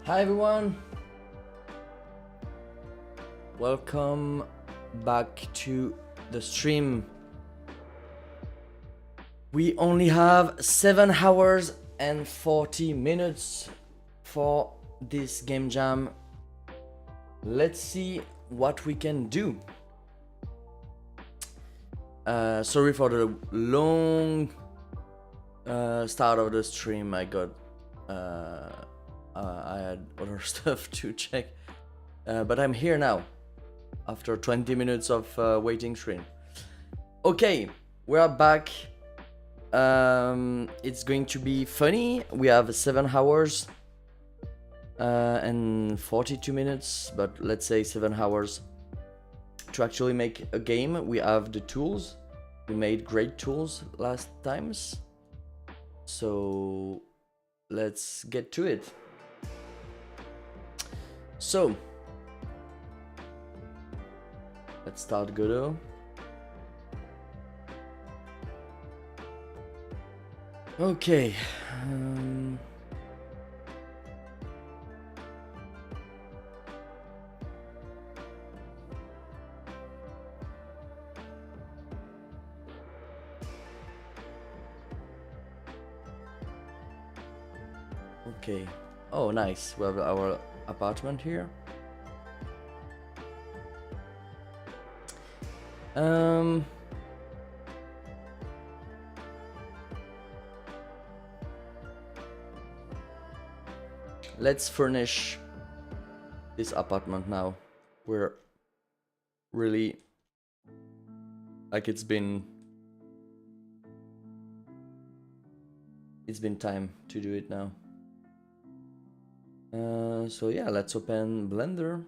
Hi everyone, welcome back to the stream. We only have 7 hours and 40 minutes for this game jam. Let's see what we can do. Sorry for the long start of the stream. I had other stuff to check, but I'm here now after 20 minutes of waiting stream. Okay, we are back. It's going to be funny. We have 7 hours and 42 minutes, but let's say 7 hours to actually make a game. We have the tools. We made great tools last times, so let's get to it. So let's start Godot. Okay. Okay. Oh, nice. We have our apartment here. Let's furnish this apartment now. We're really like it's been time to do it now. So yeah, let's open Blender.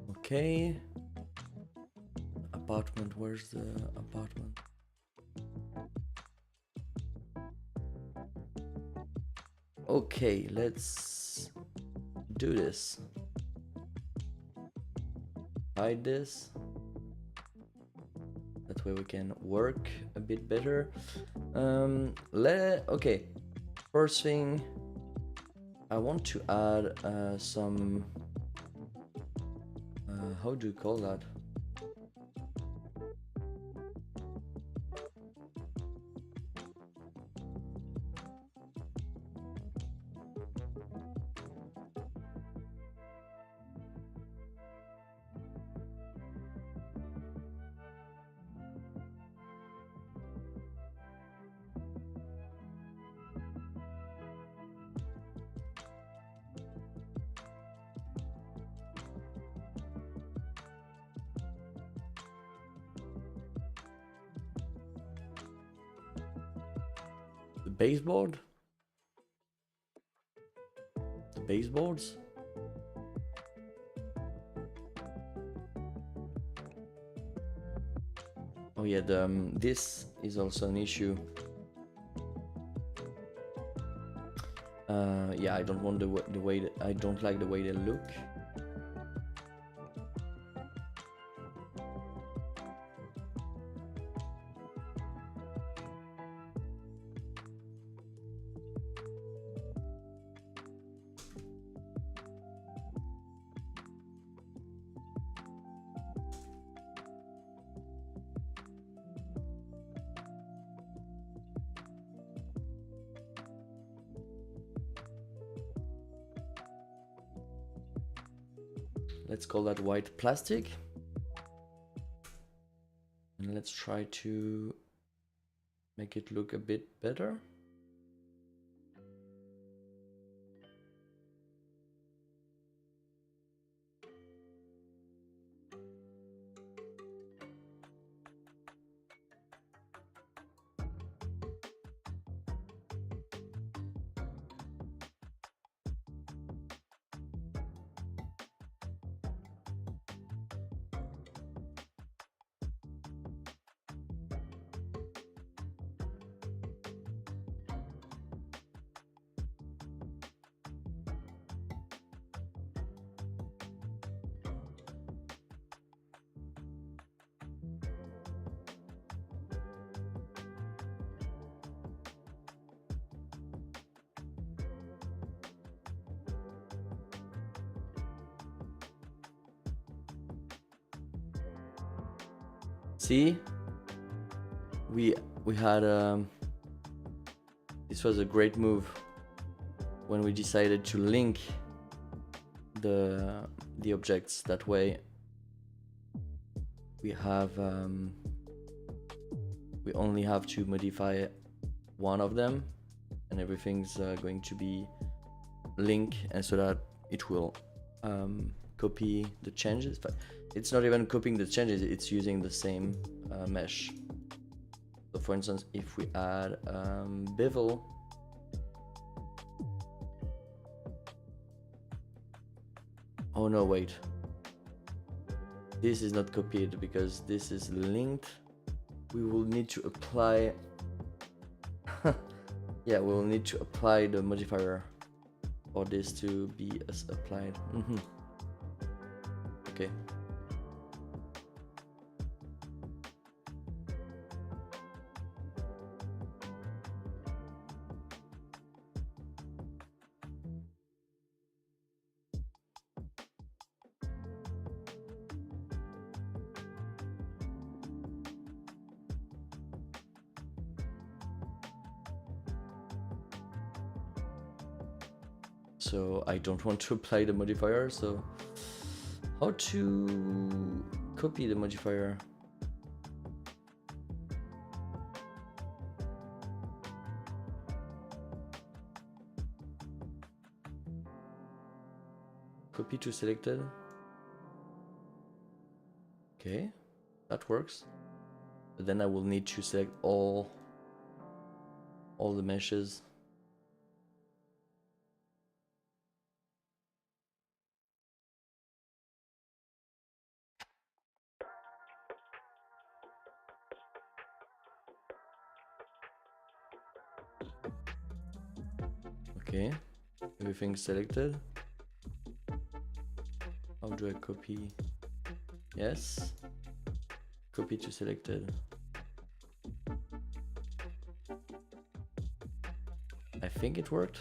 Okay. Apartment, where's the apartment? Okay, let's do this. Hide this. That way we can work a bit better. Okay. First thing, I want to add some. How do you call that? The baseboard? The baseboards? Oh yeah, this is also an issue. Yeah, I don't want the way that, I don't like the way they look. Let's call that white plastic. And let's try to make it look a bit better. See, we had this was a great move when we decided to link the objects. That way we have we only have to modify one of them and everything's going to be linked, and so that it will copy the changes. But it's not even copying the changes, it's using the same mesh. So for instance, if we add bevel, oh no, wait, this is not copied because this is linked. We will need to apply yeah, we will need to apply the modifier for this to be as applied. Okay. So I don't want to apply the modifier, so how to copy the modifier? Copy to selected. Okay, that works. But then I will need to select all the meshes. Okay, everything's selected. How do I copy? Yes, copy to selected. I think it worked.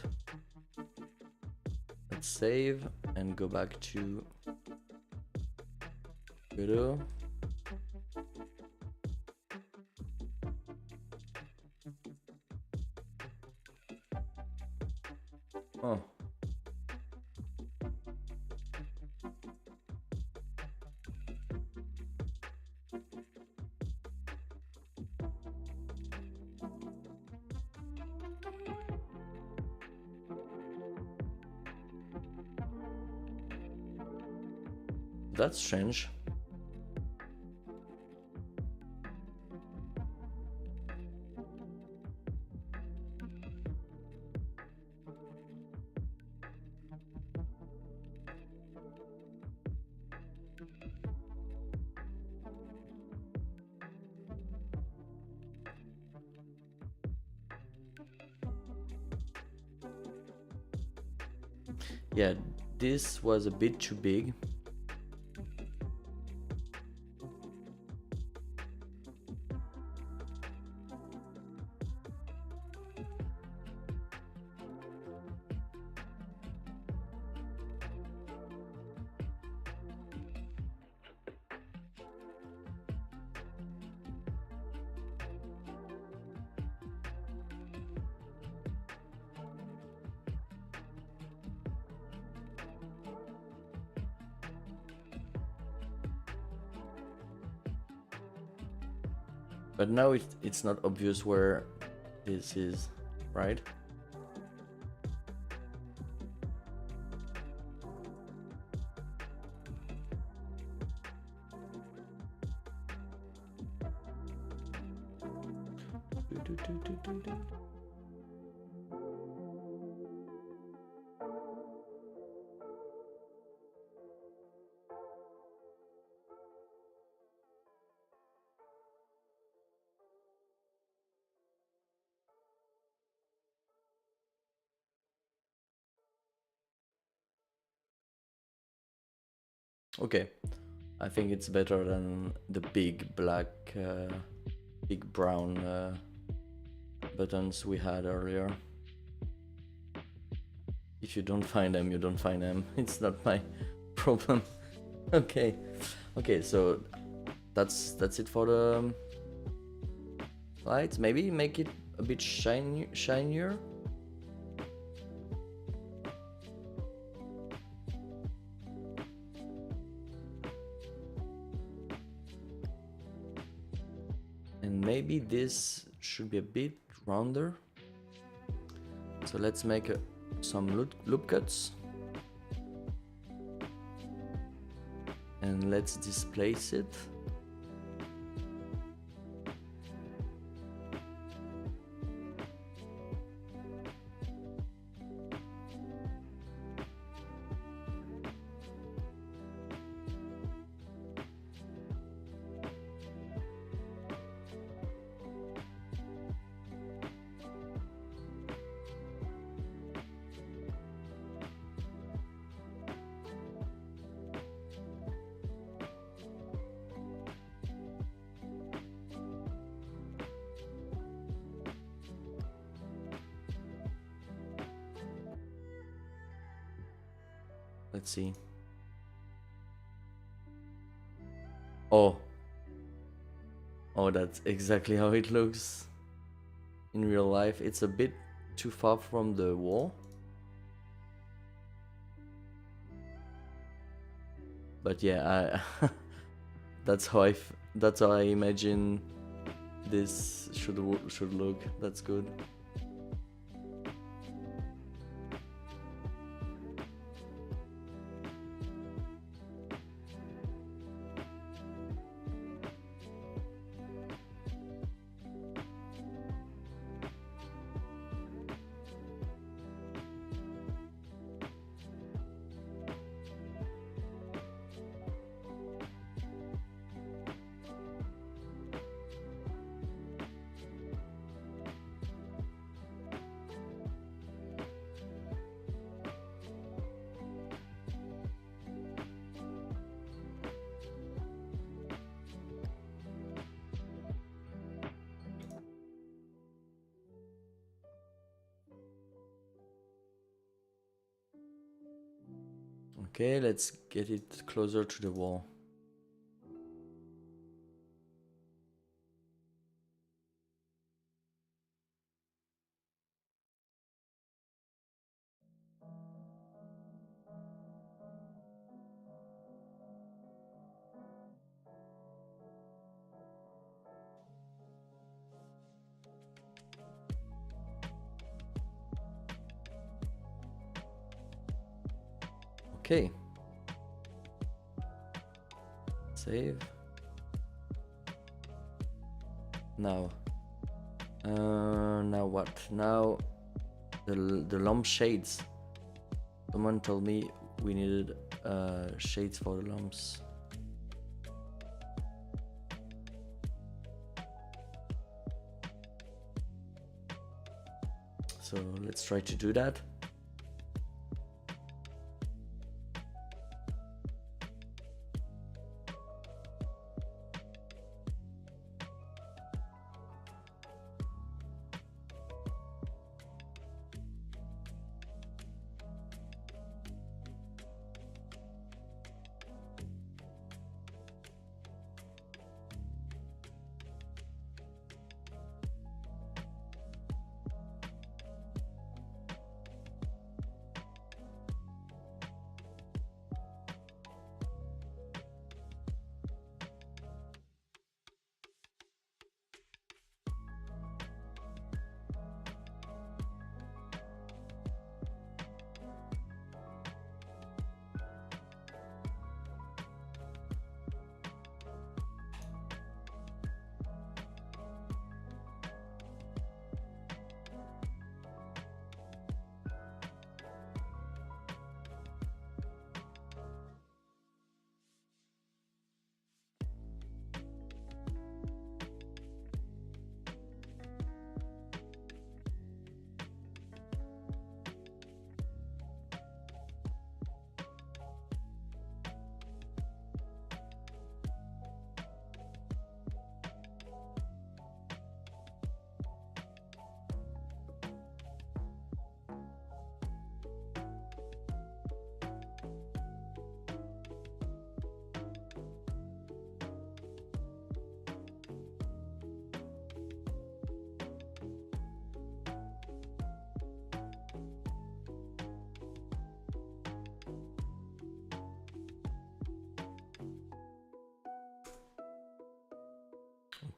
Let's save and go back to Godot. Oh. That's strange. Yeah, this was a bit too big. But now it's not obvious where this is, right? Okay, I think it's better than the big black, big brown buttons we had earlier. If you don't find them, you don't find them. It's not my problem. Okay, so that's it for the lights. Maybe make it a bit shinier. And maybe this should be a bit rounder. So let's make some loop cuts. And let's displace it. Let's see. Oh, that's exactly how it looks in real life. It's a bit too far from the wall, but yeah, that's how I imagine this should look. That's good. Okay, let's get it closer to the wall. Okay. Save. Now. Now what? Now the lamp shades. Someone told me we needed shades for the lamps. So let's try to do that.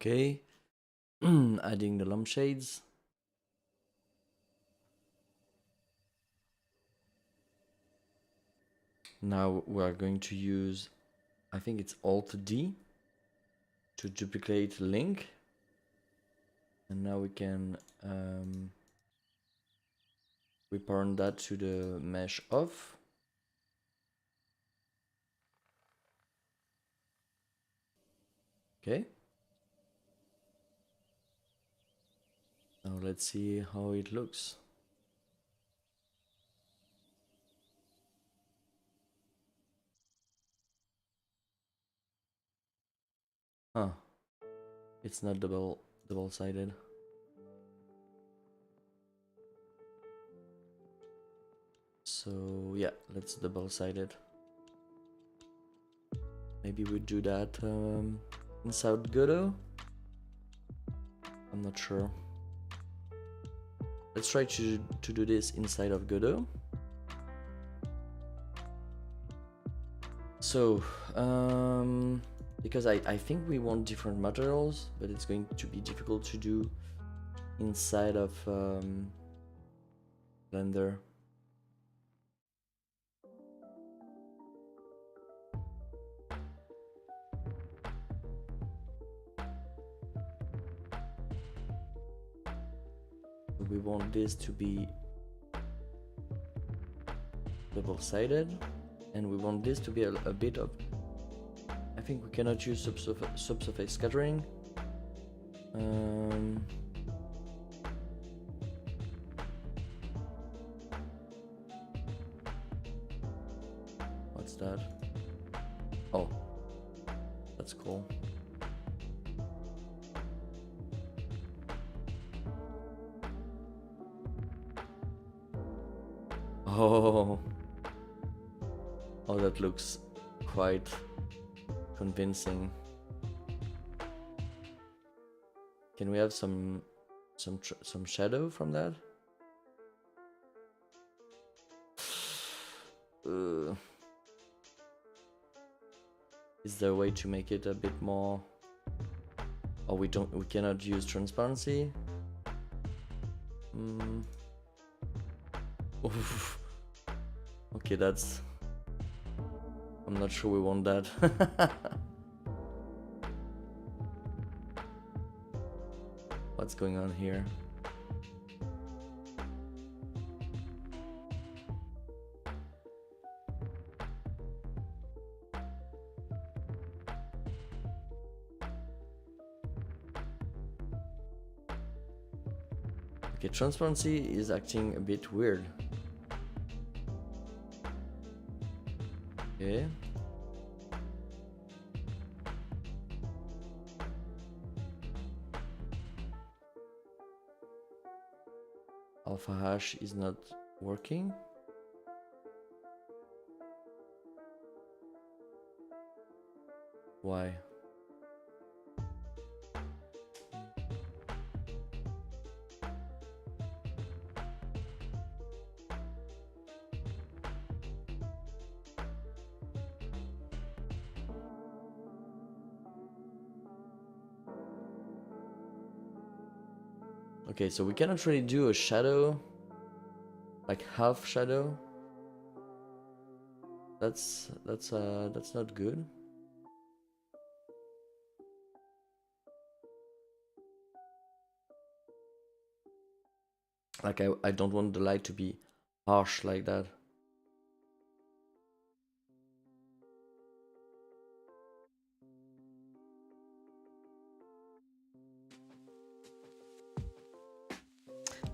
Okay. Adding the lampshades. Now we are going to use, I think it's Alt D to duplicate link. And now we can reparent that to the mesh off. Okay. Now let's see how it looks. Huh. It's not double-sided. So yeah, let's double-side it. Maybe we do that inside Godot. I'm not sure. Let's try to do this inside of Godot. So, because I think we want different materials, but it's going to be difficult to do inside of Blender. We want this to be double-sided, and we want this to be a bit of, I think we cannot use subsurface scattering. What's that? Oh, that's cool. Oh, that looks quite convincing. Can we have some shadow from that? Is there a way to make it a bit more? Oh, we cannot use transparency. Oof. Okay, that's, I'm not sure we want that. What's going on here? Okay, transparency is acting a bit weird. Okay. Alpha hash is not working. Why? Okay, so we cannot really do a shadow, like half shadow. That's not good. Like I don't want the light to be harsh like that.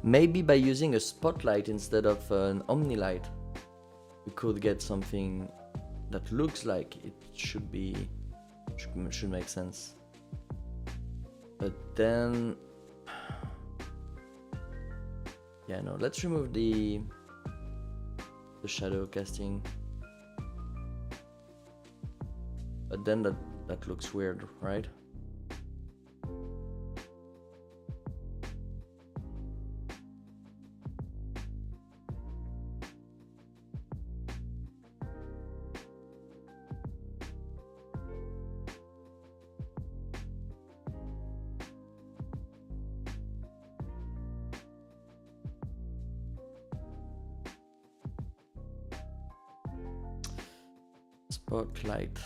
Maybe by using a spotlight instead of an omnilight, we could get something that looks like it should make sense. But then, yeah, no, let's remove the shadow casting. But then that looks weird, right? spotlight.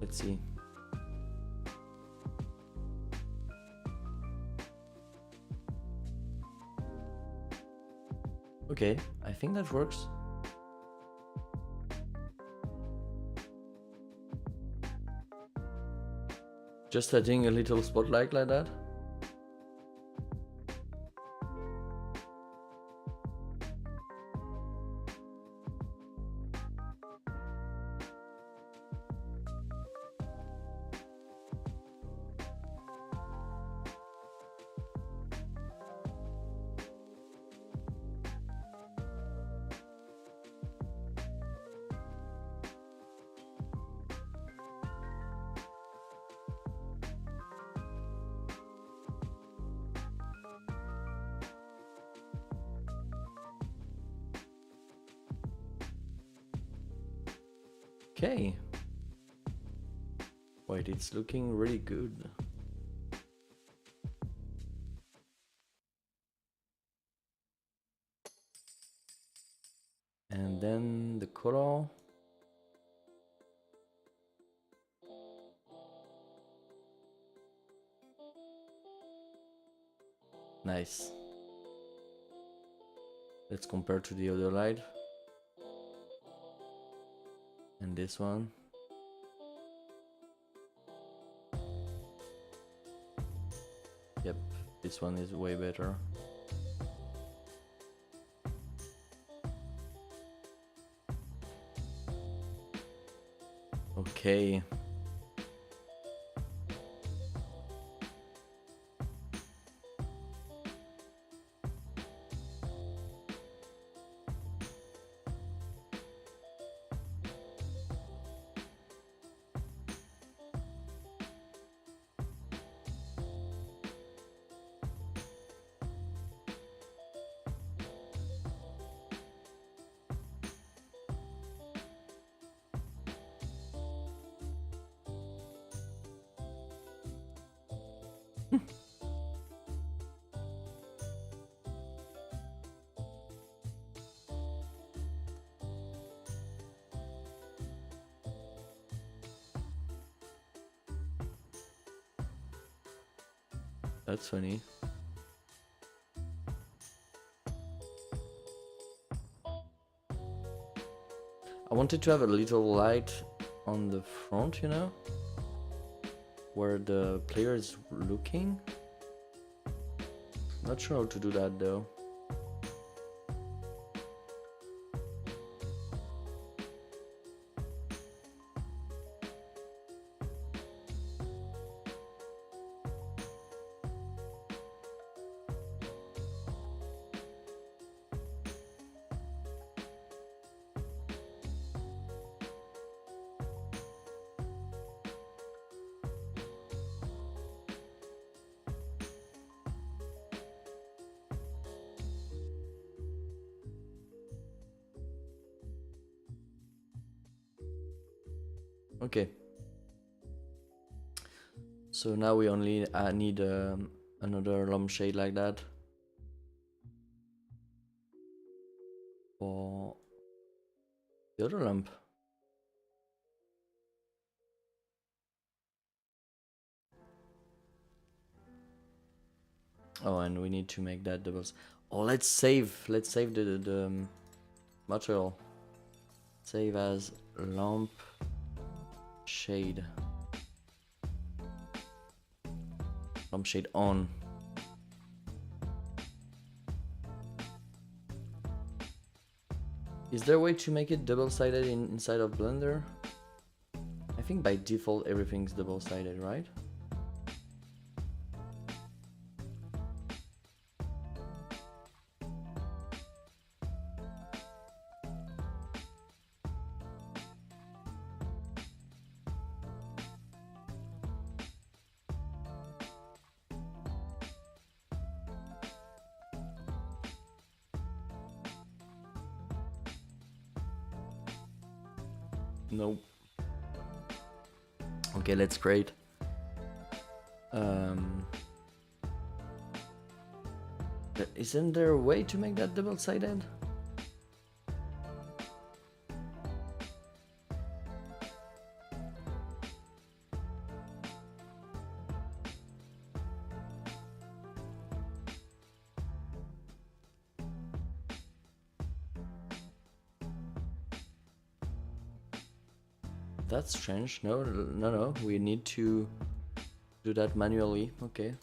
Let's see. Okay, I think that works. Just adding a little spotlight like that. Okay. Wait, it's looking really good. And then the color. Nice. Let's compare to the other light. And this one. Yep, this one is way better. Okay. That's funny. I wanted to have a little light on the front, you know, where the player is looking. Not sure how to do that though. Okay. So now we only need another lampshade like that for the other lamp. Oh, and we need to make that doubles. Oh, let's save the material. Save as lamp shade. Lampshade on. Is there a way to make it double-sided inside of Blender? I think by default everything's double-sided, right? Nope. Okay, let's create. Isn't there a way to make that double-sided? That's strange. No. We need to do that manually. Okay.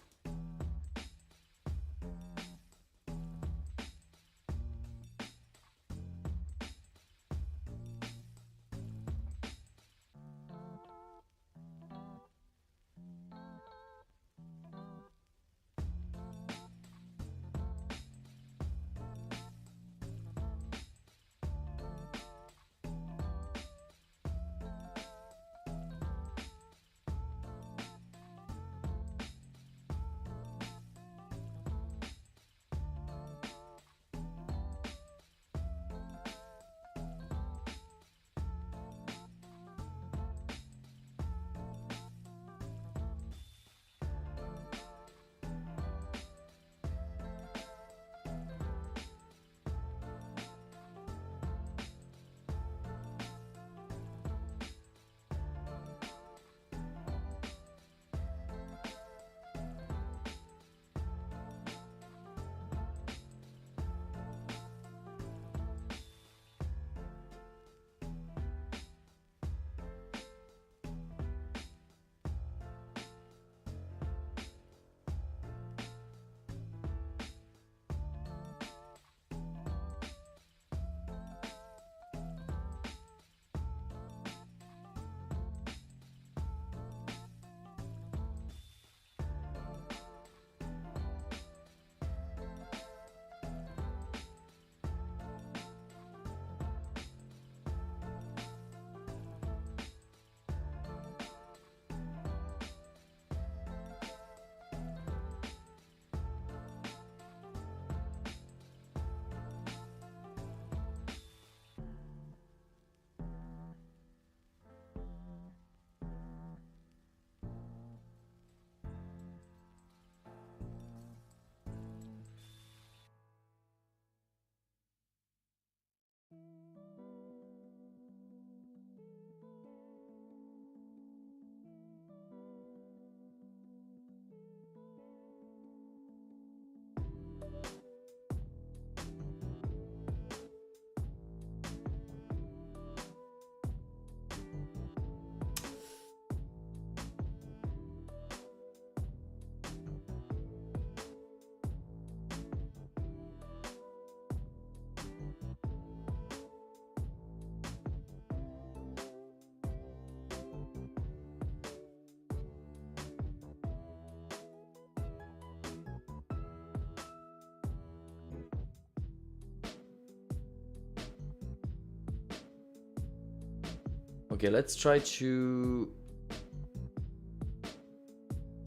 Okay, let's try to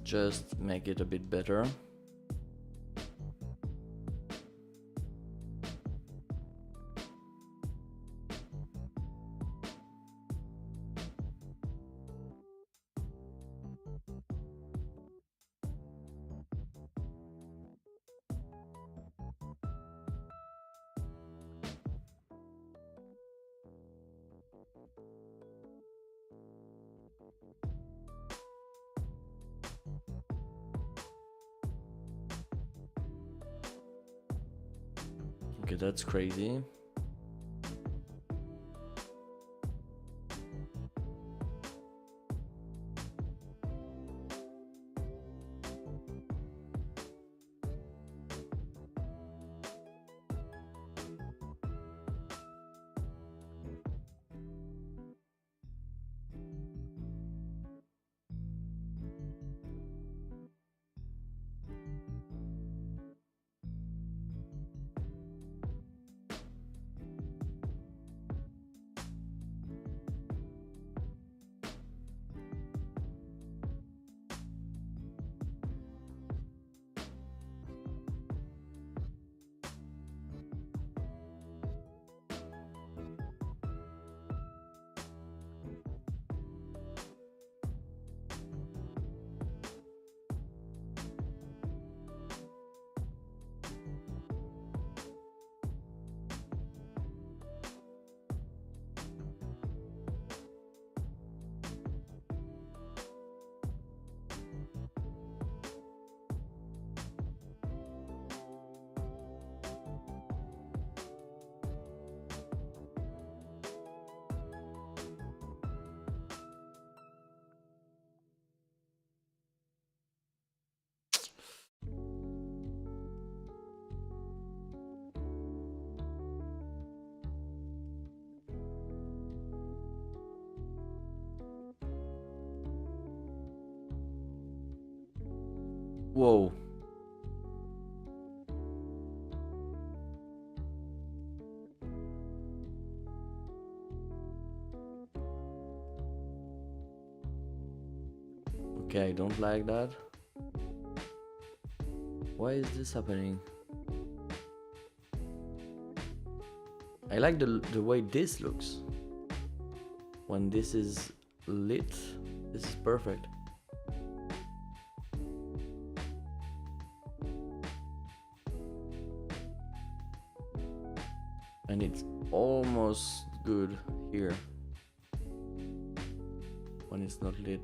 just make it a bit better. Okay, that's crazy. Whoa. Okay, I don't like that. Why is this happening? I like the way this looks. When this is lit, this is perfect. And it's almost good here when it's not lit.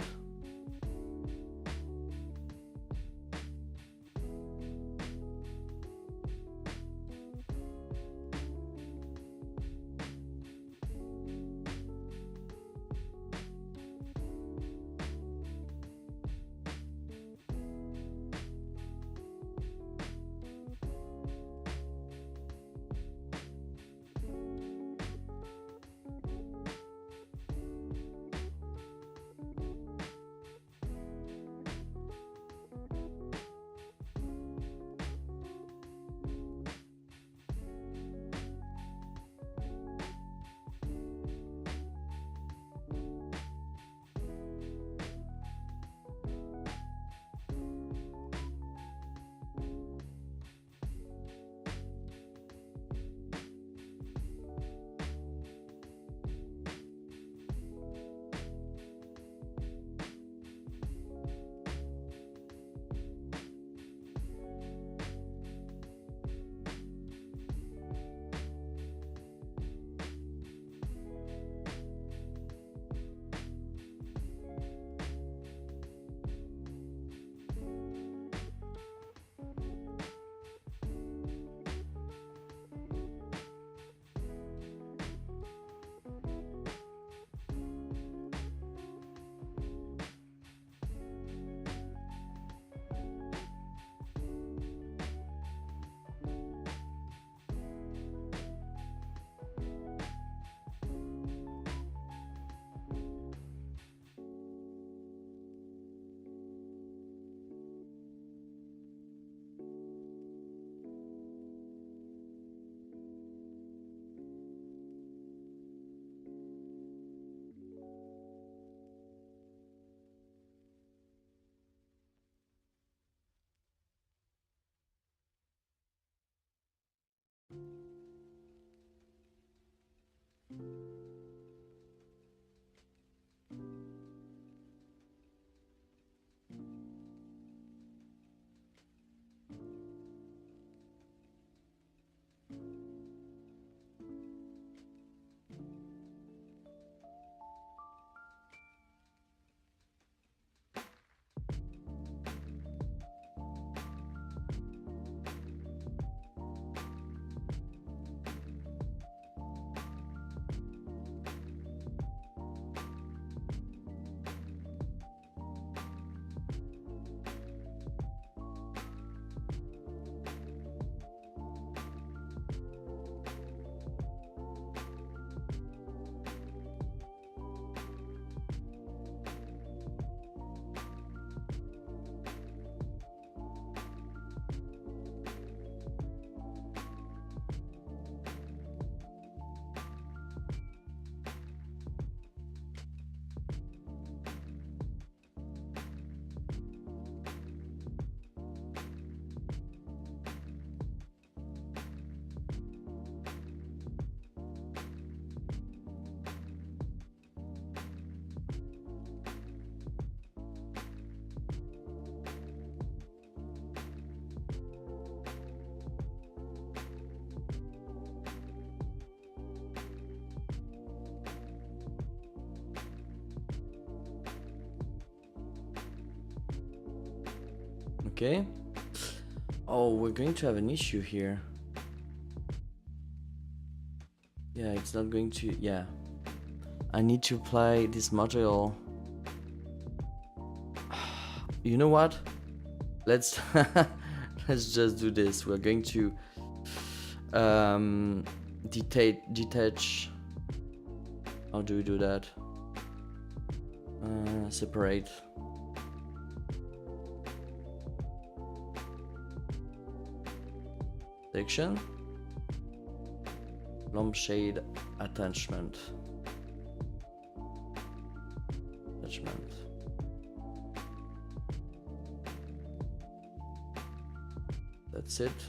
Okay. Oh, we're going to have an issue here. Yeah, it's not going to... Yeah. I need to apply this material. You know what? Let's... let's just do this. We're going to... detach... How do we do that? Separate. section. Lampshade attachment. That's it.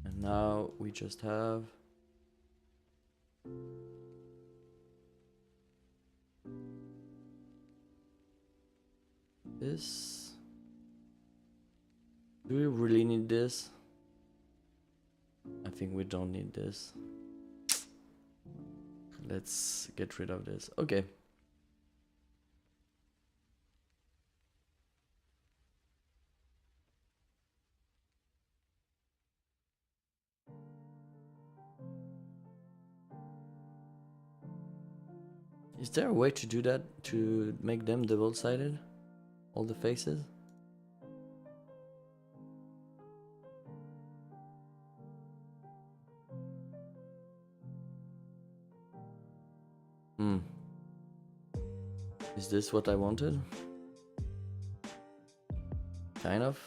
And now we just have this. Do we really need this? I think we don't need this. Let's get rid of this. Okay. Is there a way to do that, to make them double-sided? All the faces? Is this what I wanted? Kind of.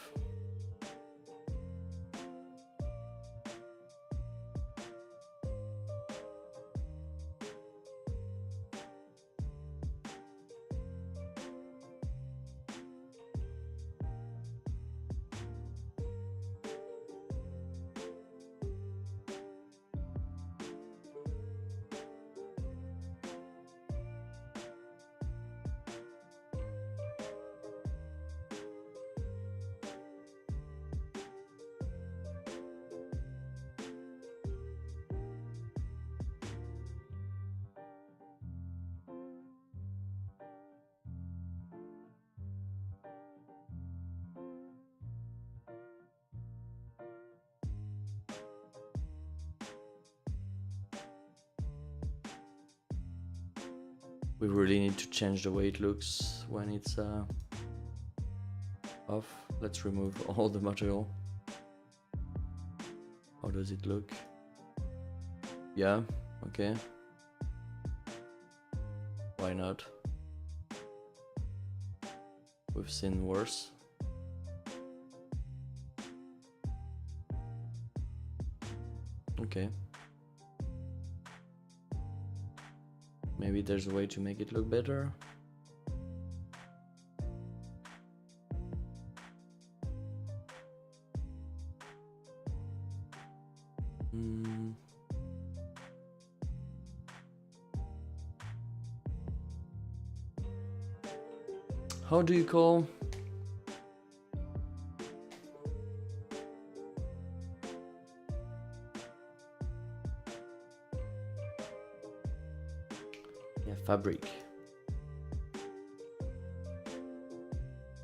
We really need to change the way it looks when it's off. Let's remove all the material. How does it look? Yeah, okay. Why not? We've seen worse. Okay. Maybe there's a way to make it look better. How do you call? Yeah, fabric.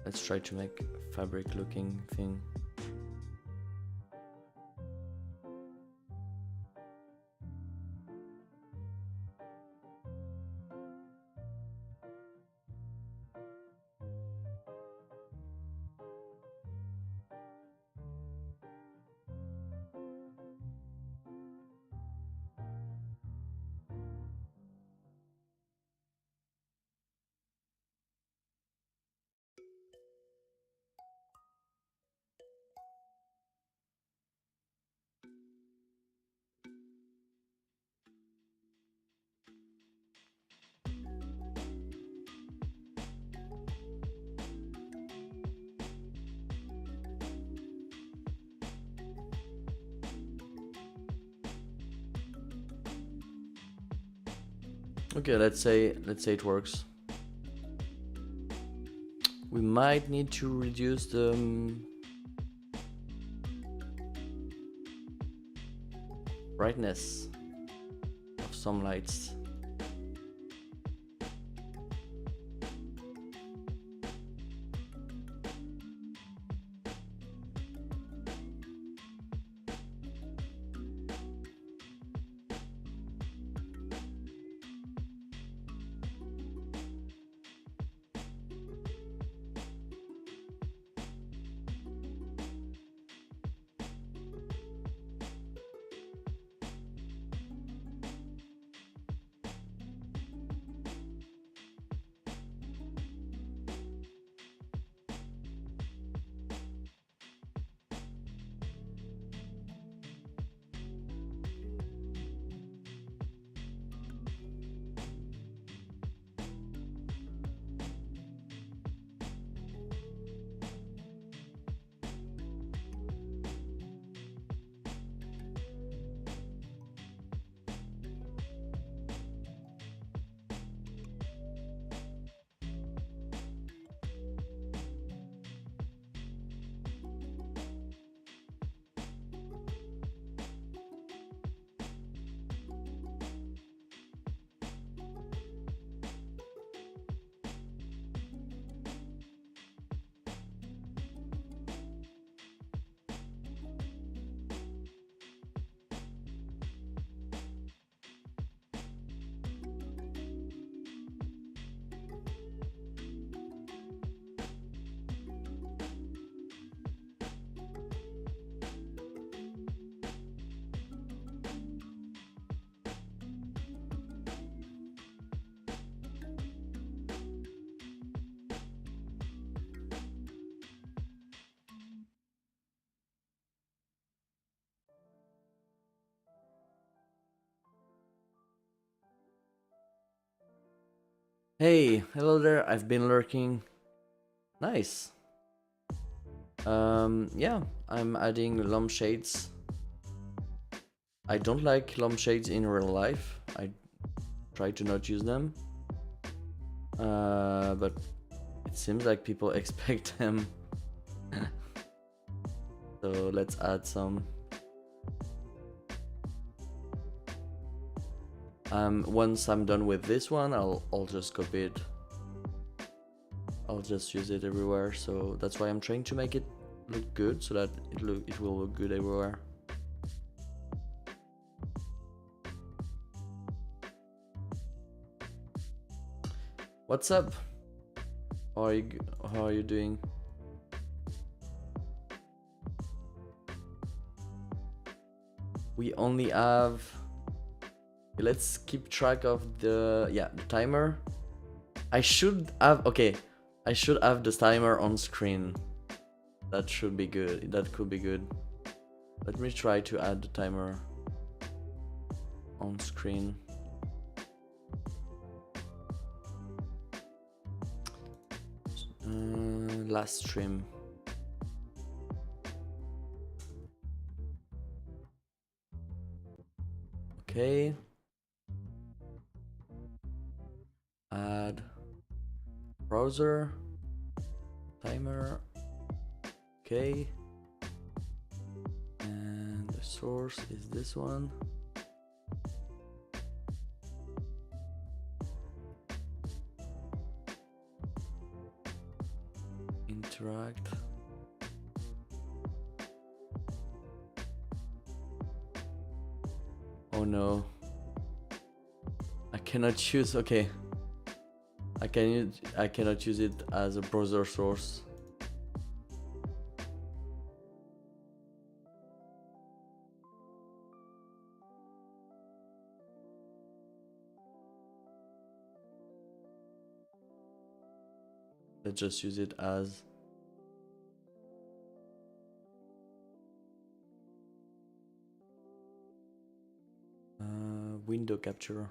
Let's try to make a fabric looking thing. Okay, let's say it works. We might need to reduce the brightness of some lights. Hey, hello there. I've been lurking. Nice. Yeah, I'm adding lampshades. I don't like lampshades in real life. I try to not use them. But it seems like people expect them. So let's add some. Once I'm done with this one, I'll just copy it. I'll just use it everywhere. So that's why I'm trying to make it look good, so that it will look good everywhere. What's up? How are you doing? We only have. Let's keep track of the timer. I should have the timer on screen. That should be good. That could be good. Let me try to add the timer on screen. Last stream. Okay. Add browser timer. Okay. And the source is this one. Interact. Oh no. I cannot choose. Okay. I cannot use it as a browser source. Let's just use it as window capture.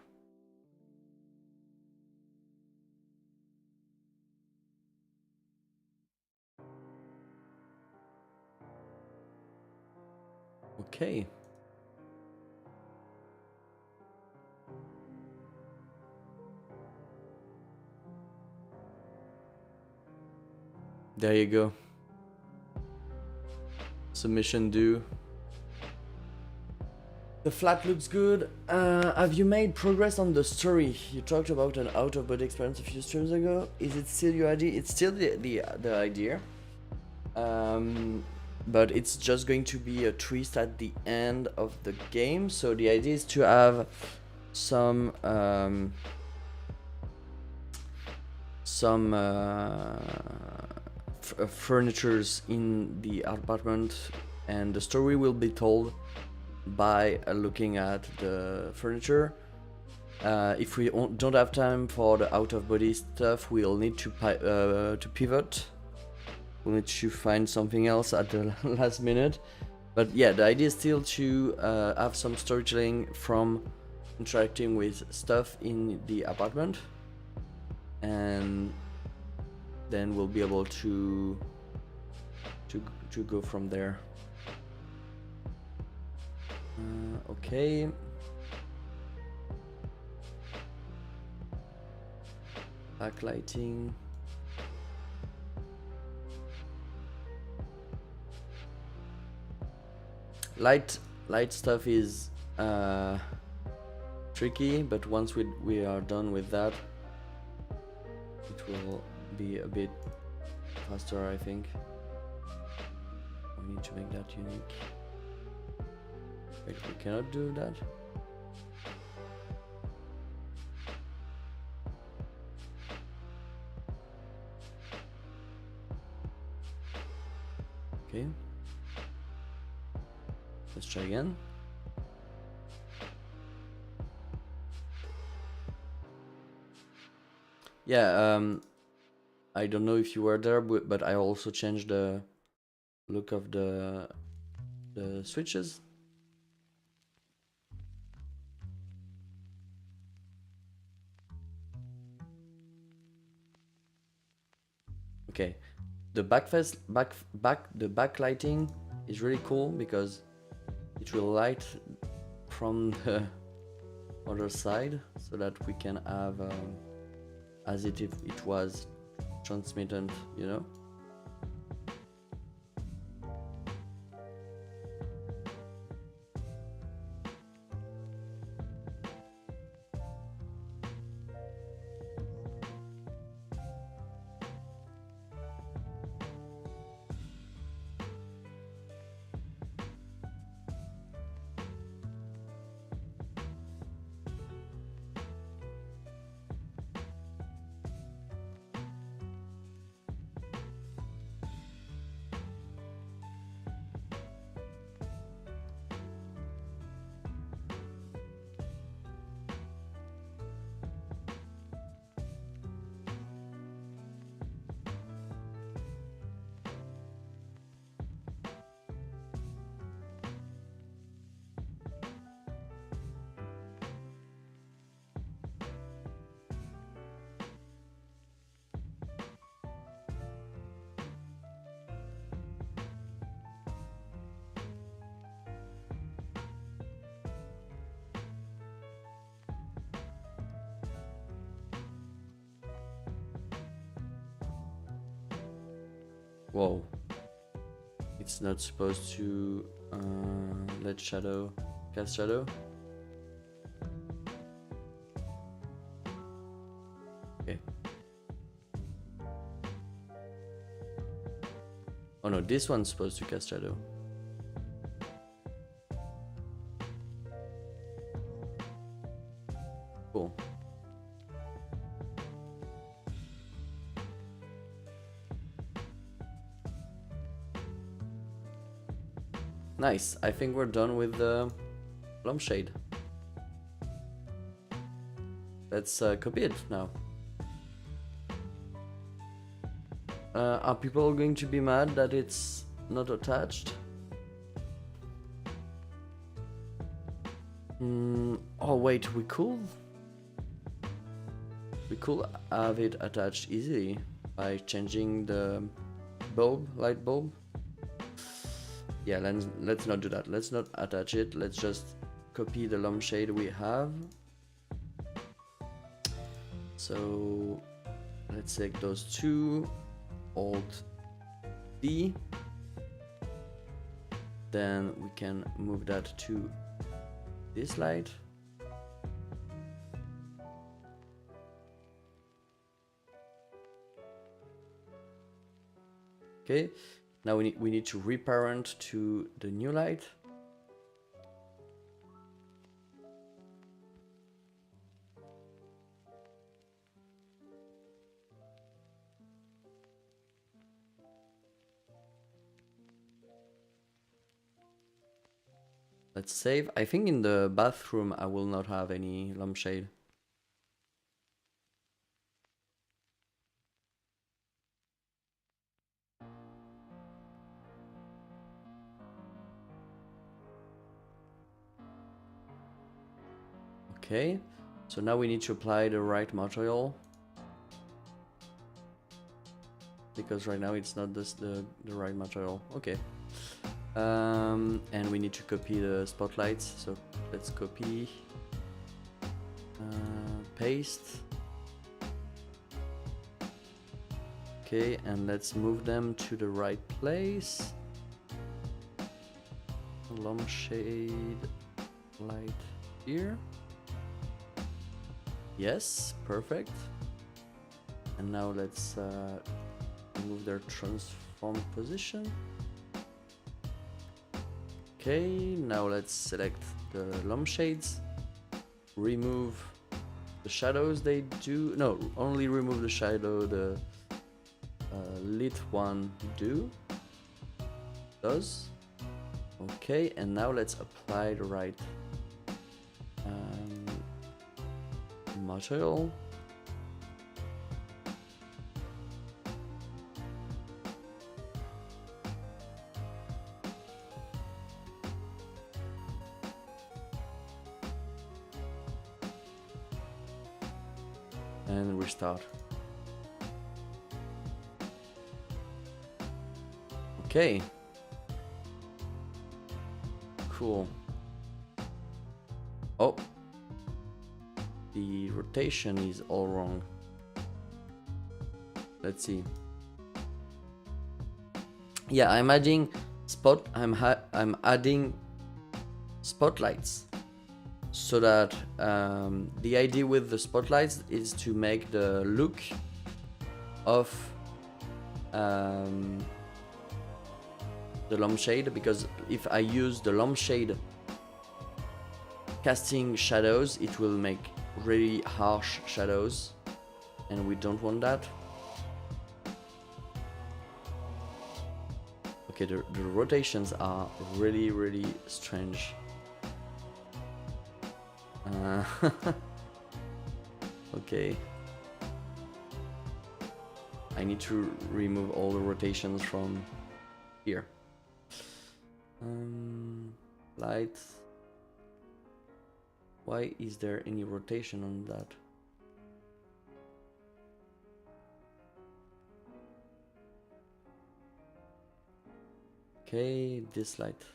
Okay. There you go. Submission due. The flat looks good. Have you made progress on the story? You talked about an out-of-body experience a few streams ago. Is it still your idea? It's still the idea. But it's just going to be a twist at the end of the game. So the idea is to have some furnitures in the apartment, and the story will be told by looking at the furniture. If we don't have time for the out-of-body stuff, we'll need to pivot. We'll need to find something else at the last minute. But yeah, the idea is still to have some storytelling from interacting with stuff in the apartment, and then we'll be able to go from there. Okay. Backlighting. Light stuff is tricky, but once we are done with that, it will be a bit faster, I think. We need to make that unique. Wait, we cannot do that? Okay. Let's try again. Yeah, I don't know if you were there, but I also changed the look of the switches. Okay, the the backlighting is really cool because it will light from the other side so that we can have as if it was transmitted, you know. Whoa, it's not supposed to let shadow cast shadow. Okay. Oh no, this one's supposed to cast shadow. Cool. Nice. I think we're done with the lampshade. Let's copy it now. Are people going to be mad that it's not attached? Oh wait, we could have it attached easily by changing the light bulb. Yeah, let's not do that. Let's not attach it. Let's just copy the lampshade we have. So let's take those two, Alt D. Then we can move that to this light. Okay, now we need to reparent to the new light. Let's save. I think in the bathroom I will not have any lampshade. Okay, so now we need to apply the right material, because right now it's not the right material. Okay. And we need to copy the spotlights, so let's copy, paste. Okay, and let's move them to the right place. Lampshade light here. Yes, perfect. And now let's move their transform position. Okay, now let's select the lampshades, remove the shadows they do, no, only remove the shadow the lit one does. Okay, and now let's apply the right material. And restart. Okay. Cool. Oh. The rotation is all wrong. Let's see. Yeah, I'm adding I'm adding spotlights, so that the idea with the spotlights is to make the look of the lampshade, because if I use the lampshade casting shadows, it will make really harsh shadows, and we don't want that. Okay, the rotations are really strange. Okay. I need to remove all the rotations from here. Lights. Why is there any rotation on that? Okay, this light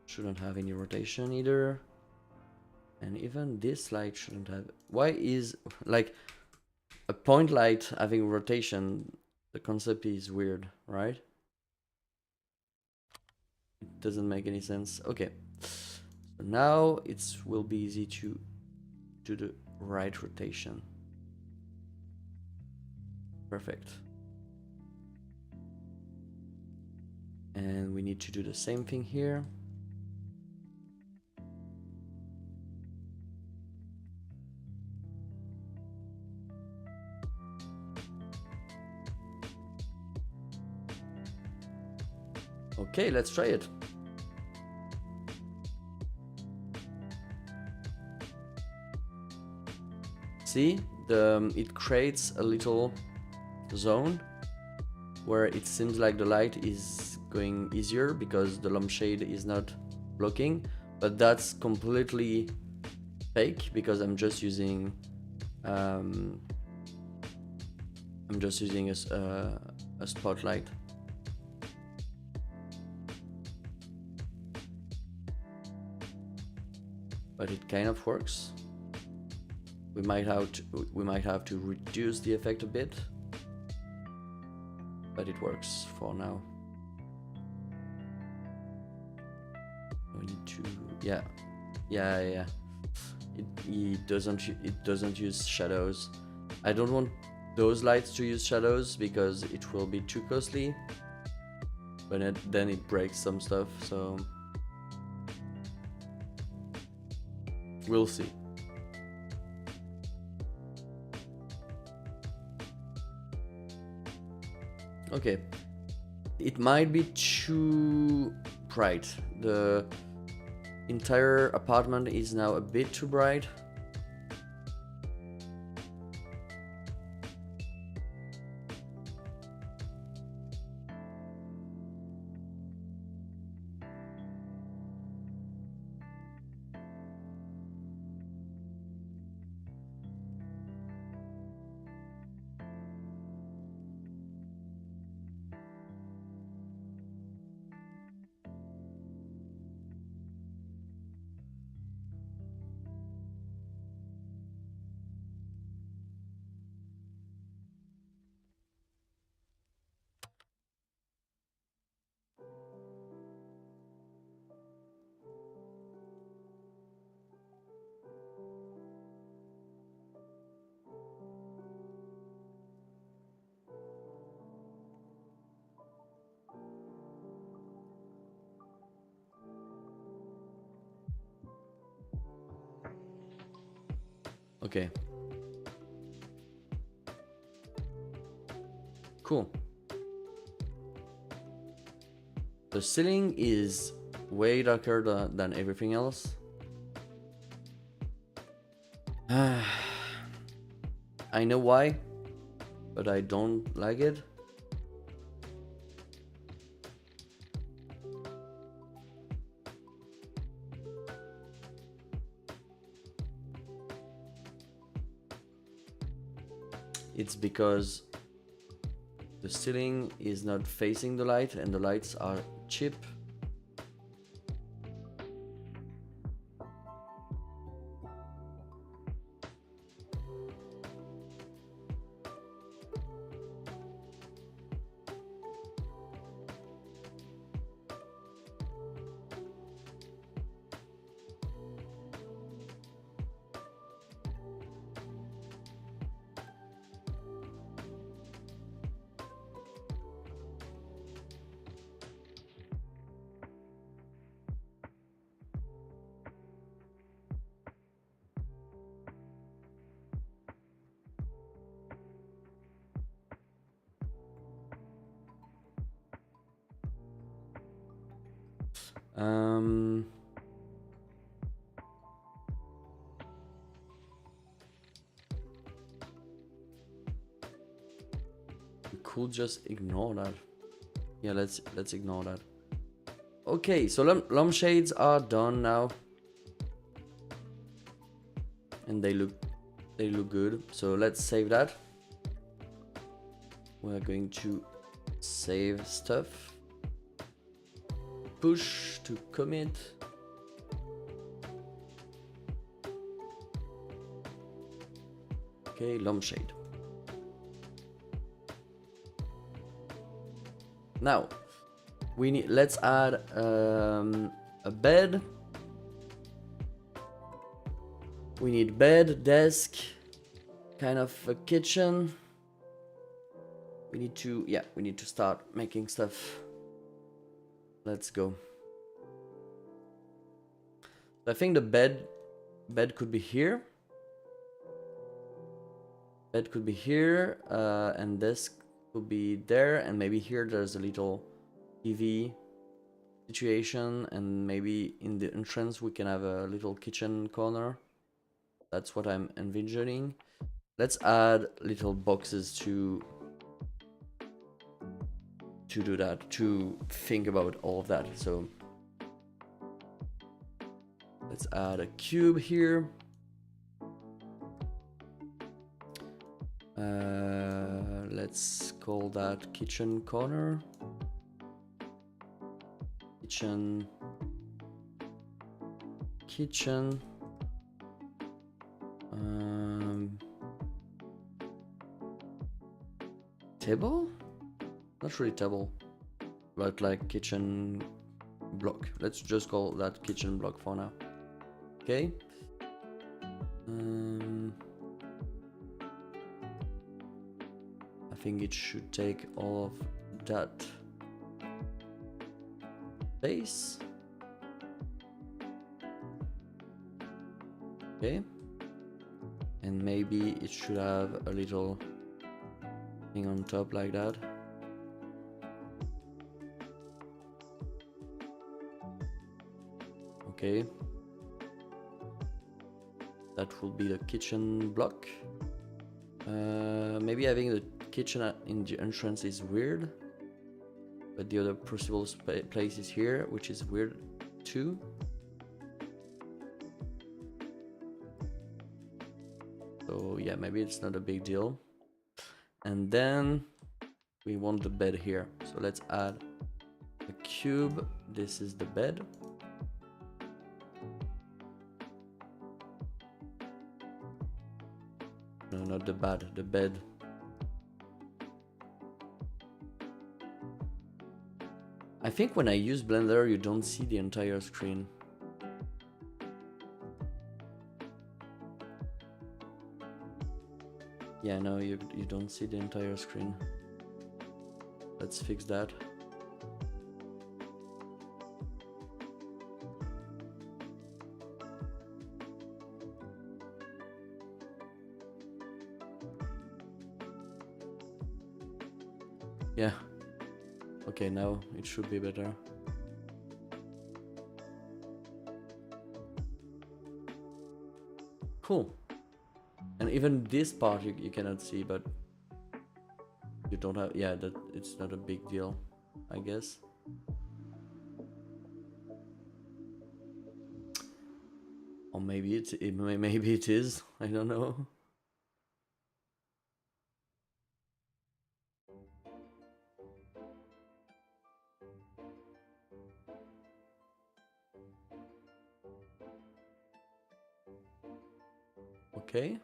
shouldn't have any rotation either. And even this light shouldn't have. Why is, like, a point light having rotation? The concept is weird, right? It doesn't make any sense. Okay, so now it will be easy to do the right rotation. Perfect. And we need to do the same thing here. Okay, let's try it. See, it creates a little zone where it seems like the light is going easier because the lampshade is not blocking, but that's completely fake because I'm just using a spotlight. But it kind of works. We might have to reduce the effect a bit, but it works for now. We need to, yeah. It doesn't use shadows. I don't want those lights to use shadows because it will be too costly. But then it breaks some stuff, so we'll see. Okay, it might be too bright. The entire apartment is now a bit too bright. Okay. Cool. The ceiling is way darker than everything else. I know why, but I don't like it. It's because The ceiling is not facing the light and the lights are cheap. We could just ignore that. Yeah, let's ignore that. Okay, so lampshades are done now, and they look good. So let's save that. We're going to save stuff. Push to commit. Okay, lampshade. Now we need. Let's add a bed. We need bed, desk, kind of a kitchen. We need to start making stuff. Let's go. I think the bed could be here. Bed could be here, and desk could be there, and maybe here there's a little TV situation, and maybe in the entrance we can have a little kitchen corner. That's what I'm envisioning. Let's add little boxes to do that, to think about all of that. So let's add a cube here. Let's call that kitchen corner. Kitchen. Table? Not really table, but like kitchen block. Let's just call that kitchen block for now. Okay. I think it should take all of that space. Okay. And maybe it should have a little thing on top like that. Okay. That will be the kitchen block. Maybe having the kitchen in the entrance is weird, but the other possible place is here, which is weird too. So yeah, maybe it's not a big deal. And then we want the bed here. So let's add a cube. This is the bed. No, not the bed, the bed. I think when I use Blender, you don't see the entire screen. Yeah, no, you don't see the entire screen. Let's fix that. Yeah. Okay, now it should be better. Cool. And even this part you cannot see, but you don't have, yeah, that it's not a big deal, I guess. Or maybe maybe it is, I don't know. Okay.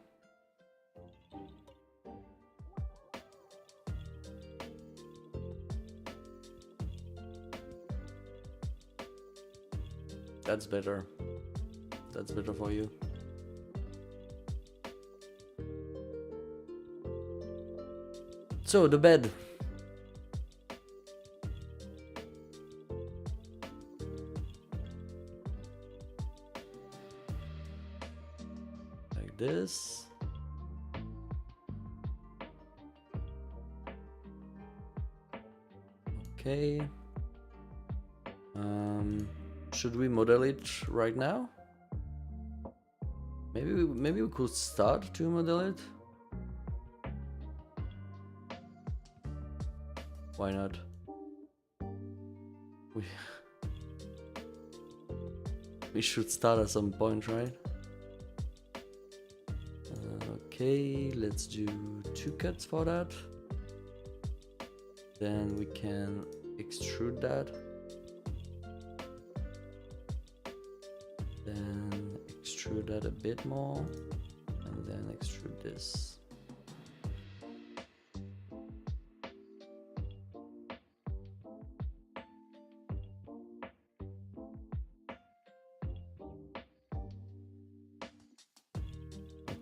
That's better. That's better for you. So, the bed. Like this. Okay. Should we model it right now? Maybe we could start to model it. Why not? We should start at some point, right? Okay, let's do 2 cuts for that. Then we can extrude that. Then extrude that a bit more. And then extrude this.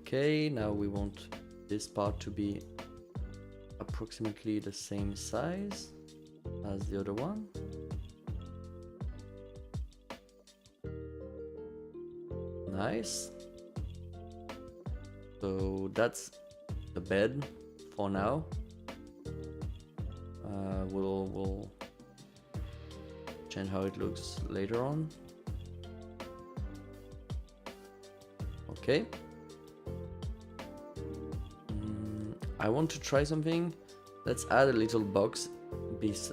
Okay, now we want this part to be approximately the same size as the other one. Nice. So that's the bed for now. We'll change how it looks later on. Okay. I want to try something. Let's add a little box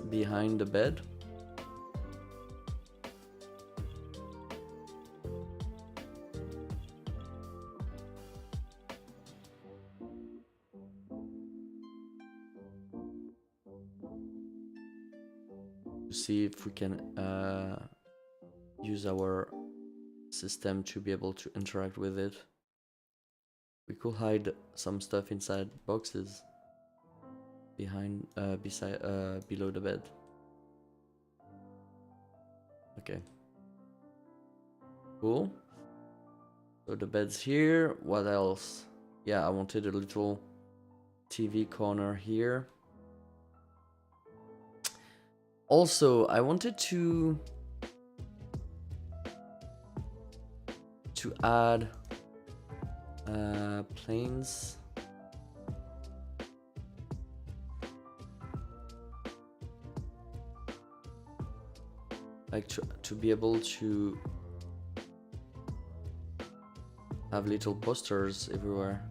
behind the bed. To see if we can use our system to be able to interact with it. We could hide some stuff inside boxes behind, below the bed. Okay. Cool. So the bed's here. What else? Yeah, I wanted a little TV corner here. Also, I wanted to add planes. Like to be able to have little posters everywhere.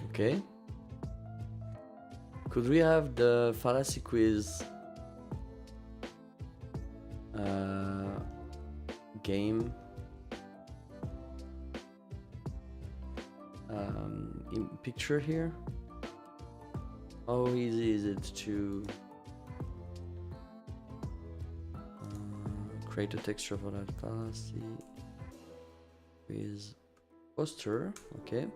Okay. Could we have the fallacy quiz game in picture here? How easy is it to create a texture for that fallacy quiz poster? Okay.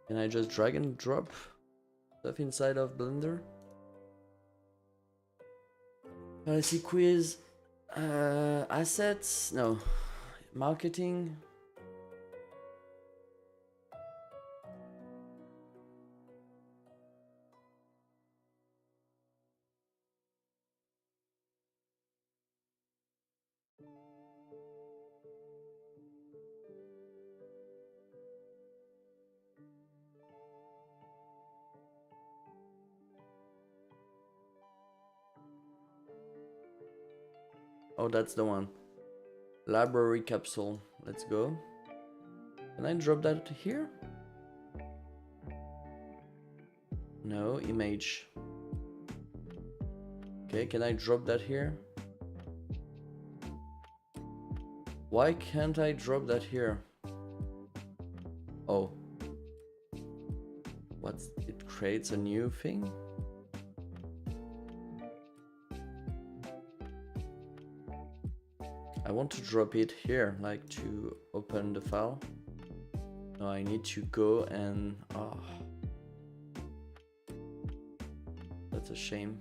Can I just drag and drop stuff inside of Blender? Policy quiz. Assets? No. Marketing? Oh, that's the one. Library capsule. Let's go. Can I drop that here? No, image. Okay, can I drop that here? Why can't I drop that here? Oh. What's it creates a new thing? I want to drop it here, like to open the file. No, I need to go and... Oh. That's a shame.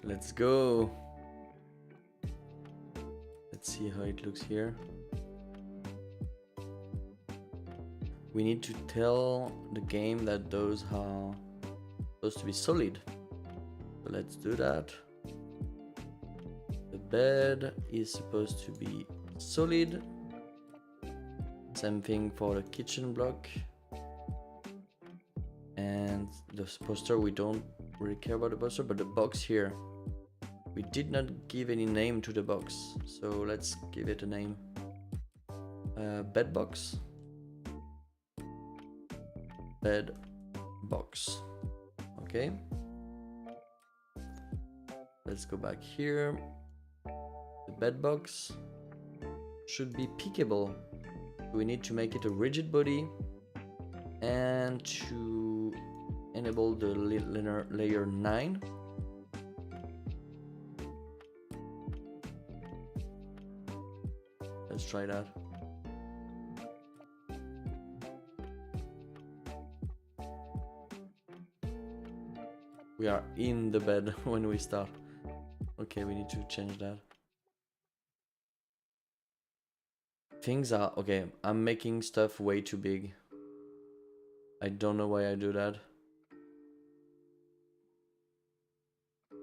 Let's go. Let's see how it looks here. We need to tell the game that those are supposed to be solid. So let's do that. The bed is supposed to be solid. Same thing for the kitchen block. And the poster, we don't really care about the poster, but the box here. We did not give any name to the box, so let's give it a name. Bed box. Bed box. Okay. Let's go back here. The bed box should be pickable. We need to make it a rigid body and to enable the layer 9. Let's try that. We are in the bed when we start. Okay, we need to change that. Things are... Okay, I'm making stuff way too big. I don't know why I do that.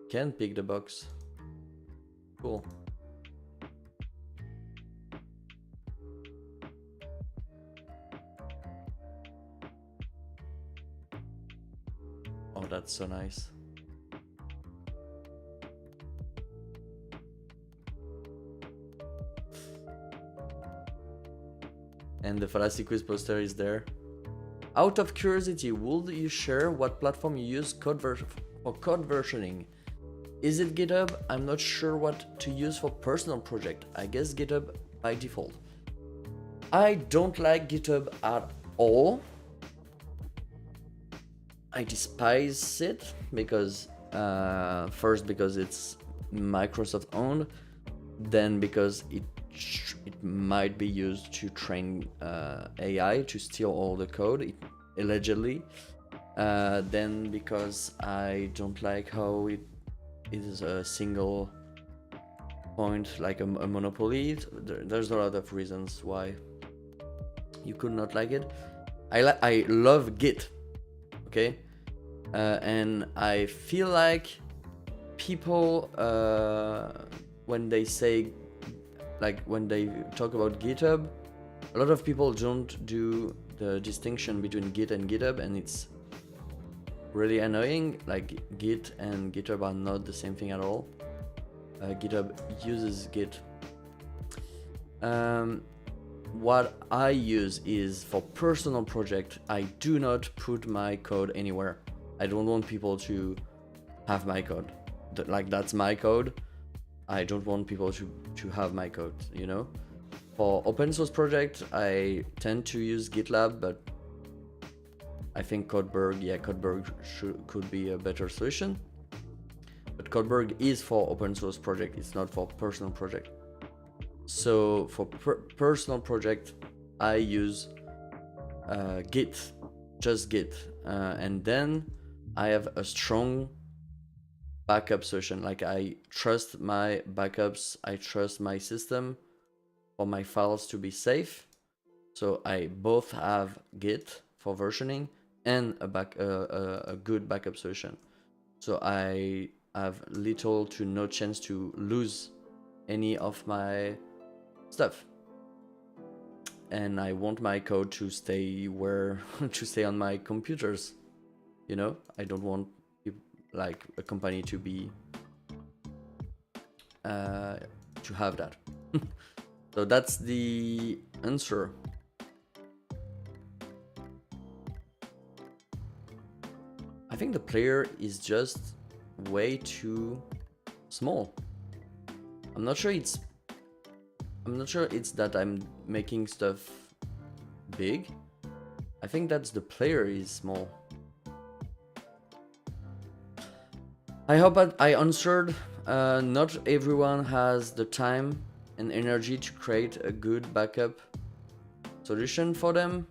Can't pick the box. Cool. Oh, that's so nice. And the fallacy quiz poster is there. Out of curiosity, would you share what platform you use for code versioning? Is it GitHub? I'm not sure what to use for personal project. I guess GitHub by default. I don't like GitHub at all. I despise it because first because it's Microsoft owned, then because it might be used to train AI to steal all the code, allegedly. Then because I don't like how it is a single point, like a monopoly. There's a lot of reasons why you could not like it. I love Git, okay, and I feel like people when they say, like when they talk about GitHub, a lot of people don't do the distinction between Git and GitHub, and it's really annoying. Like Git and GitHub are not the same thing at all. GitHub uses Git. What I use is for personal project. I do not put my code anywhere. I don't want people to have my code. Like, that's my code. I don't want people to have my code, you know? For open source project, I tend to use GitLab, but I think Codeberg could be a better solution. But Codeberg is for open source project, it's not for personal project. So for personal project, I use Git, just Git. And then I have a strong backup solution. Like, I trust my backups, I trust my system for my files to be safe. So I both have Git for versioning and a good backup solution. So I have little to no chance to lose any of my stuff. And I want my code to stay to stay on my computers. You know, I don't want like a company to be to have that. So that's the answer. I think the player is just way too small. I'm not sure it's that I'm making stuff big. I think that's the player is small. I hope I answered. Not everyone has the time and energy to create a good backup solution for them.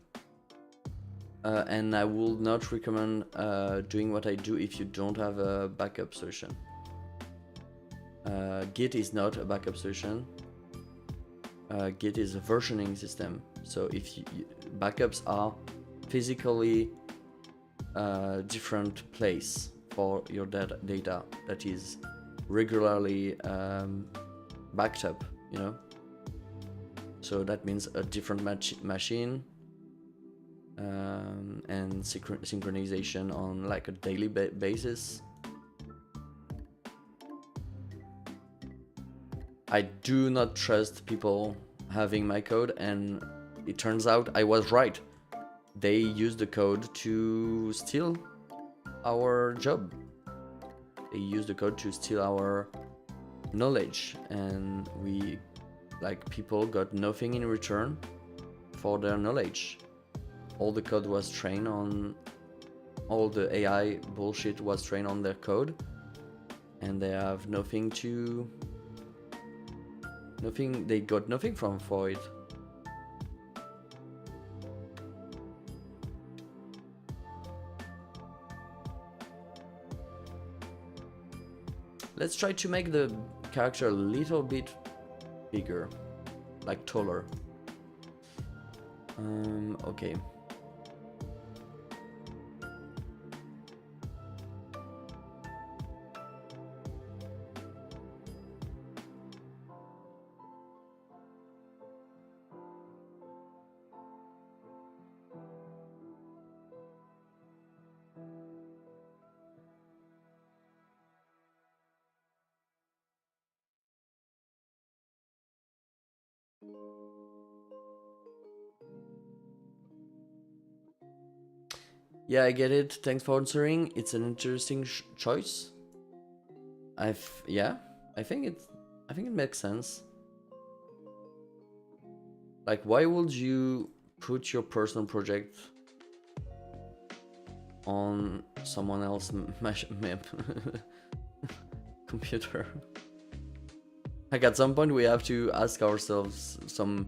And I will not recommend doing what I do if you don't have a backup solution. Git is not a backup solution. Git is a versioning system. So if backups are physically different place for your data that is regularly backed up, you know. So that means a different machine. And synchronization on like a daily basis. I do not trust people having my code, and it turns out I was right. They use the code to steal our job. They use the code to steal our knowledge, and people got nothing in return for their knowledge. All the code was trained on, all the AI bullshit was trained on their code, and they have they got nothing for it. Let's try to make the character a little bit bigger, like taller. Okay. Yeah, I get it. Thanks for answering. It's an interesting choice. I think it makes sense. Like, why would you put your personal project on someone else's computer? Like, at some point we have to ask ourselves some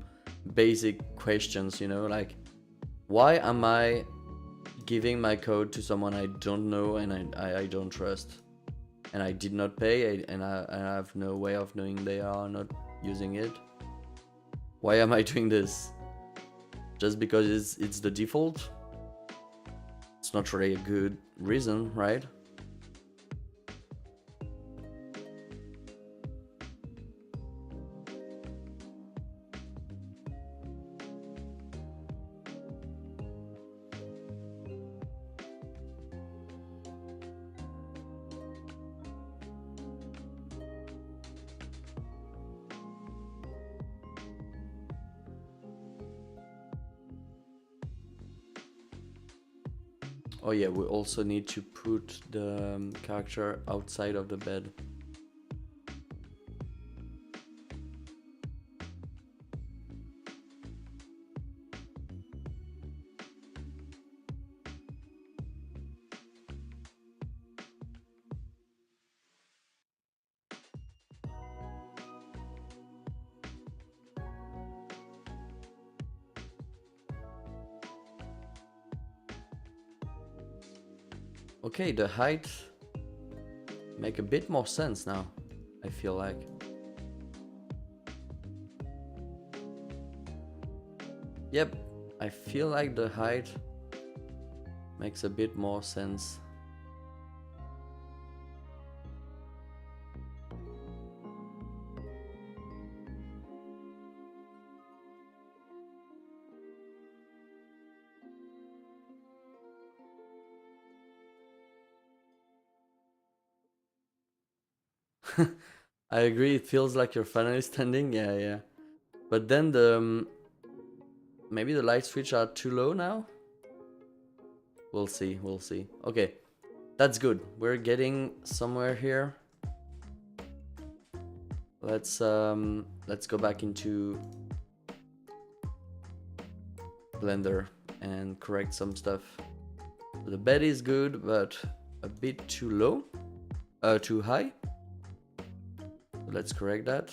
basic questions, you know, like, why am I giving my code to someone I don't know and I don't trust, and I did not pay, and I have no way of knowing they are not using it? Why am I doing this? Just because it's the default? It's not really a good reason, right? Oh yeah, we also need to put the character outside of the bed. Okay, the height make a bit more sense now, I feel like. Yep, I feel like the height makes a bit more sense. I agree, it feels like you're finally standing, yeah. But then maybe the light switch are too low now? We'll see. Okay, that's good. We're getting somewhere here. Let's go back into Blender and correct some stuff. The bed is good, but a bit too low, too high. Let's correct that.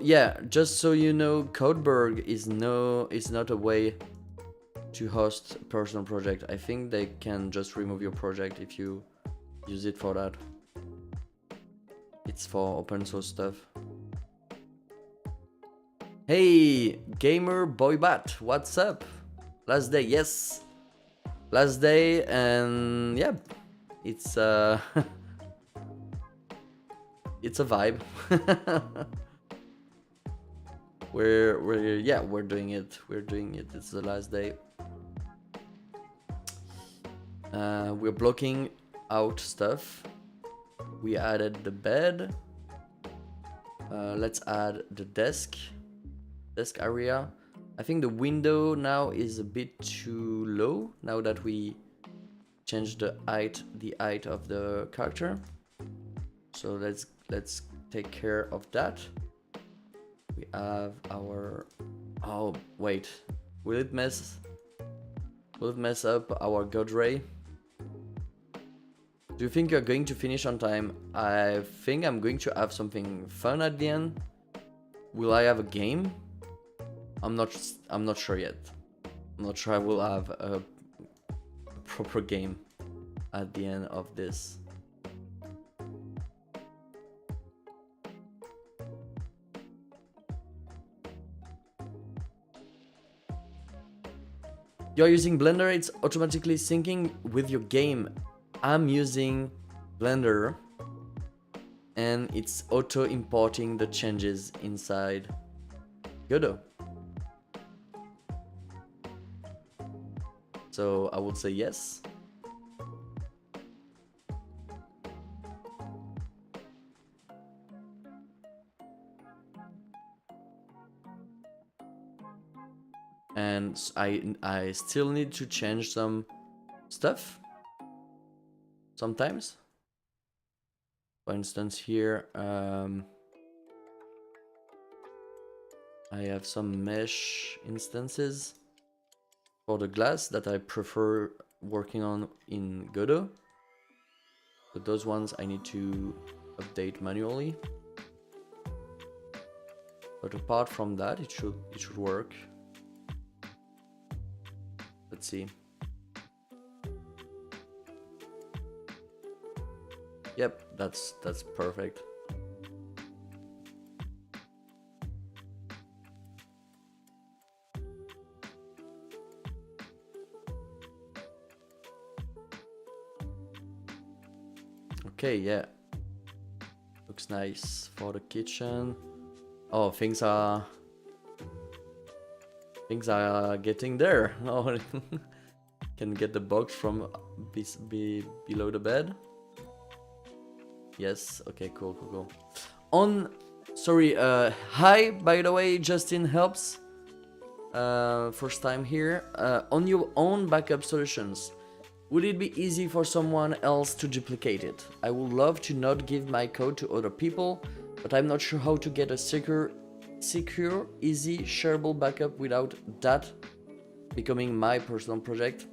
Yeah, just so you know, Codeberg is not a way to host a personal project. I think they can just remove your project if you use it for that. It's for open source stuff. Hey, gamer boy bat, what's up? Last day, yes. Last day, and yeah, it's it's a vibe. we're doing it. It's the last day. We're blocking out stuff. We added the bed. Let's add the desk area. I think the window now is a bit too low now that we changed the height of the character. So let's take care of that. We have our, oh wait, will it mess up our God Ray? Do you think you're going to finish on time? I think I'm going to have something fun at the end. Will I have a game? I'm not sure yet. I'm not sure I will have a proper game at the end of this. You're using Blender, it's automatically syncing with your game. I'm using Blender and it's auto importing the changes inside Godot. So I would say yes. And I still need to change some stuff sometimes. For instance, here I have some mesh instances for the glass that I prefer working on in Godot. But those ones I need to update manually. But apart from that, it should work. Let's see. Yep, that's perfect. Okay, yeah. Looks nice for the kitchen. Oh, things are getting there. Oh, can get the box from below the bed. Yes. Okay. Cool. Sorry, hi, by the way, Justin Helps. First time here. On your own backup solutions, would it be easy for someone else to duplicate it? I would love to not give my code to other people, but I'm not sure how to get a secure, easy, shareable backup without that becoming my personal project.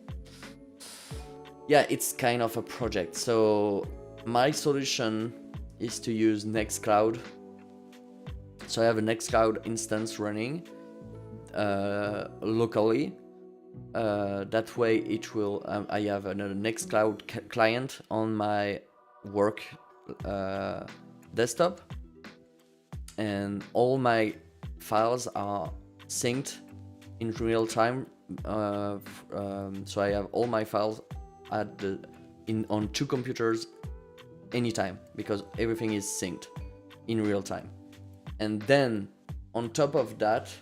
Yeah, it's kind of a project. So my solution is to use Nextcloud. So I have a Nextcloud instance running locally. That way it will, I have another Nextcloud client on my work desktop, and all my files are synced in real time. So I have all my files on 2 computers anytime, because everything is synced in real time. And then on top of that,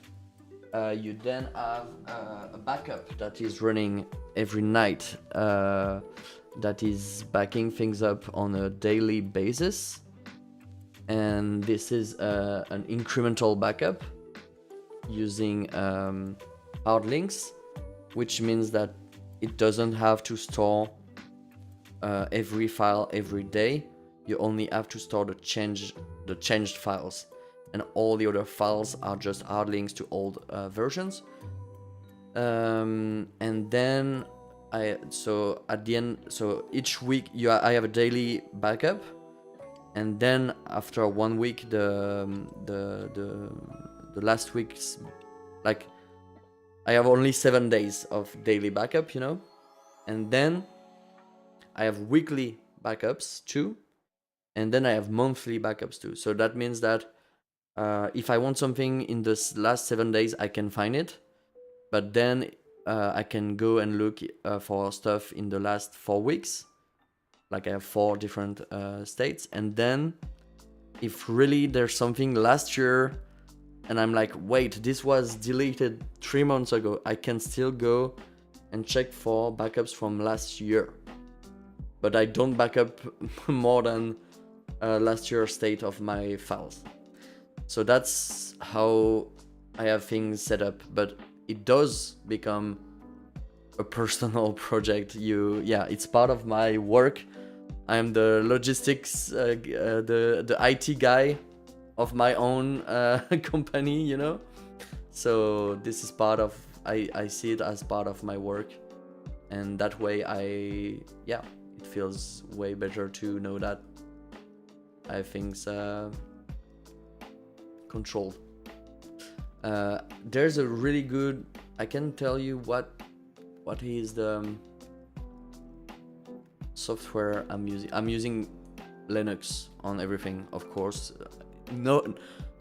you then have a backup that is running every night, that is backing things up on a daily basis. And this is an incremental backup using hard links, which means that it doesn't have to store every file every day. You only have to store the changed files, and all the other files are just hard links to old versions. And then at the end, so each week I have a daily backup, and then after 1 week, the last week's, like, I have only 7 days of daily backup, you know, and then I have weekly backups too, and then I have monthly backups too. So that means that if I want something in this last 7 days, I can find it, but then I can go and look for stuff in the last 4 weeks. Like I have 4 different states, and then if really there's something last year and I'm like, wait, this was deleted 3 months ago, I can still go and check for backups from last year. But I don't backup more than last year's state of my files. So that's how I have things set up, but it does become a personal project. It's part of my work. I'm the logistics, the IT guy of my own company, you know. So this is part of, I see it as part of my work, and that way it feels way better to know that I have things controlled. There's a really good, I can tell you what is the software I'm using. I'm using Linux on everything, of course.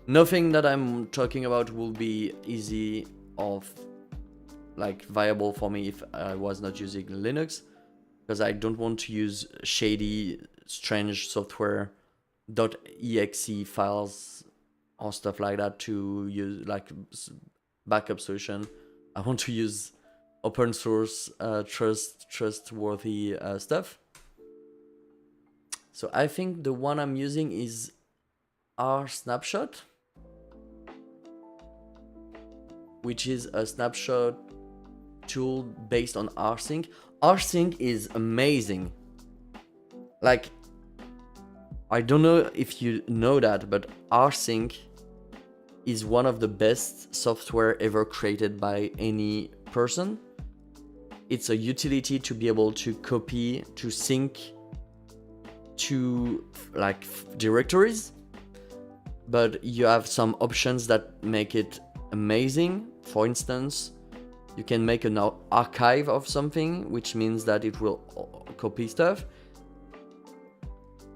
Nothing that I'm talking about will be easy of like viable for me if I was not using Linux, because I don't want to use shady, strange software .exe files or stuff like that to use like backup solution. I want to use open source, trustworthy stuff. So I think the one I'm using is RSnapshot, which is a snapshot tool based on rsync. Rsync is amazing. Like, I don't know if you know that, but rsync is one of the best software ever created by any person. It's a utility to be able to copy, to sync to like directories, but you have some options that make it amazing. For instance, you can make an archive of something, which means that it will copy stuff,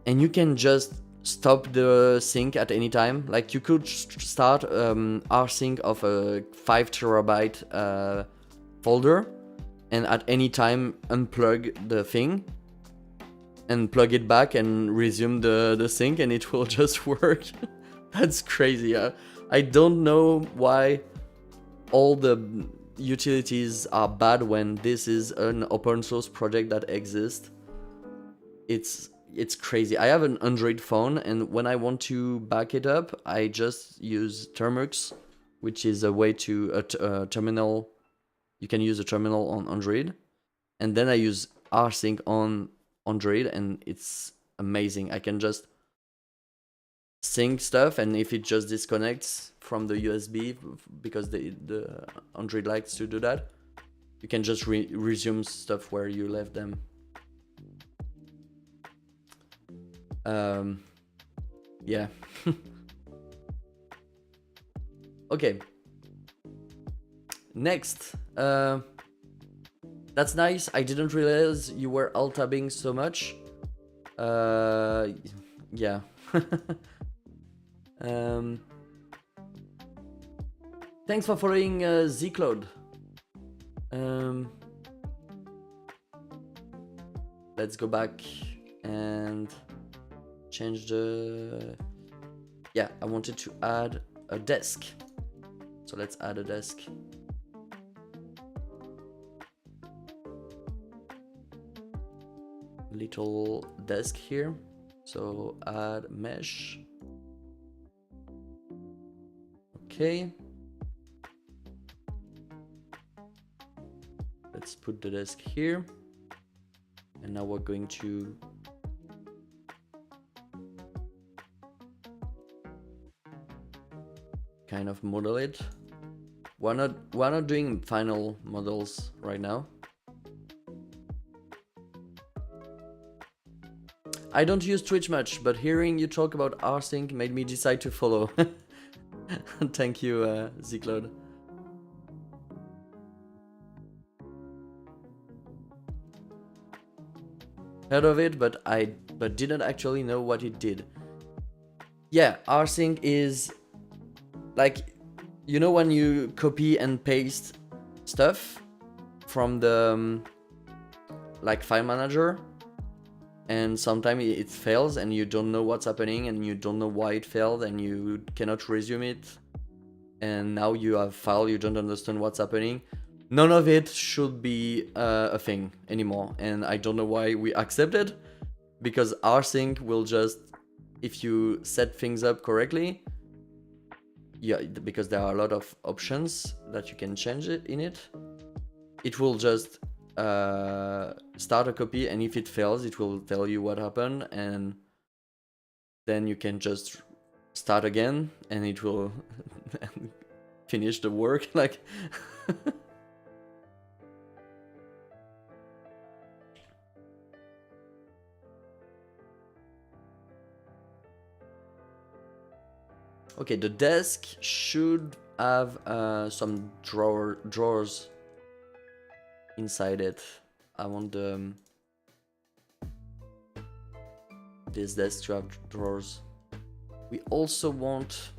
and you can just stop the sync at any time. Like you could start rsync of a 5 terabyte folder, and at any time unplug the thing and plug it back and resume the sync, and it will just work. That's crazy. I don't know why all the utilities are bad when this is an open source project that exists. It's it's crazy. I have an Android phone, and when I want to back it up, I just use Termux, which is a way to a terminal. You can use a terminal on Android, and then I use rsync on Android, and it's amazing. I can just sync stuff, and if it just disconnects from the USB because the Android likes to do that, you can just resume stuff where you left them. Yeah. Okay. Next. That's nice. I didn't realize you were alt-tabbing so much. Yeah. Thanks for following Zcloud. Let's go back and change the... Yeah, I wanted to add a desk. So let's add a desk. Little desk here. So add mesh. Okay. Let's put the desk here. And now we're going to kind of model it. We're not doing final models right now. I don't use Twitch much, but hearing you talk about rsync made me decide to follow. Thank you, Zcloud. Heard of it, but didn't actually know what it did. Yeah, rsync is like, you know, when you copy and paste stuff from the like file manager, and sometimes it fails and you don't know what's happening and you don't know why it failed and you cannot resume it, and now you have file, you don't understand what's happening. None of it should be a thing anymore, and I don't know why we accept it, because rsync will just, if you set things up correctly, yeah, because there are a lot of options that you can change it in it, it will just start a copy, and if it fails, it will tell you what happened, and then you can just start again, and it will finish the work. Like, okay, the desk should have some drawers inside it. I want this desk to have drawers. We also want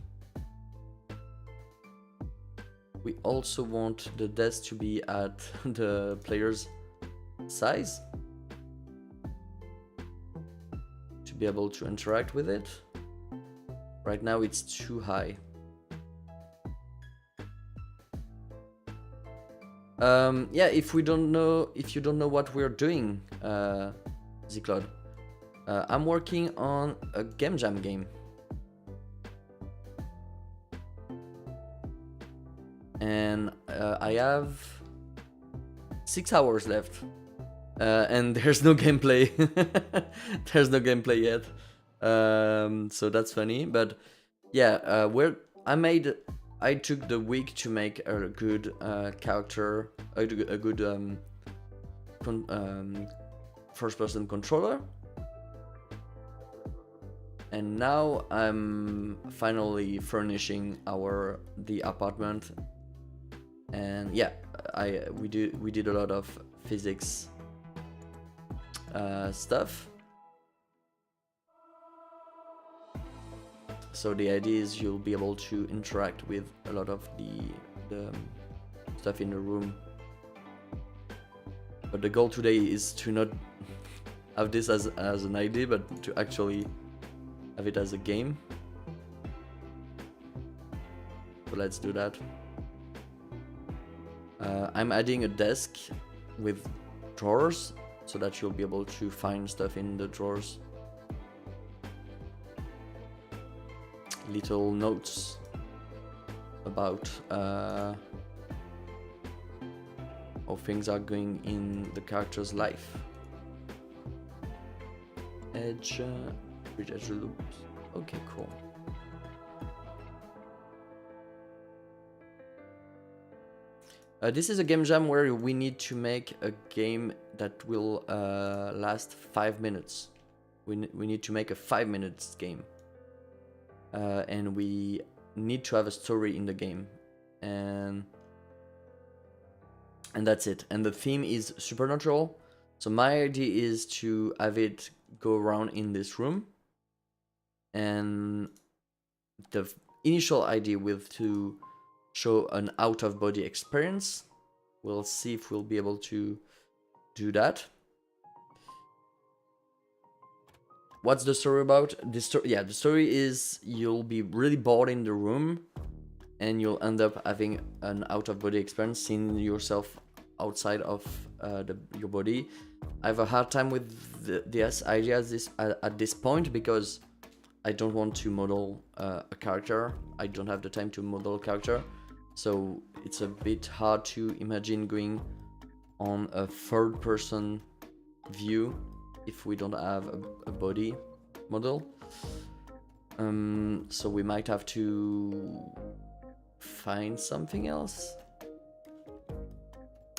the desk to be at the player's size to be able to interact with it. Right now it's too high. Yeah, if you don't know what we're doing, Zcloud, I'm working on a Gamejam game. And I have 6 hours left. And there's no gameplay. There's no gameplay yet. So that's funny, but yeah, I took the week to make a good character, a good first-person controller, and now I'm finally furnishing the apartment, and yeah, we did a lot of physics stuff. So the idea is you'll be able to interact with a lot of the stuff in the room. But the goal today is to not have this as an idea, but to actually have it as a game. So let's do that. I'm adding a desk with drawers so that you'll be able to find stuff in the drawers. little notes about how things are going in the character's life. Edge, bridge edge loops. Okay, cool. This is a game jam where we need to make a game that will last 5 minutes. We need to make a 5 minutes game. And we need to have a story in the game. And that's it. And the theme is supernatural. So my idea is to have it go around in this room. And the initial idea was to show an out-of-body experience. We'll see if we'll be able to do that. What's the story about? The story is you'll be really bored in the room and you'll end up having an out-of-body experience, seeing yourself outside of your body. I have a hard time with this idea at this point because I don't want to model a character. I don't have the time to model a character. So it's a bit hard to imagine going on a third-person view if we don't have a body model. So we might have to find something else.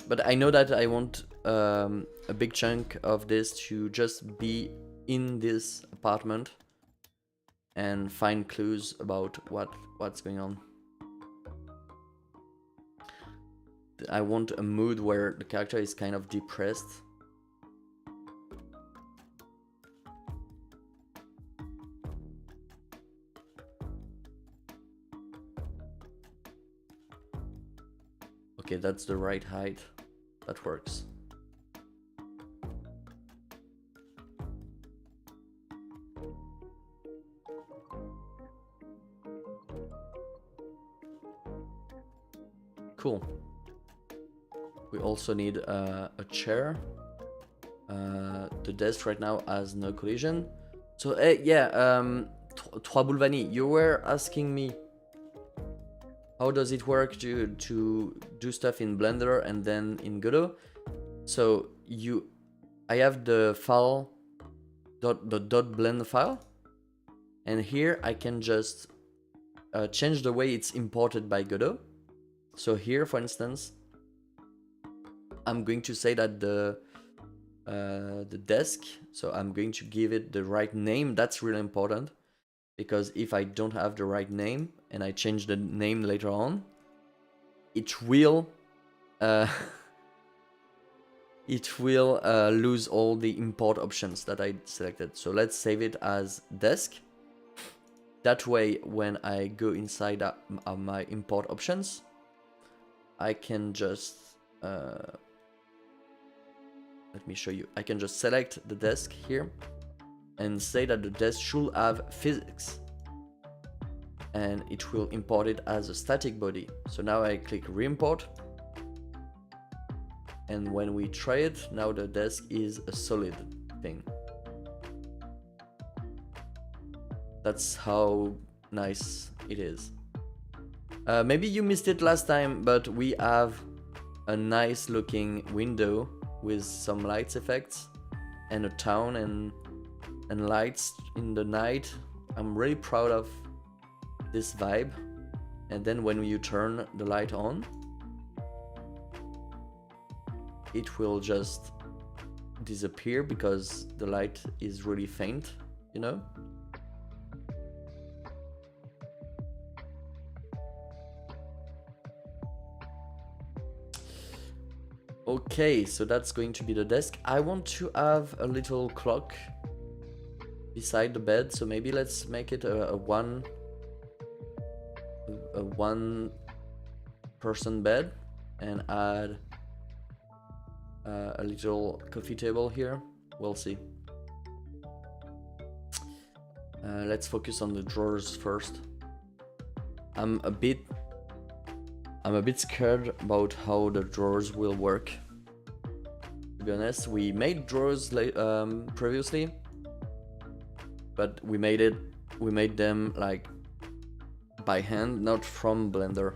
But I know that I want a big chunk of this to just be in this apartment and find clues about what's going on. I want a mood where the character is kind of depressed. Okay, that's the right height. That works. Cool. We also need a chair. The desk right now has no collision. So, Trois Boulevani, you were asking me how does it work to do stuff in Blender and then in Godot. So I have the file, the .blend file, and here I can just change the way it's imported by Godot. So here, for instance, I'm going to say that the desk, so I'm going to give it the right name. That's really important, because if I don't have the right name and I change the name later on, it will lose all the import options that I selected. So let's save it as desk. That way, when I go inside my import options, I can just let me show you. I can just select the desk here and say that the desk should have physics, and it will import it as a static body. So now I click re-import, and when we try it, now the desk is a solid thing. That's how nice it is. Maybe you missed it last time, but we have a nice looking window with some lights effects and a town and lights in the night. I'm really proud of this vibe. And then when you turn the light on, it will just disappear because the light is really faint, you know? Okay, so that's going to be the desk. I want to have a little clock beside the bed, so maybe let's make it a one person bed and add a little coffee table here. We'll see. Let's focus on the drawers first. I'm a bit scared about how the drawers will work. To be honest, we made drawers previously, but we made them like by hand, not from Blender.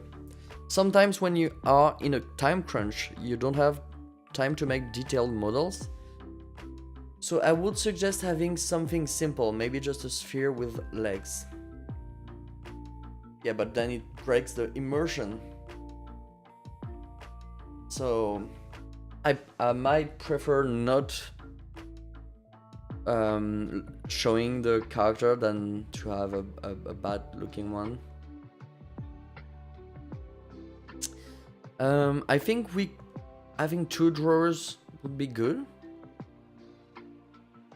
Sometimes when you are in a time crunch, you don't have time to make detailed models. So I would suggest having something simple, maybe just a sphere with legs. Yeah, but then it breaks the immersion. So I might prefer not showing the character than to have a bad looking one. I think having 2 drawers would be good.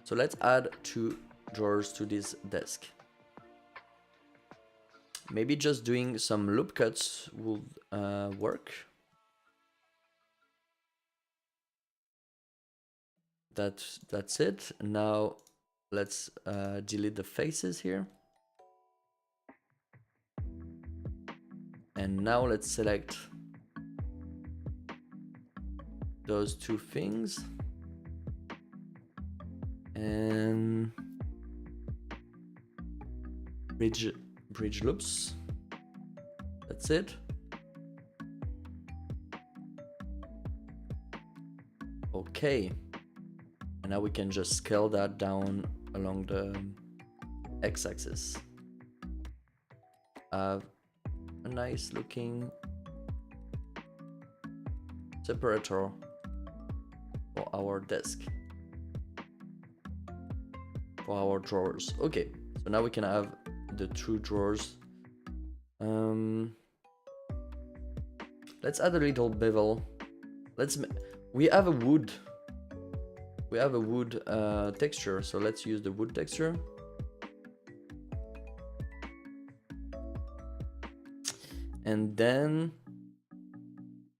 So let's add 2 drawers to this desk. Maybe just doing some loop cuts would work. That's it. Now let's delete the faces here. And now let's select those 2 things. And bridge loops. That's it. Okay. And now we can just scale that down along the x-axis. A nice looking separator for our desk, for our drawers. Okay, so now we can have the 2 drawers. Let's add a little bevel. We have a wood texture, so let's use the wood texture. And then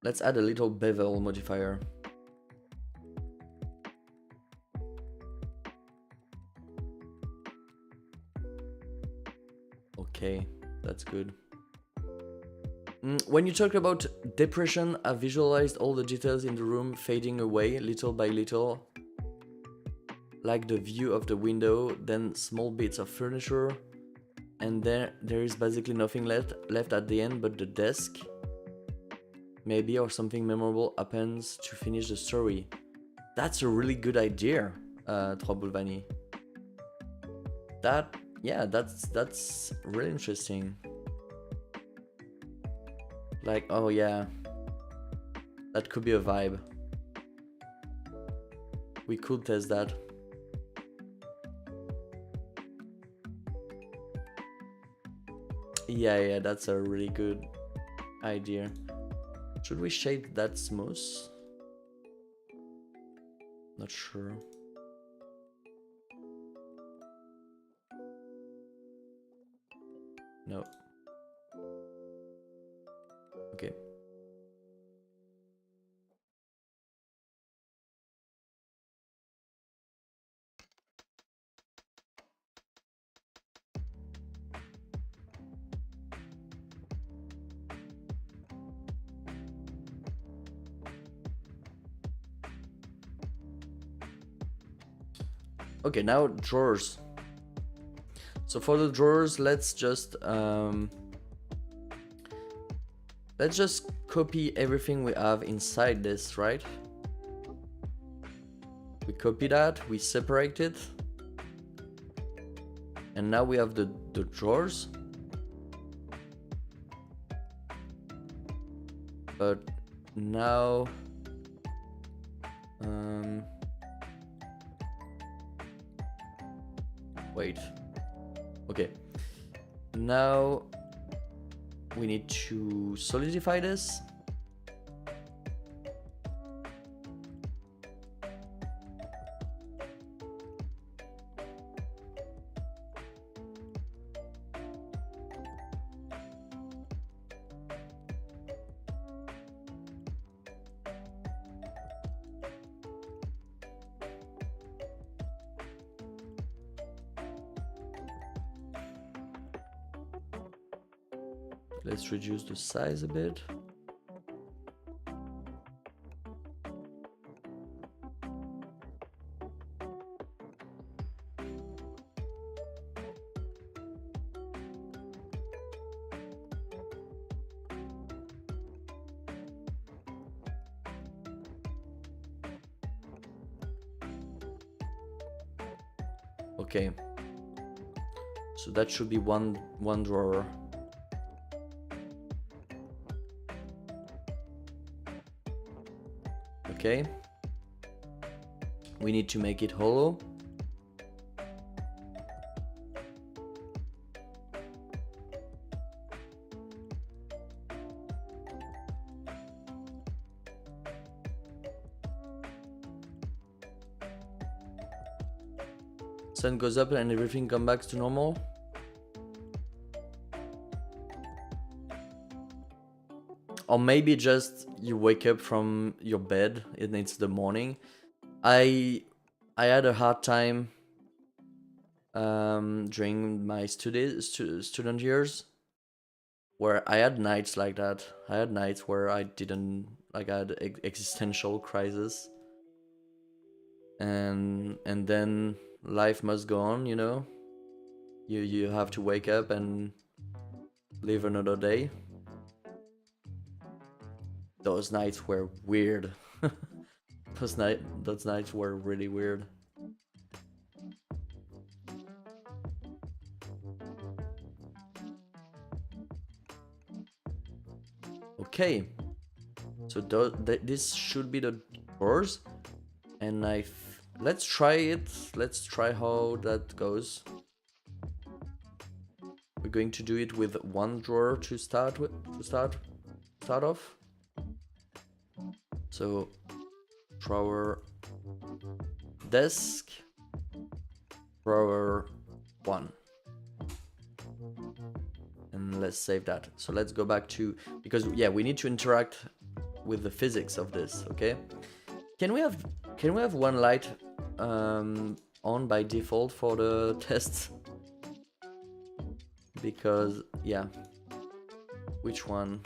let's add a little bevel modifier. Okay, that's good. When you talk about depression, I visualized all the details in the room fading away little by little, like the view of the window, then small bits of furniture, and there is basically nothing left at the end but the desk. Maybe, or something memorable happens to finish the story. That's a really good idea, Trobulvani. That's really interesting. Like, oh yeah, that could be a vibe. We could test that. Yeah, that's a really good idea. Should we shade that smooth? Not sure. No. Okay. Okay, now drawers. So for the drawers, let's just copy everything we have inside this, right? We copy that, we separate it, and now we have the drawers. But now wait. Okay. Now we need to solidify this. Let's reduce the size a bit. Okay. So that should be one drawer. Okay. We need to make it hollow. Sun goes up and everything comes back to normal. Or maybe just you wake up from your bed and it's the morning. I had a hard time during my student years where I had nights like that. I had nights where I didn't, like, I had existential crisis. And then life must go on, you know? You have to wake up and live another day. Those nights were weird. Those nights were really weird. Okay, so this should be the doors, and let's try it. Let's try how that goes. We're going to do it with one drawer to start off. So drawer, desk, drawer 1. And let's save that. So let's go back to, because yeah, we need to interact with the physics of this. Okay, can we have one light on by default for the tests? Because yeah, which one?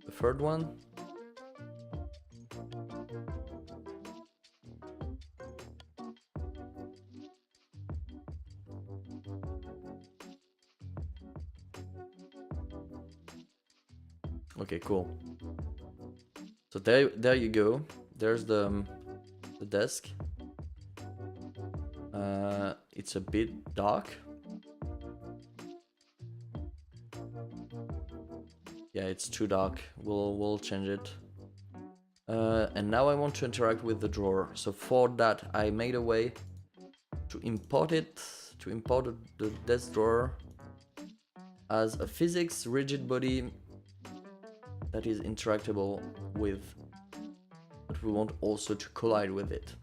The third one? Okay, cool. So there you go. There's the desk. It's a bit dark. Yeah, it's too dark. We'll change it. And now I want to interact with the drawer. So for that, I made a way to import it, to import the desk drawer as a physics rigid body that is interactable with, but we want also to collide with it.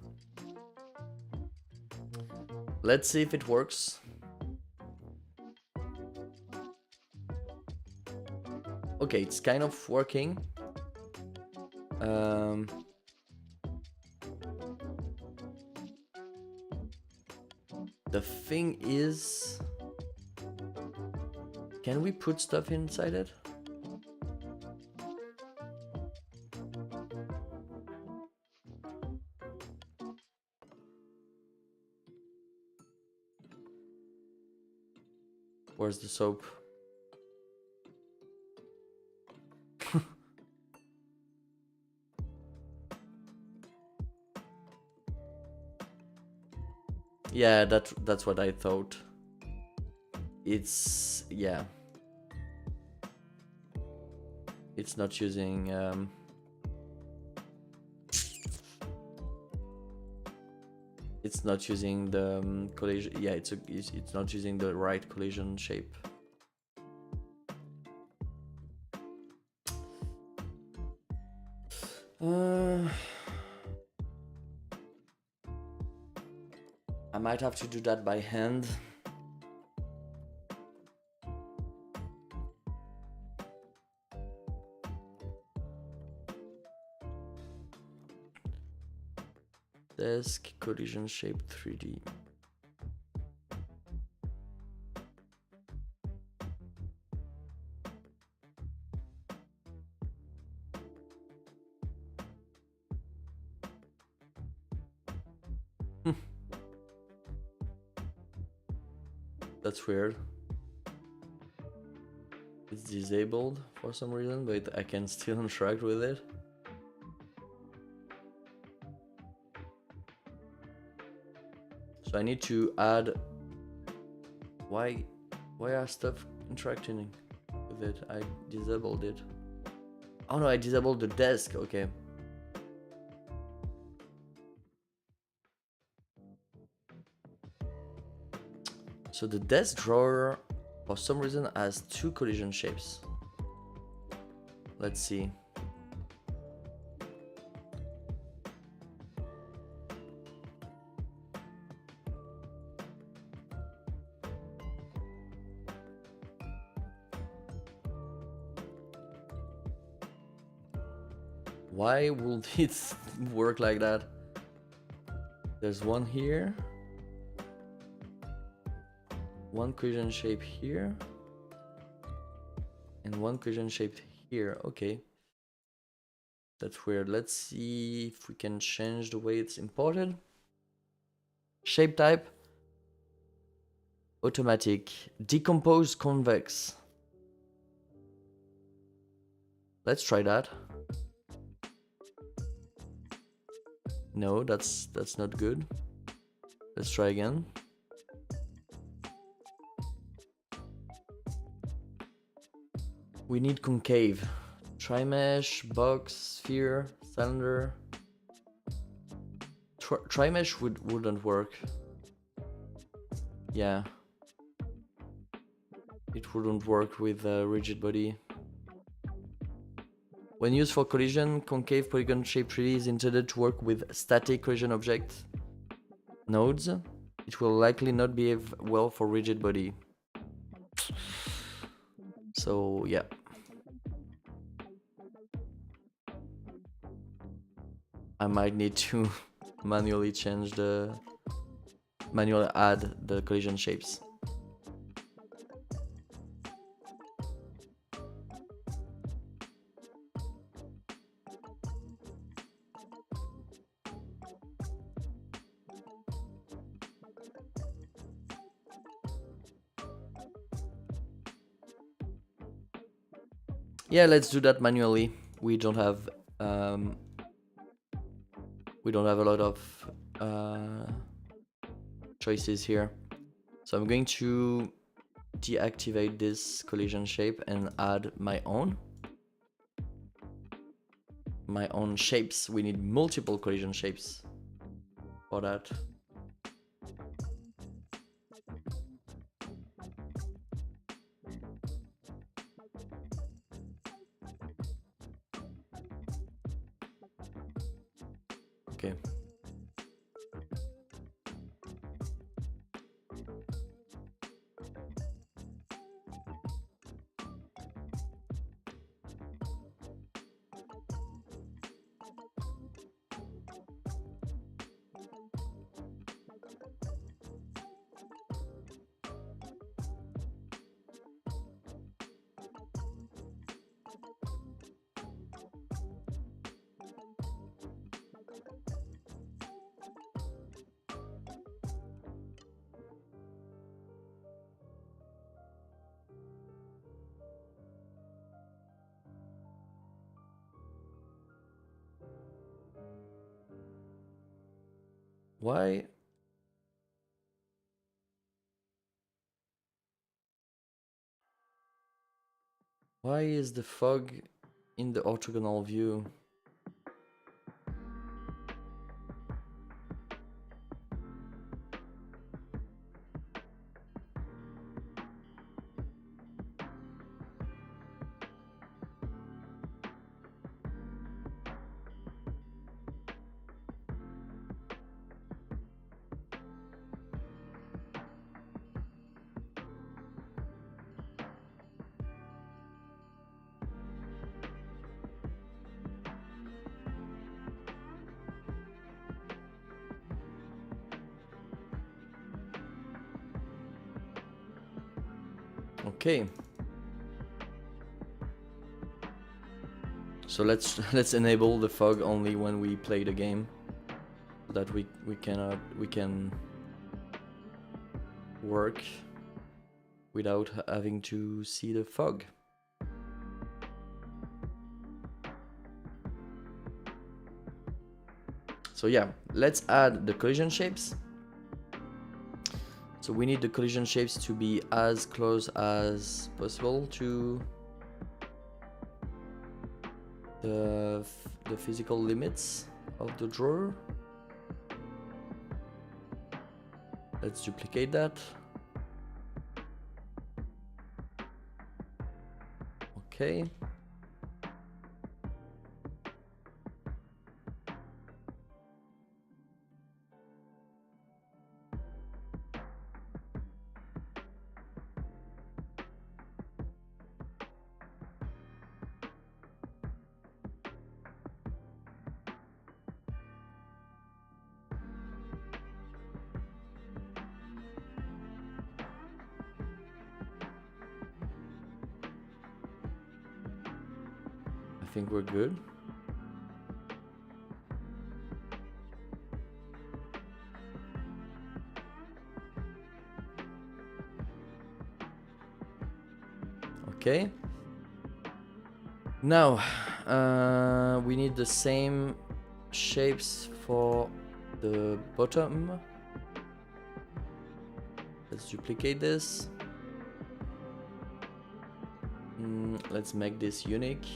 Let's see if it works. Okay, it's kind of working. The thing is, can we put stuff inside it? Where's the soap? Yeah, that's what I thought. It's, yeah. It's not using it's not using the collision. Yeah, it's not using the right collision shape. I might have to do that by hand. Desk collision shape 3D. That's weird. It's disabled for some reason, but I can still interact with it. So I need to add. Why are stuff interacting with it? I disabled it. Oh no, I disabled the desk. Okay. So the desk drawer, for some reason, has 2 collision shapes. Let's see. Why would it work like that? There's one here. One collision shape here. And one collision shape here. Okay. That's weird. Let's see if we can change the way it's imported. Shape type. Automatic. Decompose convex. Let's try that. No, that's not good. Let's try again. We need concave. Tri-mesh, box, sphere, cylinder. Tri-mesh wouldn't work. Yeah. It wouldn't work with a rigid body. When used for collision, concave polygon shape 3D is intended to work with static collision object nodes. It will likely not behave well for rigid body. So yeah. I might need to manually add the collision shapes. Yeah, let's do that manually. We don't have a lot of choices here. So I'm going to deactivate this collision shape and add my own shapes. We need multiple collision shapes for that. Okay. Why? Why is the fog in the orthogonal view? Okay. So let's enable the fog only when we play the game, so that we can work without having to see the fog. So yeah, let's add the collision shapes. So we need the collision shapes to be as close as possible to the physical limits of the drawer. Let's duplicate that. Okay. I think we're good. Okay. Now, we need the same shapes for the bottom. Let's duplicate this. Let's make this unique.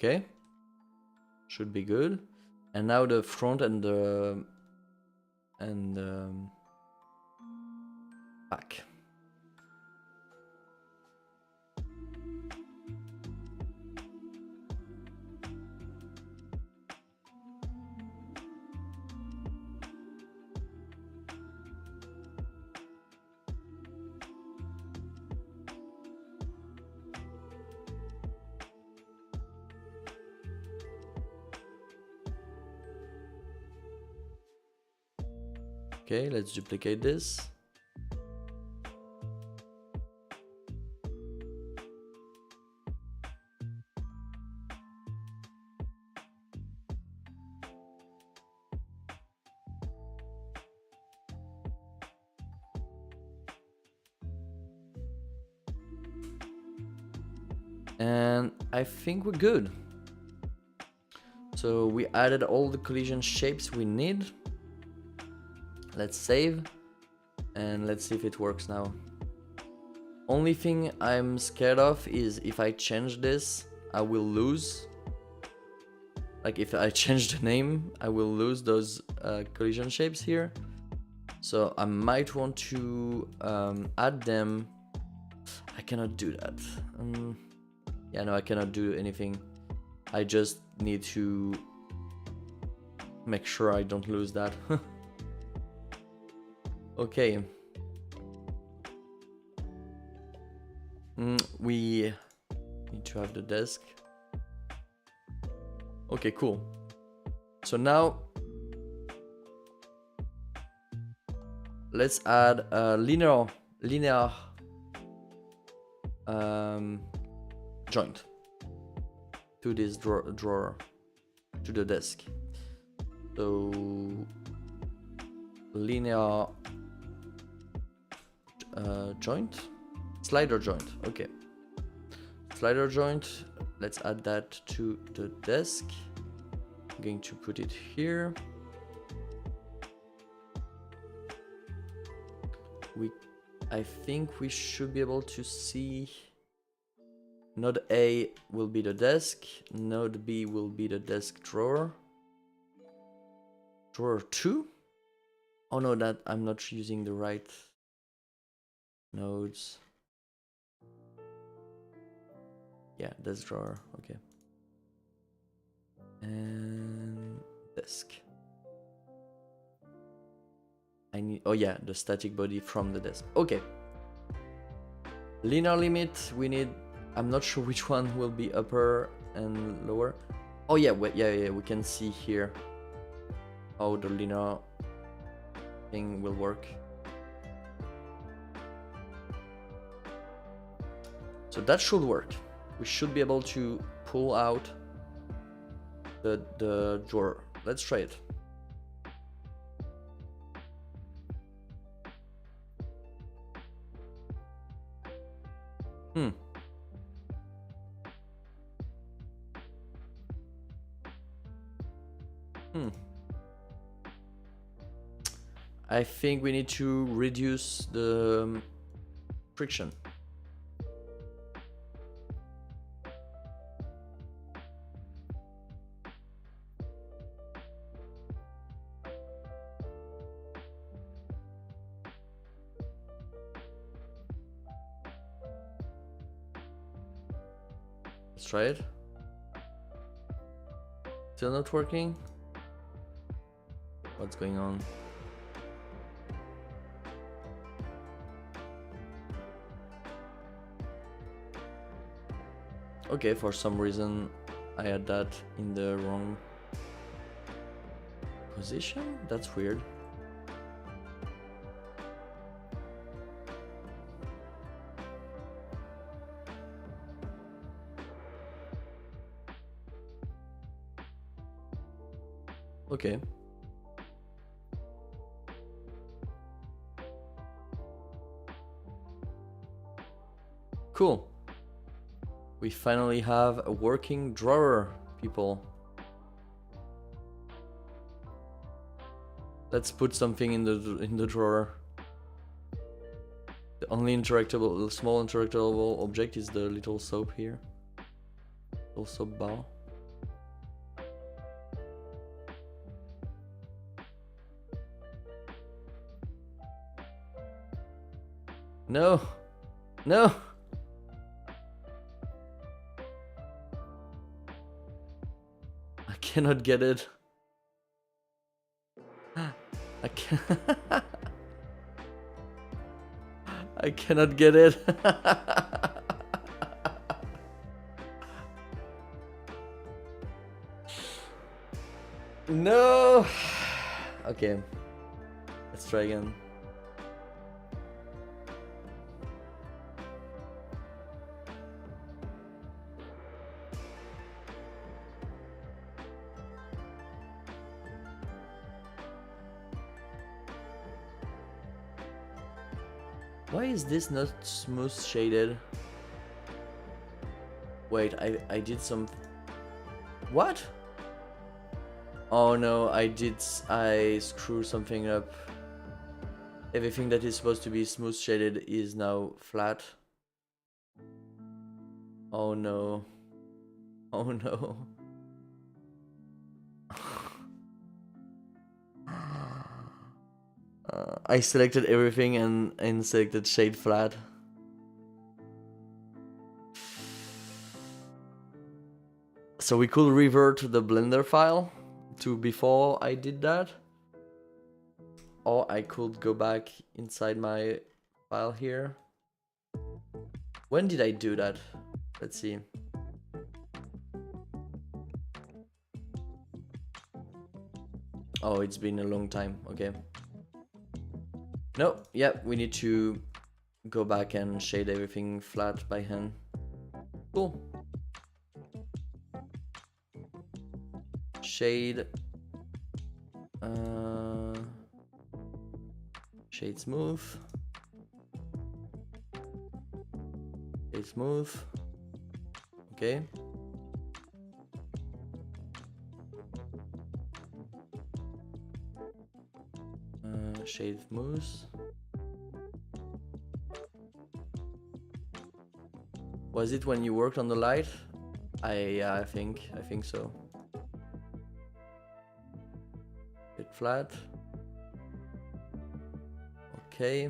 Okay, should be good. And now the front and the back. Okay, let's duplicate this. And I think we're good. So we added all the collision shapes we need. Let's save and let's see if it works now. Only thing I'm scared of is if I change this, I will lose. Like if I change the name, I will lose those collision shapes here. So I might want to add them. I cannot do that. Yeah, no, I cannot do anything. I just need to make sure I don't lose that. Okay. We need to have the desk. Okay, cool. So now let's add a linear joint to this drawer to the desk. So linear joint, slider joint. Okay, slider joint. Let's add that to the desk. I'm going to put it here. I think we should be able to see node A will be the desk, node B will be the desk drawer. Drawer 2? Oh no, that I'm not using the right nodes. Yeah, desk drawer, okay. And desk. I need, oh yeah, the static body from the desk. Okay. Linear limit, we need, I'm not sure which one will be upper and lower. Oh yeah, wait, yeah, we can see here how the linear thing will work. So that should work. we should be able to pull out the drawer. Let's try it. I think we need to reduce the friction. Let's try it. Still not working? What's going on? Okay, for some reason I had that in the wrong position? That's weird. Okay. Cool. We finally have a working drawer, people. Let's put something in the drawer. The only interactable, small interactable object is the little soap here. Little soap bar. No! No! I cannot get it. I can I cannot get it. No! Okay. Let's try again. Why is this not smooth shaded? Wait, I did some... What? Oh no, I screwed something up. Everything that is supposed to be smooth shaded is now flat. Oh no. Oh no. I selected everything and selected shade flat. So we could revert the Blender file to before I did that. Or I could go back inside my file here. When did I do that? Let's see. Oh, it's been a long time. Okay. No, yeah, we need to go back and shade everything flat by hand. Cool. Shade. Shade smooth. Shade smooth. Okay. Shade smooth. Was it when you worked on the light? Yeah, I think so. Bit flat. Okay.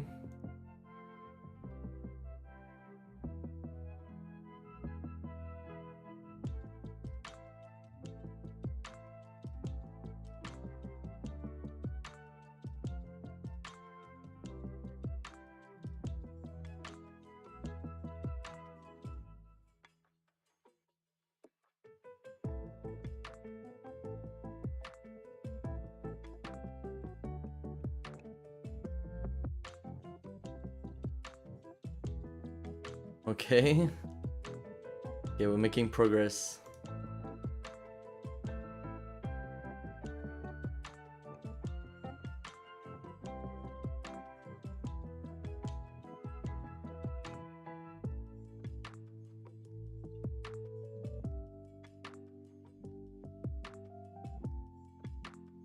Okay. Okay, we're making progress.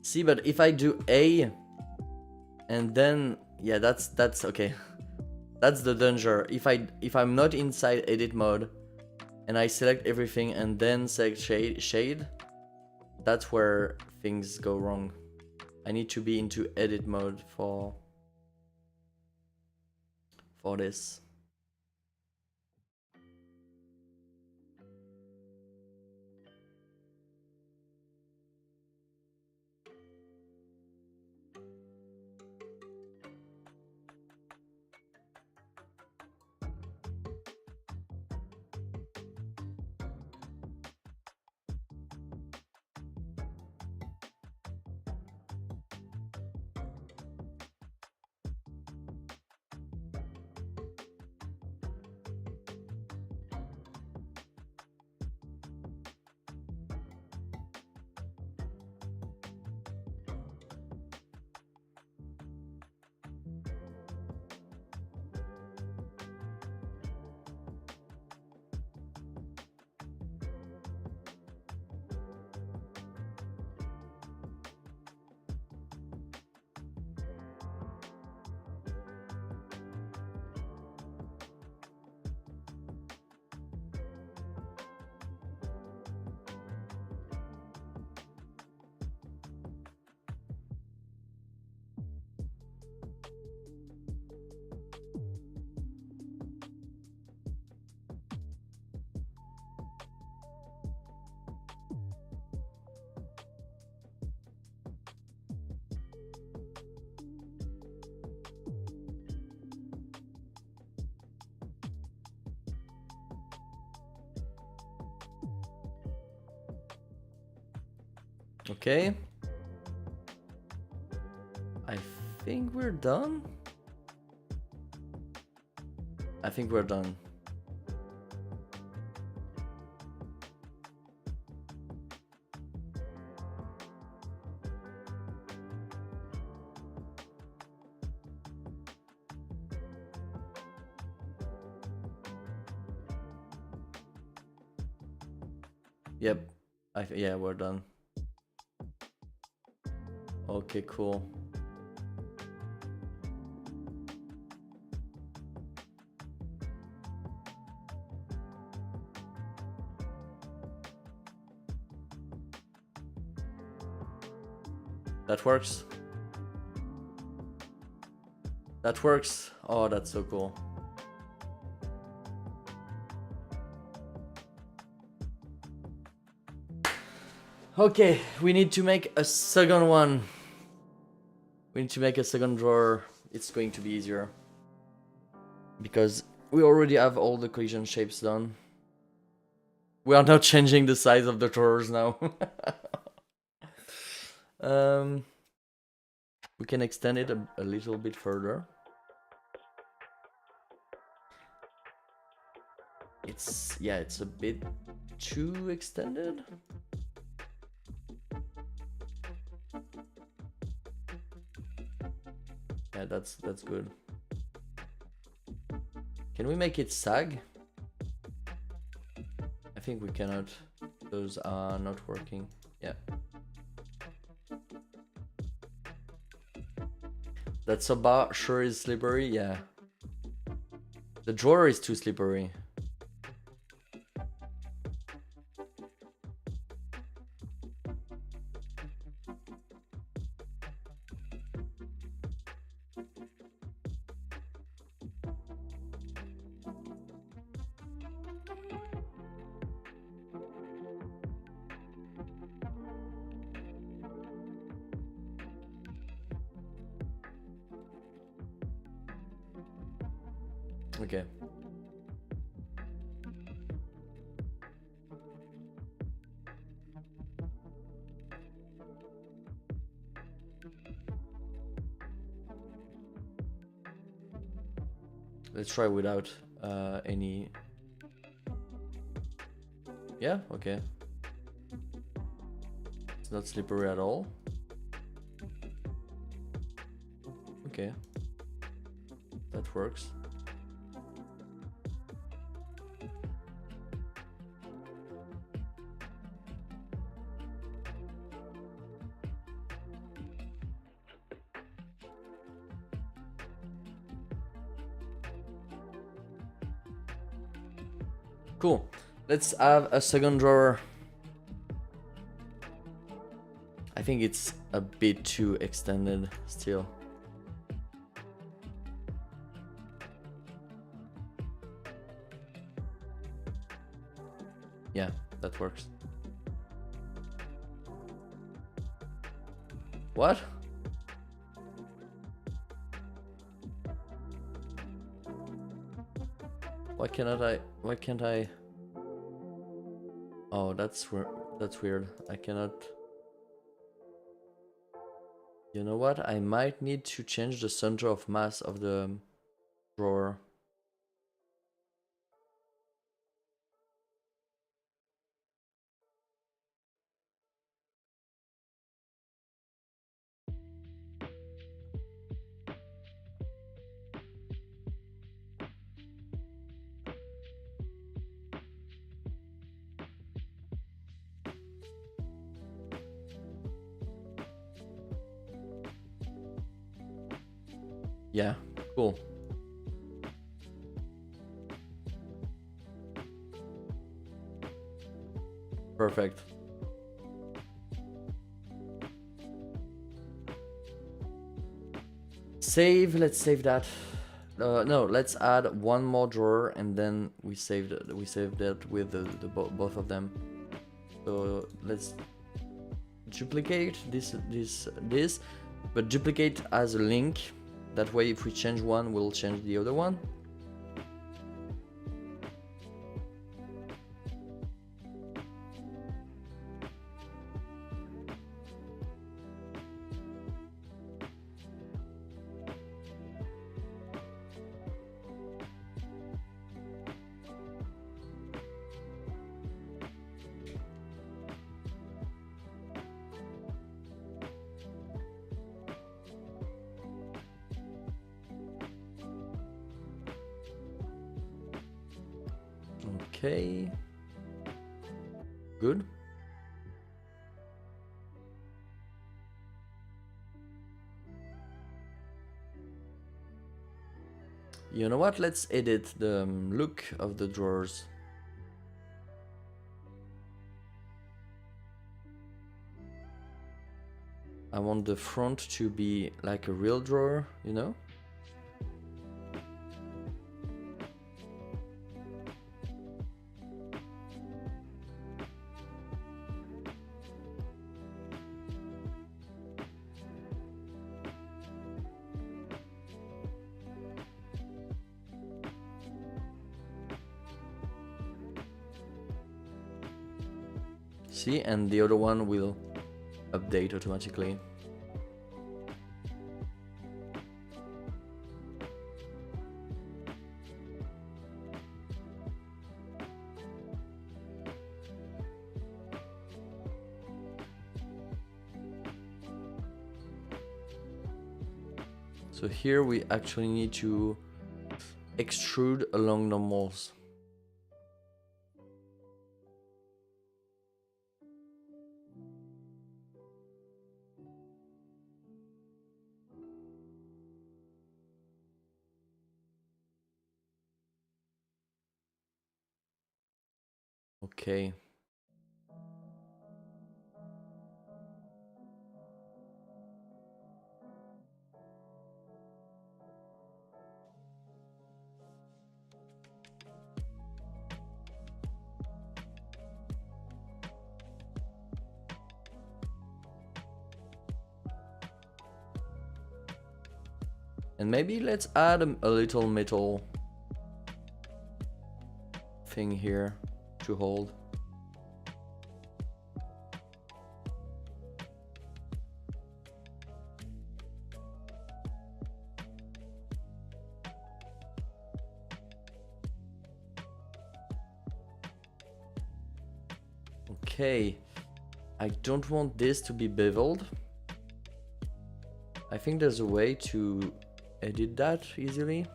See, but if I do A and then yeah, that's okay. That's the danger. If I'm not inside edit mode and I select everything and then select shade, that's where things go wrong. I need to be into edit mode for this. Okay. I think we're done. I think we're done. Yep. Yeah, we're done. Okay, cool. That works. That works. Oh, that's so cool. Okay, we need to make a second one. We need to make a second drawer. It's going to be easier. Because we already have all the collision shapes done. We are not changing the size of the drawers now. We can extend it a little bit further. It's a bit too extended. Yeah, that's good. Can we make it sag? I think we cannot. Those are not working. Yeah. That soba sure is slippery, yeah. The drawer is too slippery. Okay. Let's try without any. Yeah, okay. It's not slippery at all. Okay. That works. Cool. Let's have a second drawer. I think it's a bit too extended still. Yeah, that works. What? Why cannot I? Why can't I? Oh, that's weird. I cannot. You know what? I might need to change the center of mass of the drawer. Yeah, cool. Perfect. Save, let's save that. No, let's add one more drawer and then we saved that with the both of them. So let's duplicate this, but duplicate as a link. That way, if we change one, we'll change the other one. Okay. Good. You know what? Let's edit the look of the drawers. I want the front to be like a real drawer, you know? See, and the other one will update automatically. So here we actually need to extrude along normals. Okay. And maybe let's add a little metal thing here to hold. Okay, I don't want this to be beveled. I think there's a way to edit that easily.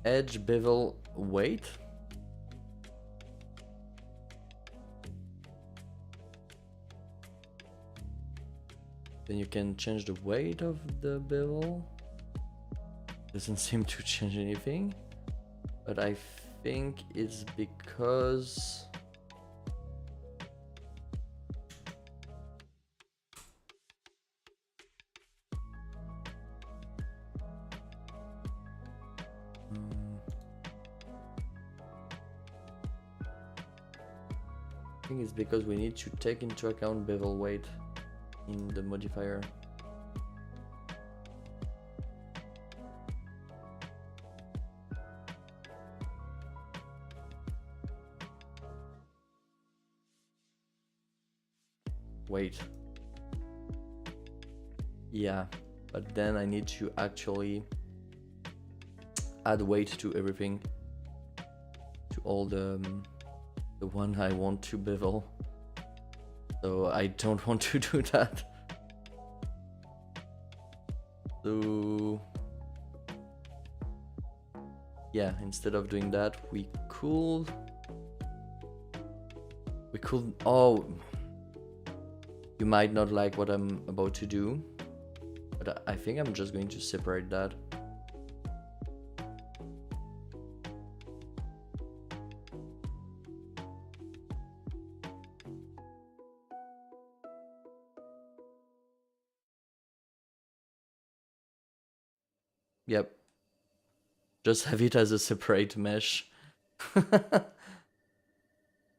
Edge bevel weight. Then you can change the weight of the bevel. Doesn't seem to change anything, but I think it's because I think it's because we need to take into account bevel weight in the modifier. Wait. Yeah, but then I need to actually add weight to everything, to all the one I want to bevel. So I don't want to do that. So yeah, instead of doing that, we could. Oh, you might not like what I'm about to do, but I think I'm just going to separate that. Yep. Just have it as a separate mesh.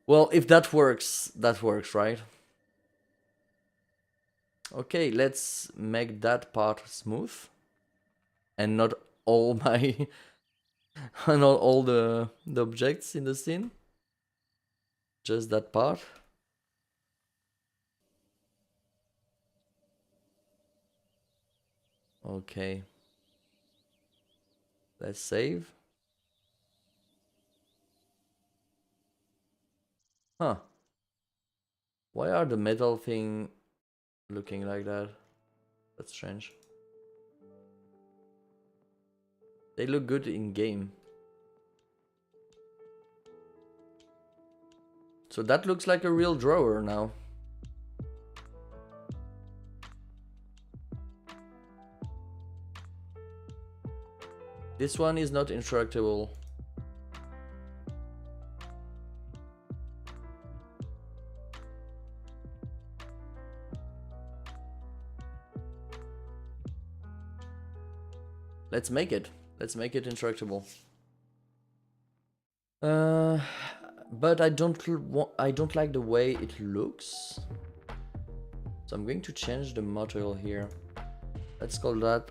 Well, if that works, right? Okay, let's make that part smooth. And not all my... not all the objects in the scene. Just that part. Okay. Let's save. Huh. Why are the metal thing looking like that? That's strange. They look good in game. So that looks like a real drawer now. This one is not interactable. Let's make it. Let's make it interactable. But I don't like the way it looks. So I'm going to change the material here. Let's call that.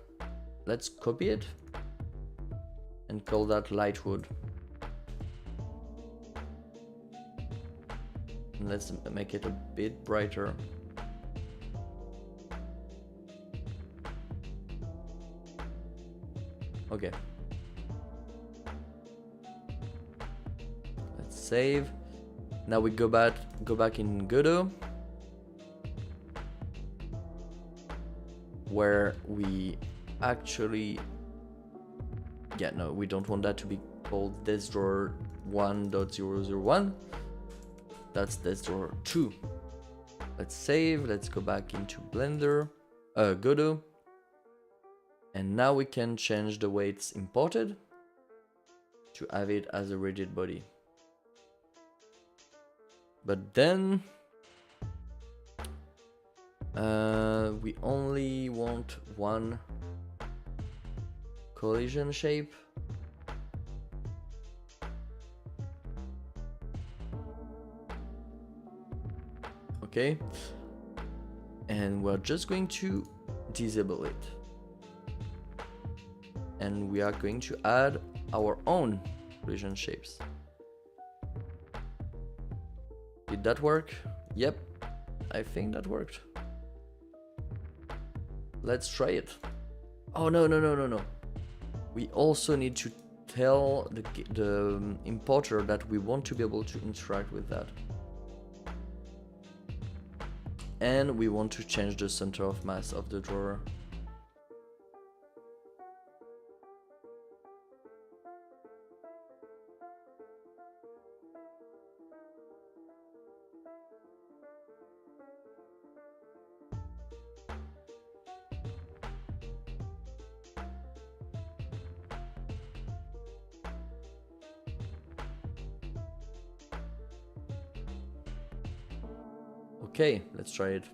Let's copy it and call that light wood. And let's make it a bit brighter. Okay. Let's save. Now we go back in Godot, where we actually, yeah, no, we don't want that to be called this drawer 1.001. That's this drawer 2. Let's save. Let's go back into Blender, Godot. And now we can change the way it's imported to have it as a rigid body. But then we only want one collision shape. Okay. And we're just going to disable it. And we are going to add our own collision shapes. Did that work? Yep, I think that worked. Let's try it. Oh, no. We also need to tell the importer that we want to be able to interact with that. And we want to change the center of mass of the drawer. Okay, let's try it.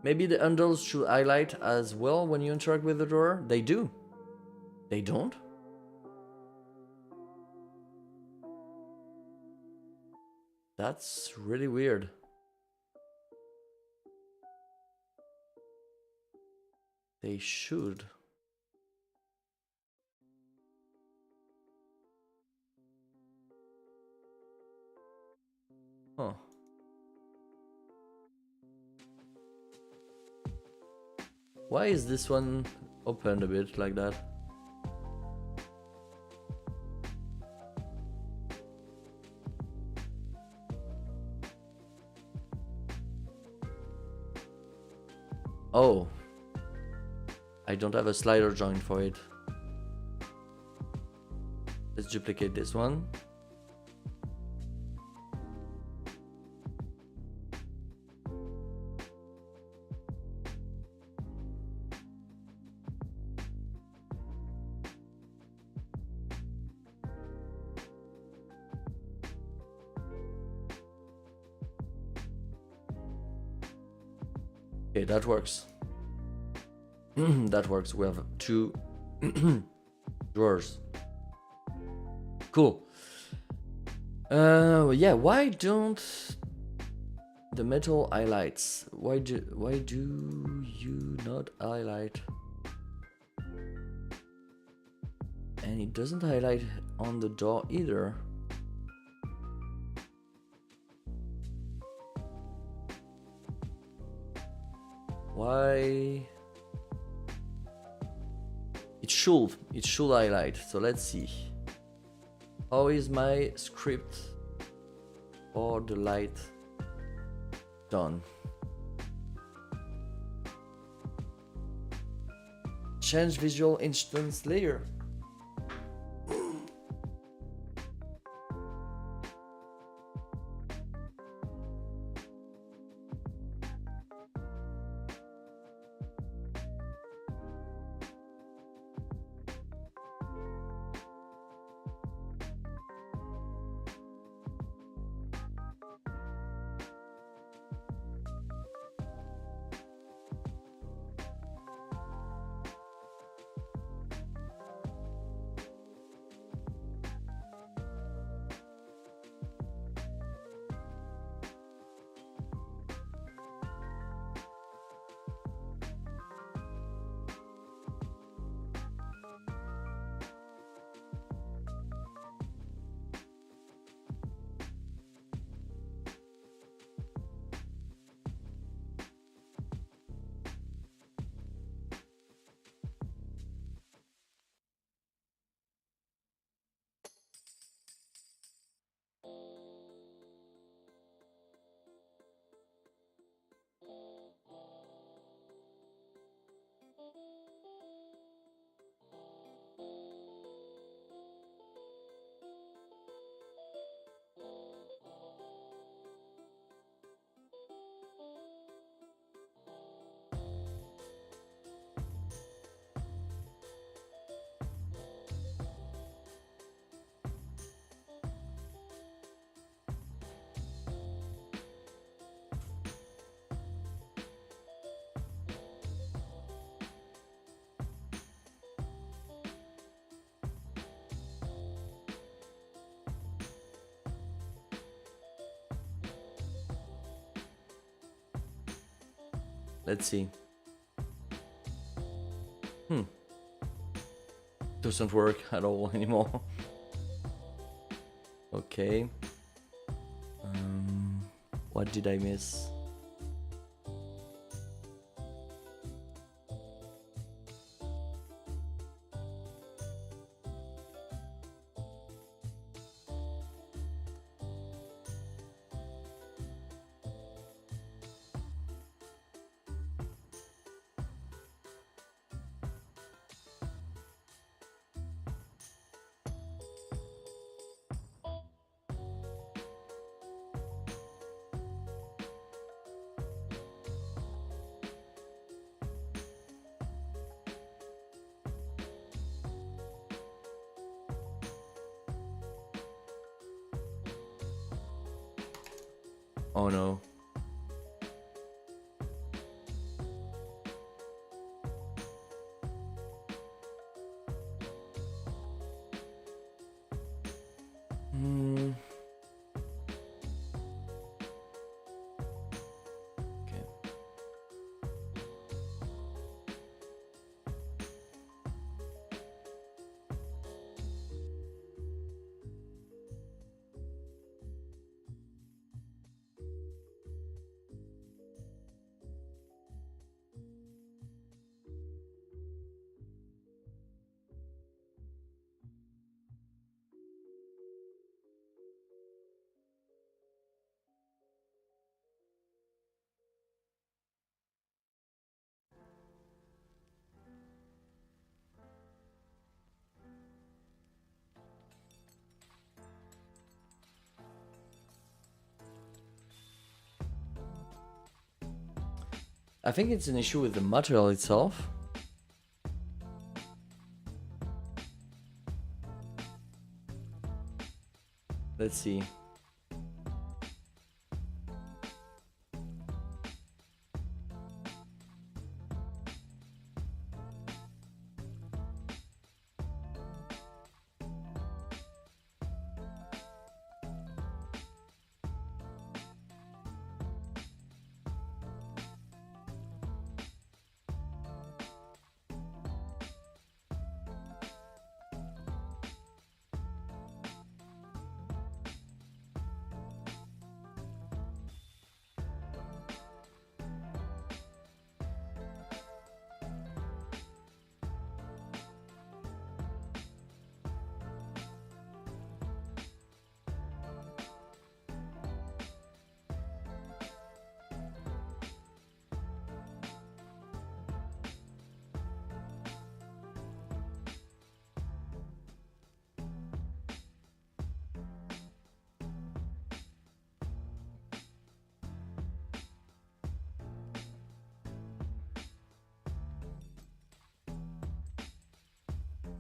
Maybe the handles should highlight as well when you interact with the drawer? They do. They don't? That's really weird. They should. Huh. Why is this one opened a bit like that? Oh. I don't have a slider joint for it. Let's duplicate this one. Okay, that works. That works. We have 2 drawers. Cool. Yeah, why don't the metal highlights? Why do you not highlight? And it doesn't highlight on the door either. Why? It should highlight. So let's see. How is my script for the light done? Change visual instance layer. Let's see. Doesn't work at all anymore. Okay. What did I miss? Oh no. Hmm. Okay. I think it's an issue with the material itself. Let's see.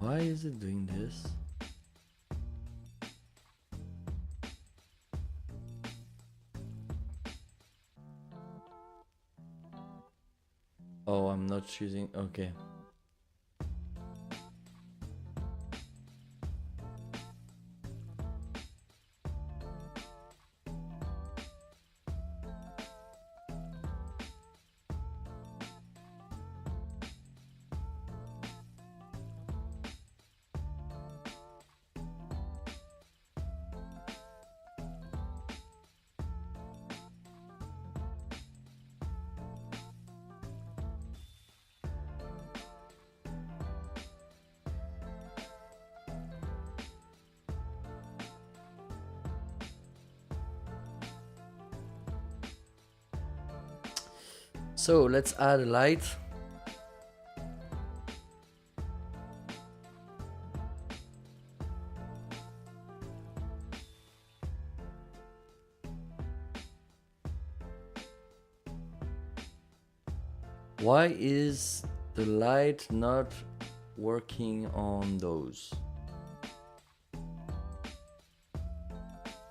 Why is it doing this? Oh, I'm not choosing. Okay. So let's add a light. Why is the light not working on those?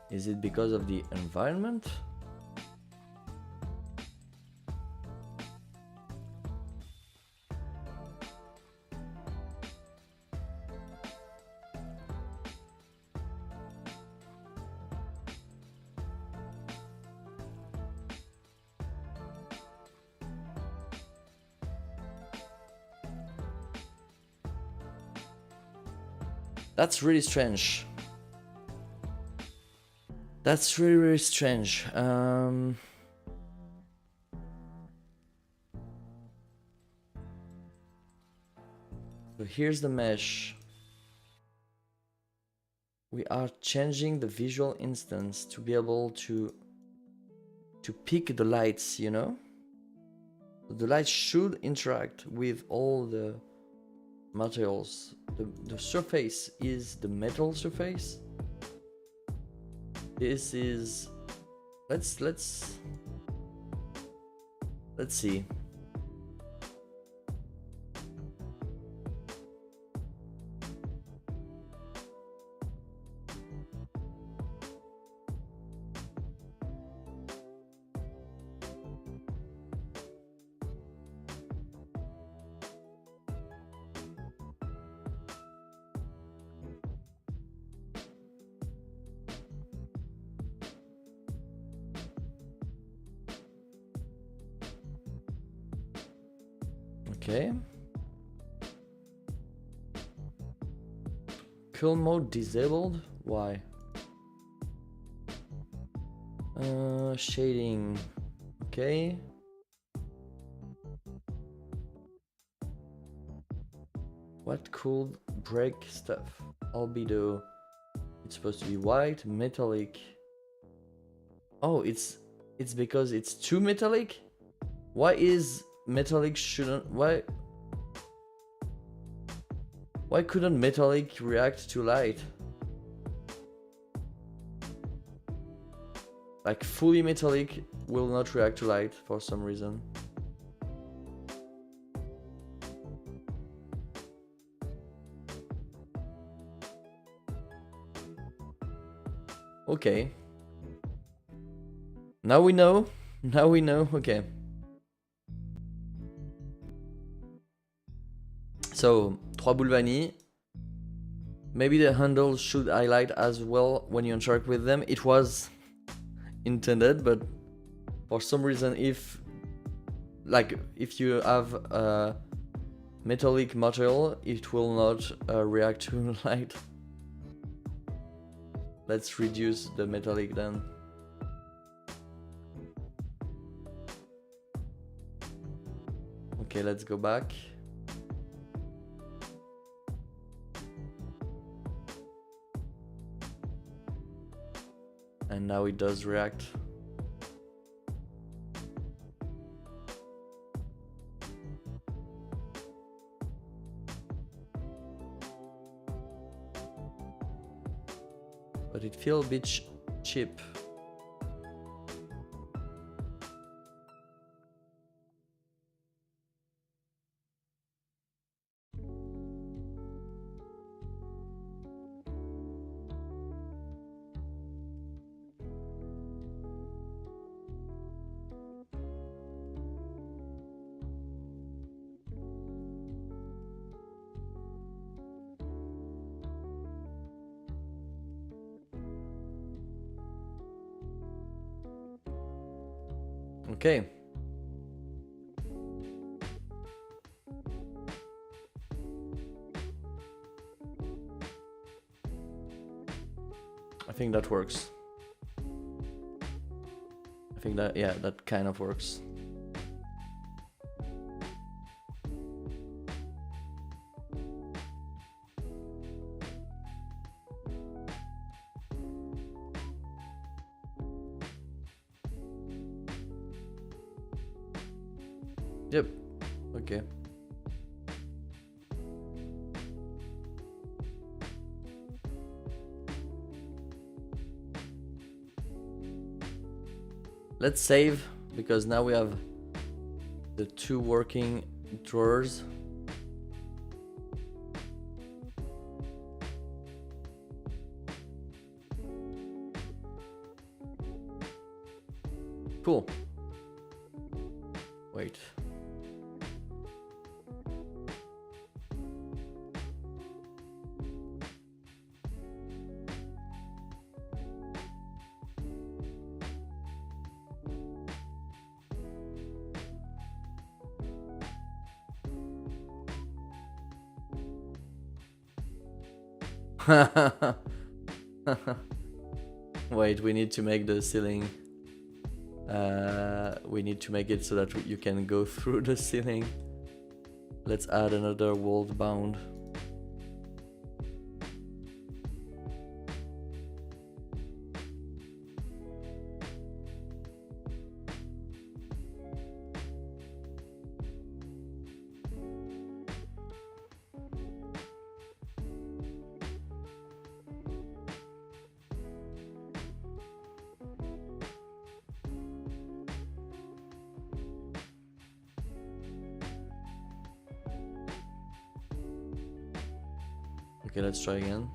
Is it because of the environment? That's really strange. That's really, really strange. So here's the mesh. We are changing the visual instance to be able to pick the lights, you know? The lights should interact with all the materials. The surface is the metal surface. This is let's see. Okay. Cool mode disabled? Why? Shading. Okay. What could break stuff? Albedo. It's supposed to be white, metallic. Oh, it's because it's too metallic? Why is metallic shouldn't why couldn't metallic react to light? Like fully metallic will not react to light for some reason. Okay. Now we know. Now we know. Okay. So, 3 boules vanille. Maybe the handles should highlight as well when you interact with them. It was intended, but for some reason, if you have a metallic material, it will not react to light. Let's reduce the metallic then. Okay, let's go back. And now it does react. But it feels a bit cheap. Okay. I think that works. I think that, yeah, that kind of works. Yep. Okay. Let's save, because now we have the 2 working drawers. Cool. Wait. Wait, we need to make the ceiling. We need to make it so that you can go through the ceiling. Let's add another world bound. Okay, let's try again.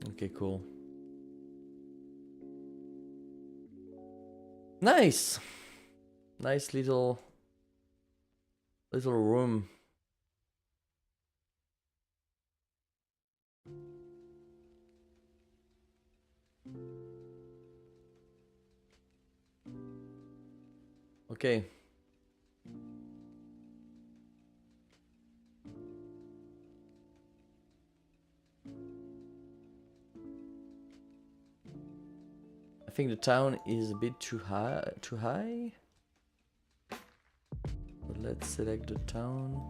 Okay, cool. Nice! Nice little little room. Okay. I think the town is a bit too high. But let's select the town.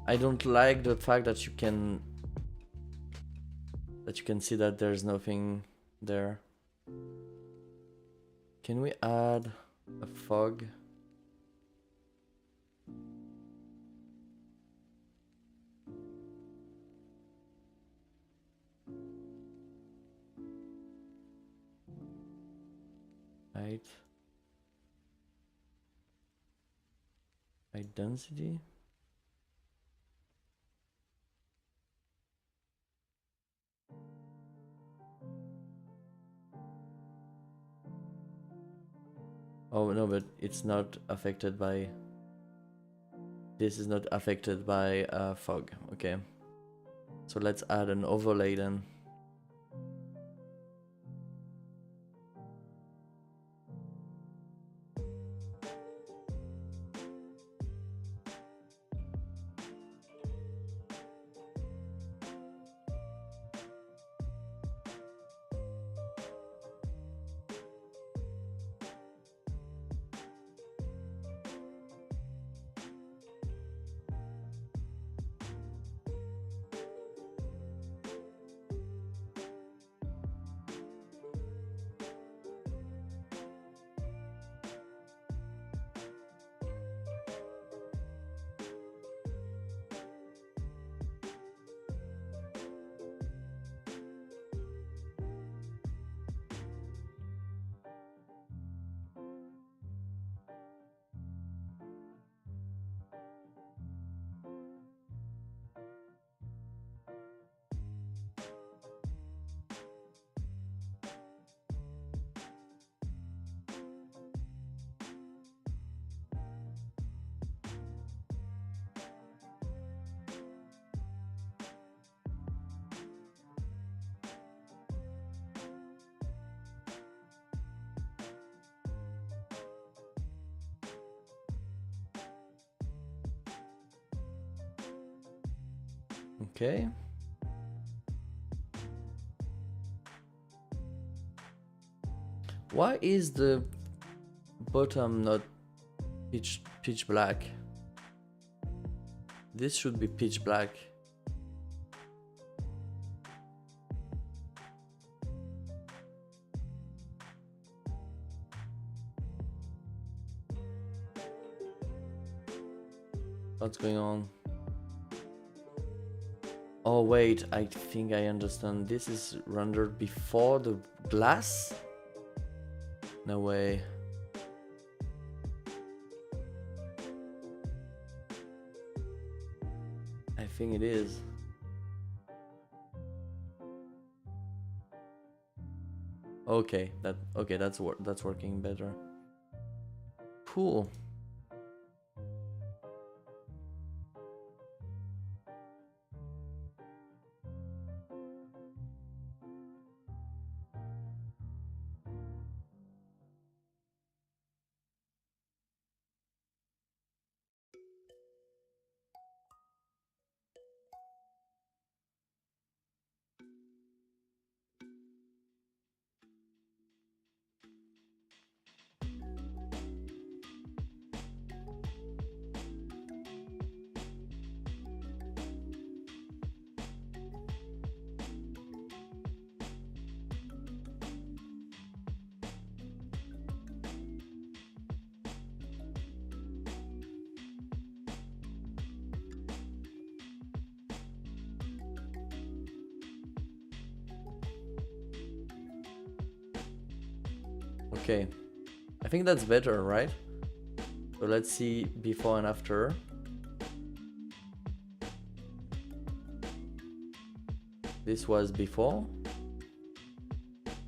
I don't like the fact that you can see that there's nothing there. Can we add a fog? Right. High density. Oh no, but it's not affected by. This is not affected by fog. Okay. So let's add an overlay then. Okay. Why is the bottom not pitch black? This should be pitch black. What's going on? Oh wait, I think I understand. This is rendered before the glass? No way. I think it is. Okay, that's working better. Cool. Okay, I think that's better, right? So let's see before and after. This was before.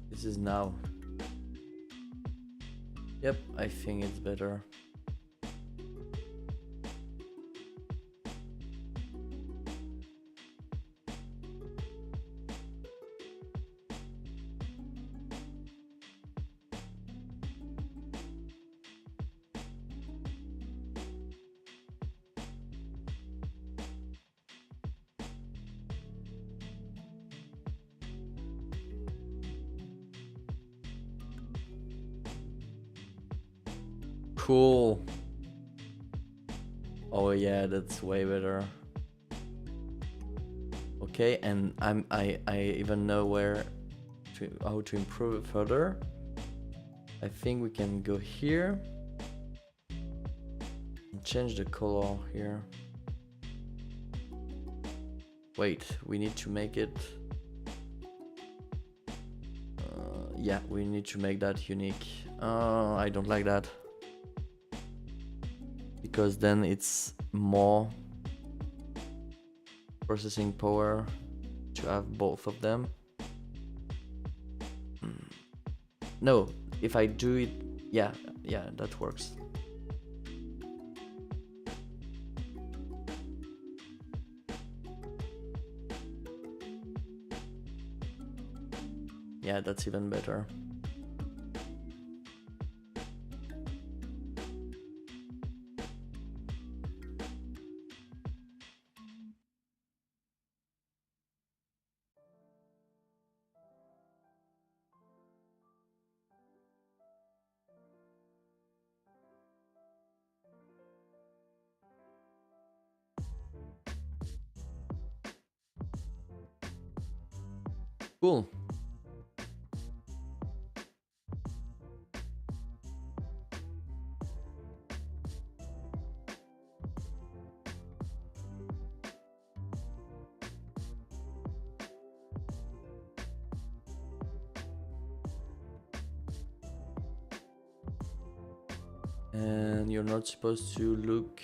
This is now. Yep, I think it's better. Cool. Oh yeah, that's way better. Okay, and I even know how to improve it further. I think we can go here and change the color here. Wait, we need to make it. Yeah, we need to make that unique. I don't like that. Because then it's more processing power to have both of them. No, if I do it, yeah, that works. Yeah, that's even better. Cool. And you're not supposed to look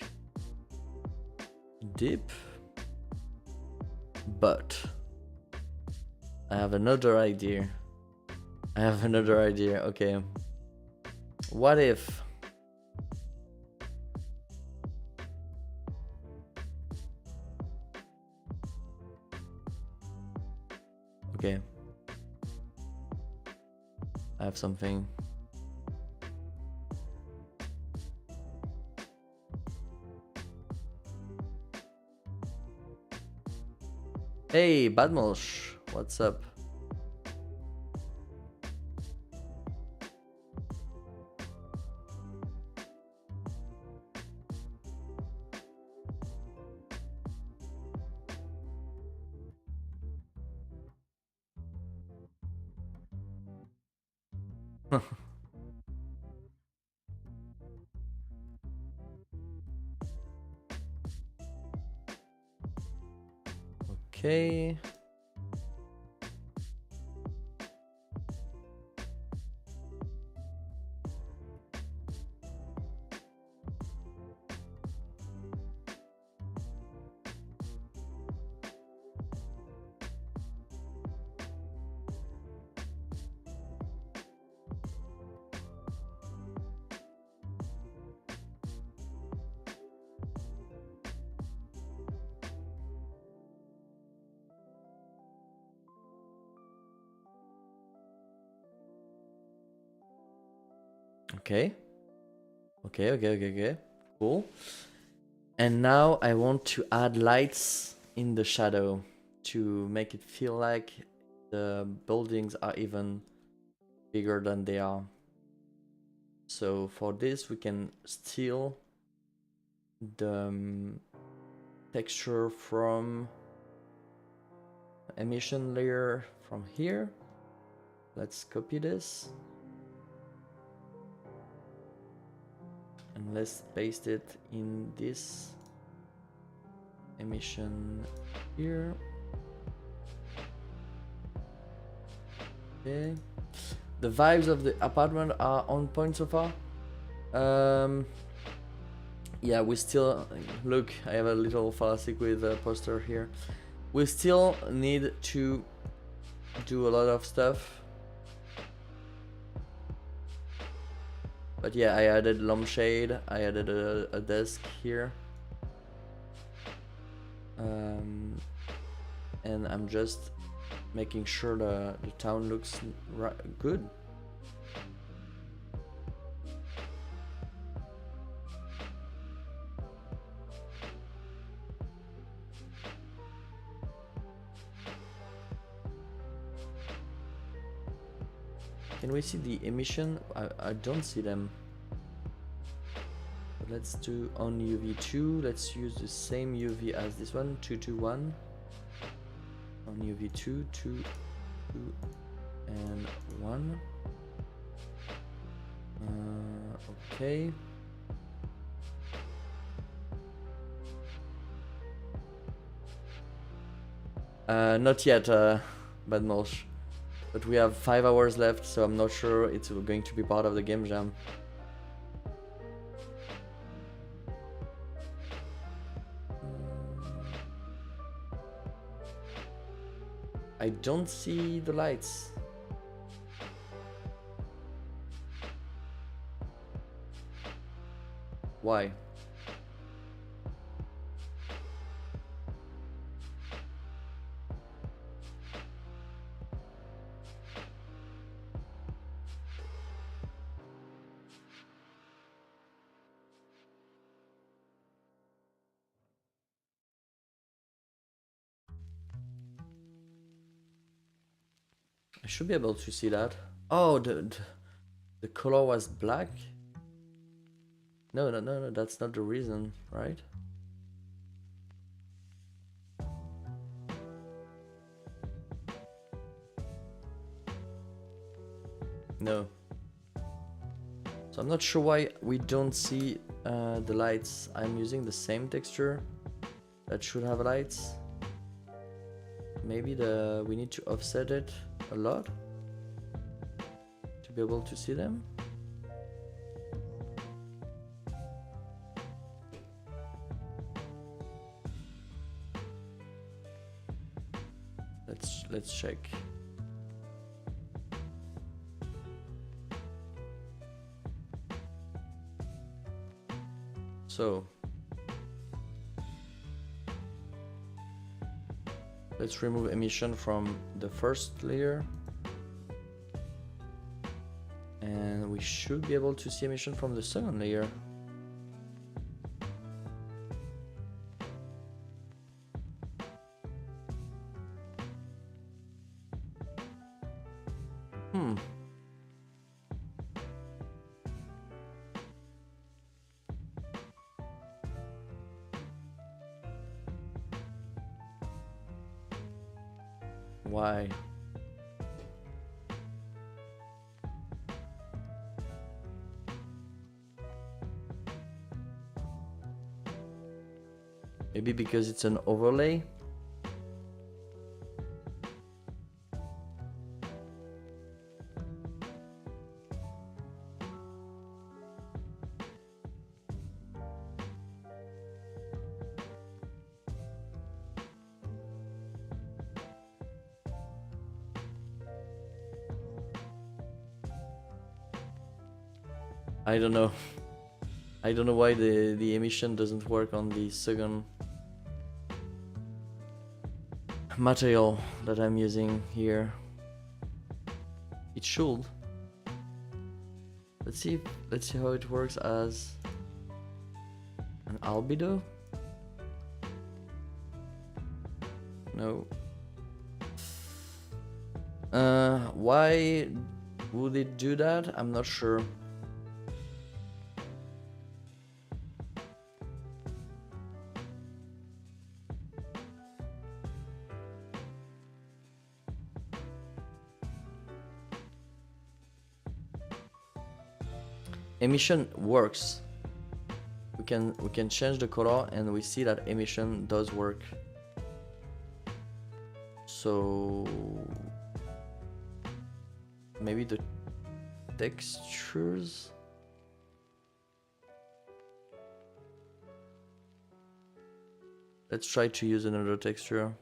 deep, but I have another idea. Okay, what if okay, I have something. Hey, Badmolsh, what's up? Okay. Okay. Okay. Cool. And now I want to add lights in the shadow to make it feel like the buildings are even bigger than they are. So for this we can steal the texture from emission layer from here. Let's copy this. And let's paste it in this emission here. Okay. The vibes of the apartment are on point so far. Yeah, we still look. I have a little fallacy with the poster here. We still need to do a lot of stuff. But yeah, I added lampshade. I added a desk here. And I'm just making sure the town looks good. Can we see the emission? I don't see them. But let's do on UV2. Let's use the same UV as this one, 221. On UV2, 2, and 1. Okay. Not yet, Bad Mulch. But we have 5 hours left, so I'm not sure it's going to be part of the game jam. I don't see the lights. Why? I should be able to see that. Oh, the color was black? No, that's not the reason, right? No. So I'm not sure why we don't see the lights. I'm using the same texture that should have lights. Maybe we need to offset it a lot to be able to see them. Let's check. So let's remove emission from the first layer. And we should be able to see emission from the second layer. Why? Maybe because it's an overlay. I don't know. I don't know why the emission doesn't work on the second material that I'm using here. It should. Let's see how it works as an albedo. No. Why would it do that? I'm not sure. Emission works. We can change the color and we see that emission does work. So maybe the textures. Let's try to use another texture.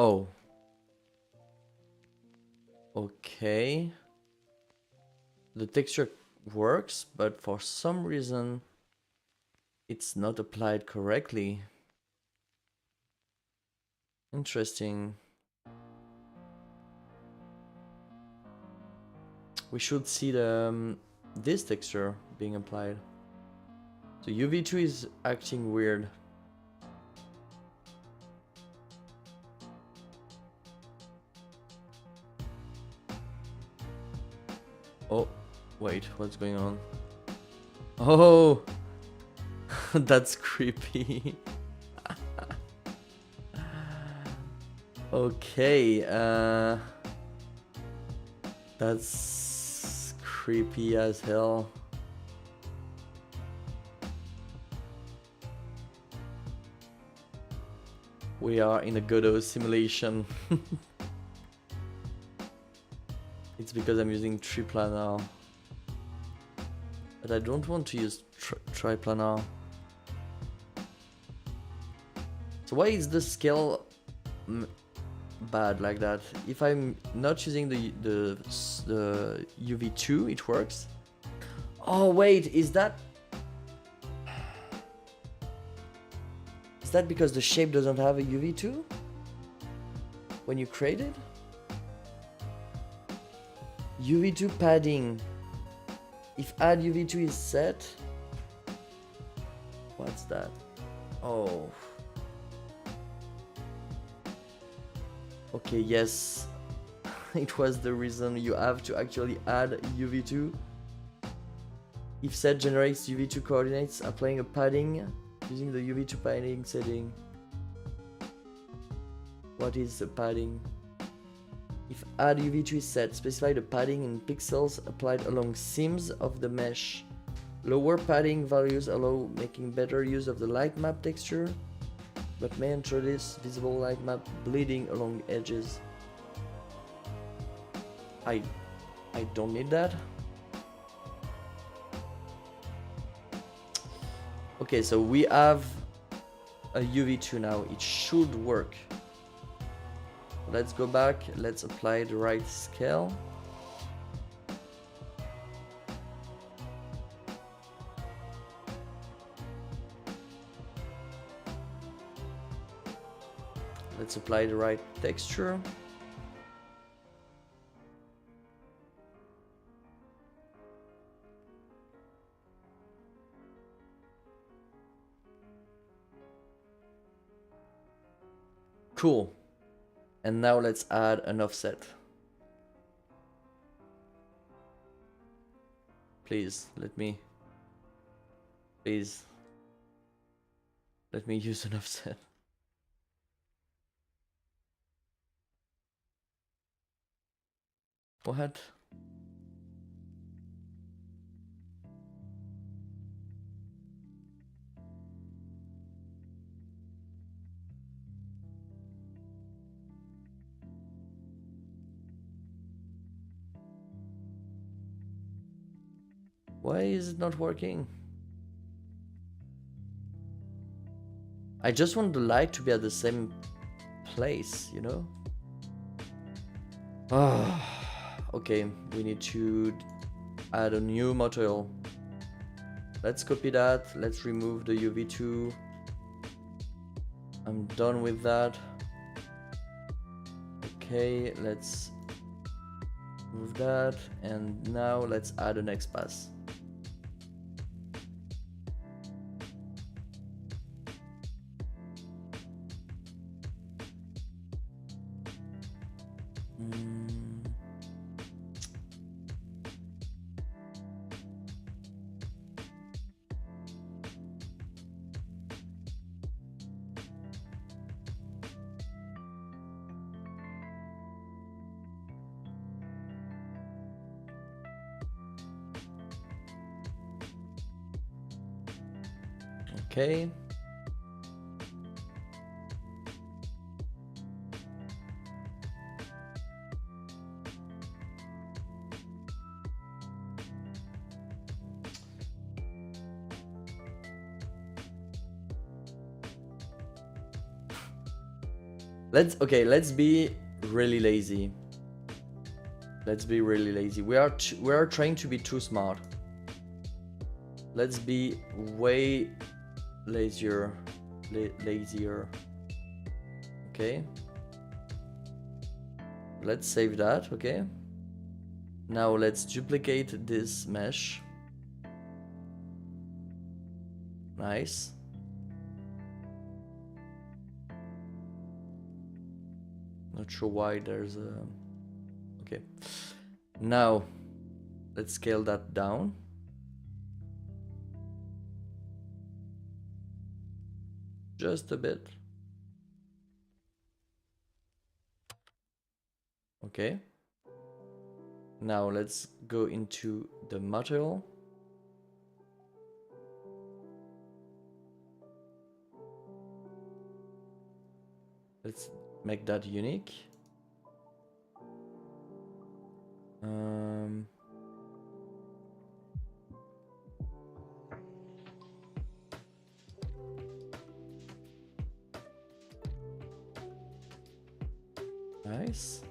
Oh. Okay. The texture works, but for some reason it's not applied correctly. Interesting. We should see the this texture being applied. So UV2 is acting weird. Oh, wait, what's going on? Oh, that's creepy. Okay, that's creepy as hell. We are in a Godot simulation. It's because I'm using triplanar. But I don't want to use triplanar. So why is the scale bad like that? If I'm not using the UV2, it works. Oh wait, is that because the shape doesn't have a UV2 when you create it? UV2 padding. If add UV2 is set. What's that? Oh. Okay, yes. It was the reason you have to actually add UV2. If set generates UV2 coordinates, applying a padding using the UV2 padding setting. What is the padding? If add UV2 is set, specify the padding in pixels applied along seams of the mesh. Lower padding values allow making better use of the light map texture, but may introduce visible light map bleeding along edges. I don't need that. Okay, so we have a UV2 now. It should work. Let's go back. Let's apply the right scale. Let's apply the right texture. Cool. And now let's add an offset. Please, let me use an offset. What? Why is it not working? I just want the light to be at the same place, you know? Okay, we need to add a new material. Let's copy that. Let's remove the UV2. I'm done with that. Okay, let's move that. And now let's add an XPath. Okay. Let's be really lazy. Let's be really lazy. We are trying to be too smart. Let's be way lazier. Okay. Let's save that, okay? Now let's duplicate this mesh. Nice. Not sure why there's a... Okay. Now, let's scale that down. Just a bit. Okay. Now let's go into the material. Let's make that unique. Nice.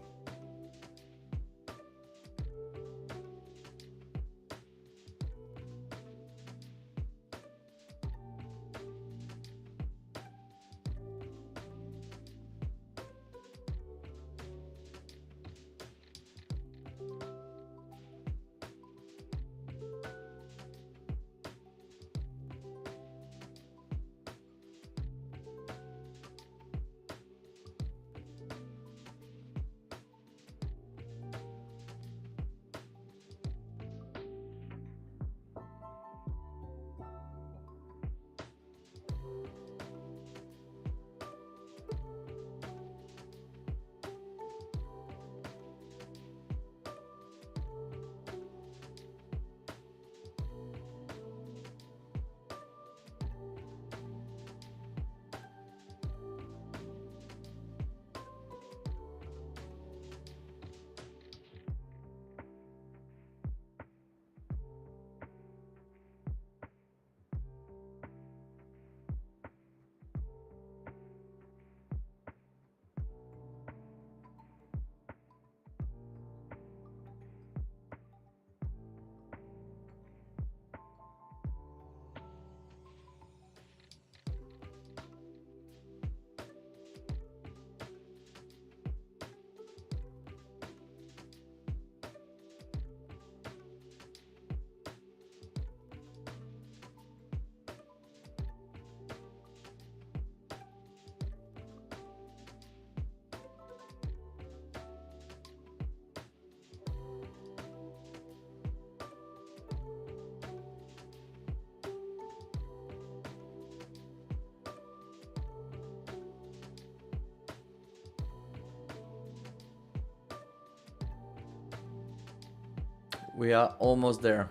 We are almost there.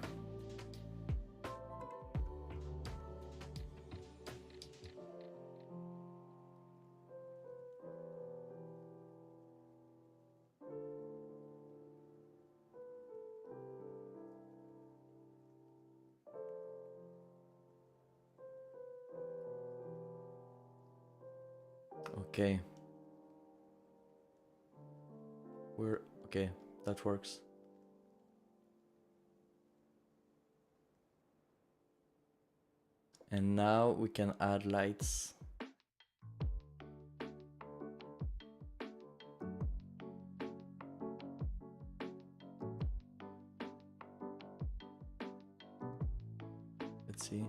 Okay. We're okay. That works. And now we can add lights. Let's see.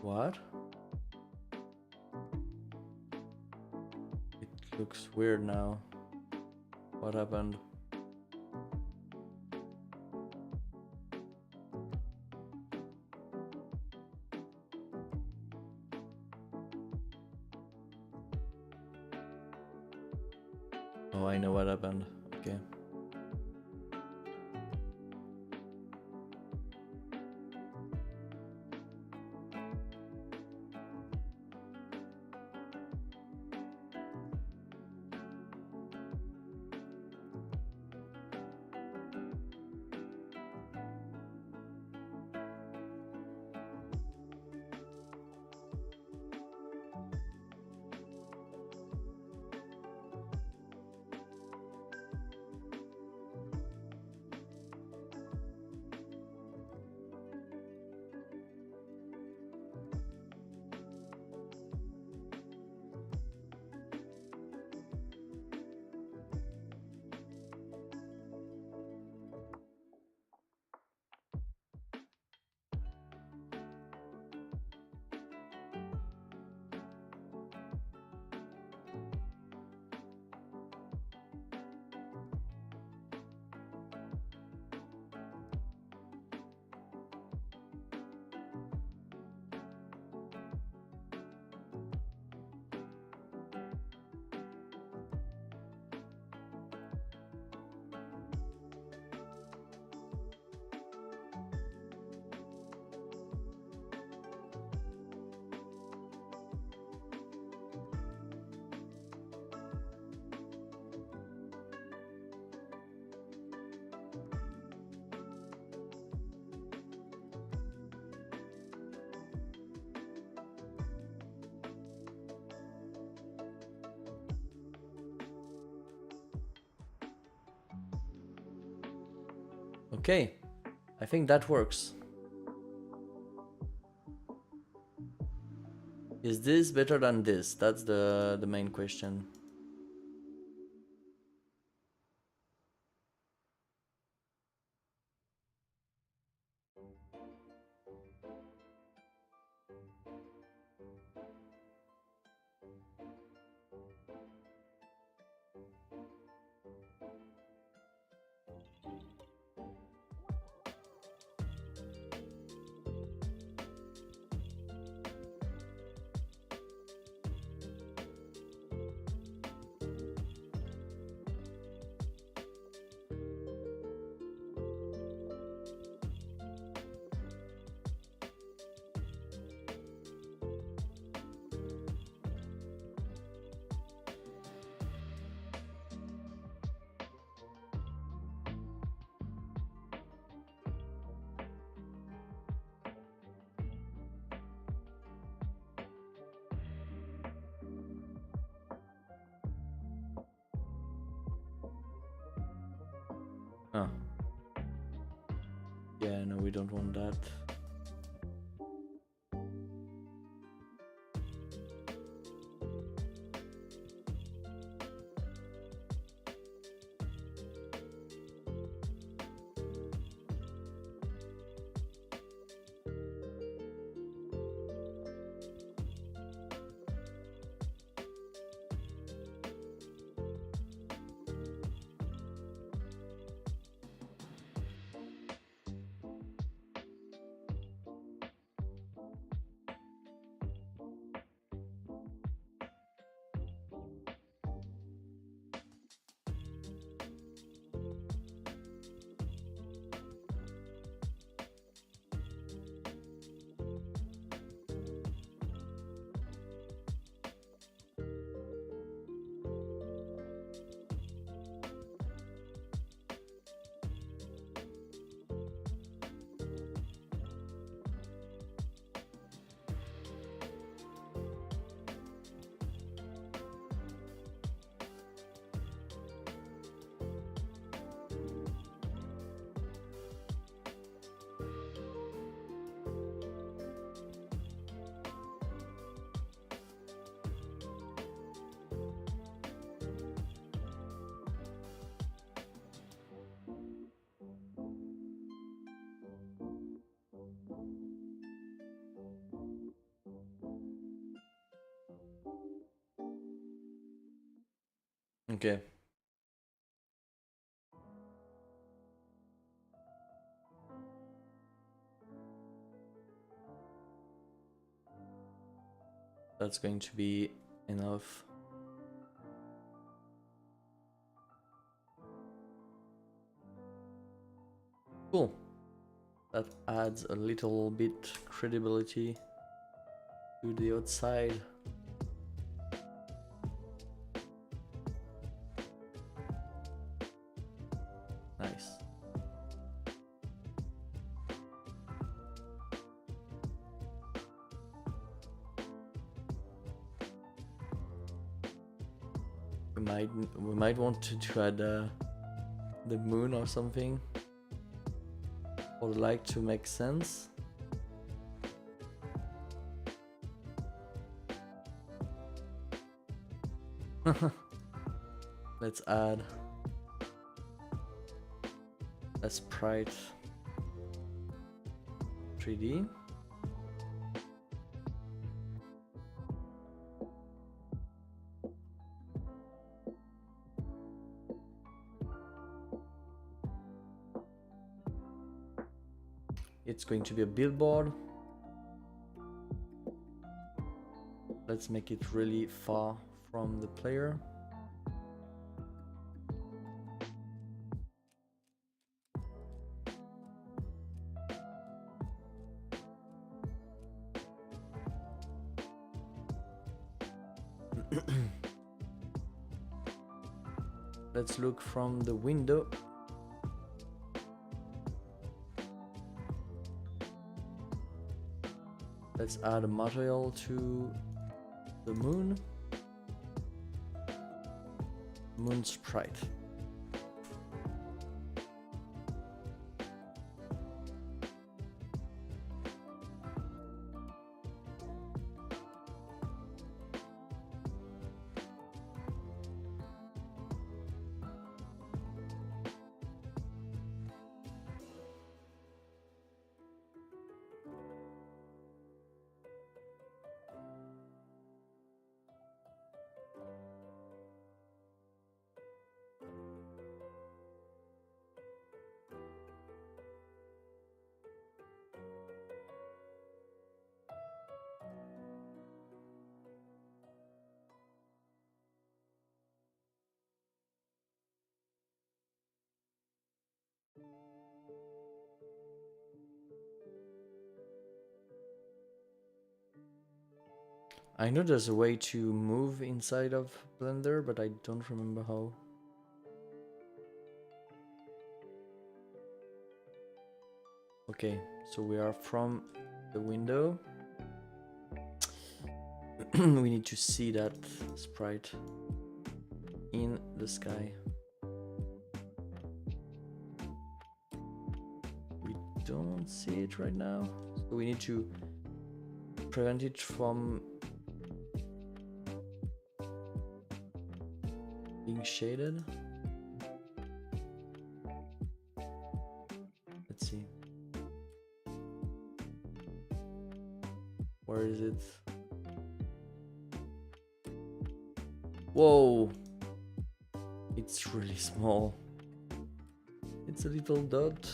What? It looks weird now. What happened? Oh, I know what happened. Okay. Okay, I think that works. Is this better than this? That's the main question. Oh. Yeah, no, we don't want that. Okay. That's going to be enough. Cool. That adds a little bit credibility to the outside. Nice. We might want to add the moon or something, or like to make sense. Let's add a sprite 3D. It's going to be a billboard. Let's make it really far from the player. Let's look from the window. Let's add a material to the moon. Moon sprite. I know there's a way to move inside of Blender, but I don't remember how. Okay, so we are from the window. We need to see that sprite in the sky. We don't see it right now, so we need to prevent it from being shaded. Let's see. Where is it? Whoa! It's really small. It's a little dot.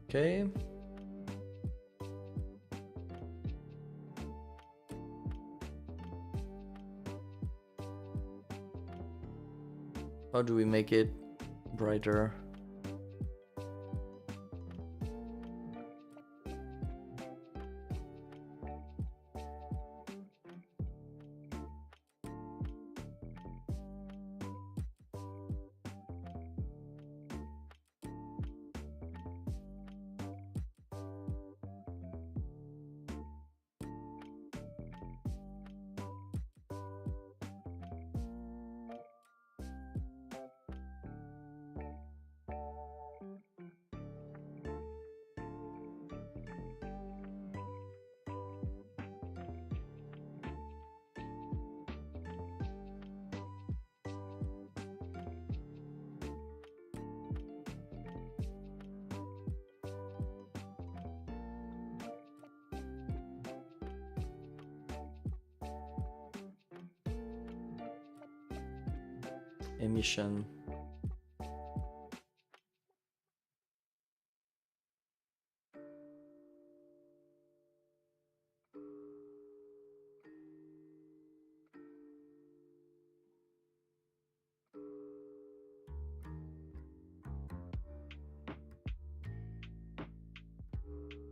Okay. How do we make it brighter? emission.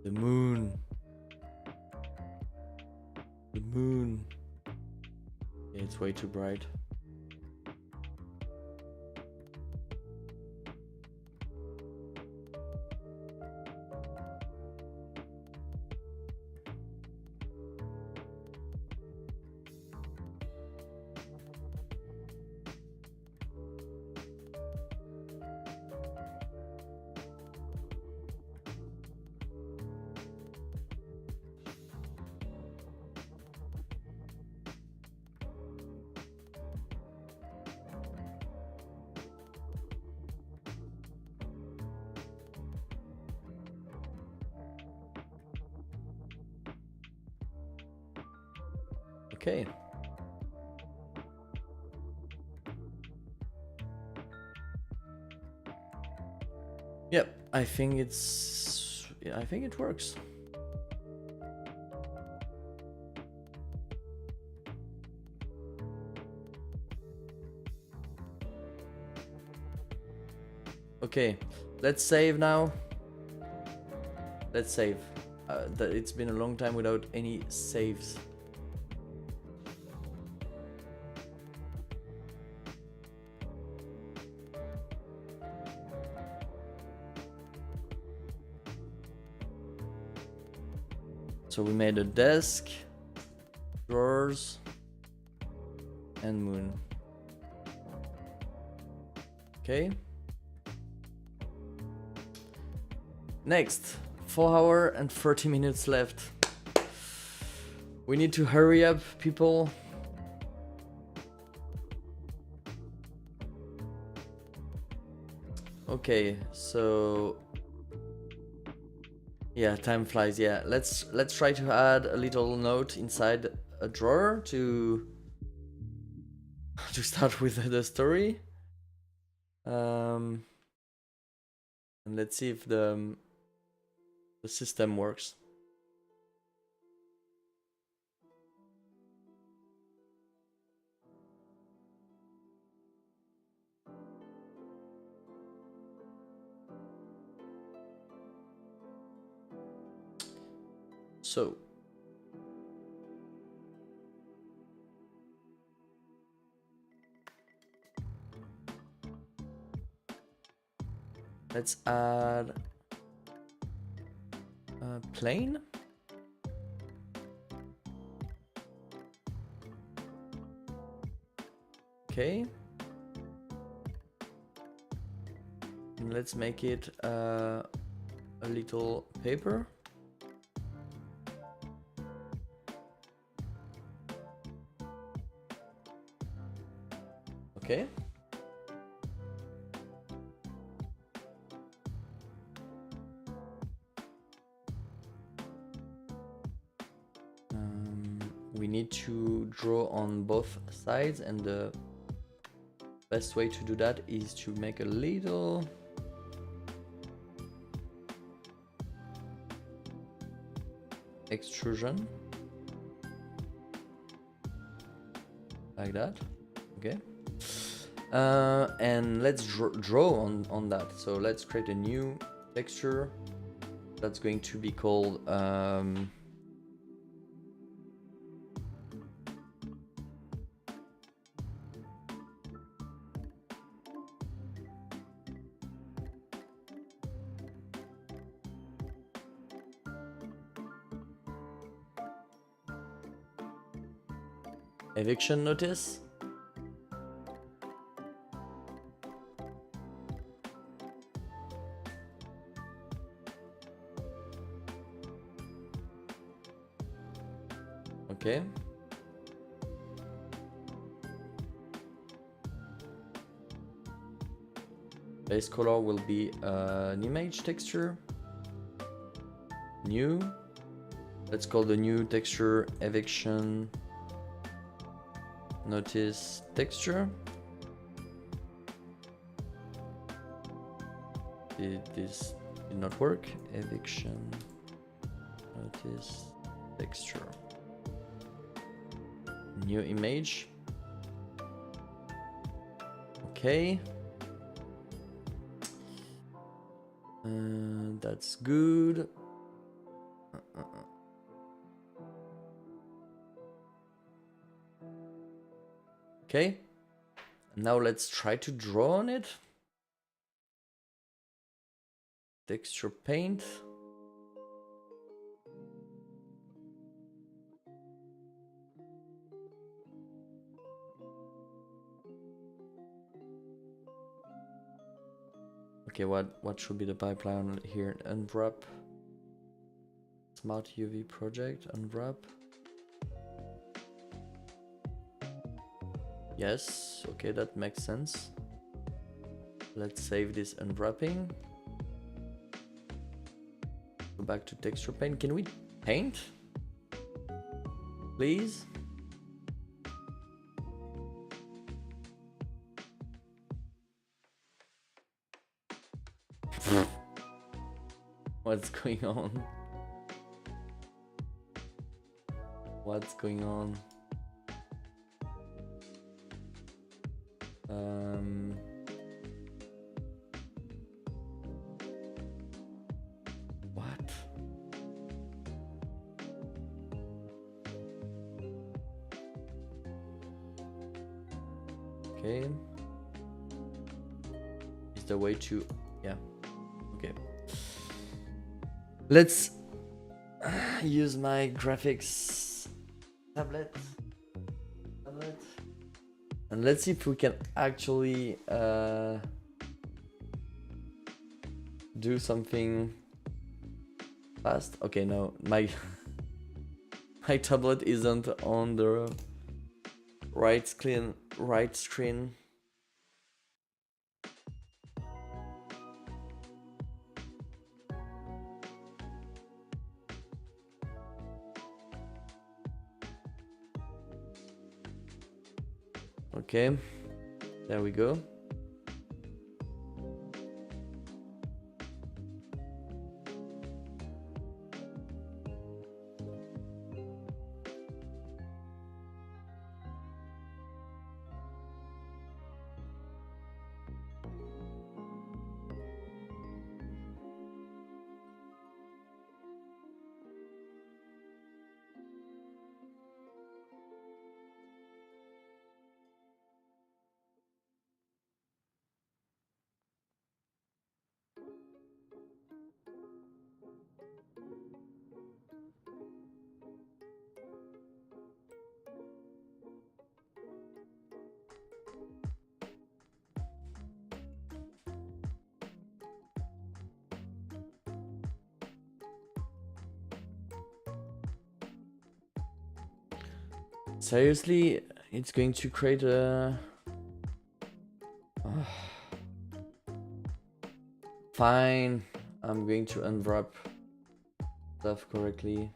The moon. The moon. Yeah, it's way too bright. Okay. Yep, I think it works. Okay, let's save now. Let's save. It's been a long time without any saves. So we made a desk, drawers, and moon. Okay. Next, 4 hours and 30 minutes left. We need to hurry up, people. Okay, so yeah, time flies. Yeah, let's try to add a little note inside a drawer to start with the story. And let's see if the system works. So let's add a plane. Okay. And let's make it a little paper. Okay. We need to draw on both sides, and the best way to do that is to make a little extrusion like that. Okay. And let's draw on that. So let's create a new texture that's going to be called eviction notice. Okay. Base color will be an image texture. New. Let's call the new texture eviction notice texture. this did not work. Eviction notice texture. New image. Okay. That's good. Okay. Now let's try to draw on it. Texture paint. Okay, what should be the pipeline here? Unwrap. Smart UV project, unwrap. Yes, okay, that makes sense. Let's save this unwrapping. Go back to texture paint. Can we paint? Please? What's going on? What's going on? What? Okay. Is the way to... Yeah. Okay. Let's use my graphics tablet. And let's see if we can actually do something fast. Okay, no, my tablet isn't on the right screen. Okay, there we go. Seriously, it's going to create a... Fine, I'm going to unwrap stuff correctly.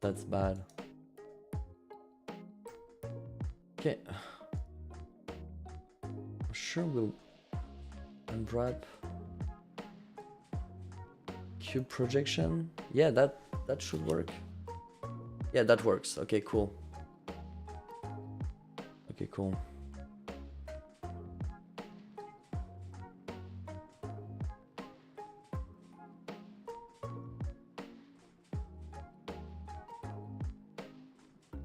That's bad. Okay. I'm sure we'll unwrap cube projection. Yeah, that should work. Yeah, that works. Okay, cool. Okay, cool.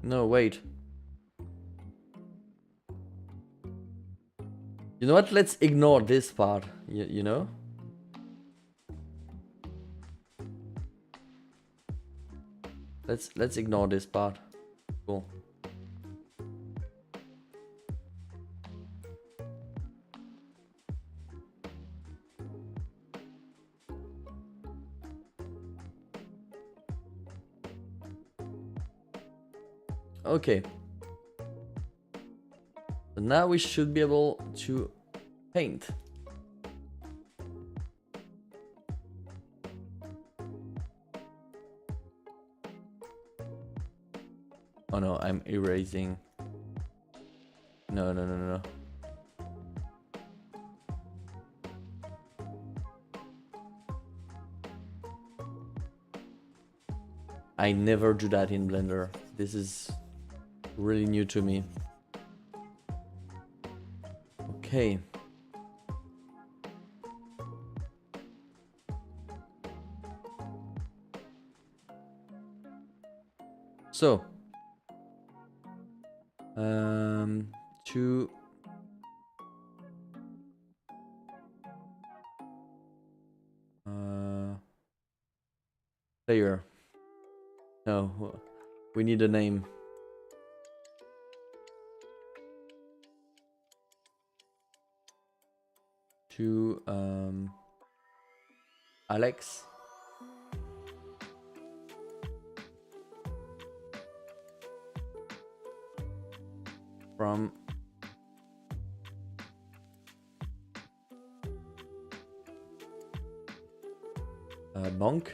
No, wait. You know what? Let's ignore this part. You know? Let's ignore this part. Cool. Okay. So now we should be able to paint. Oh no, I'm erasing. No, no, no, no, no. I never do that in Blender. This is really new to me. Okay. So, to player. No, we need a name. To Alex. From Bonk.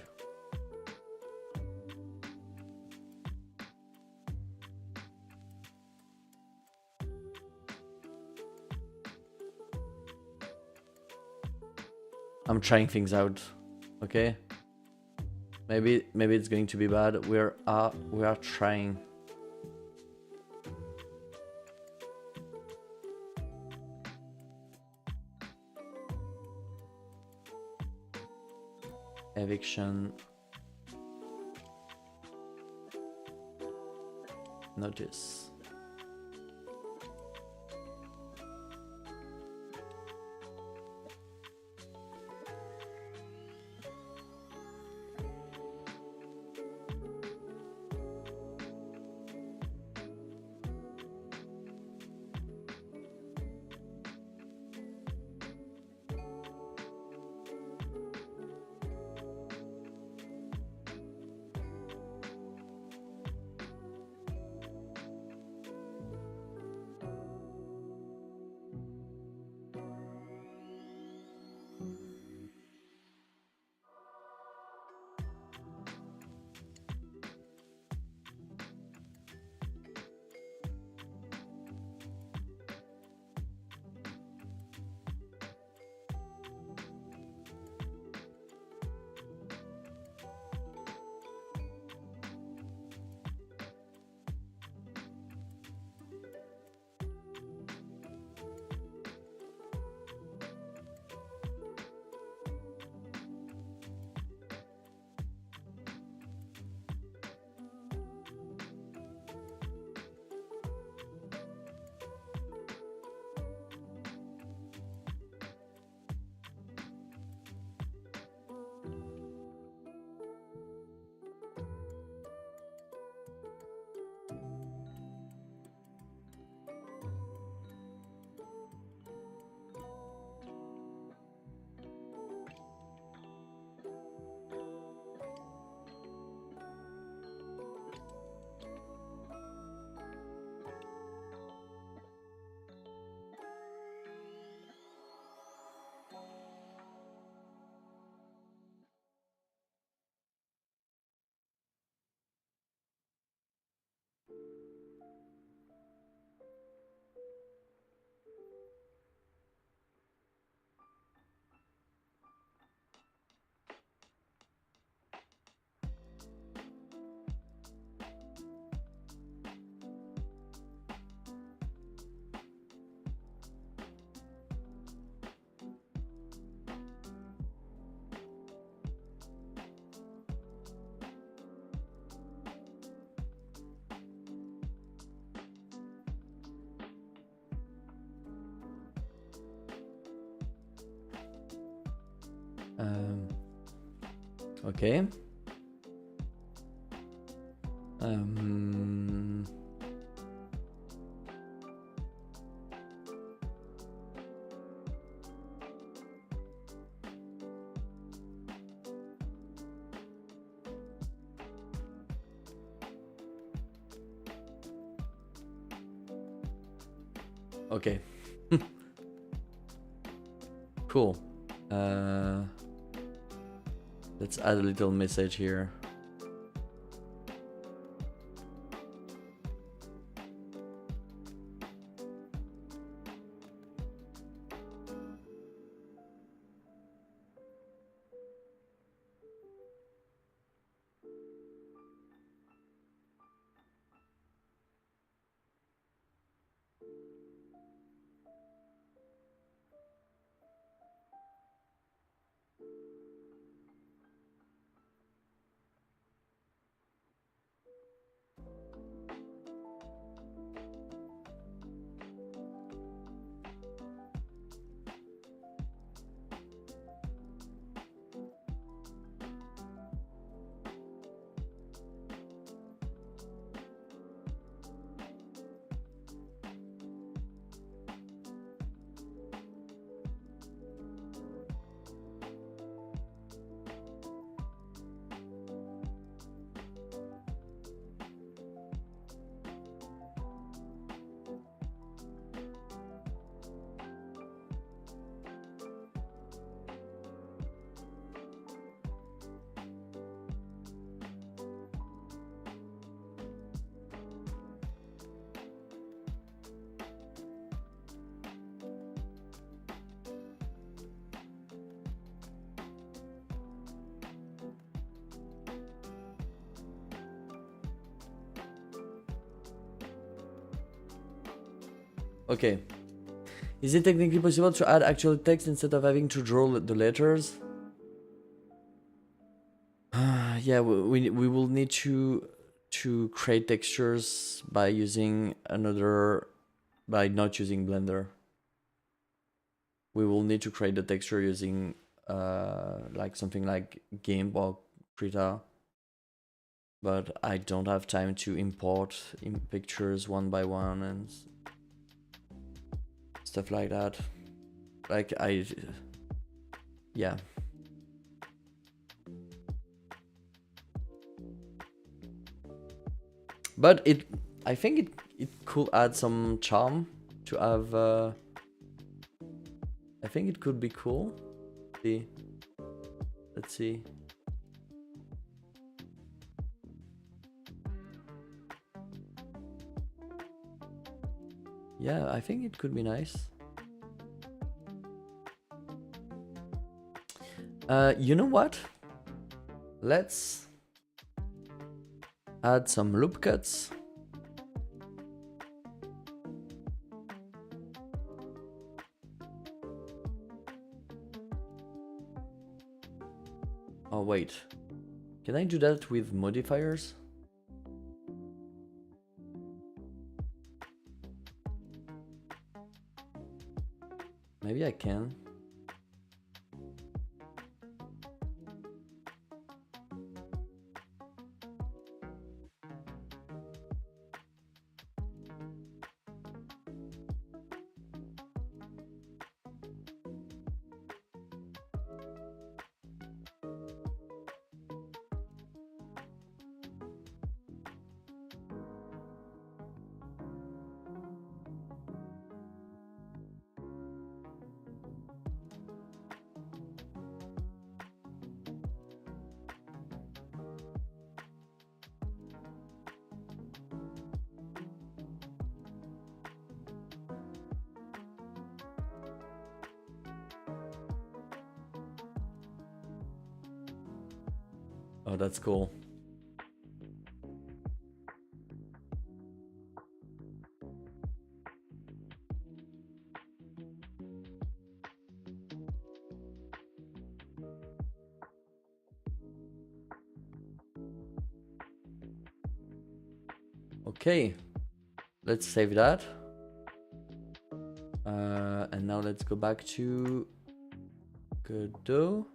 I'm trying things out. Okay. Maybe it's going to be bad. We are trying. Eviction notice. Okay. Okay. Cool. Let's add a little message here. Okay. Is it technically possible to add actual text instead of having to draw the letters? Yeah, we will need to create textures by using by not using Blender. We will need to create the texture using like something like GIMP or Krita. But I don't have time to import in pictures one by one and stuff like that. Like yeah. But I think it could add some charm to have. I think it could be cool. See, let's see. Yeah, I think it could be nice. You know what? Let's add some loop cuts. Oh wait, can I do that with modifiers? Maybe I can. Oh, that's cool. Okay, let's save that. And now let's go back to Godot.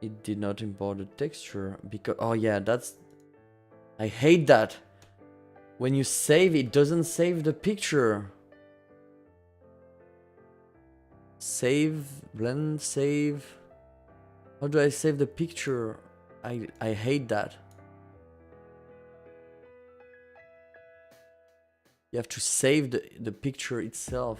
It did not import the texture because, oh yeah, I hate that. When you save, it doesn't save the picture. Save, blend, save. How do I save the picture? I hate that. You have to save the picture itself.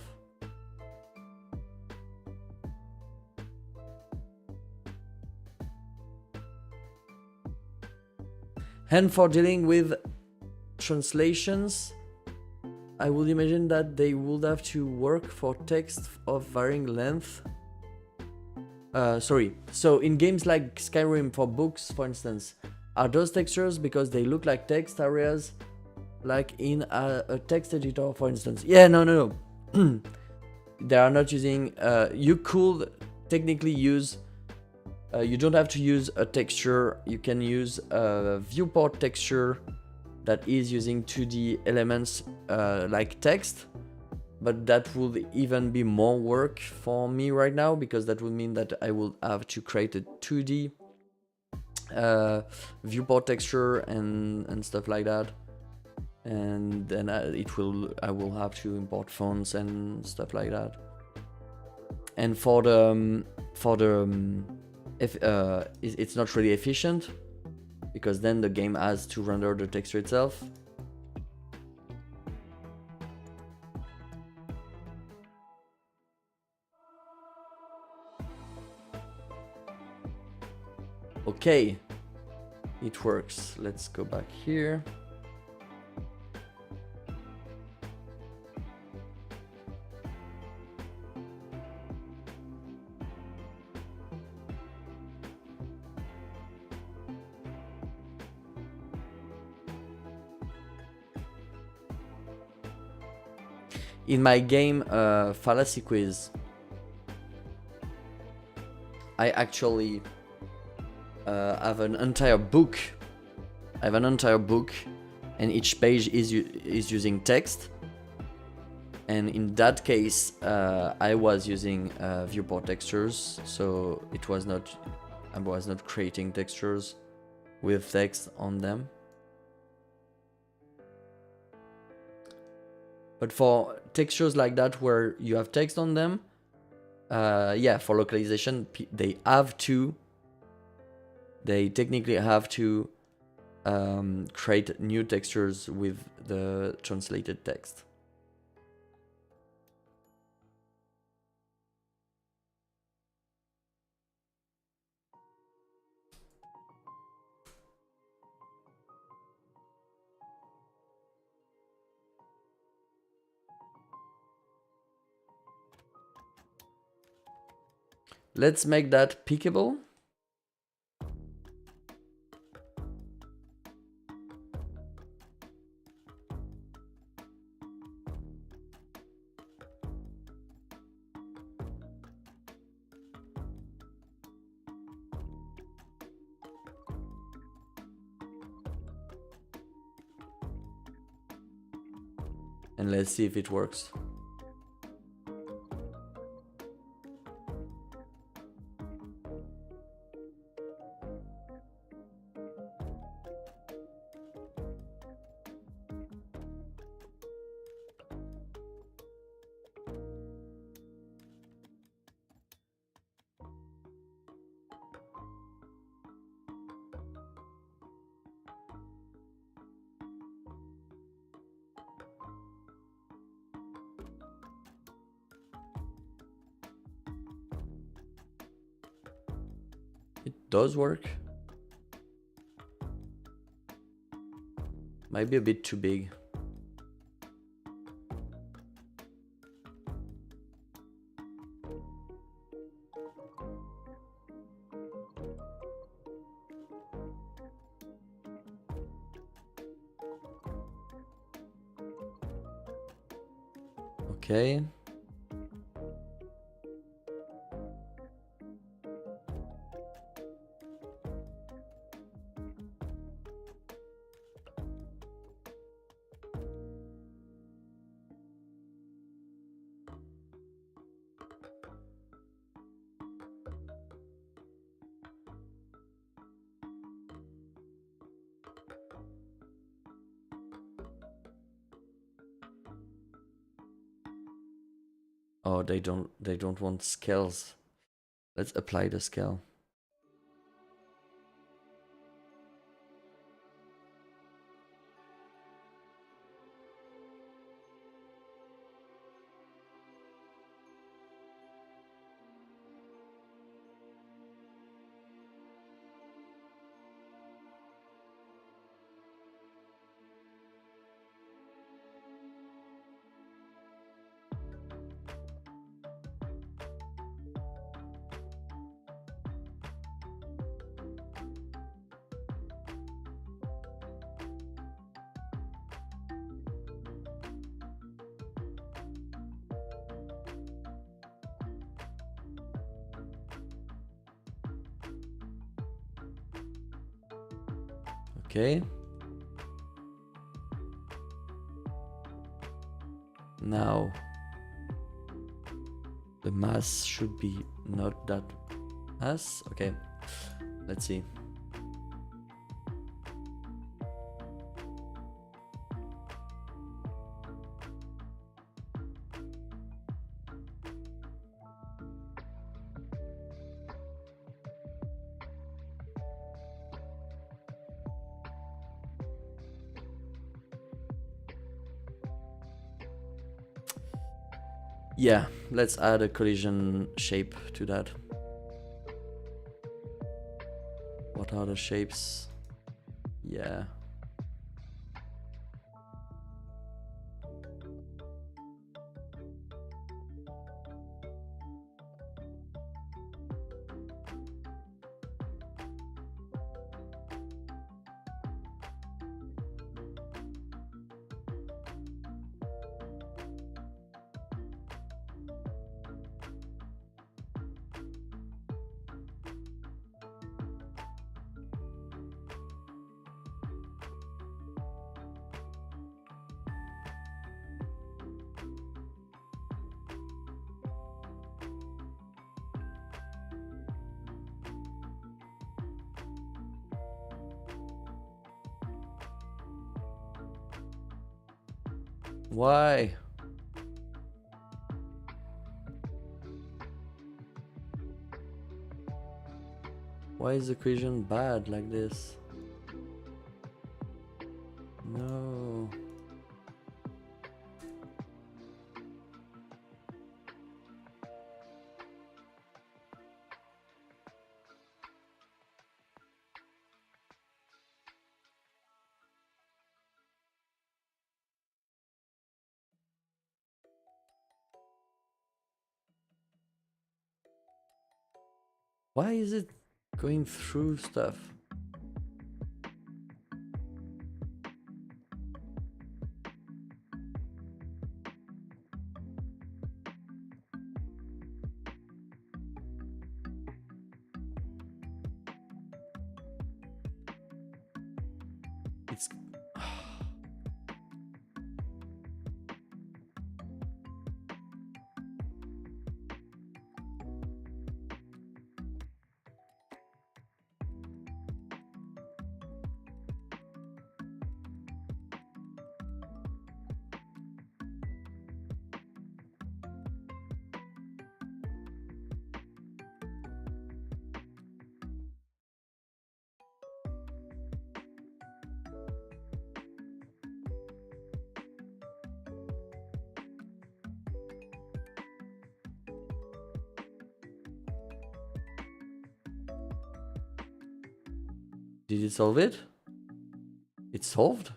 And for dealing with translations, I would imagine that they would have to work for text of varying length. Sorry. So in games like Skyrim for books, for instance, are those textures because they look like text areas, like in a text editor, for instance? Yeah, no. They are not using. You could technically use. You don't have to use a texture. You can use a viewport texture that is using 2D elements like text, but that would even be more work for me right now, because that would mean that I will have to create a 2D viewport texture and stuff like that, and then I will have to import fonts and stuff like that. And it's not really efficient, because then the game has to render the texture itself. Okay, it works. Let's go back here. In my game Fallacy Quiz, I actually have an entire book. I have an entire book, and each page is using text. And in that case, I was using viewport textures, so I was not creating textures with text on them. But for textures like that where you have text on them, yeah, for localization, they technically have to create new textures with the translated text. Let's make that pickable. And let's see if it works. It does work. Might be a bit too big. Okay. Oh, they don't want scales. Let's apply the scale. Okay. Now the mass should be not that mass. Okay, let's see. Yeah, let's add a collision shape to that. What are the shapes? Yeah. Why? Why is the equation bad like this? No. Why is it going through stuff? It's... Did it solve it? It's solved?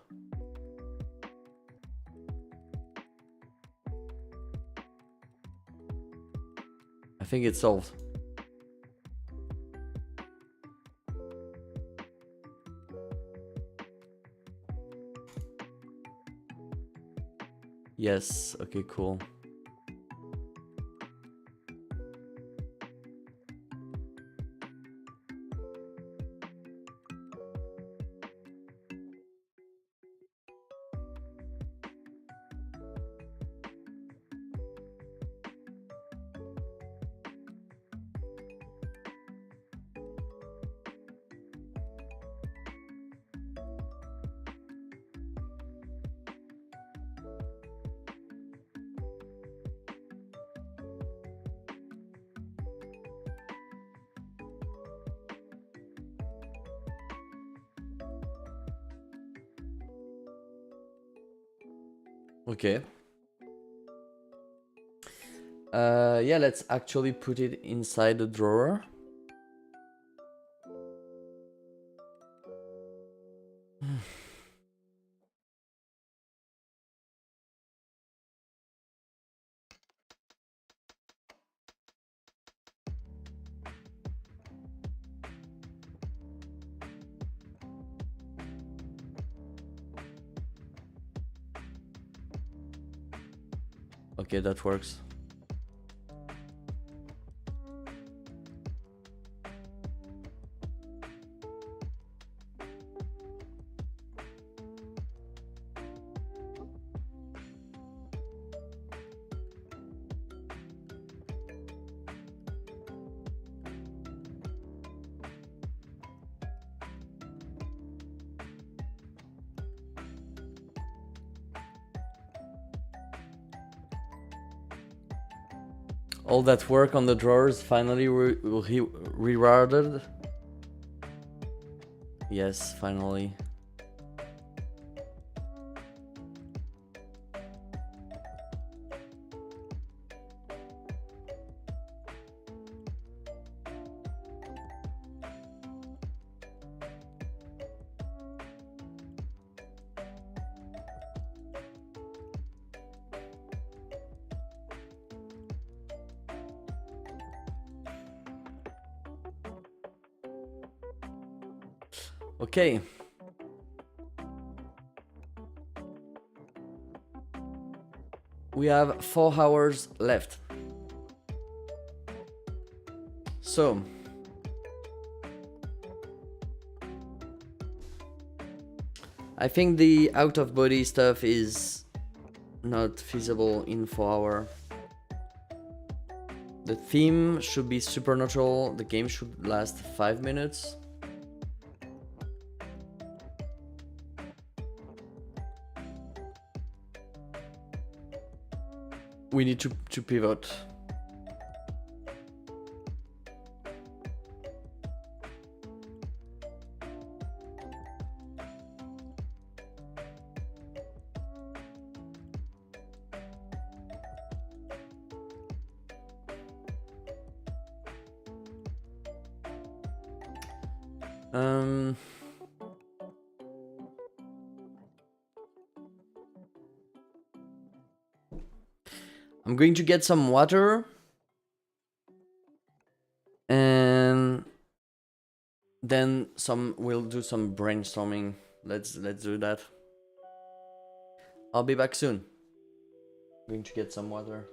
I think it's solved. Yes, okay, cool. Okay. Yeah, let's actually put it inside the drawer. Okay, that works. All that work on the drawers finally rewarded. Yes, finally. Okay. We have 4 hours left. So, I think the out of body stuff is not feasible in 4 hours. The theme should be supernatural. The game should last 5 minutes. We need to pivot. I'm going to get some water. And then we'll do some brainstorming. Let's do that. I'll be back soon. I'm going to get some water.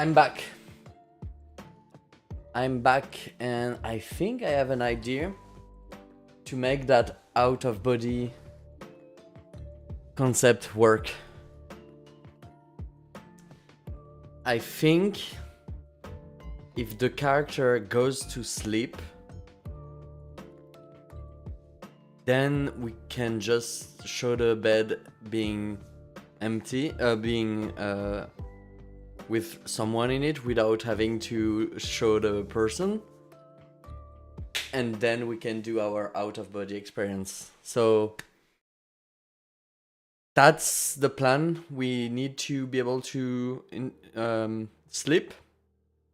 I'm back. I'm back, and I think I have an idea to make that out of body concept work. I think if the character goes to sleep, then we can just show the bed being empty, being with someone in it without having to show the person. And then we can do our out of body experience. So that's the plan. We need to be able to sleep.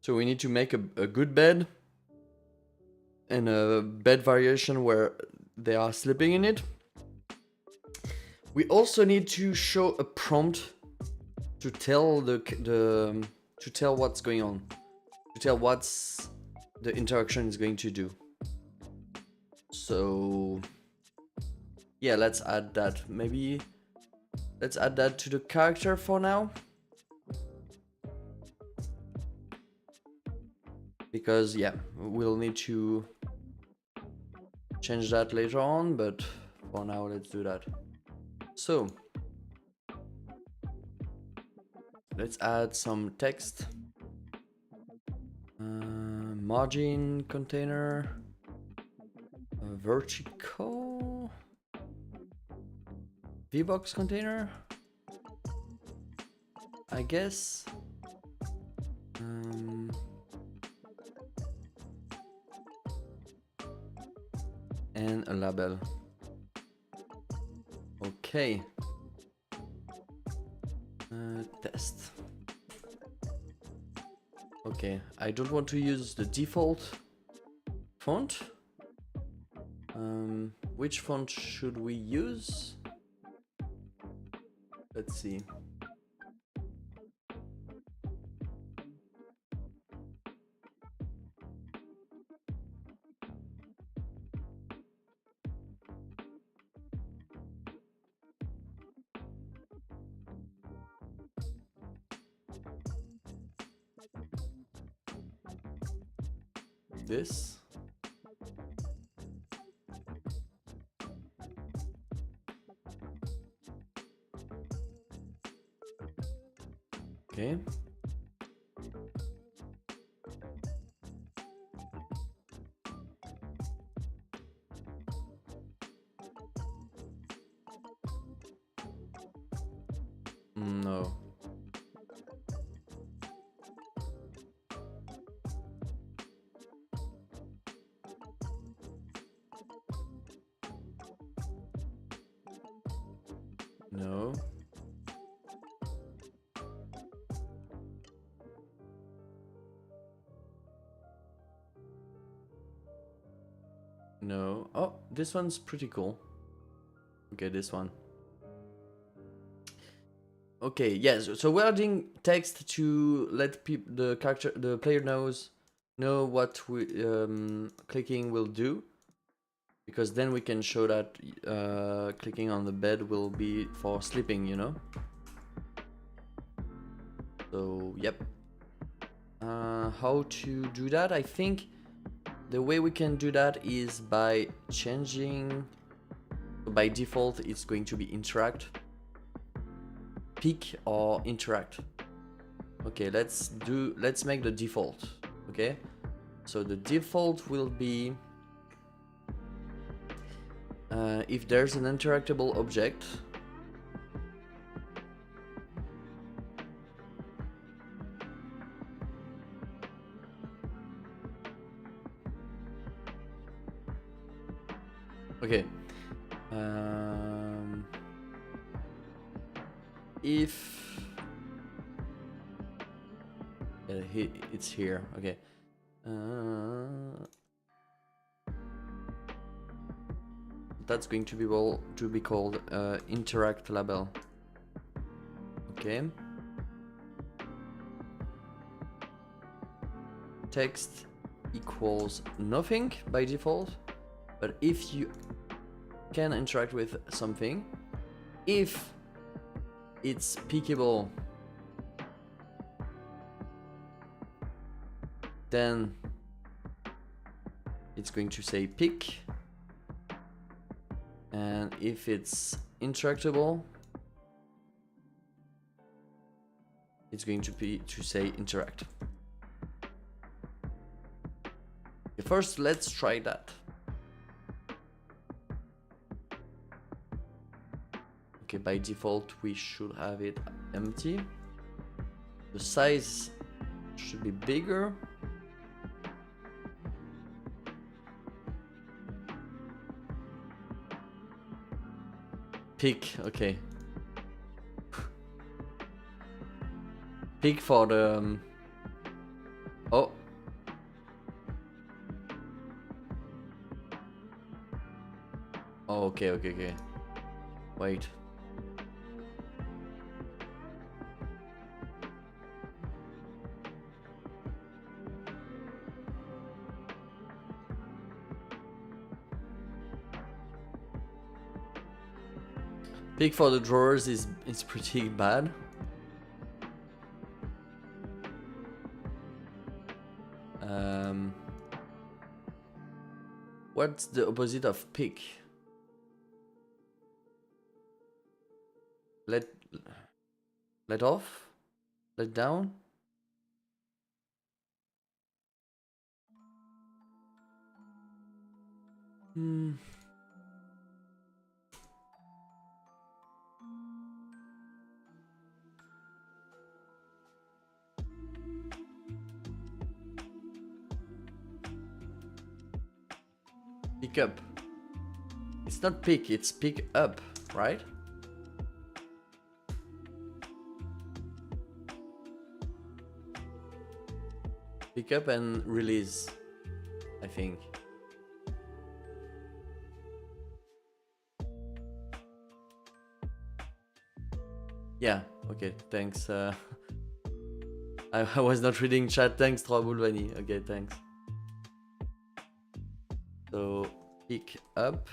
So we need to make a good bed and a bed variation where they are sleeping in it. We also need to show a prompt to tell to tell what's going on, to tell what's the interaction is going to do. So yeah, let's add that. Maybe let's add that to the character for now, because yeah, we'll need to change that later on, but for now let's do that. So let's add some text. Margin container, vertical VBox container, I guess. And a label. Okay. Test. Okay, I don't want to use the default font. Which font should we use? Let's see. This. Okay. No. No. No. Oh, this one's pretty cool. Okay, this one. Okay, yes. So we're adding text to let the player know what clicking will do, because then we can show that clicking on the bed will be for sleeping, you know. So yep. How to do that? I think the way we can do that is by changing. By default, it's going to be interact. Pick or interact. Okay, let's make the default. Okay, so the default will be if there's an interactable object, okay, if it's here, okay. That's going to be called interact label. Okay. Text equals nothing by default, but if you can interact with something, if it's pickable Then it's going to say pick, and if it's interactable, it's going to say interact. Okay, first, let's try that. Okay, by default, we should have it empty. The size should be bigger. Pick, okay. Pick for the... oh. Oh, okay. Wait. Pick for the drawers is pretty bad. What's the opposite of pick? Let off? Let down? Pick up. It's not pick, it's pick up, right? Pick up and release, I think. Yeah, okay, thanks. I was not reading chat. Thanks, Troabulvani. Okay, thanks. So, pick up.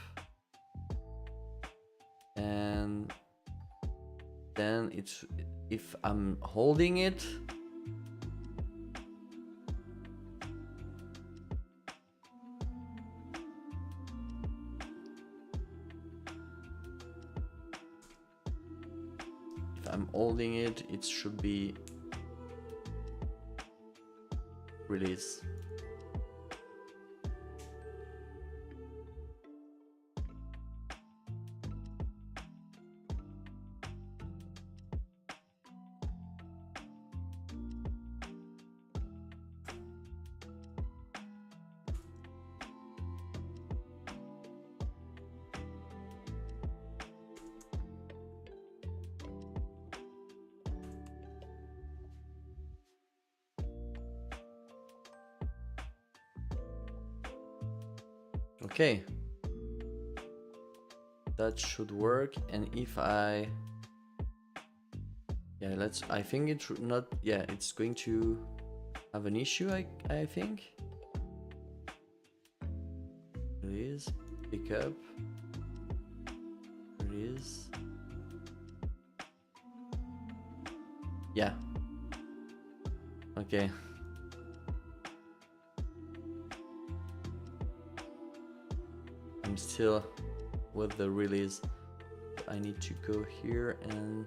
And then it's, if I'm holding it, it should be release. Okay, that should work. And if I, yeah, I think it's not, yeah, it's going to have an issue, I think. Release, pick up, release. Yeah. Okay. I'm still with the release. I need to go here and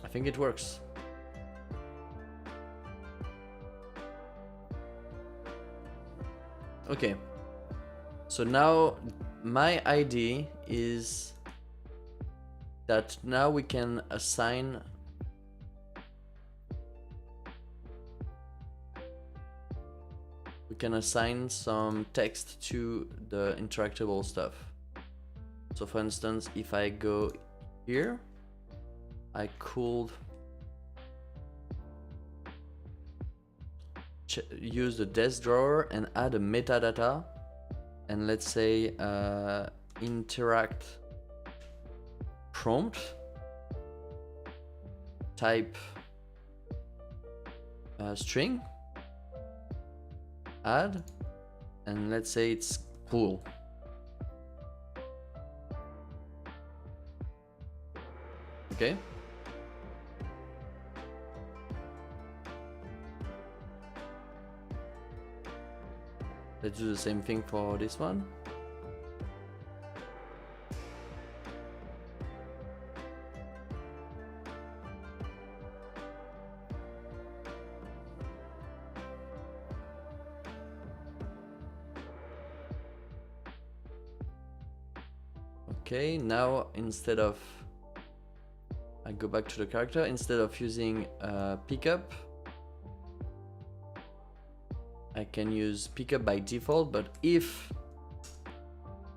I think it works. Okay, so now my idea is that now we can assign can assign some text to the interactable stuff. So for instance, if I go here, I could use the desk drawer and add a metadata, and let's say interact prompt type string add, and let's say it's pool. Okay. Let's do the same thing for this one. Okay, now instead of, I go back to the character, instead of using pickup, I can use pickup by default, but if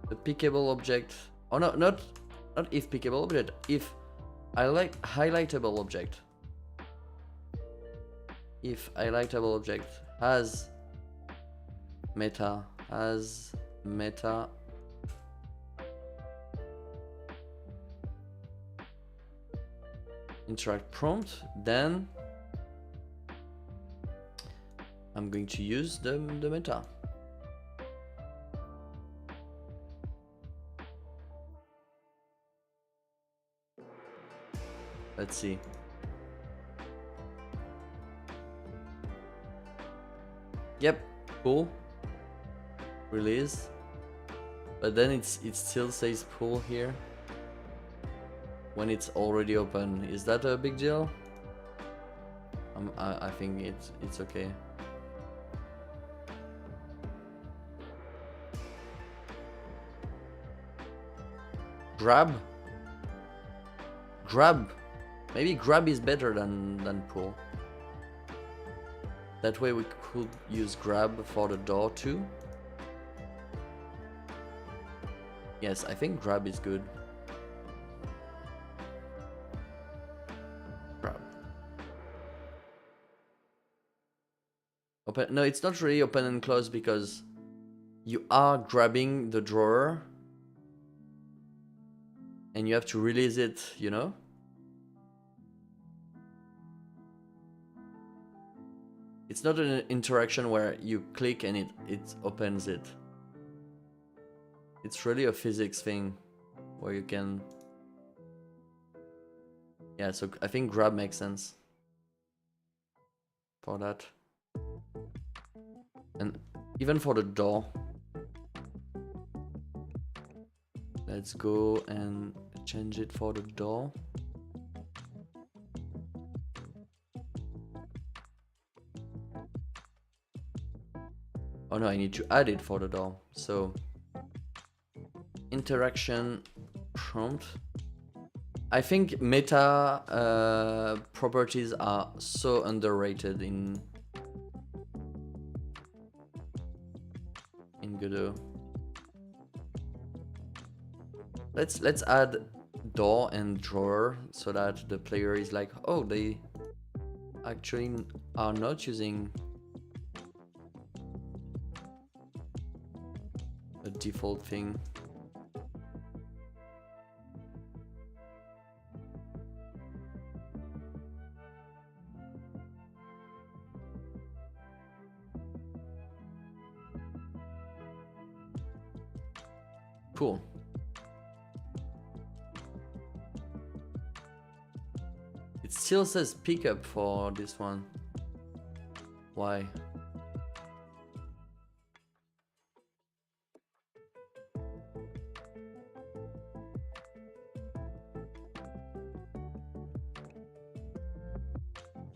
the pickable object, oh no, not if pickable object, if I like highlightable object, if highlightable object has meta interact prompt, then I'm going to use the meta. Let's see. Yep, cool. Release. But then it still says pull here when it's already open. Is that a big deal? I think it's okay. Grab. Maybe grab is better than pull. That way we could use grab for the door too. Yes, I think grab is good. Grab. Open. No, it's not really open and close because you are grabbing the drawer and you have to release it, you know? It's not an interaction where you click and it opens it. It's really a physics thing where you can... Yeah, so I think grab makes sense for that. And even for the door. Let's go and change it for the door. Oh no, I need to add it for the door. So interaction prompt. I think meta properties are so underrated in Godot. Let's add door and drawer so that the player is like, oh, they actually are not using a default thing. Cool. It still says pickup for this one. Why?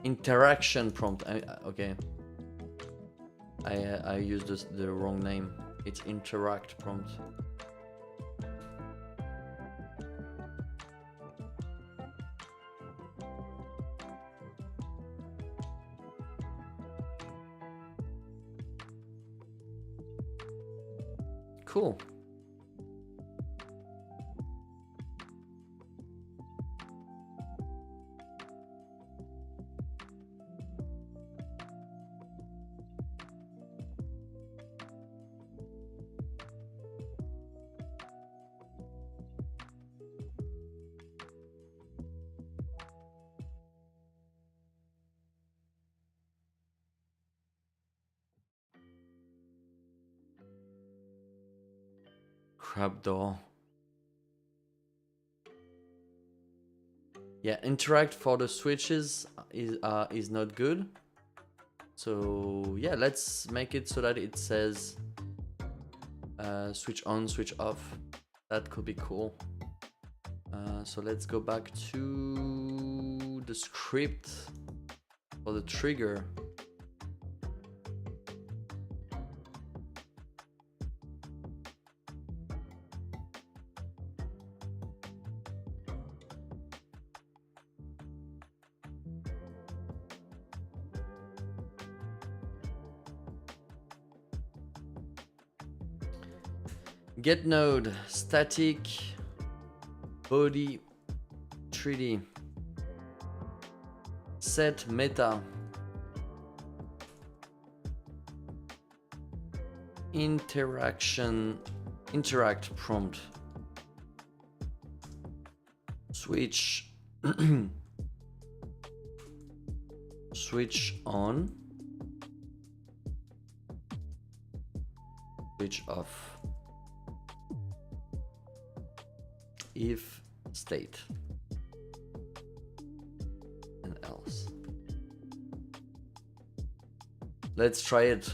Interaction prompt. Okay. I used the wrong name. It's interact prompt. Cool. Crab door. Yeah, interact for the switches is not good. So yeah, let's make it so that it says switch on, switch off. That could be cool. So let's go back to the script for the trigger. Get node, static, body, 3D. Set meta. Interact prompt. Switch. Switch on. Switch off. If state and else. Let's try it.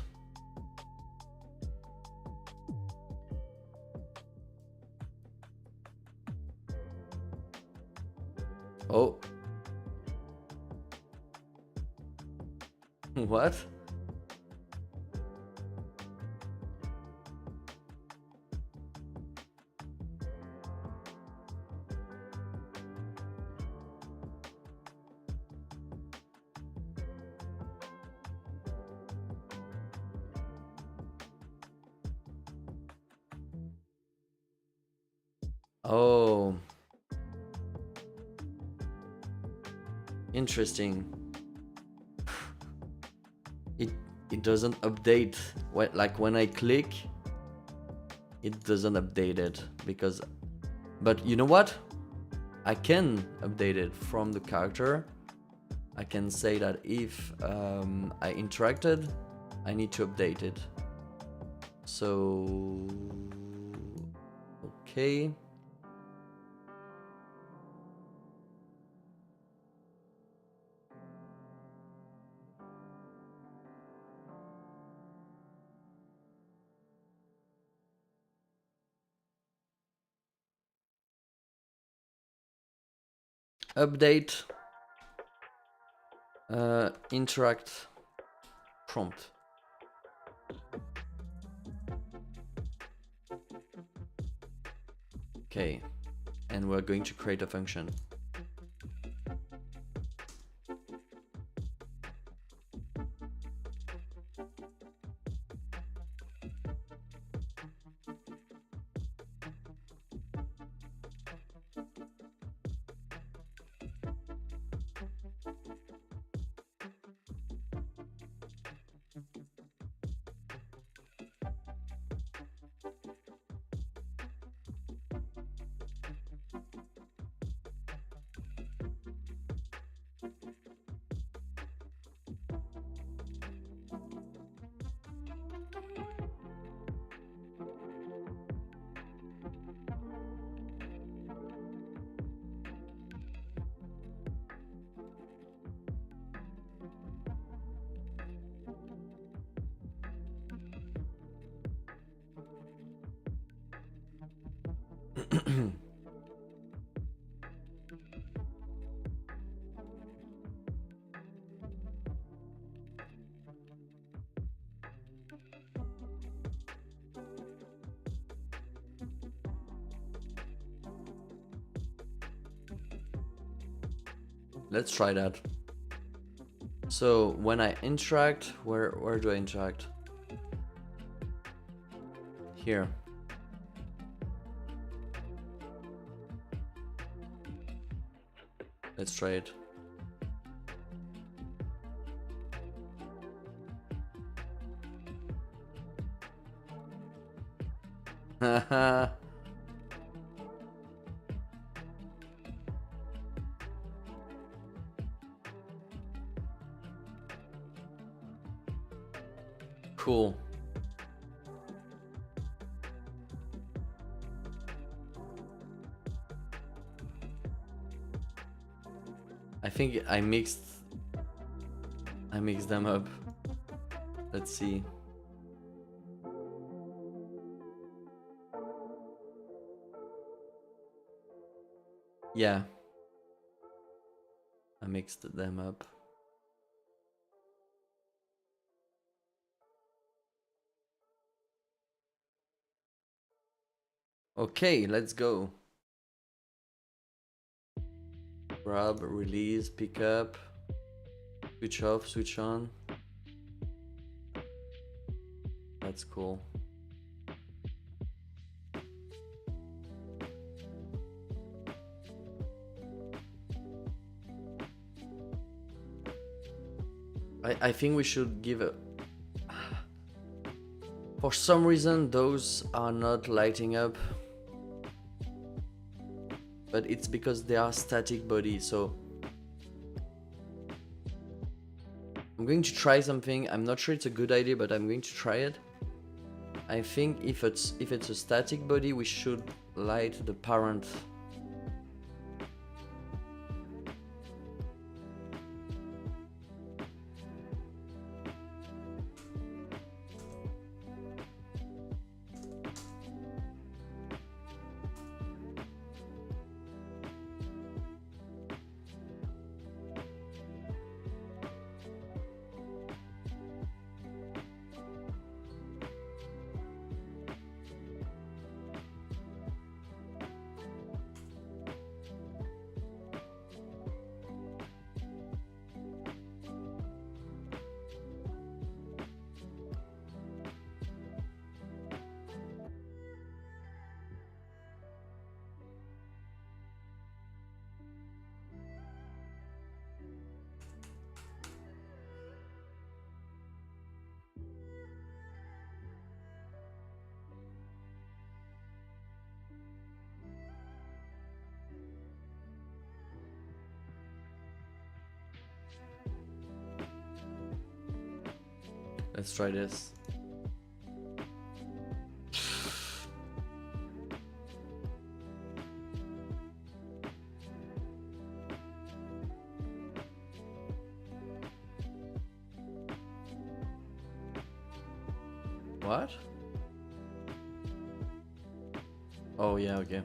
Oh. What? Oh, interesting. It doesn't update when I click, it doesn't update it because, but you know what? I can update it from the character. I can say that if I interacted, I need to update it. So, okay. Update interact prompt. Okay, and we're going to create a function. Let's try that. So when I interact, where do I interact? Here. Let's try it. Haha. Cool. I think I mixed them up. Let's see. Yeah. I mixed them up. Okay, let's go. Grab, release, pick up, switch off, switch on. That's cool. I think we should give a... For some reason, those are not lighting up. But it's because they are static body, so... I'm going to try something. I'm not sure it's a good idea, but I'm going to try it. I think if it's a static body, we should light the parent. Let's try this. What? Oh yeah, okay.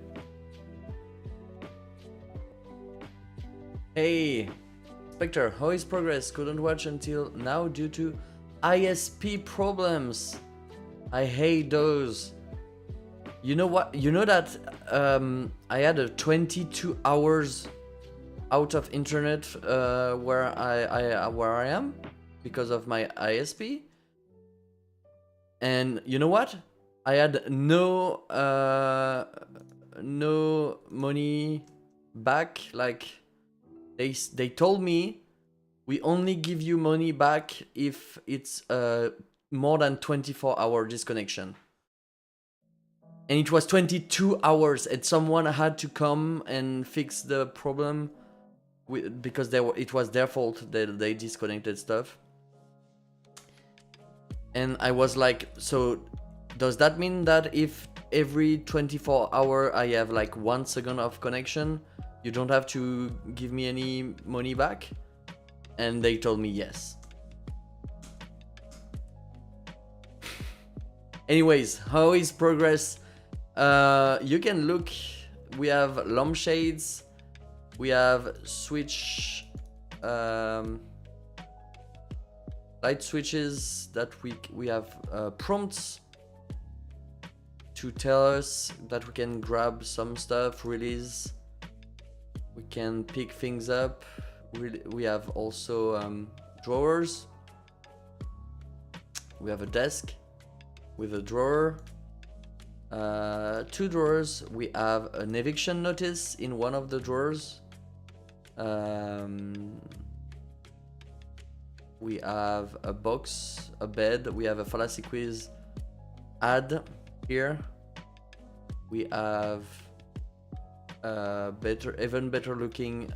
Hey, Spectre, how is progress? Couldn't watch until now due to ISP problems. I hate those. You know what? You know that I had a 22 hours out of internet where I am because of my ISP. And you know what? I had no money back. Like they told me, we only give you money back if it's more than 24-hour disconnection. And it was 22 hours, and someone had to come and fix the problem because it was their fault that they disconnected stuff. And I was like, so does that mean that if every 24-hour I have like 1 second of connection, you don't have to give me any money back? And they told me yes. Anyways, how is progress? You can look. We have lampshades. We have switch, light switches that we have prompts to tell us that we can grab some stuff, release. We can pick things up. We have also drawers. We have a desk with a drawer, 2 drawers. We have an eviction notice in one of the drawers. We have a box, a bed. We have a fallacy quiz ad here. We have even better looking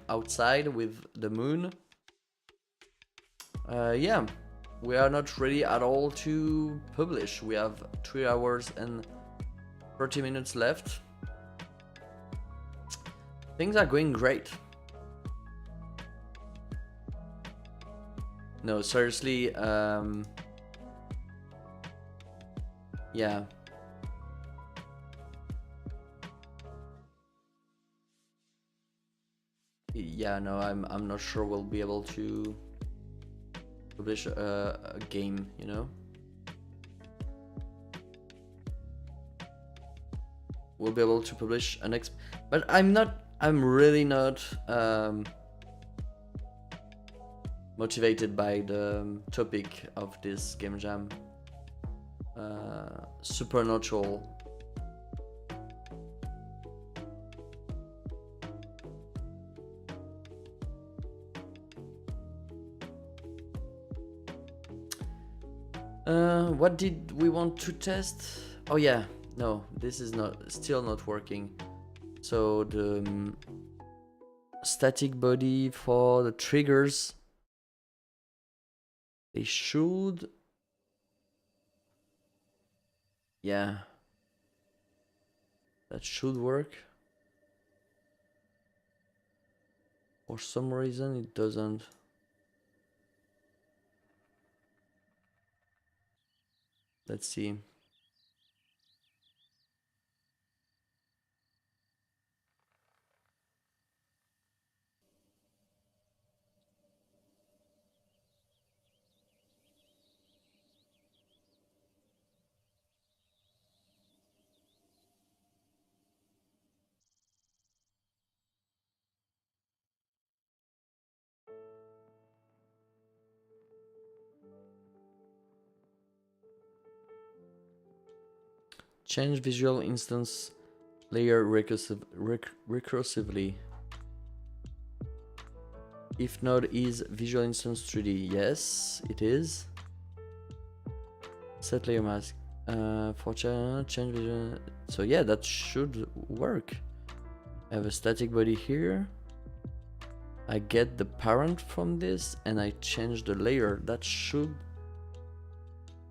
outside with the moon. Yeah, we are not ready at all to publish. We have 3 hours and 30 minutes left. Things are going great. No, seriously, yeah. Yeah, no, I'm not sure we'll be able to publish a game, you know? We'll be able to publish an but I'm really not motivated by the topic of this game jam. Supernatural. What did we want to test? Oh yeah, no, this is still not working. So the static body for the triggers, they should, yeah, that should work. For some reason it doesn't. Let's see. Change visual instance layer recursively. If node is visual instance 3D, yes, it is. Set layer mask for change visual. So yeah, that should work. I have a static body here. I get the parent from this and I change the layer. That should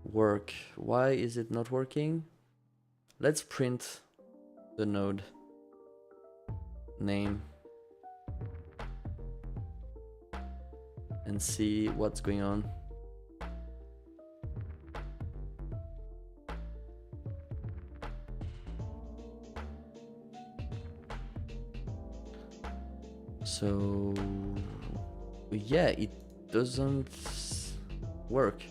work. Why is it not working? Let's print the node name and see what's going on. So yeah, it doesn't work.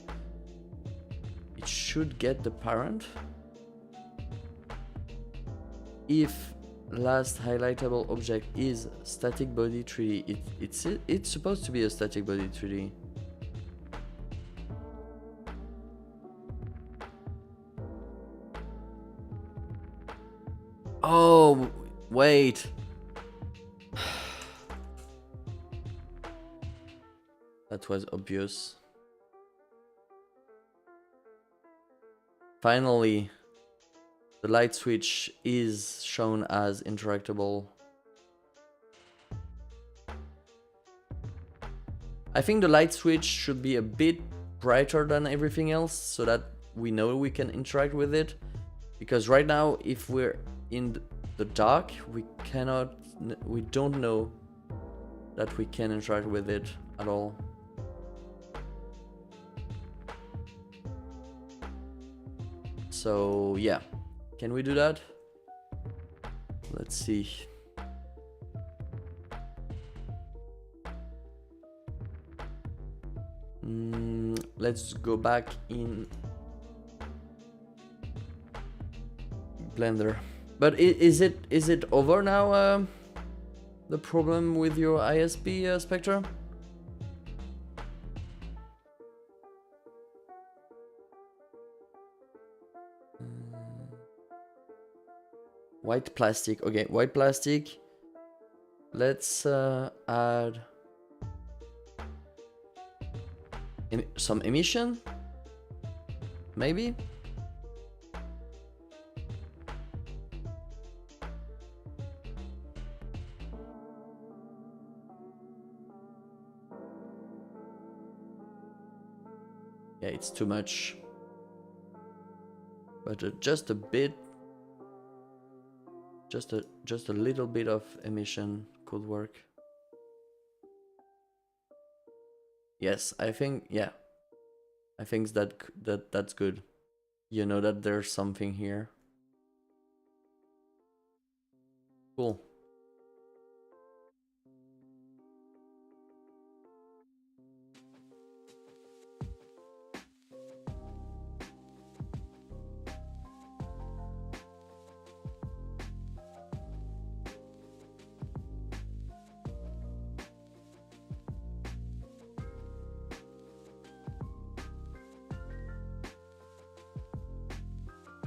It should get the parent. If last highlightable object is static body 3D, it's supposed to be a static body 3D. Oh, wait. That was obvious. Finally, the light switch is shown as interactable. I think the light switch should be a bit brighter than everything else so that we know we can interact with it. Because right now, if we're in the dark, we don't know that we can interact with it at all. So yeah, can we do that? Let's see. Let's go back in Blender. But is it over now? The problem with your ISP, Spectre? White plastic. Okay, white plastic. Let's add some emission, maybe. Yeah, it's too much. But just a bit, just a little bit of emission could work. Yes, I think, yeah. I think that's good. You know that there's something here. Cool.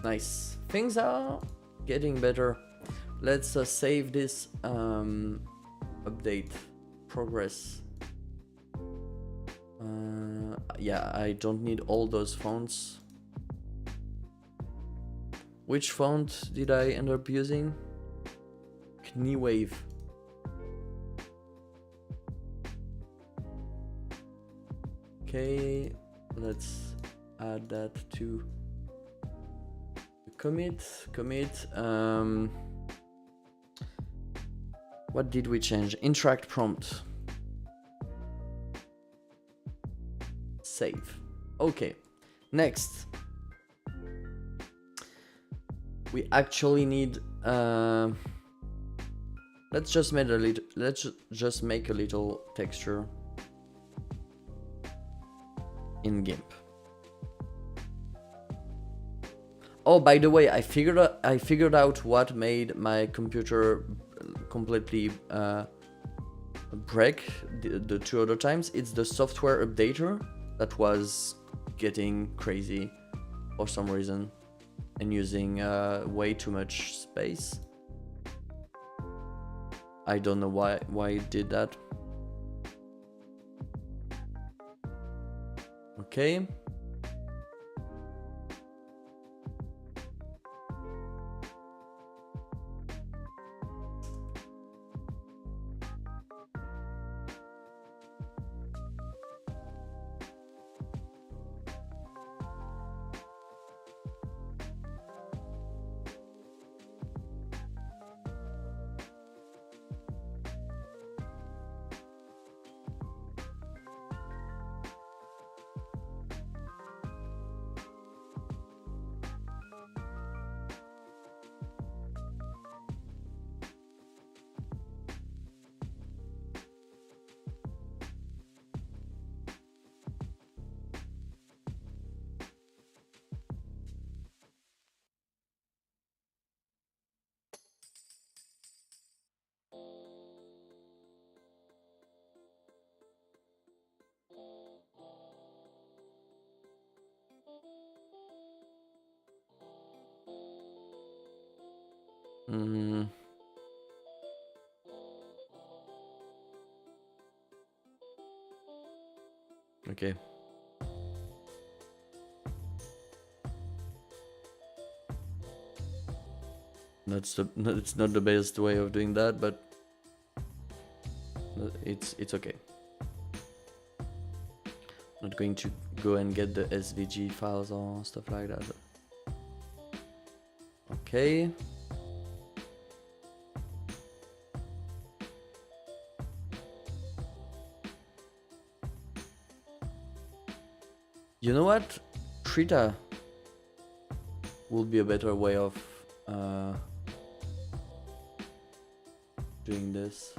Nice. Things are getting better. Let's save this update progress. Yeah, I don't need all those fonts. Which font did I end up using? Knee Okay, let's add that to commit. What did we change? Interact prompt. Save. Okay. Next, we actually need. Let's just make a little. Let's just make a little texture in GIMP. Oh, by the way, I figured out what made my computer completely break the 2 other times. It's the software updater that was getting crazy for some reason and using way too much space. I don't know why it did that. Okay. Okay. It's not the best way of doing that, but it's okay. Not going to go and get the SVG files or stuff like that. Okay. You know what? Krita will be a better way of doing this.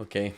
Okay.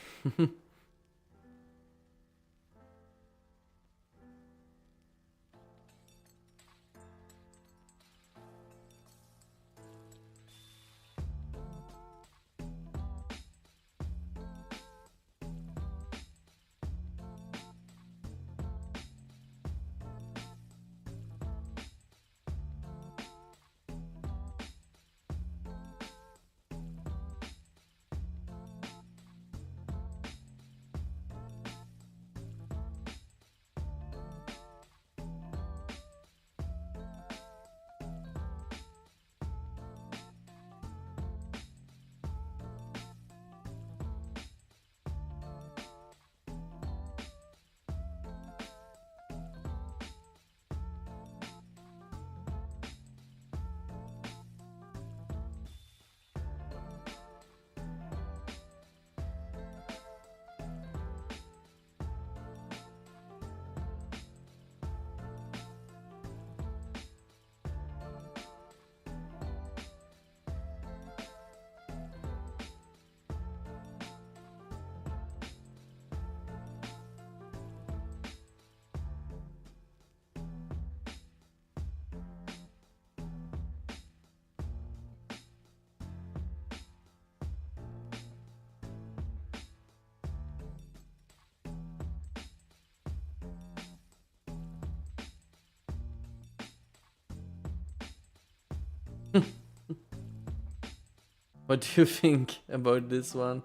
What do you think about this one?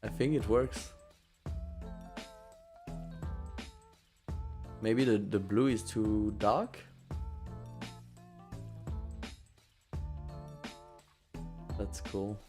I think it works. Maybe the blue is too dark? That's cool.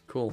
Cool.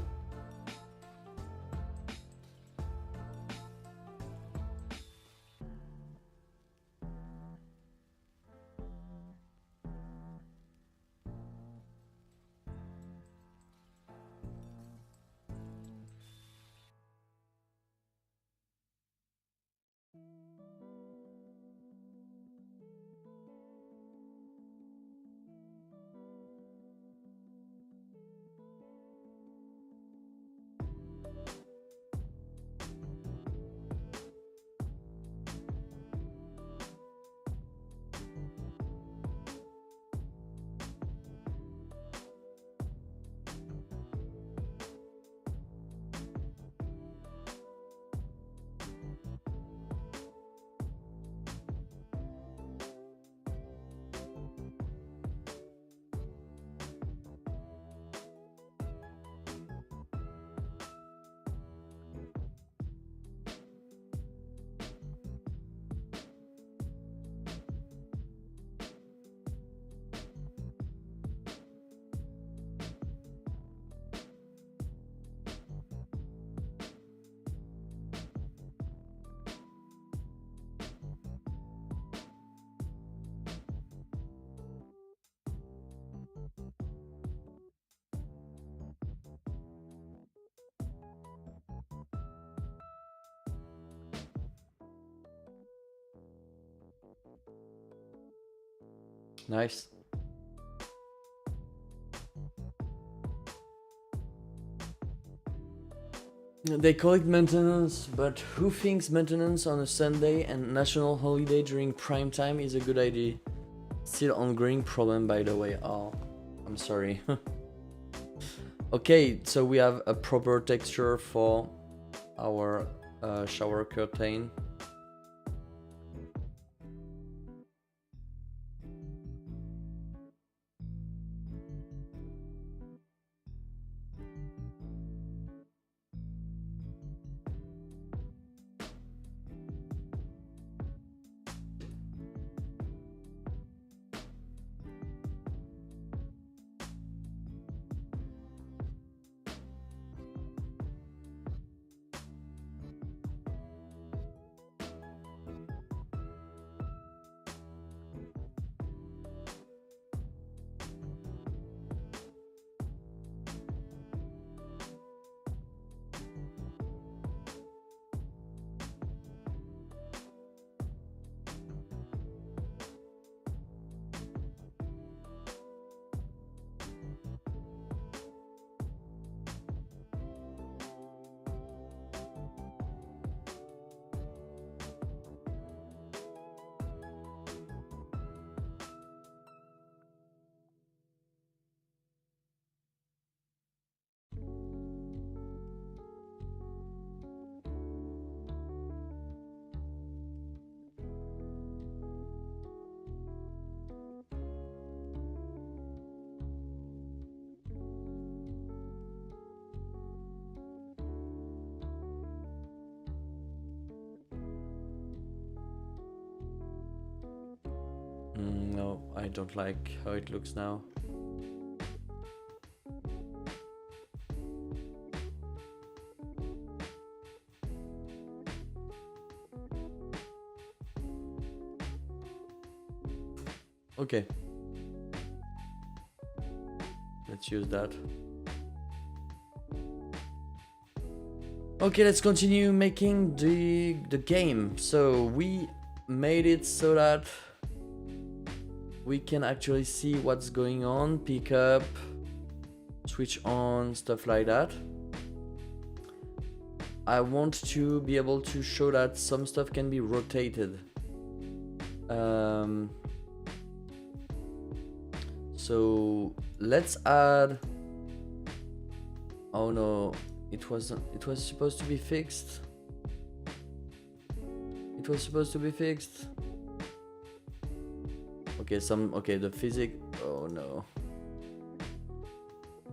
Nice. They call it maintenance, but who thinks maintenance on a Sunday and national holiday during prime time is a good idea? Still ongoing problem, by the way. Oh, I'm sorry. Okay, so we have a proper texture for our shower curtain. No, I don't like how it looks now. Okay. Let's use that. Okay, let's continue making the game. So we made it so that we can actually see what's going on, pick up, switch on, stuff like that. I want to be able to show that some stuff can be rotated. So let's add. Oh no, it wasn't. It was supposed to be fixed. It was supposed to be fixed. Okay, the physics. Oh no.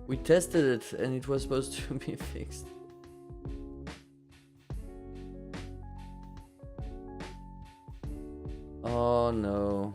We tested it and it was supposed to be fixed. Oh no.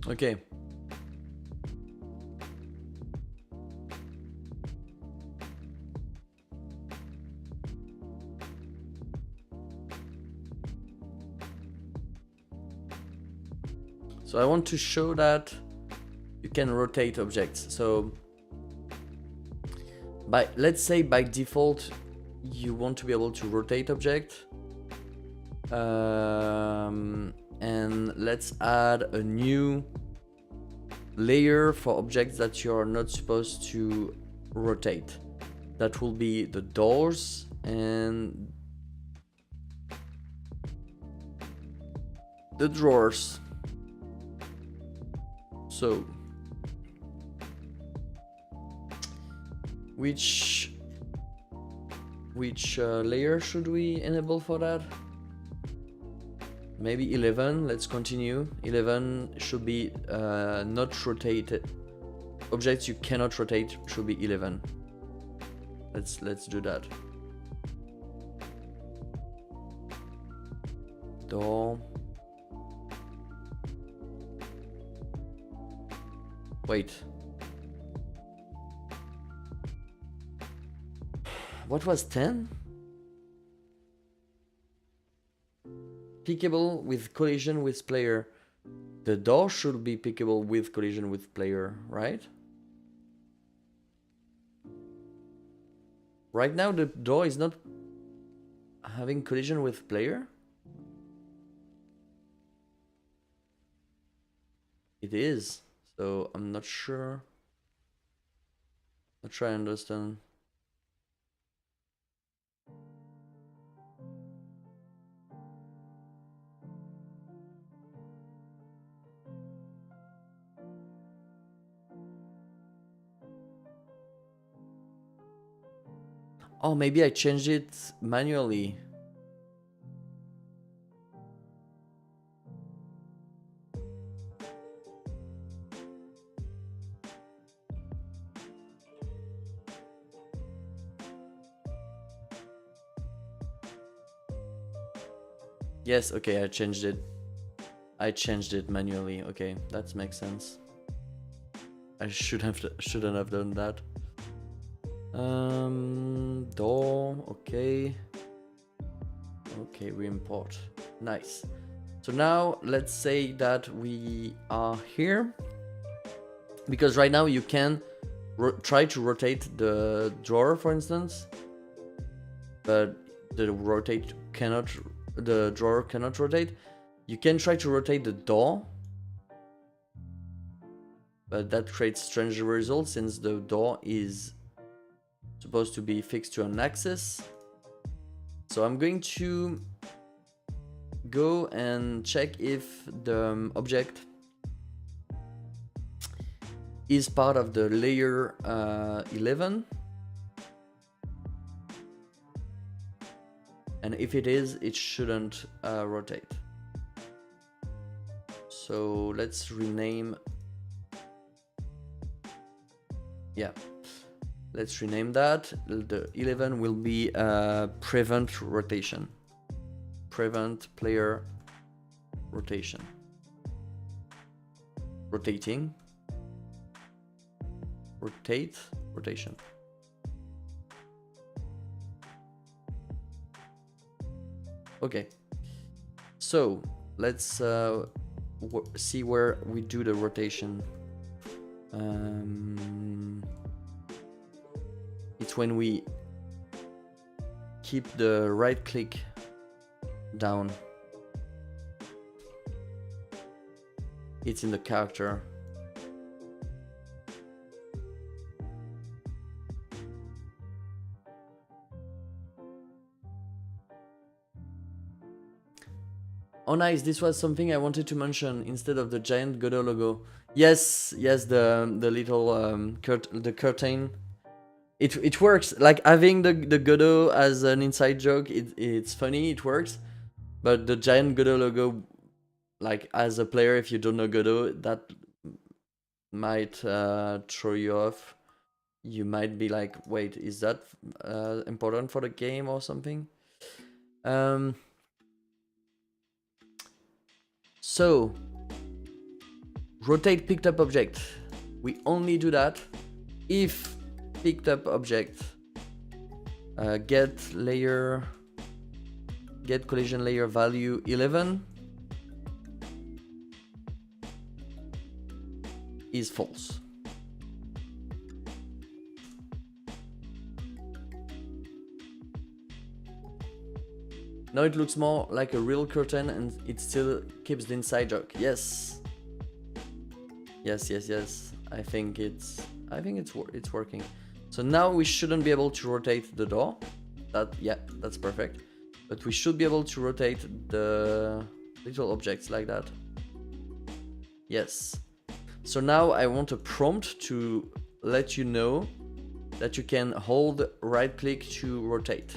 Okay. So I want to show that you can rotate objects. So let's say by default you want to be able to rotate object. And let's add a new layer for objects that you're not supposed to rotate. That will be the doors and the drawers. So which layer should we enable for that? Maybe 11. Let's continue. 11 should be not rotated. Objects you cannot rotate should be 11. Let's do that. Door. Wait. What was 10? Pickable with collision with player. The door should be pickable with collision with player, right? Right now the door is not having collision with player. It is, so I'm not sure. I'll try to understand. Oh, maybe I changed it manually. Yes, okay, I changed it. I changed it manually. Okay, that makes sense. I shouldn't have done that. Door, okay. Okay, we import. Nice. So now let's say that we are here. Because right now you can try to rotate the drawer, for instance. But the drawer cannot rotate. You can try to rotate the door. But that creates strange results since the door is supposed to be fixed to an axis. So I'm going to go and check if the object is part of the layer 11. And if it is, it shouldn't rotate. So let's rename. Yeah. Let's rename that. The 11 will be prevent rotation. Prevent player rotation. Rotating. Rotate. Rotation. Okay. So let's see where we do the rotation. It's when we keep the right click down. It's in the character. Oh nice, this was something I wanted to mention instead of the giant Godot logo. Yes, the little curtain. It works. Like having the Godot as an inside joke, it's funny, it works. But the giant Godot logo, like as a player, if you don't know Godot, that might throw you off. You might be like, wait, is that important for the game or something? So rotate picked up object. We only do that if picked up object get collision layer value 11 is false. Now it looks more like a real curtain and it still keeps the inside joke. Yes. Yes. I think it's working. So now we shouldn't be able to rotate the door. That's perfect. But we should be able to rotate the little objects like that. Yes. So now I want a prompt to let you know that you can hold right click to rotate.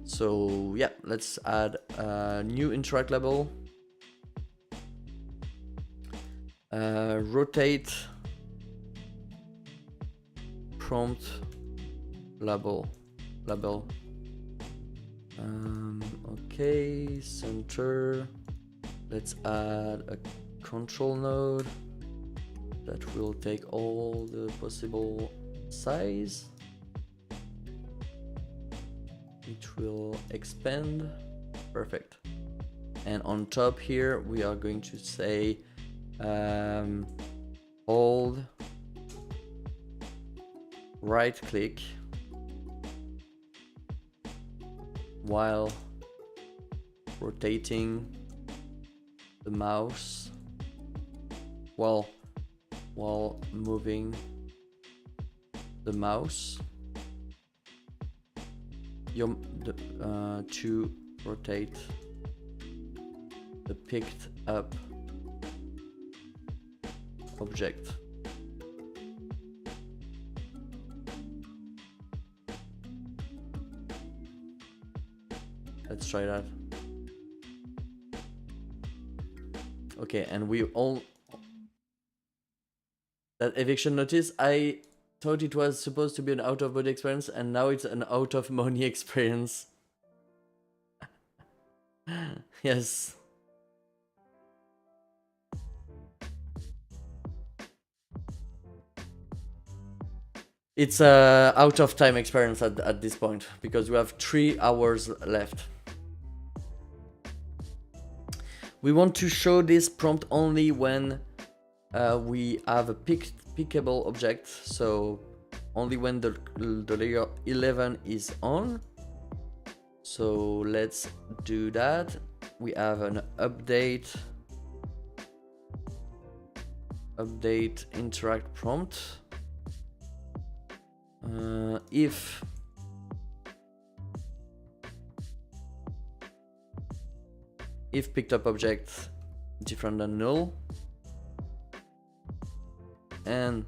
So yeah, let's add a new interact label. Rotate prompt label. Okay, center. Let's add a control node that will take all the possible size. It will expand. Perfect. And on top here we are going to say hold right click while rotating the mouse while moving the mouse to rotate the picked up object. Let's try that. Okay, and we all that eviction notice, I thought it was supposed to be an out of body experience and now it's an out of money experience. Yes. It's a out of time experience at this point because we have 3 hours left. We want to show this prompt only when we have a pickable object, so only when the layer 11 is on. So let's do that. We have an update interact prompt. If picked up object different than null and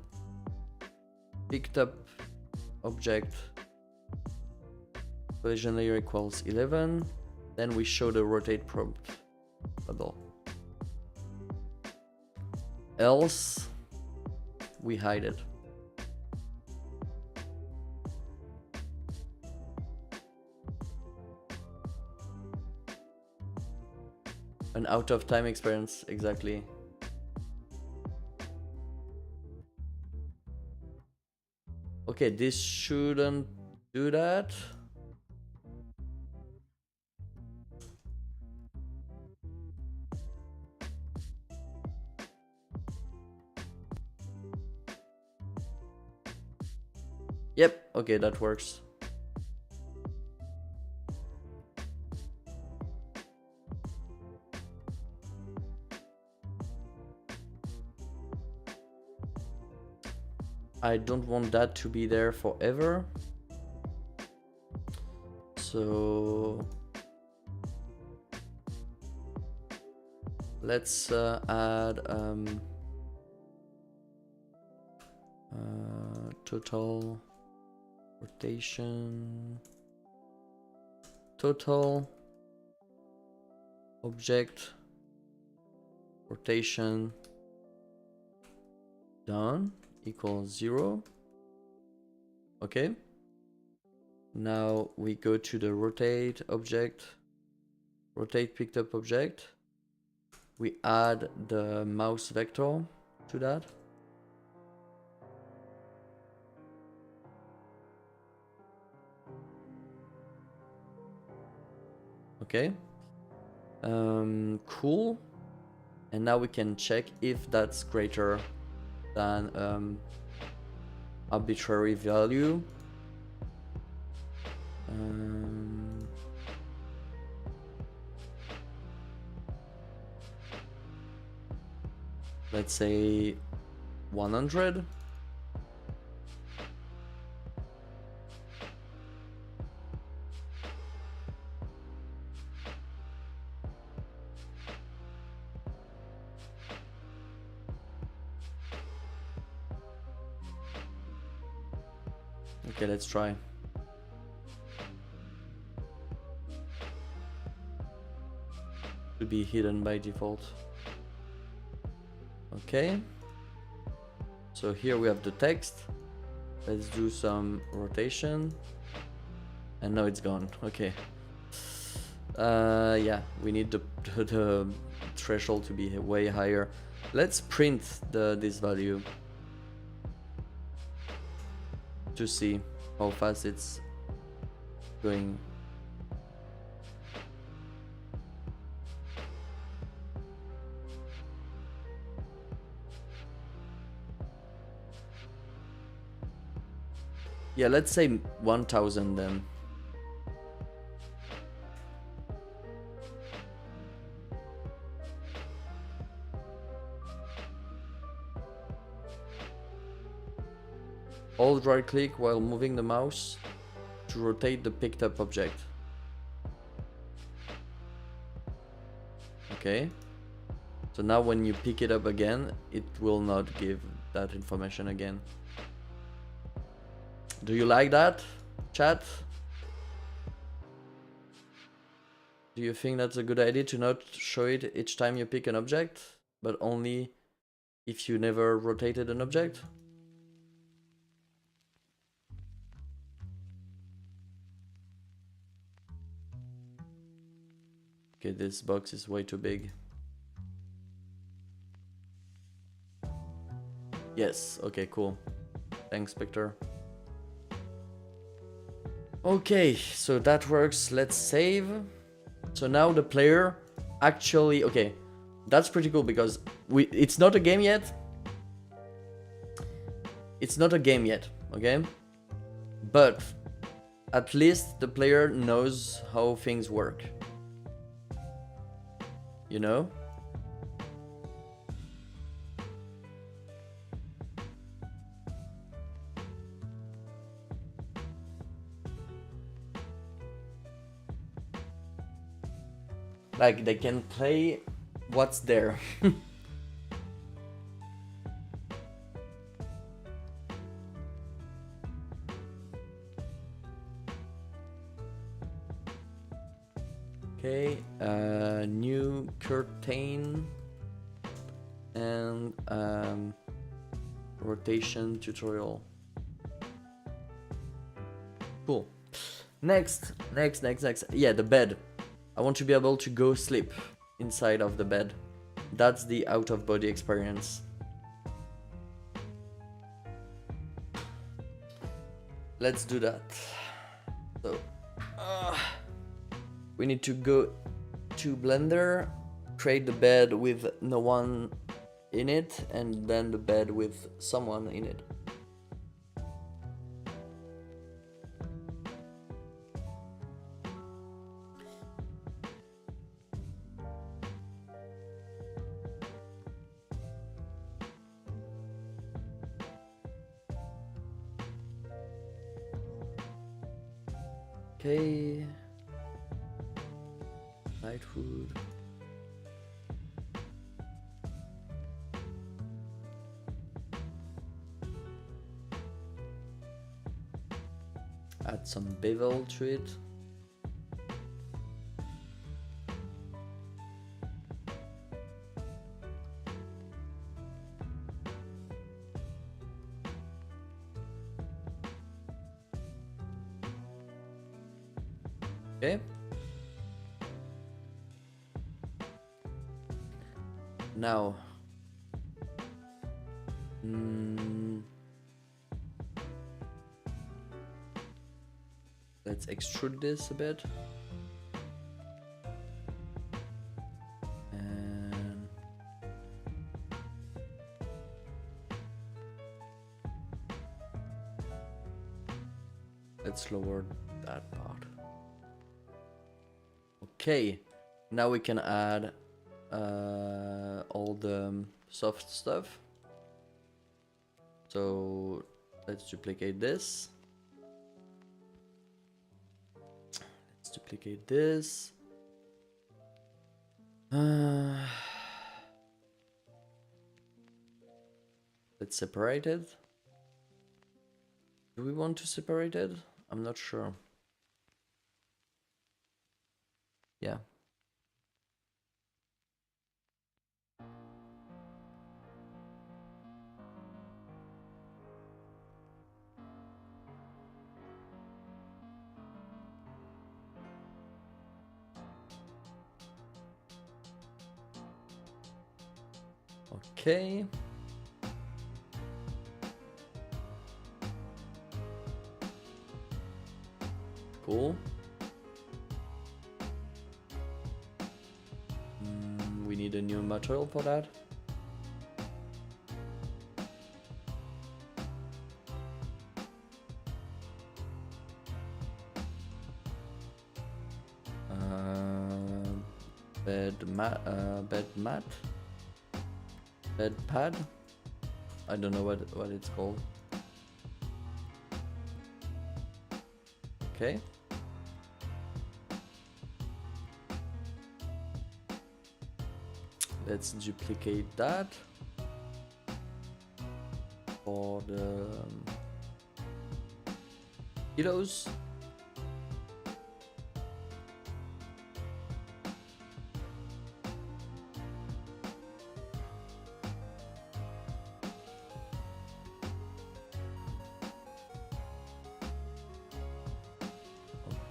picked up object collision layer equals 11, then we show the rotate prompt label. Else we hide it. An out of time experience, exactly. Okay, this shouldn't do that. Yep, okay, that works. I don't want that to be there forever. So let's add total rotation, total object rotation done equals 0. Okay, now we go to the rotate object rotate picked up object. We add the mouse vector to that. Okay. Cool. And now we can check if that's greater than arbitrary value. Let's say 100. Okay, let's try. To be hidden by default. Okay. So here we have the text. Let's do some rotation. And now it's gone. Okay. Yeah, we need the threshold to be way higher. Let's print this value to see how fast it's going. Yeah, let's say 1000 then. Hold right click while moving the mouse to rotate the picked up object. Okay. So now when you pick it up again, it will not give that information again. Do you like that, chat? Do you think that's a good idea to not show it each time you pick an object, but only if you never rotated an object? Okay, this box is way too big. Yes, okay, cool. Thanks, Spectre. Okay, so that works. Let's save. So now the player actually, okay, that's pretty cool because it's not a game yet. It's not a game yet, okay? But at least the player knows how things work. You know? Like they can play what's there. Okay, new curtain and rotation tutorial. Cool. Next. Yeah, the bed. I want to be able to go sleep inside of the bed. That's the out-of-body experience. Let's do that. So, we need to go to Blender, create the bed with no one in it, and then the bed with someone in it. Okay. Night food. Add some bevel to it. Okay. Now, let's extrude this a bit. And let's lower that part. Okay, now we can add all the soft stuff. So let's duplicate this. Let's duplicate this. Let's separate it. Do we want to separate it? I'm not sure. Yeah. Okay. Cool. We need a new material for that. Bed pad. I don't know what it's called. Okay. Let's duplicate that for the pillows.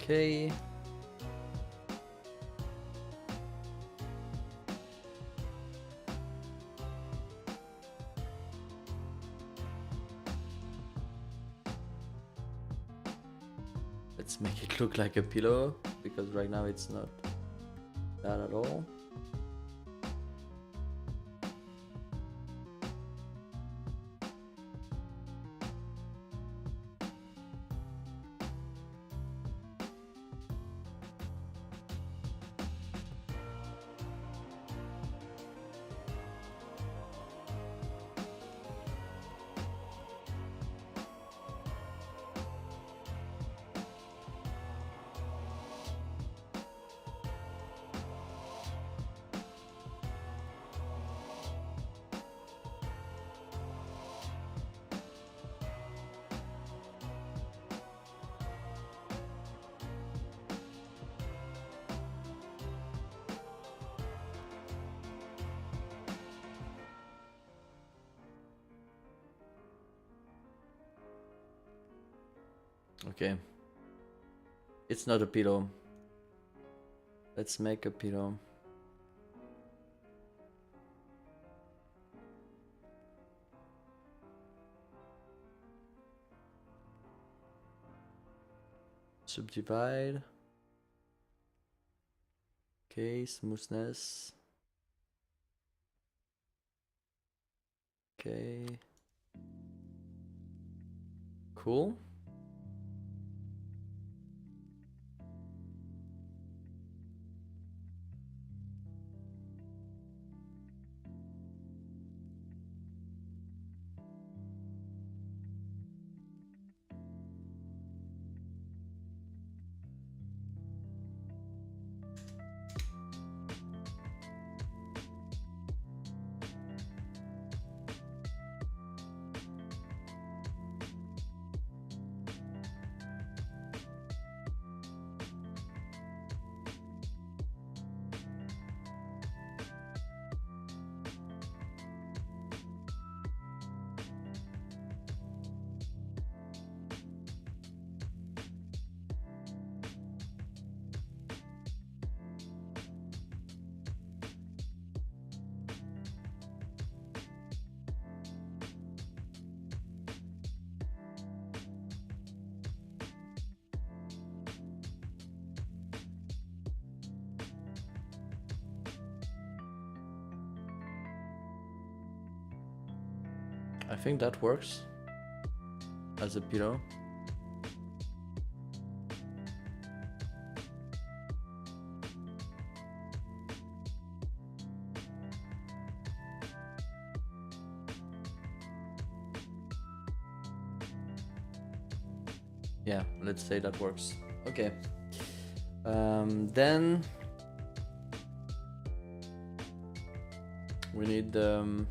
Okay. Let's make it look like a pillow, because right now it's not that at all. Okay. It's not a pillow. Let's make a pillow. Subdivide. Okay, smoothness. Okay. Cool. I think that works as a pillow. Yeah, let's say that works. Okay. Then we need to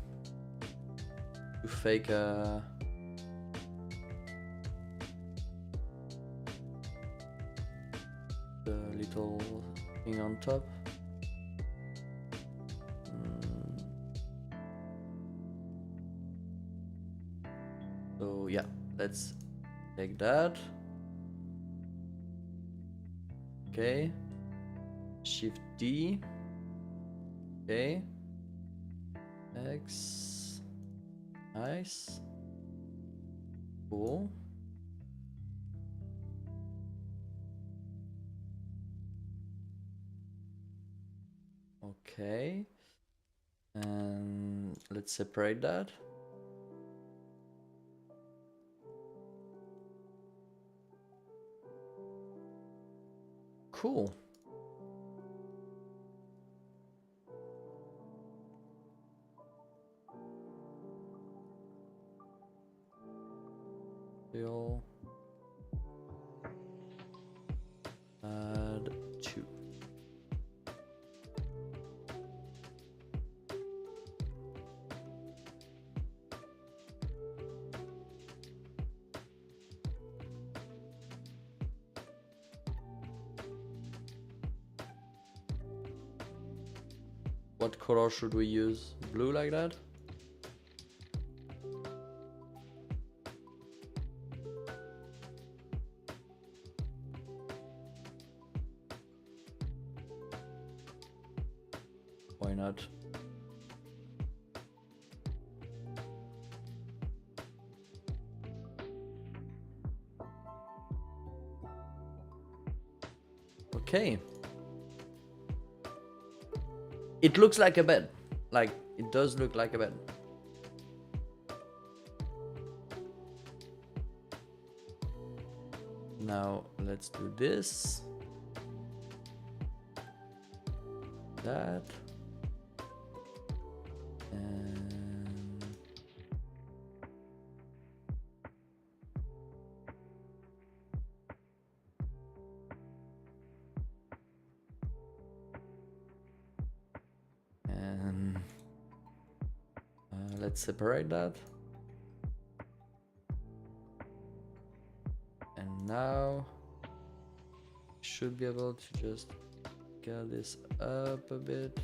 fake a the little thing on top. So yeah, let's take that. Okay. Shift D. Okay. X. Nice. Cool. Okay. And let's separate that. Cool. Fill. Add 2. What color should we use? Blue like that? Why not? Okay. It looks like a bed. Like, it does look like a bed. Now, let's do this. That. And... and let's separate that. And now should be able to just get this up a bit.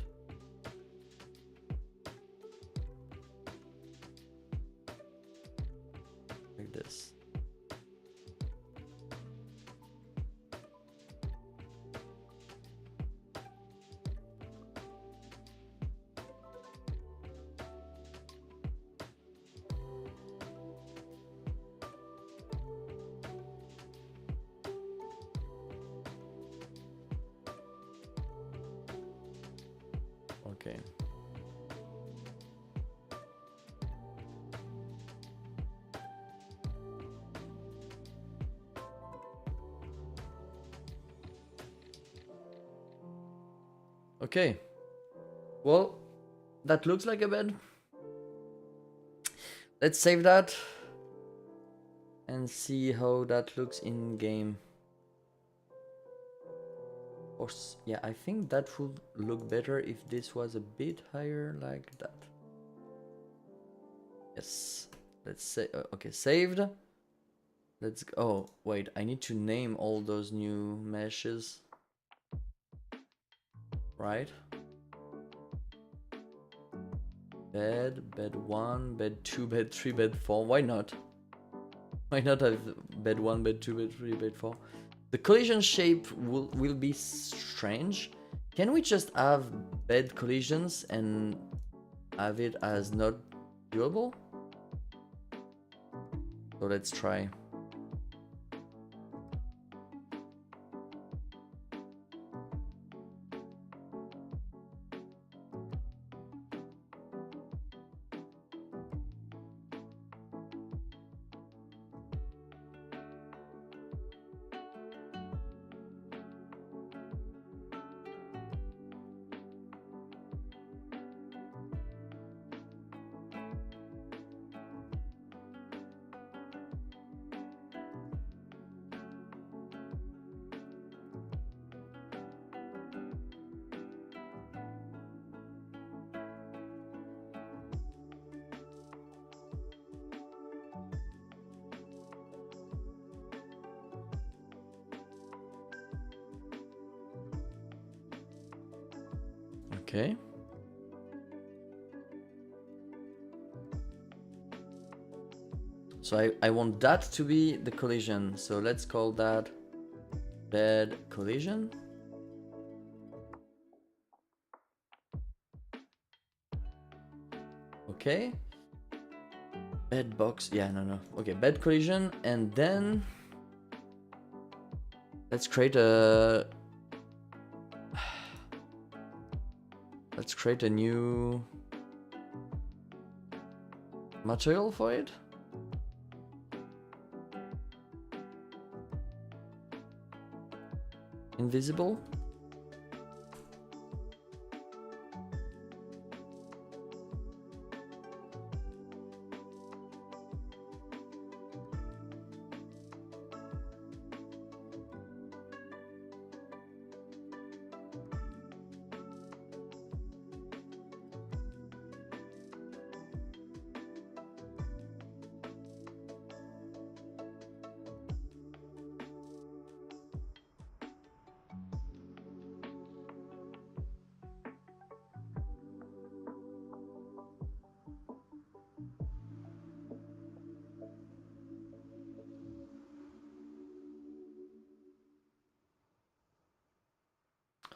Like this. Okay. Okay. Well, that looks like a bed. Let's save that and see how that looks in game. Or yeah, I think that would look better if this was a bit higher like that. Yes. Let's say okay, saved. Let's go. Oh, wait, I need to name all those new meshes. Right? Bed 1, bed 2, bed 3, bed 4. Why not? Why not have bed 1, bed 2, bed 3, bed 4? The collision shape will be strange. Can we just have bed collisions and have it as not doable? So let's try. Okay. So I want that to be the collision. So let's call that bed collision. Okay. Bed box. Yeah, no. Okay, bed collision. And then let's create a... Let's create a new material for it. Invisible.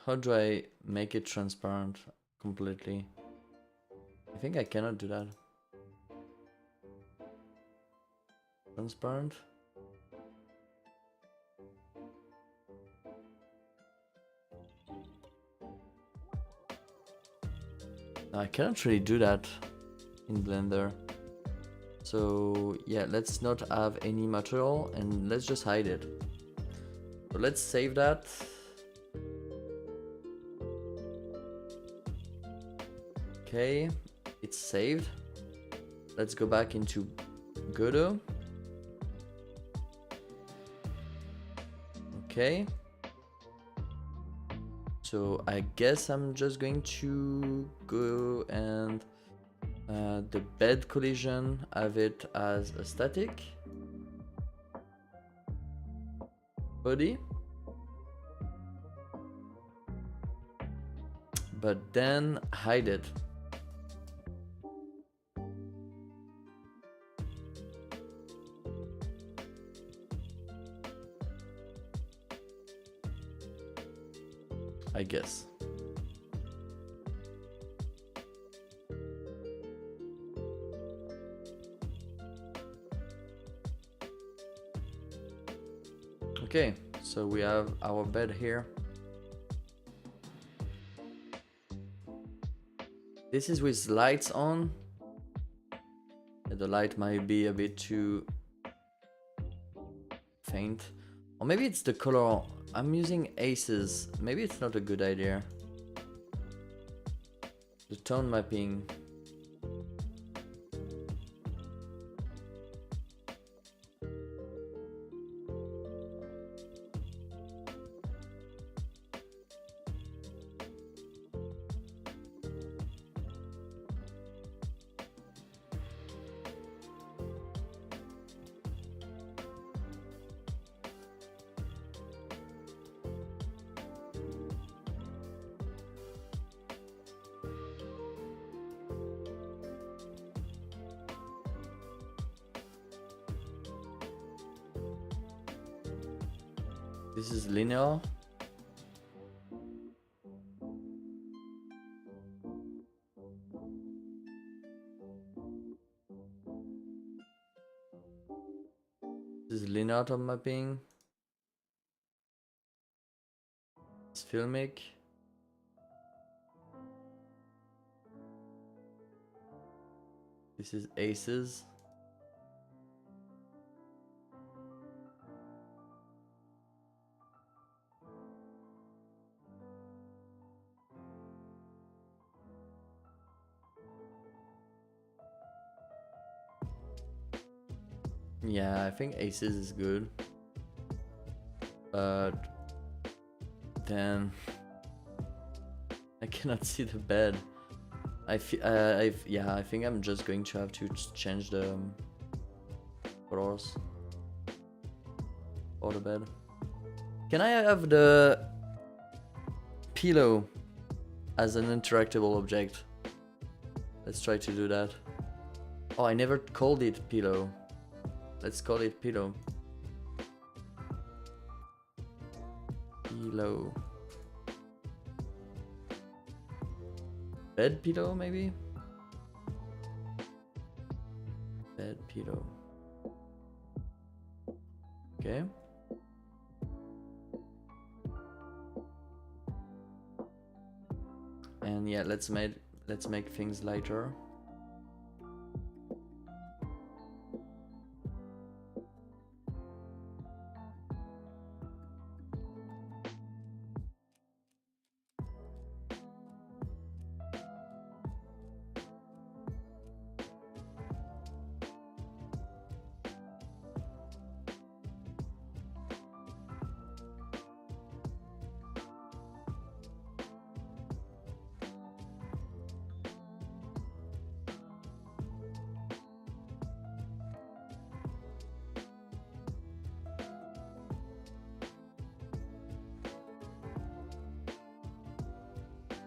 How do I make it transparent completely? I think I cannot do that. Transparent. No, I cannot really do that in Blender. So yeah, let's not have any material and let's just hide it. So let's save that. Okay, it's saved. Let's go back into Godot. Okay. So I guess I'm just going to go and the bed collision, have it as a static body. But then hide it. I guess. Okay, so we have our bed here. This is with lights on. The light might be a bit too faint. Or maybe it's the color. I'm using aces. Maybe it's not a good idea. The tone mapping. This is linear. This is linear tone mapping. It's filmic. This is aces. Yeah, I think aces is good. But then I cannot see the bed. Yeah, I think I'm just going to have to change the colors for the bed. Can I have the pillow as an interactable object. Let's try to do that. Oh, I never called it pillow. Let's call it pillow. Pillow. Bed pillow, maybe? Bed pillow. Okay. And yeah, let's make things lighter.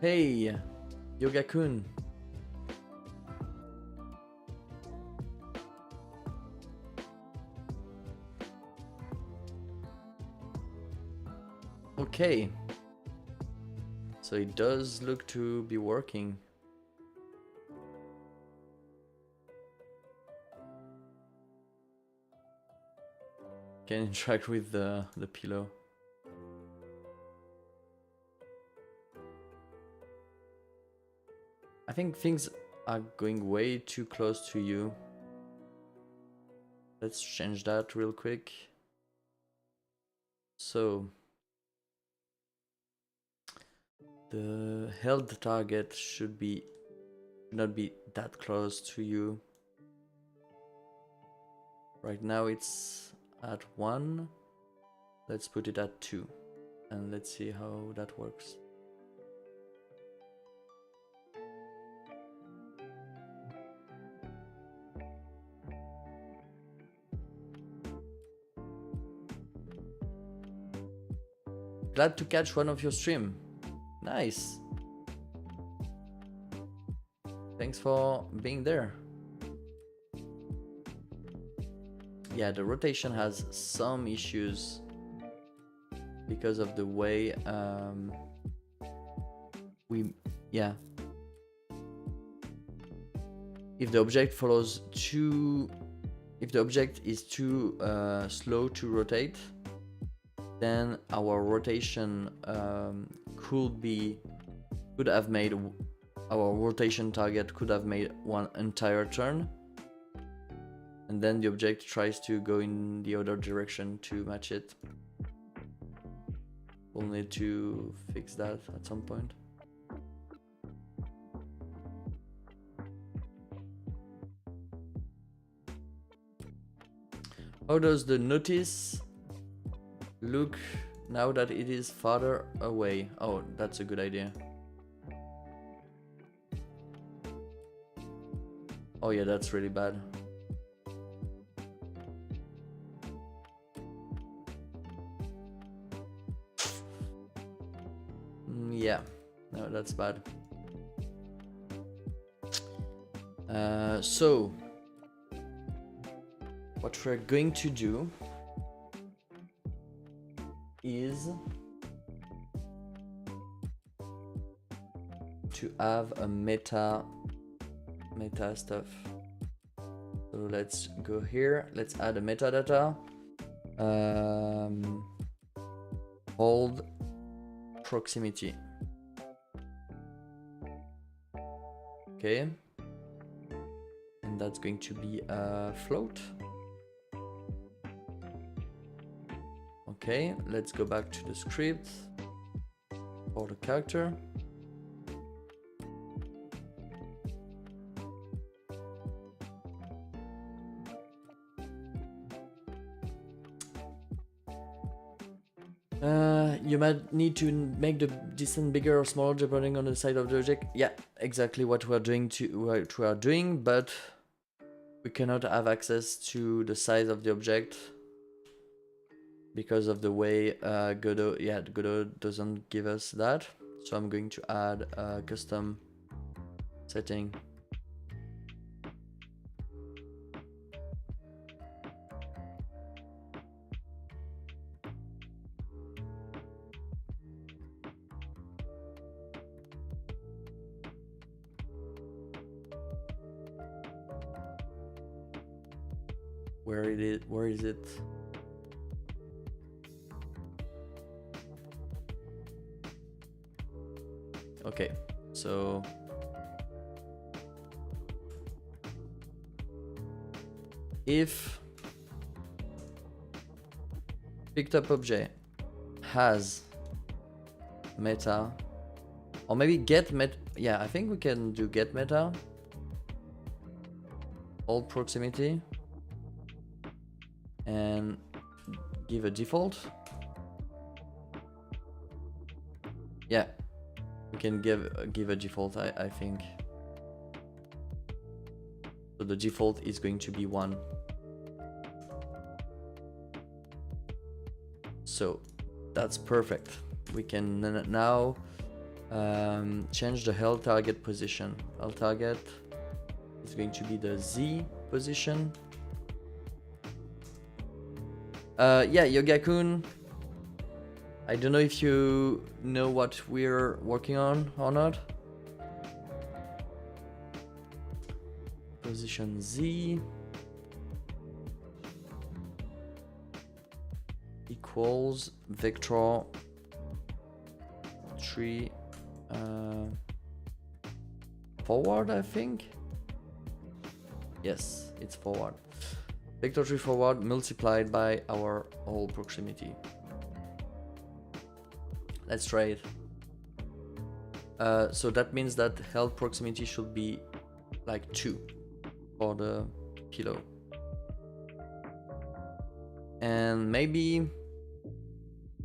Hey, Yoga-kun. Okay. So it does look to be working. Can interact with the pillow. I think things are going way too close to you. Let's change that real quick. So the held target should not be that close to you. Right now it's at 1. Let's put it at 2 and let's see how that works. Glad to catch one of your stream. Nice. Thanks for being there. Yeah, the rotation has some issues because of the way if the object is too slow to rotate, then our rotation our rotation target could have made one entire turn, and then the object tries to go in the other direction to match it. We'll need to fix that at some point. How does the notice look now that it is farther away? Oh, that's a good idea. Oh yeah, that's really bad. Yeah, no, that's bad. So what we're going to do is to have a meta stuff. So let's go here, let's add a metadata. Hold proximity. Okay, and that's going to be a float. Okay, let's go back to the script for the character. You might need to make the distance bigger or smaller depending on the size of the object. Yeah, exactly what we are doing, but we cannot have access to the size of the object because of the way Godot doesn't give us that. So I'm going to add a custom setting. Where is it? Okay, so if picked up object has meta, or maybe get meta, yeah, I think we can do get meta, hold proximity, and give a default. Yeah, we can give a default, I think. So the default is going to be 1. So that's perfect. We can now change the held target position. Held target is going to be the Z position. Yeah, Yoga-kun, I don't know if you know what we're working on or not. Position Z equals vector 3 forward, I think. Yes, it's forward. Vector 3 forward multiplied by our whole proximity. Let's try it. So that means that held proximity should be like 2 for the kilo. And maybe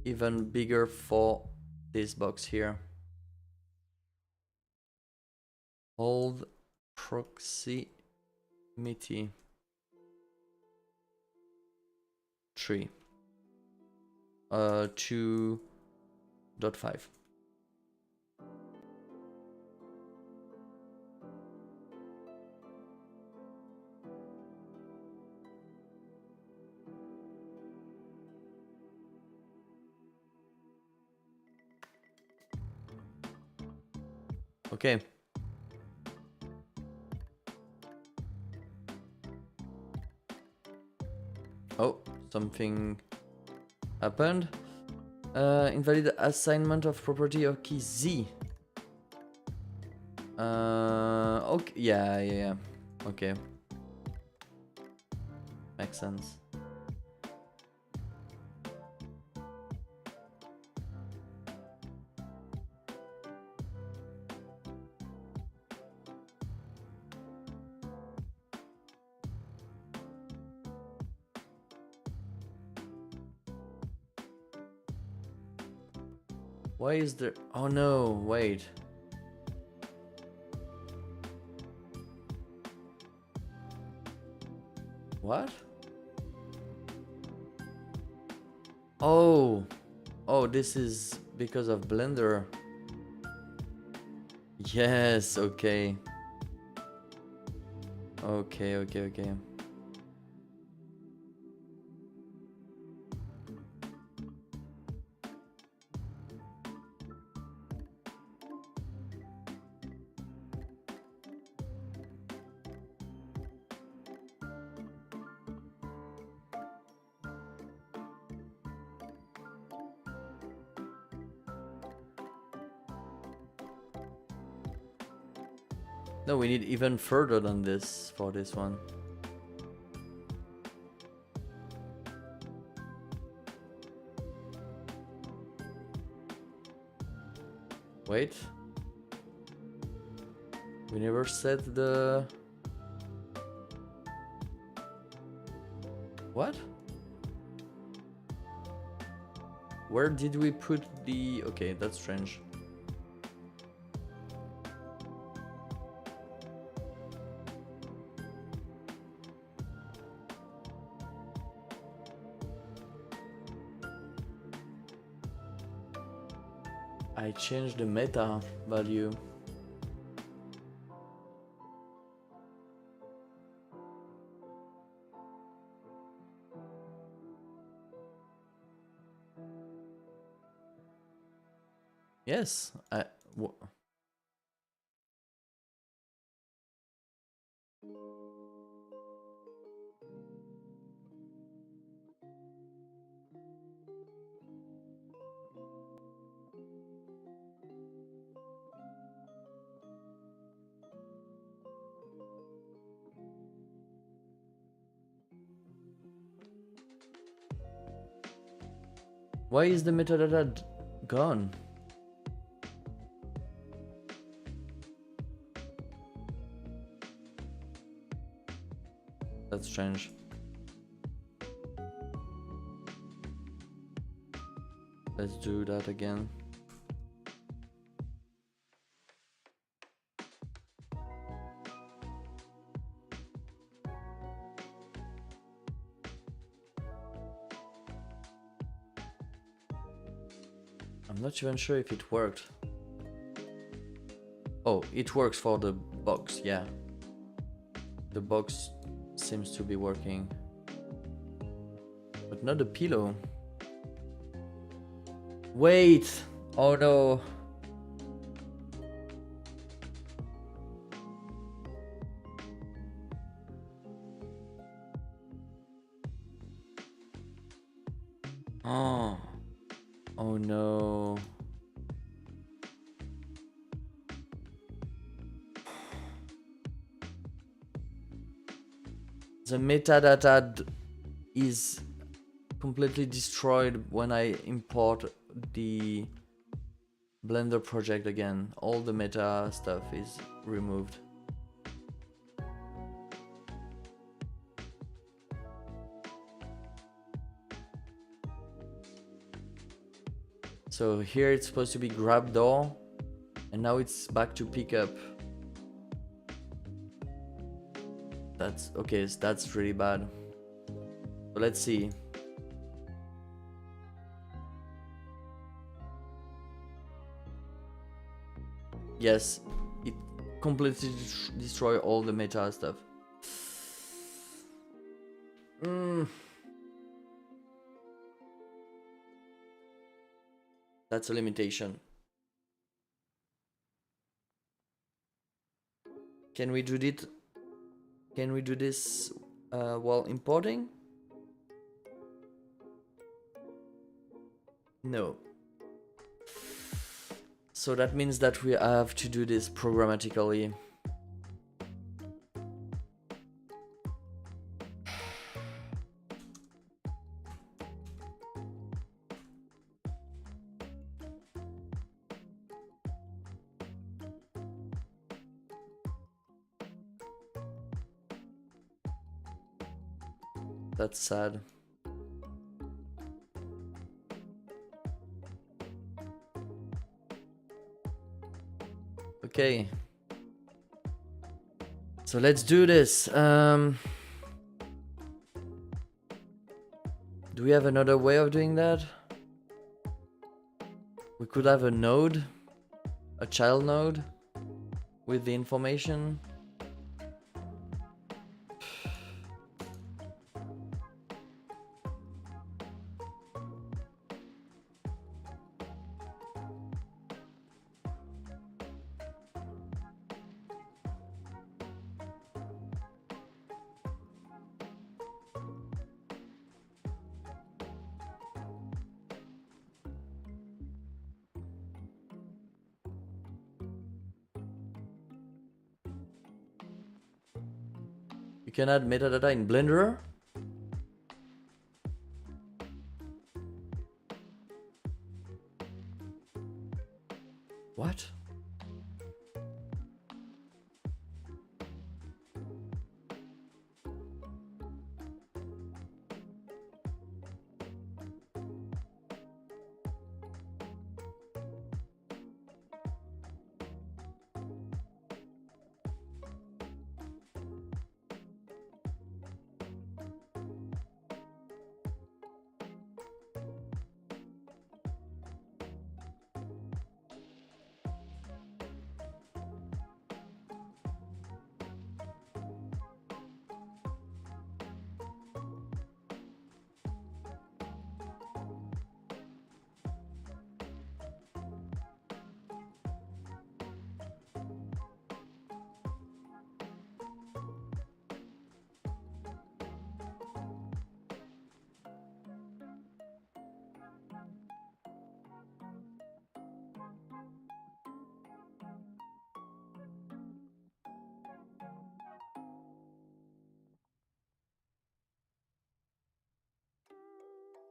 even bigger for this box here. Hold proximity 3. 2.5. Okay. Oh, something happened. Invalid assignment of property of key Z. Okay, yeah. Okay. Makes sense. Why is there... Oh no, wait. What? Oh, this is because of Blender. Yes, okay. Okay. No, we need even further than this for this one. Wait. We never set the... What? Where did we put the... Okay, that's strange. I changed the meta value. Yes, why is the metadata gone? That's strange. Let's do that again. I'm not even sure if it worked. Oh, it works for the box, yeah. The box seems to be working. But not the pillow. Wait! Oh no! Oh. Oh no. The metadata is completely destroyed when I import the Blender project again. All the meta stuff is removed. So here it's supposed to be grab door, and now it's back to pickup. That's okay, so that's really bad. But let's see. Yes, it completely destroy all the meta stuff. That's a limitation. Can we do it? Can we do this while importing? No. So that means that we have to do this programmatically. That's sad. Okay. So let's do this. Do we have another way of doing that? We could have a node, a child node, with the information. You can add metadata in Blender. What?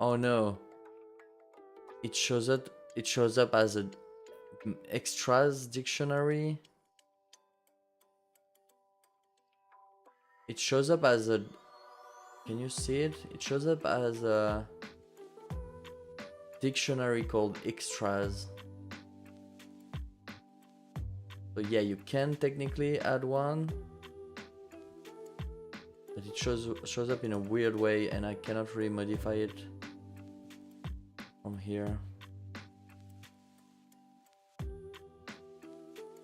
Oh no. It shows up. It shows up as a extras dictionary. It shows up as a. Can you see it? It shows up as a dictionary called extras. So yeah, you can technically add one, but it shows up in a weird way, and I cannot really modify it from here.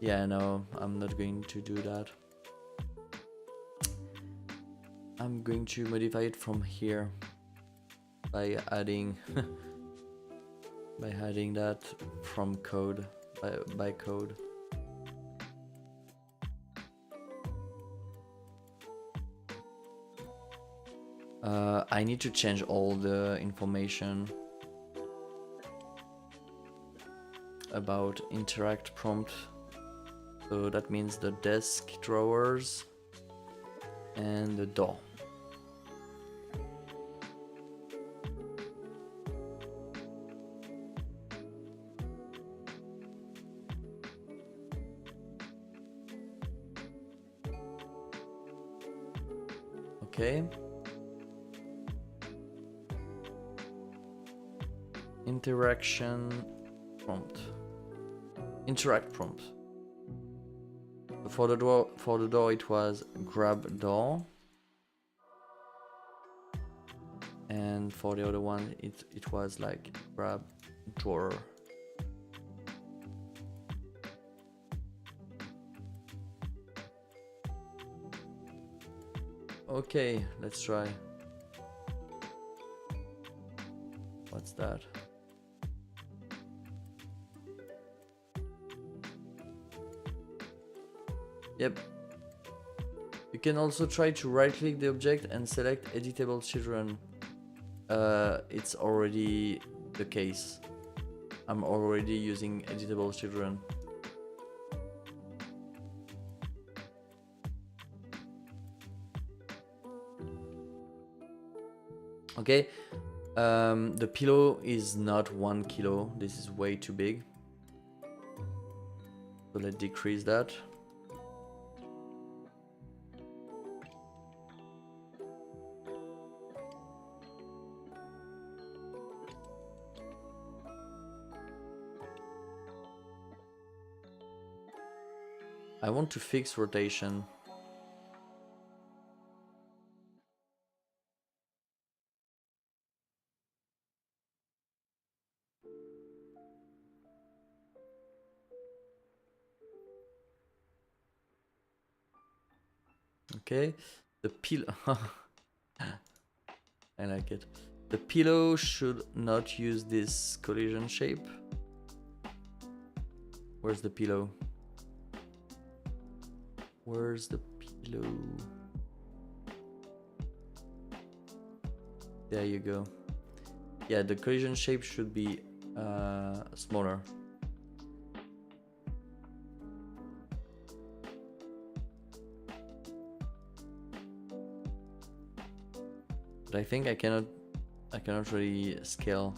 Yeah, no, I'm not going to do that. I'm going to modify it from here by adding by adding that from code by code. I need to change all the information about interact prompt. So that means the desk drawers and the door. Okay. Interaction prompt. Interact prompt. For the door it was grab door. And for the other one it was like grab drawer. Okay, let's try. What's that? Yep. You can also try to right click the object and select editable children. It's already the case. I'm already using editable children. Okay, the pillow is not 1 kilo. This is way too big. So let's decrease that. I want to fix rotation. Okay, the pillow. I like it. The pillow should not use this collision shape. Where's the pillow? Where's the pillow? There you go. Yeah, the collision shape should be smaller. But I think I cannot really scale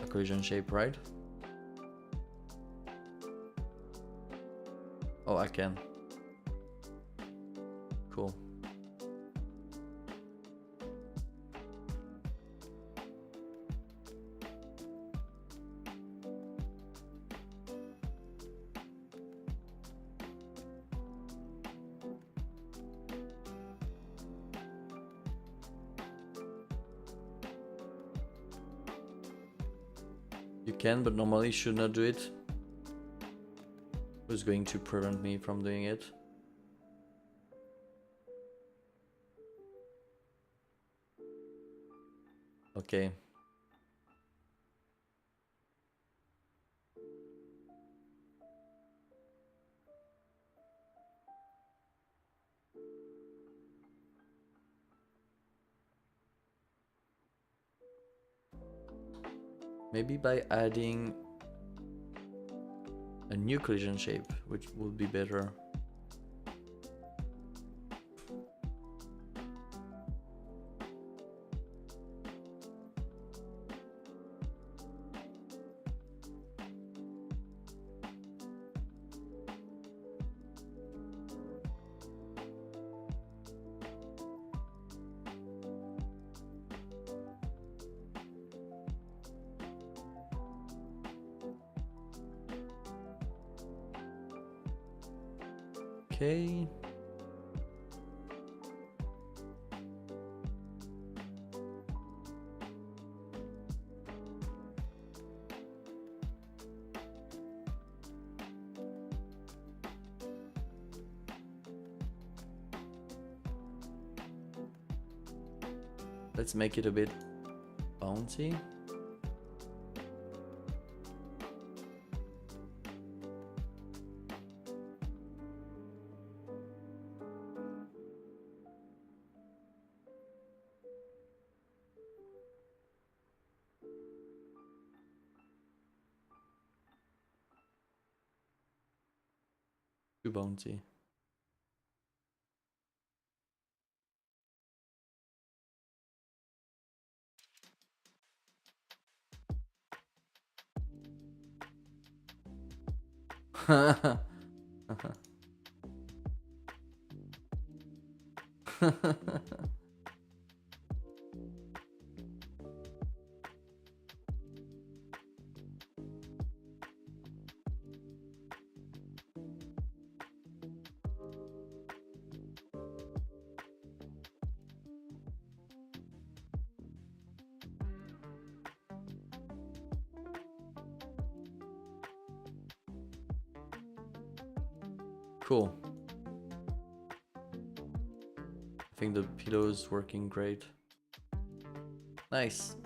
a collision shape, right? Oh, I can. Cool. You can, but normally should not do it. Who's going to prevent me from doing it? Okay. Maybe by adding a new collision shape, which would be better. Okay. Let's make it a bit bouncy. Too bouncy. Cool. I think the pillow is working great. Nice.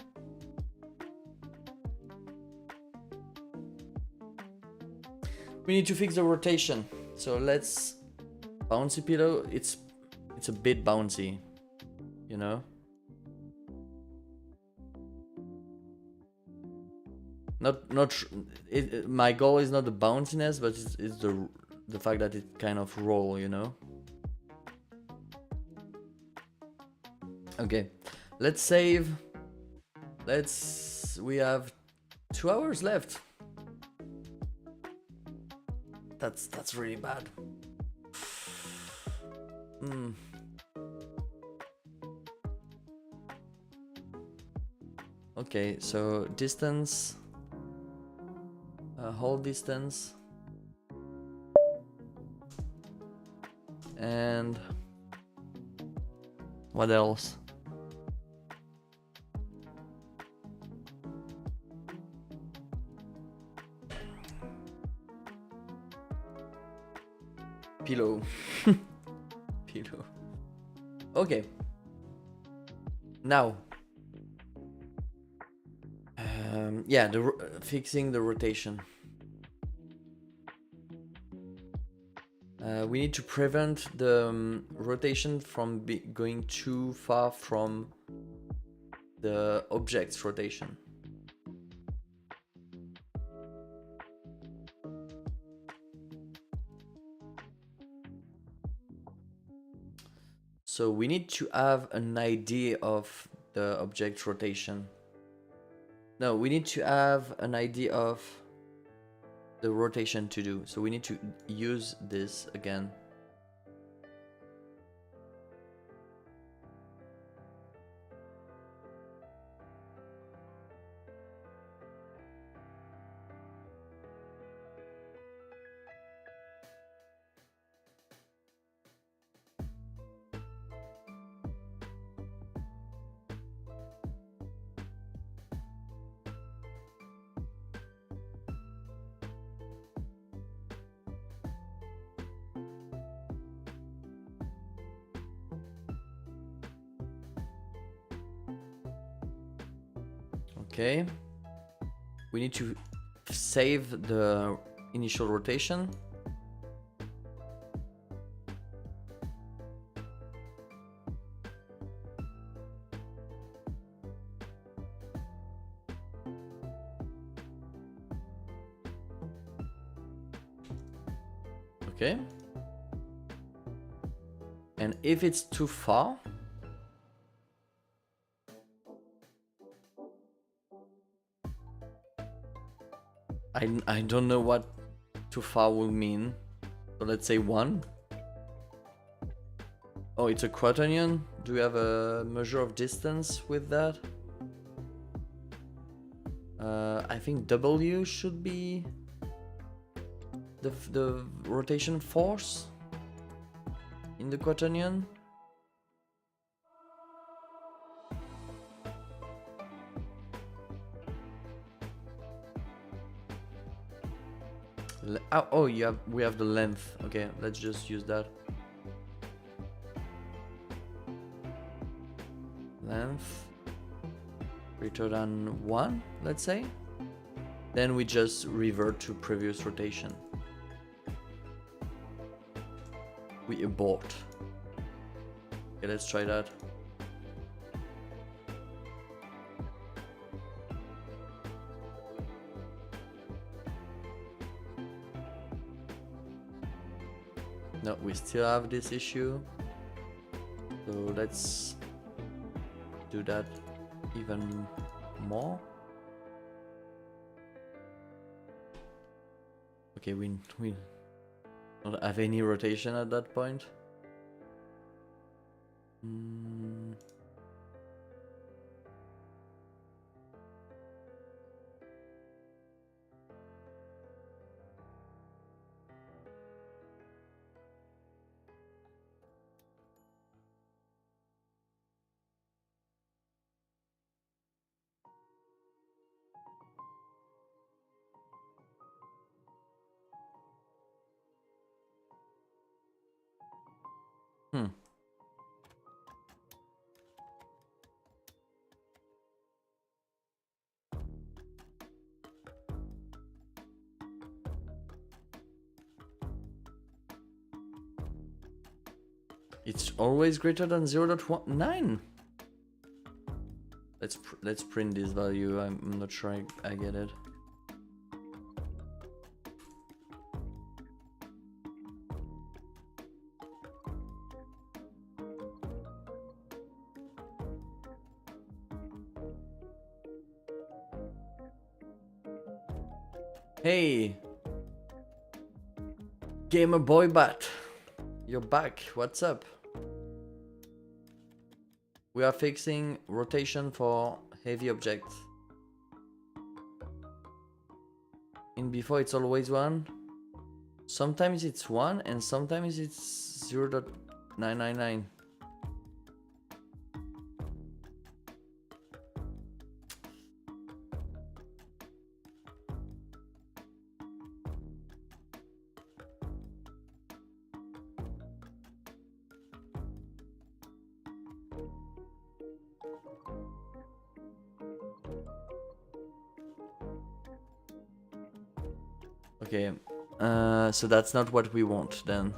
We need to fix the rotation. So let's bouncy pillow. It's a bit bouncy, you know. My goal is not the bounciness, but it's the fact that it kind of roll, you know. Okay, let's save. We have 2 hours left. That's really bad. Okay, so distance, hold distance, and what else? Pillow. Pillow. Okay. Now. Yeah, fixing the rotation. We need to prevent the rotation from going too far from the object's rotation. So we need to have an idea of the object rotation. No, we need to have an idea of the rotation to do. So we need to use this again. Okay, we need to save the initial rotation. Okay, and if it's too far, I don't know what too far will mean. So let's say 1. Oh, it's a quaternion. Do we have a measure of distance with that? I think W should be the rotation force. in the quaternion. Oh, we have the length. Okay, let's just use that. Length greater than 1, let's say. Then we just revert to previous rotation. We abort. Okay, let's try that. No, we still have this issue. So let's do that even more. Okay, we don't have any rotation at that point. It's always greater than 0.19. Let's print this value. I'm not sure I get it. Hey, Gamer Boy Bat, you're back. What's up? We are fixing rotation for heavy objects. In before it's always 1. Sometimes it's 1 and sometimes it's 0.999. Okay, so that's not what we want then.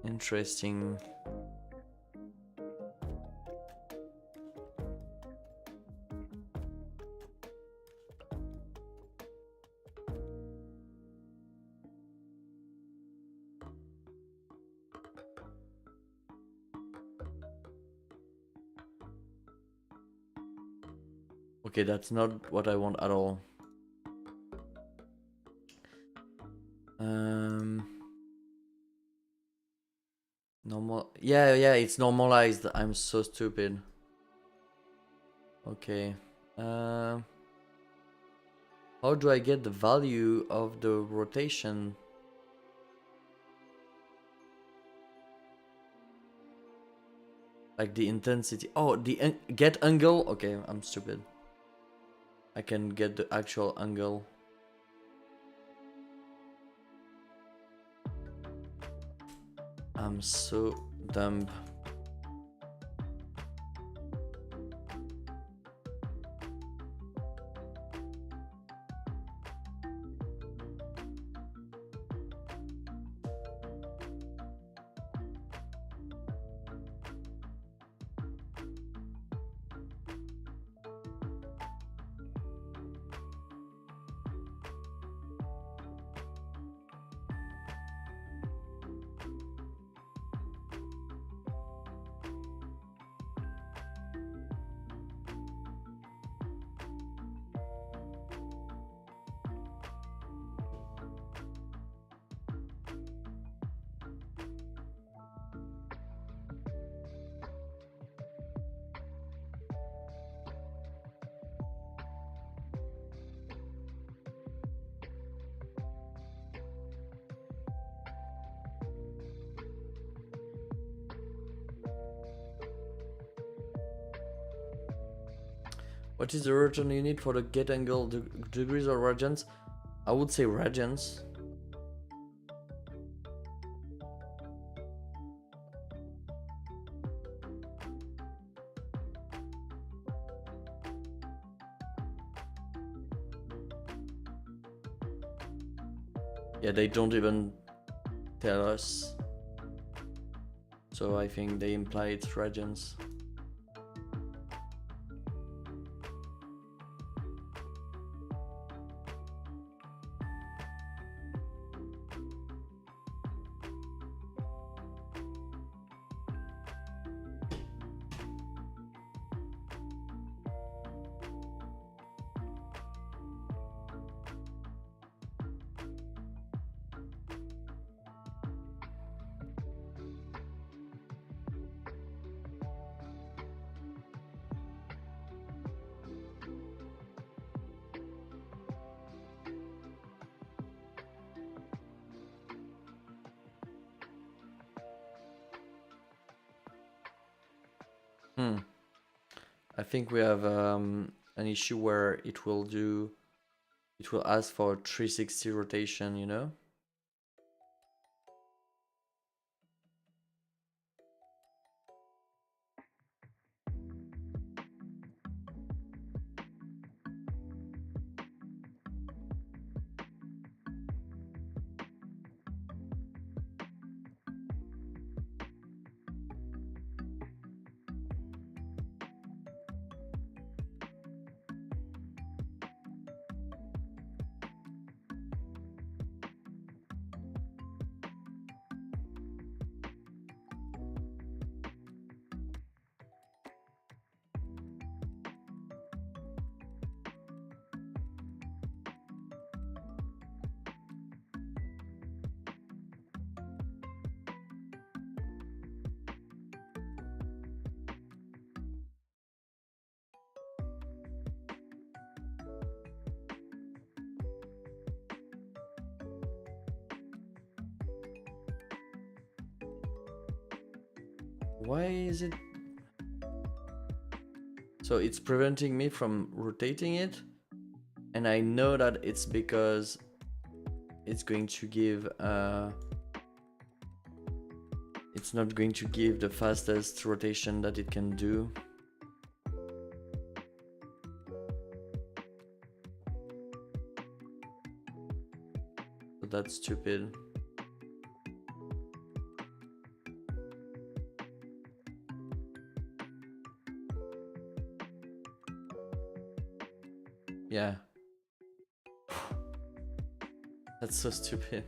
Interesting. Okay, that's not what I want at all. Normal. Yeah, it's normalized. I'm so stupid. Okay. How do I get the value of the rotation? Like the intensity. Oh, the get angle. Okay, I'm stupid. I can get the actual angle. I'm so dumb. What is the return you need for the get angle degrees or radians? I would say radians. Yeah, they don't even tell us. So I think they imply it's radians. I think we have an issue where it will ask for 360 rotation, you know? Why is it? So it's preventing me from rotating it, and I know that it's because it's going to give it's not going to give the fastest rotation that it can do. So that's stupid. Yeah. That's so stupid.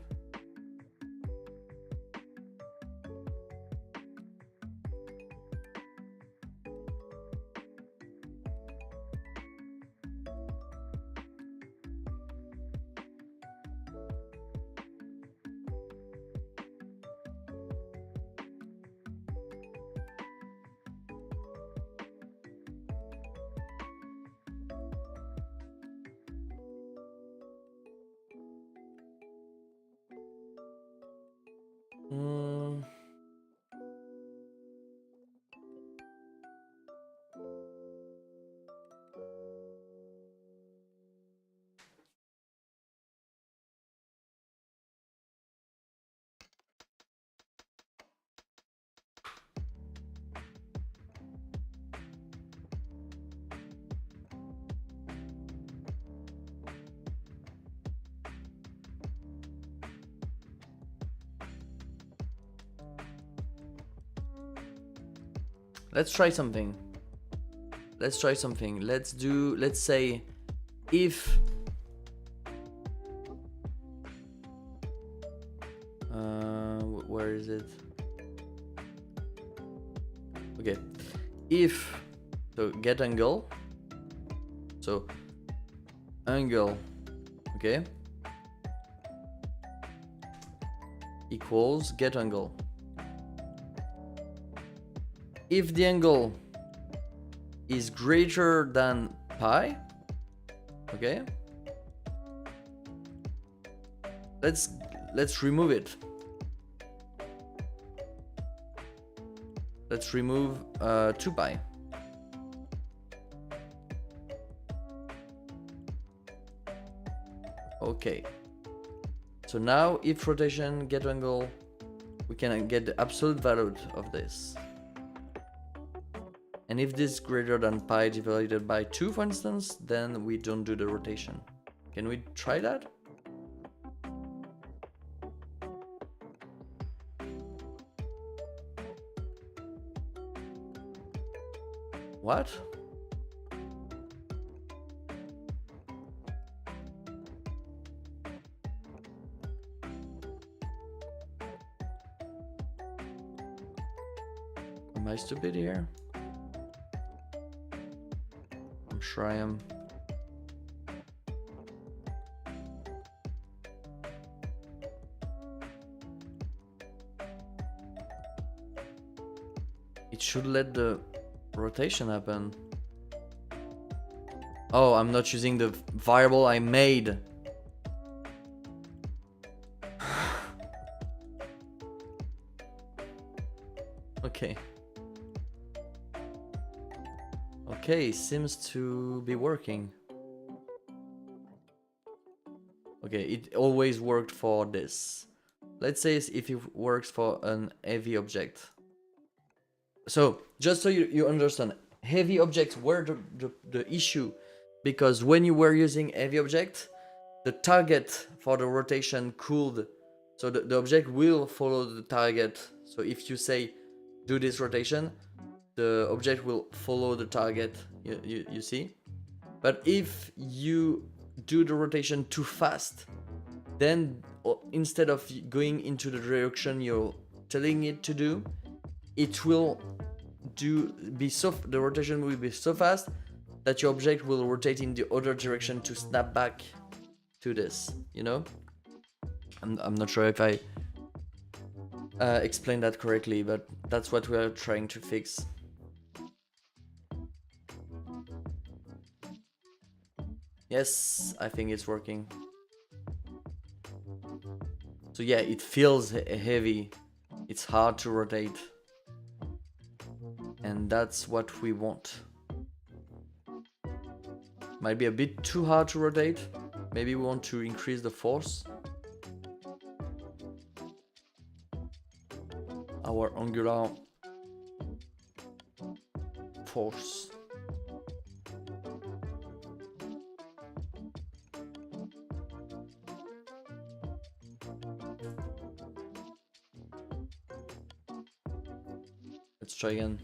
Let's try something. Let's say if where is it? Okay. If so get angle. So angle, okay, equals get angle. If the angle is greater than pi, okay, let's remove it. Let's remove 2 pi. Okay. So now if rotation get angle, we can get the absolute value of this. And if this is greater than pi divided by 2, for instance, then we don't do the rotation. Can we try that? What? Am I stupid here? I'm sure I am. It should let the rotation happen. Oh, I'm not using the variable I made. Okay. Okay, seems to be working. Okay, it always worked for this. Let's say if it works for an heavy object. So, just so you understand, heavy objects were the issue, because when you were using heavy object, the target for the rotation could, so the object will follow the target. So if you say do this rotation, the object will follow the target, you see? But if you do the rotation too fast, then instead of going into the direction you're telling it to do, it will the rotation will be so fast that your object will rotate in the other direction to snap back to this, you know? I'm not sure if I explained that correctly, but that's what we are trying to fix. Yes, I think it's working. So yeah, it feels heavy. It's hard to rotate. And that's what we want. Might be a bit too hard to rotate. Maybe we want to increase the force. Our angular force. Let's try again.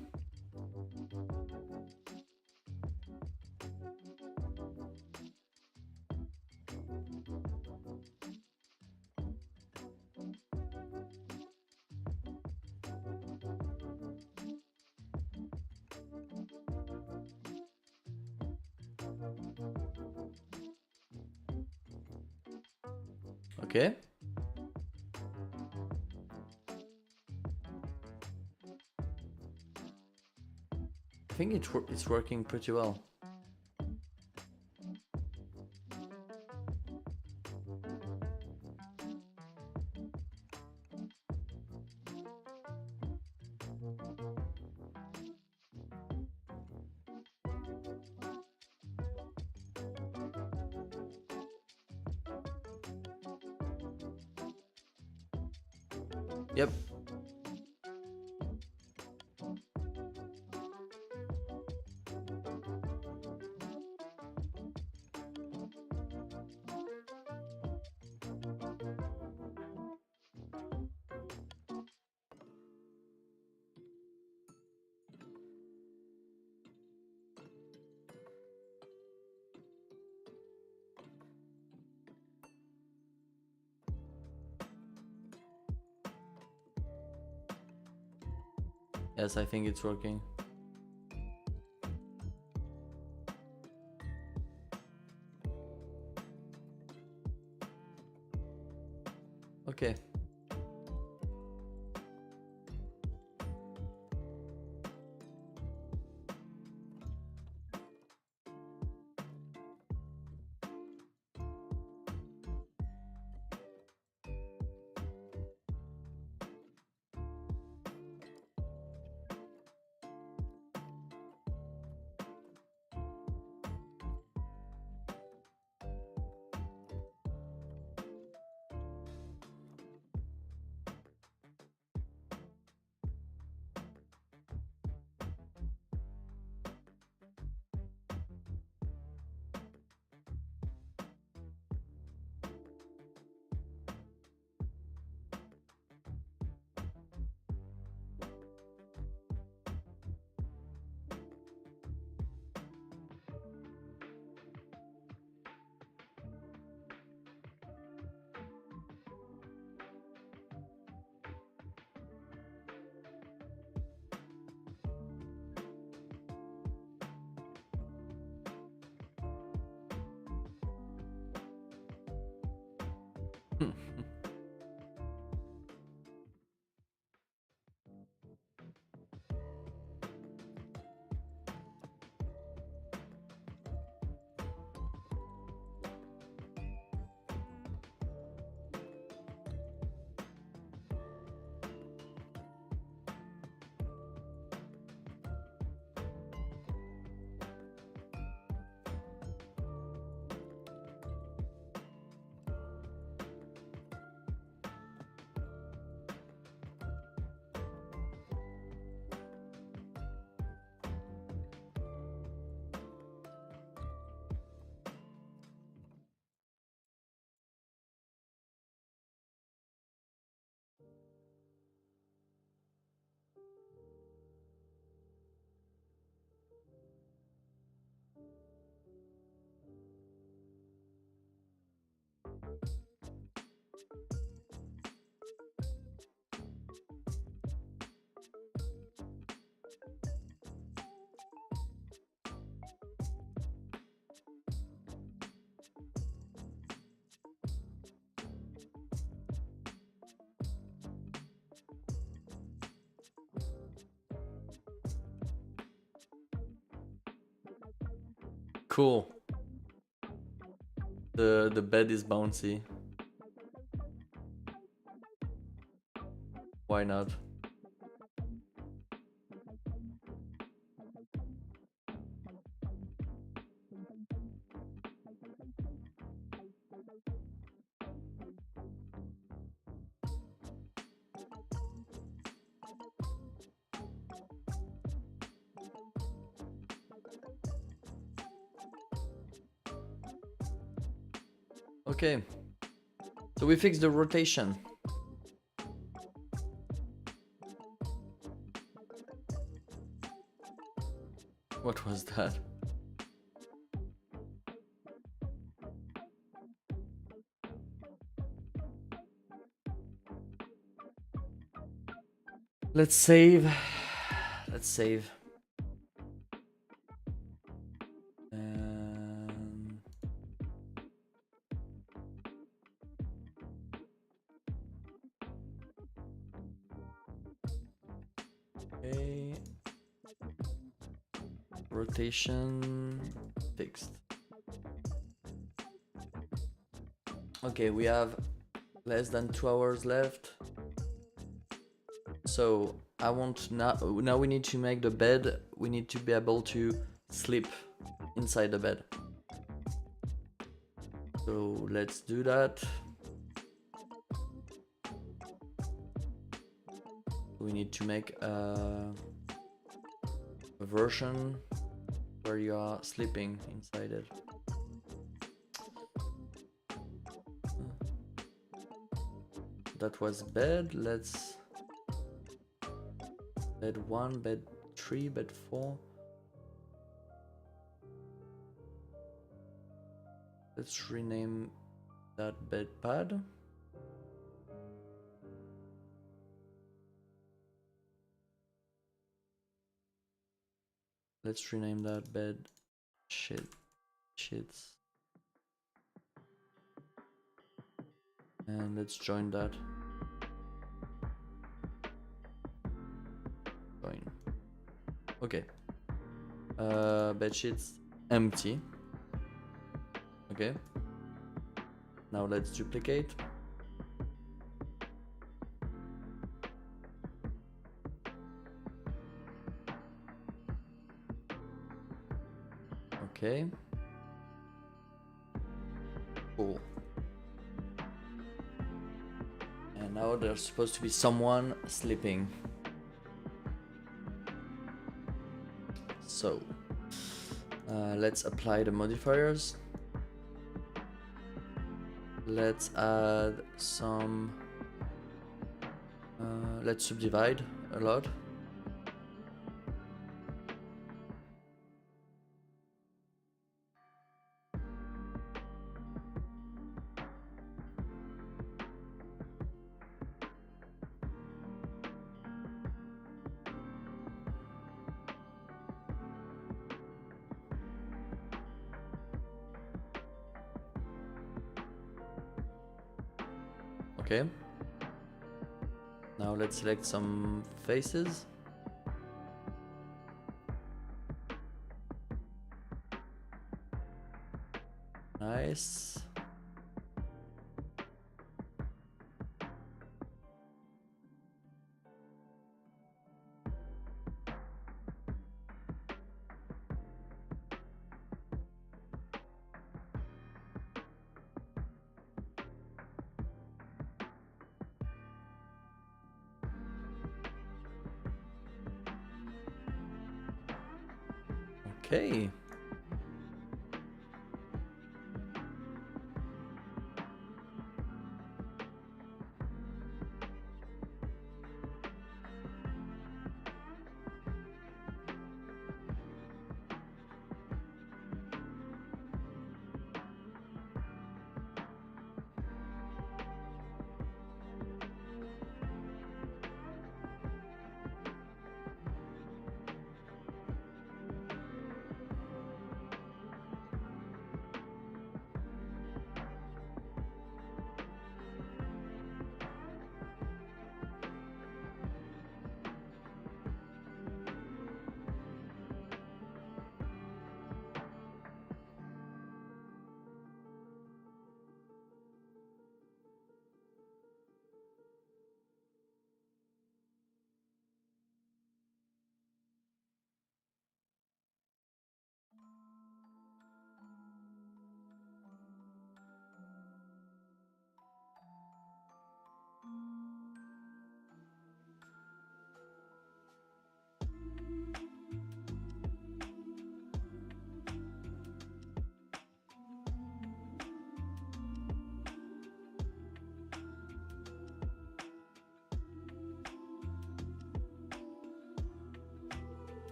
Okay. I think it's working pretty well. Yep. Yes, I think it's working. Okay. Cool. The bed is bouncy. Why not? Okay. So we fixed the rotation. What was that? Let's save. Let's save. Okay. Rotation fixed. Okay, we have less than 2 hours left. So I want now we need to make the bed. We need to be able to sleep inside the bed. So let's do that. We need to make a version where you are sleeping inside it. That was bed. Let's bed 1, bed 3, bed 4. Let's rename that bed pad. Let's rename that bed shits. And let's join that. Join. Okay. Bed sheets empty. Okay. Now let's duplicate. Okay. Cool. And now there's supposed to be someone sleeping. So let's apply the modifiers. Let's add some. Let's subdivide a lot. Okay. Now let's select some faces. Nice. Okay.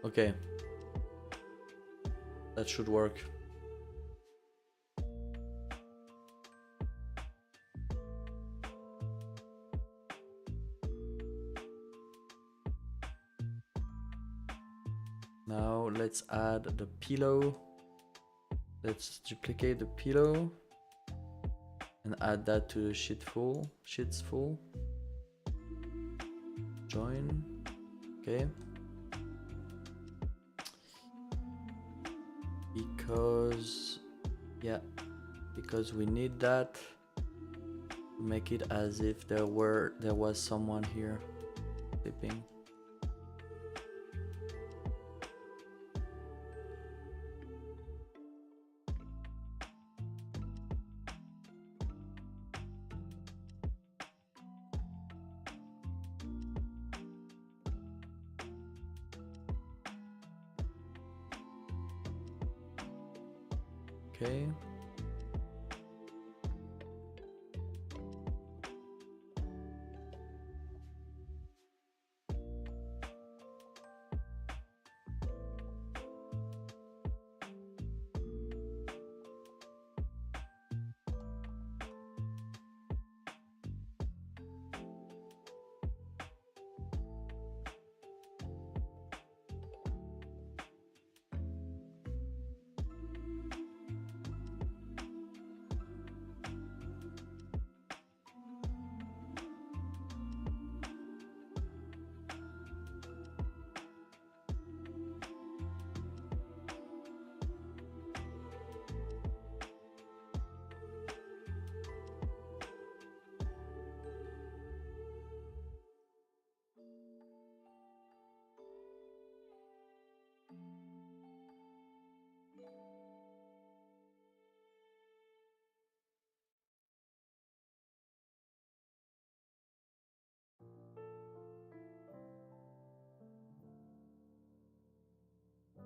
Okay. That should work. Now let's add the pillow. Let's duplicate the pillow and add that to the sheets full. Join. Okay. Because we need that to make it as if there was someone here sleeping. Okay.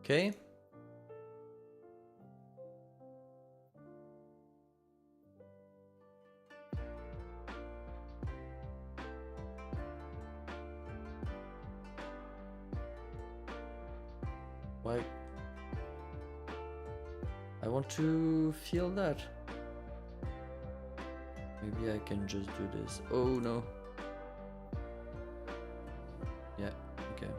Okay. Why? I want to feel that. Maybe I can just do this. Oh no. Yeah, okay.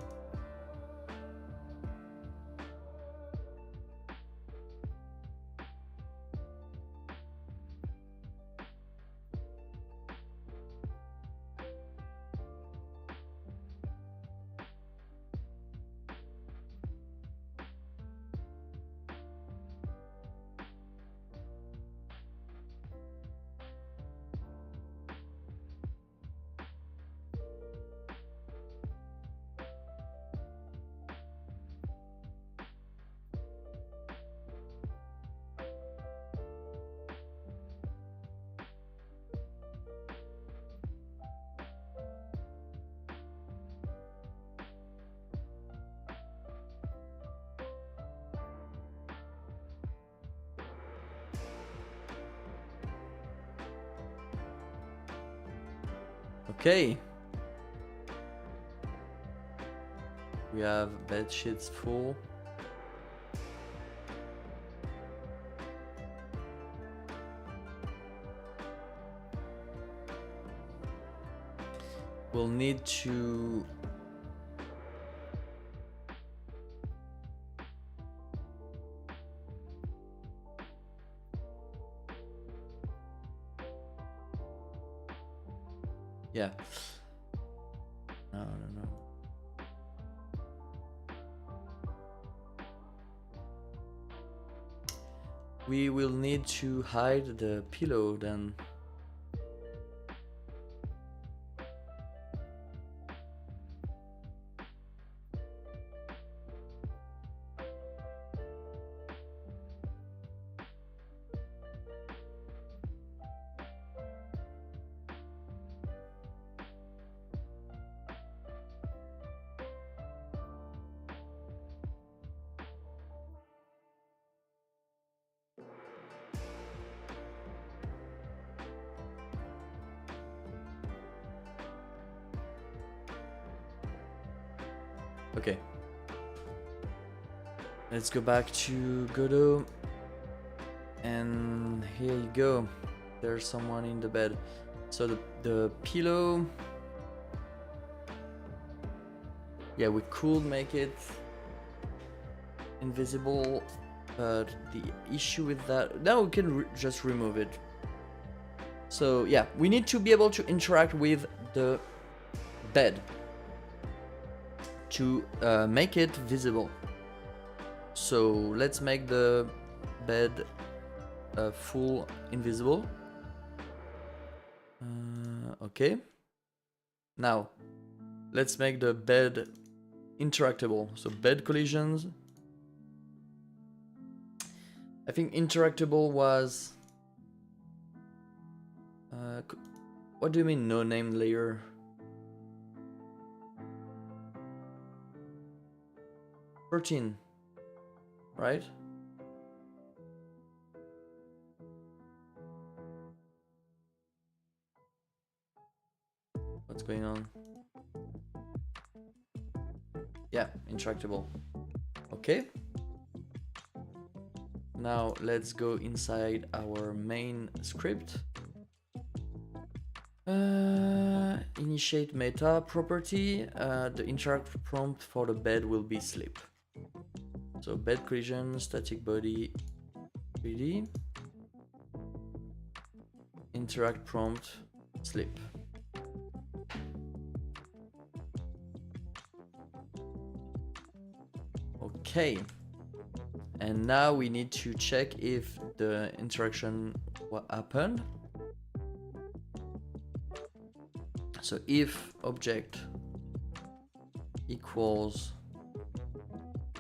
Okay. We have bed sheets full. We'll need to yeah. No. We will need to hide the pillow then. Okay. Let's go back to Godot. And here you go. There's someone in the bed. So the pillow. Yeah, we could make it invisible, but the issue with that, now we can just remove it. So yeah, we need to be able to interact with the bed to make it visible. So let's make the bed full invisible. Okay. Now let's make the bed interactable. So bed collisions. I think interactable was what do you mean no name layer? Protein, right? What's going on? Yeah, interactable. Okay. Now let's go inside our main script. Initiate meta property. The interact prompt for the bed will be sleep. So bed collision, static body 3D. Interact prompt, sleep. Okay. And now we need to check if the interaction happened. So if object equals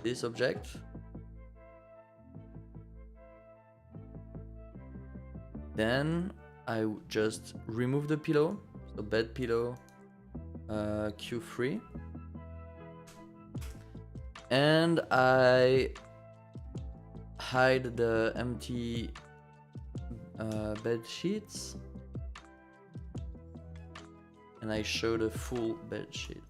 this object, then I just remove the pillow, so bed pillow Q3, and I hide the empty bed sheets, and I show the full bed sheets.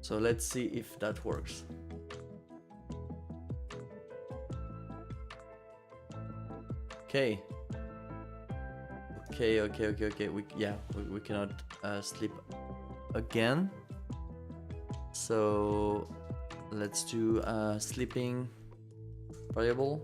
So let's see if that works. Okay. Okay. We cannot sleep again. So let's do a sleeping variable.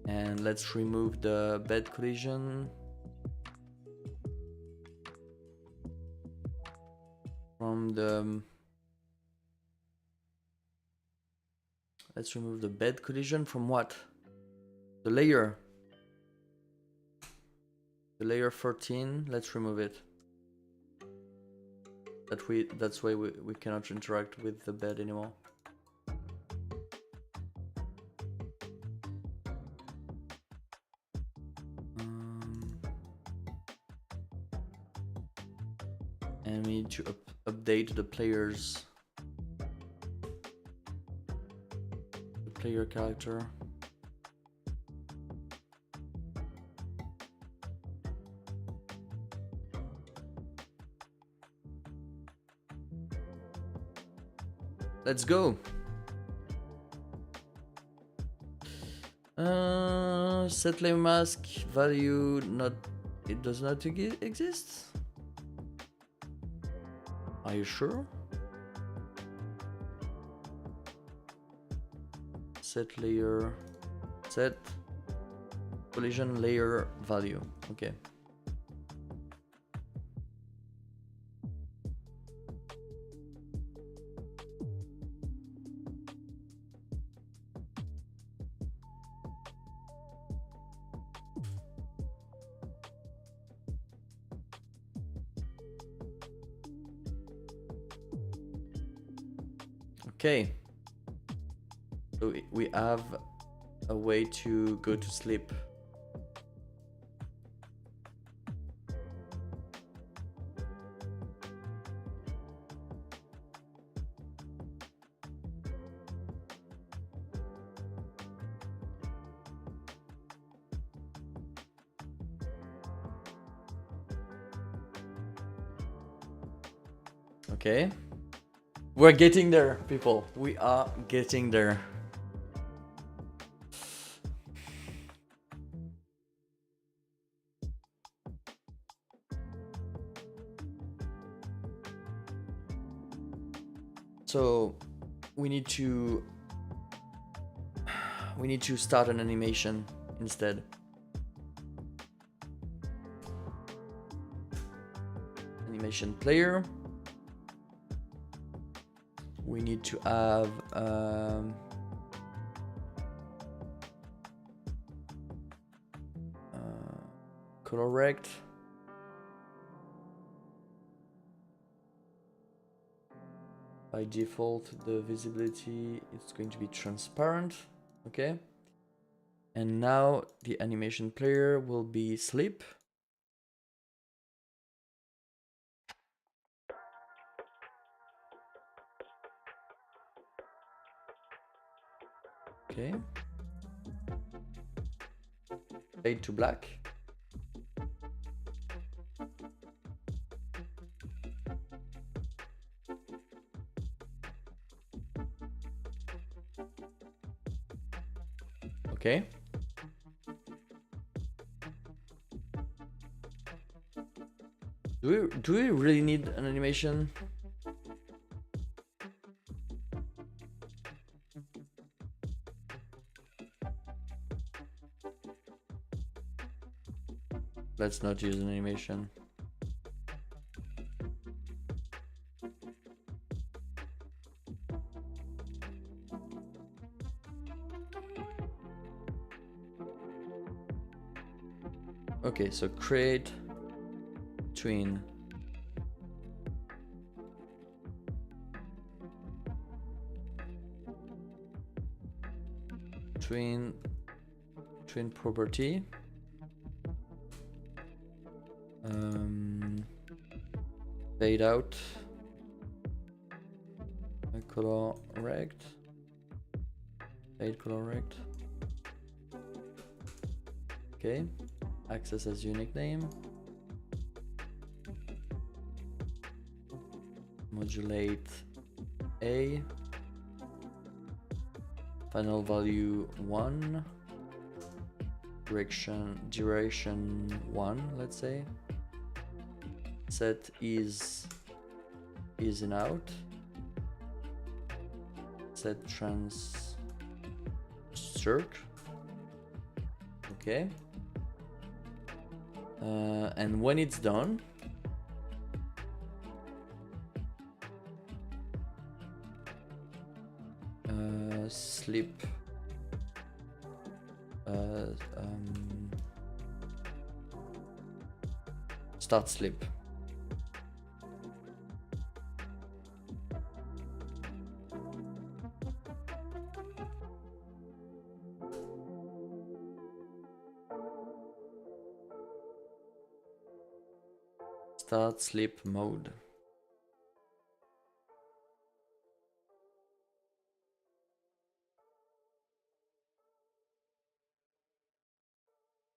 And let's remove the bed collision from the... Let's remove the bed collision from what? The layer. The layer 14, let's remove it. That's why we cannot interact with the bed anymore. update the player character. Let's go. Set layer mask value not, it does not exist. Are you sure? Set layer, set collision layer value. Okay. Okay, so we have a way to go to sleep. Okay. We're getting there, people. We are getting there. So we need to start an animation instead. Animation player. We need to have color rect. By default, the visibility is going to be transparent. Okay. And now the animation player will be sleep. Okay. Fade to black. Okay. Do we really need an animation? Let's not use an animation. Okay, so create tween. Tween property. Fade out. Color rect. Fade color rect. Okay. Access as unique name. Modulate A. Final value 1. Duration 1, let's say. Set is in out. Set trans circ. Okay. And when it's done, sleep. Start sleep. Start sleep mode.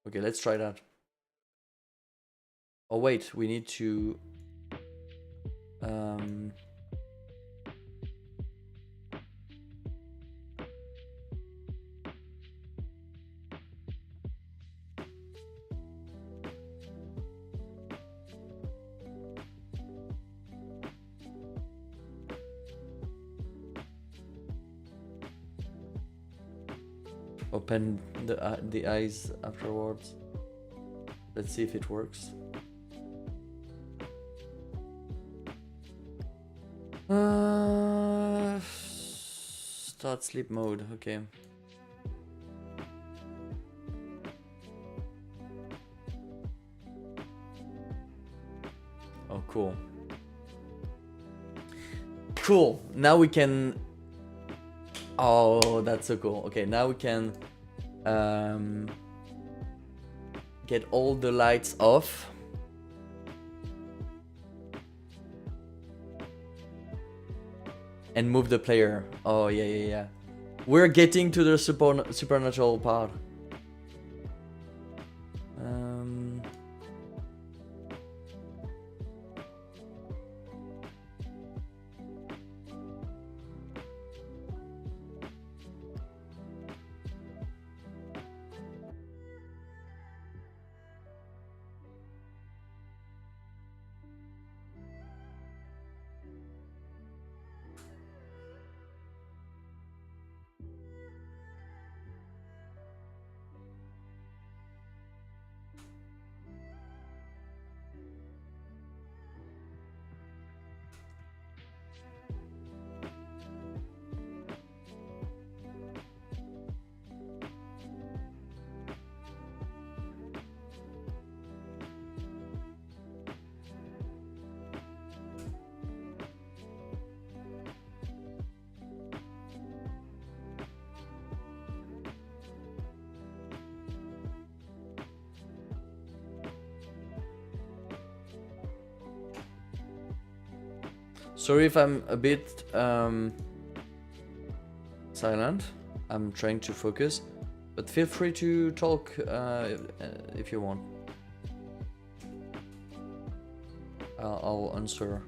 Okay, let's try that. Oh wait, we need to open the eyes afterwards. Let's see if it works. Start sleep mode. Okay. Oh, cool. Cool. Now we can. Oh, that's so cool. Okay, now we can get all the lights off. And move the player. Oh, yeah. We're getting to the supernatural part. Sorry if I'm a bit silent. I'm trying to focus, but feel free to talk if you want. I'll answer.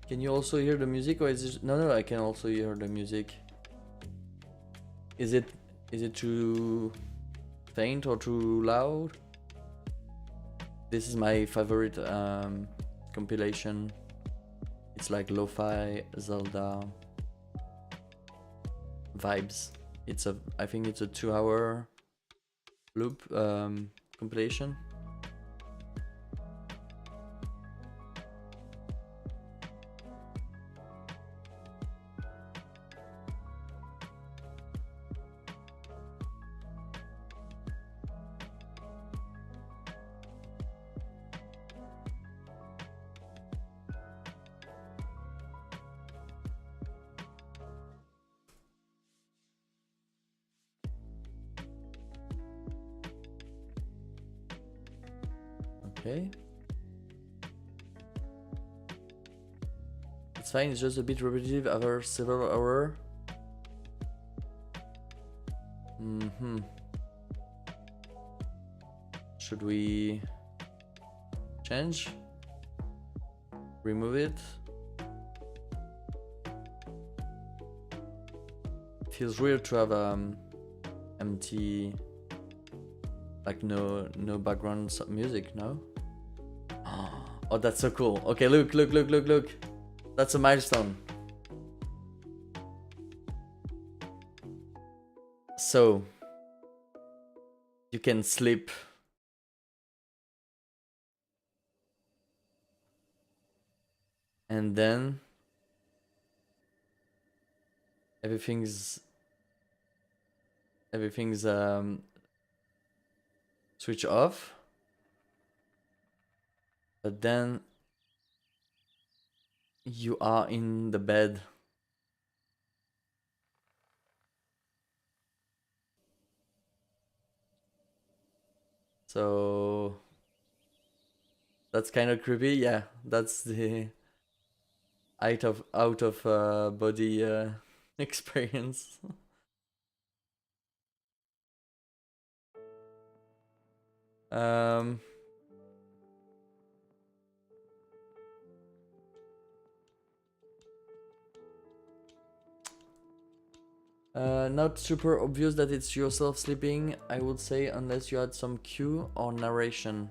Can you also hear the music, or is it... No, I can also hear the music. Is it too faint or too loud? This is my favorite compilation. It's like lo-fi Zelda vibes. I think it's a 2-hour loop compilation. Okay. It's fine. It's just a bit repetitive after several hours. Should we change? Remove it? Feels weird to have empty, like no background music, no? Oh, that's so cool. Okay, look. That's a milestone. So you can sleep. And then everything's switch off. But then you are in the bed. So that's kind of creepy. Yeah, that's the out of body experience. um Not super obvious that it's yourself sleeping, I would say, unless you had some cue or narration.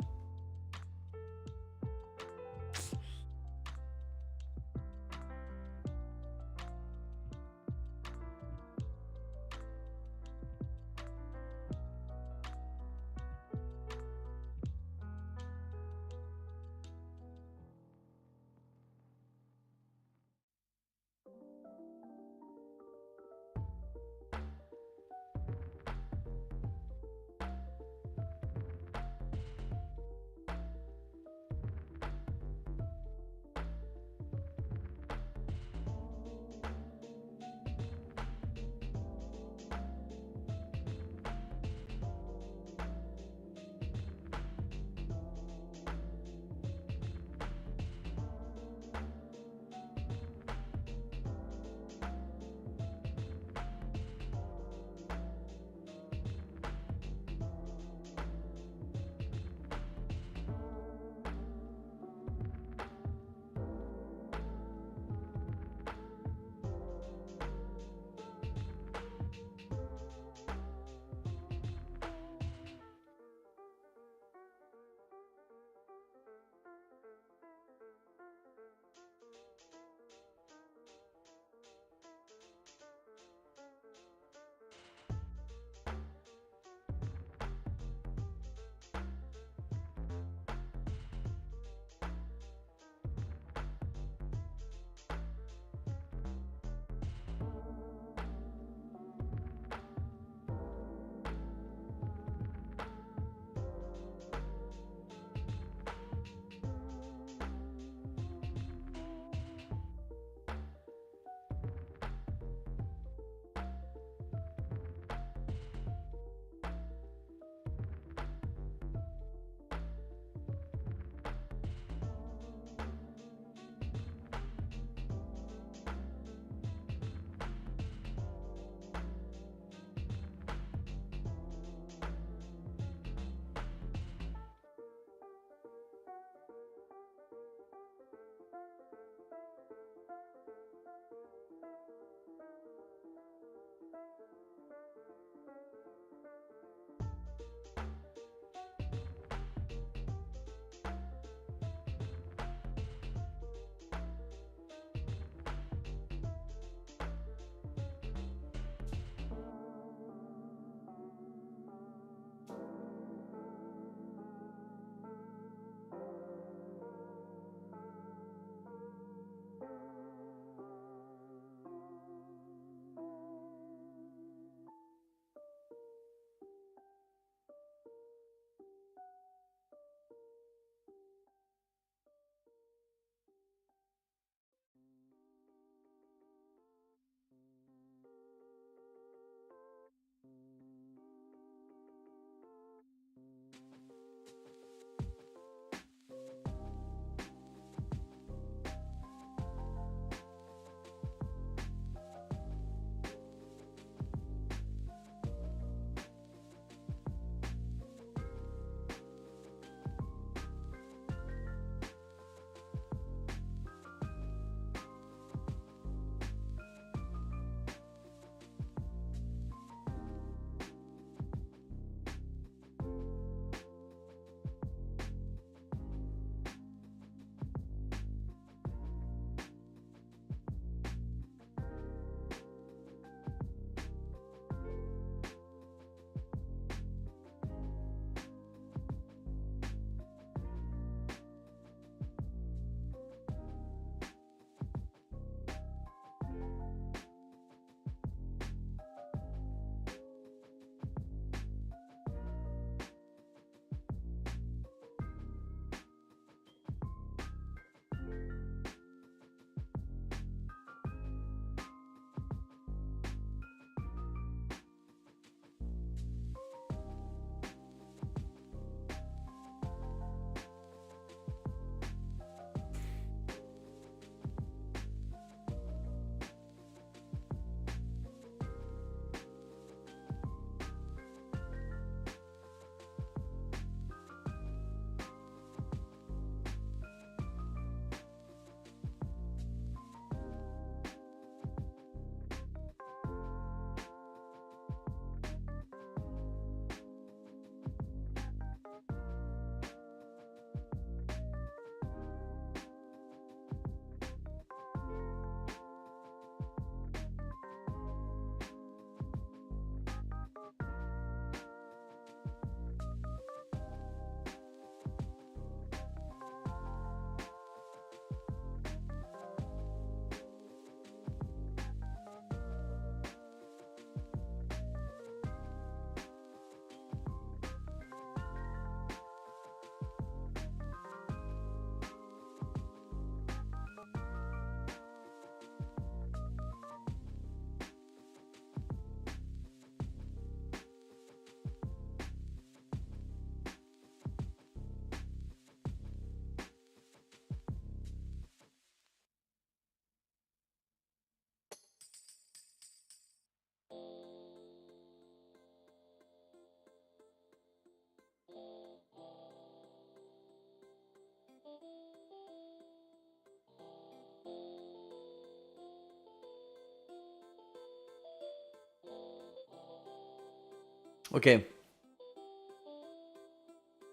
Okay.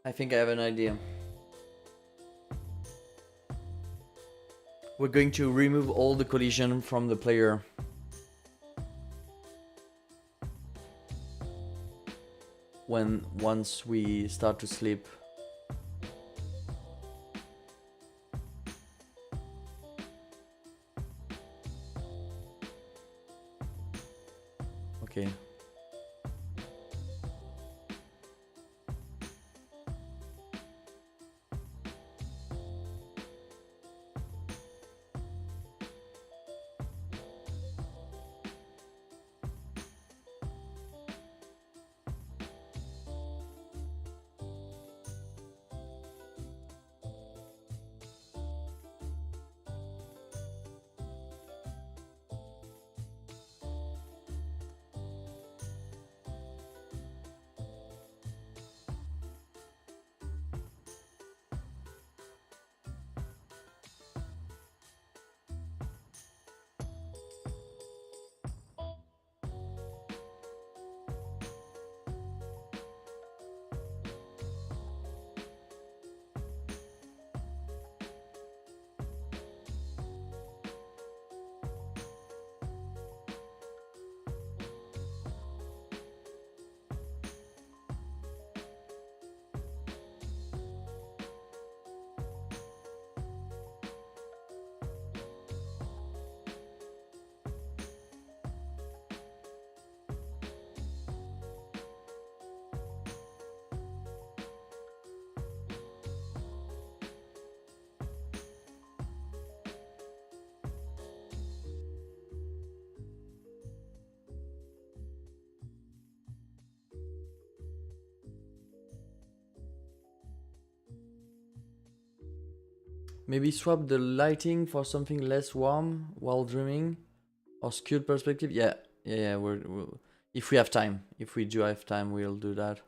I think I have an idea. We're going to remove all the collision from the player. Once we start to sleep. Okay. Maybe swap the lighting for something less warm while dreaming, or skewed perspective. Yeah. If we have time, if we do have time, we'll do that.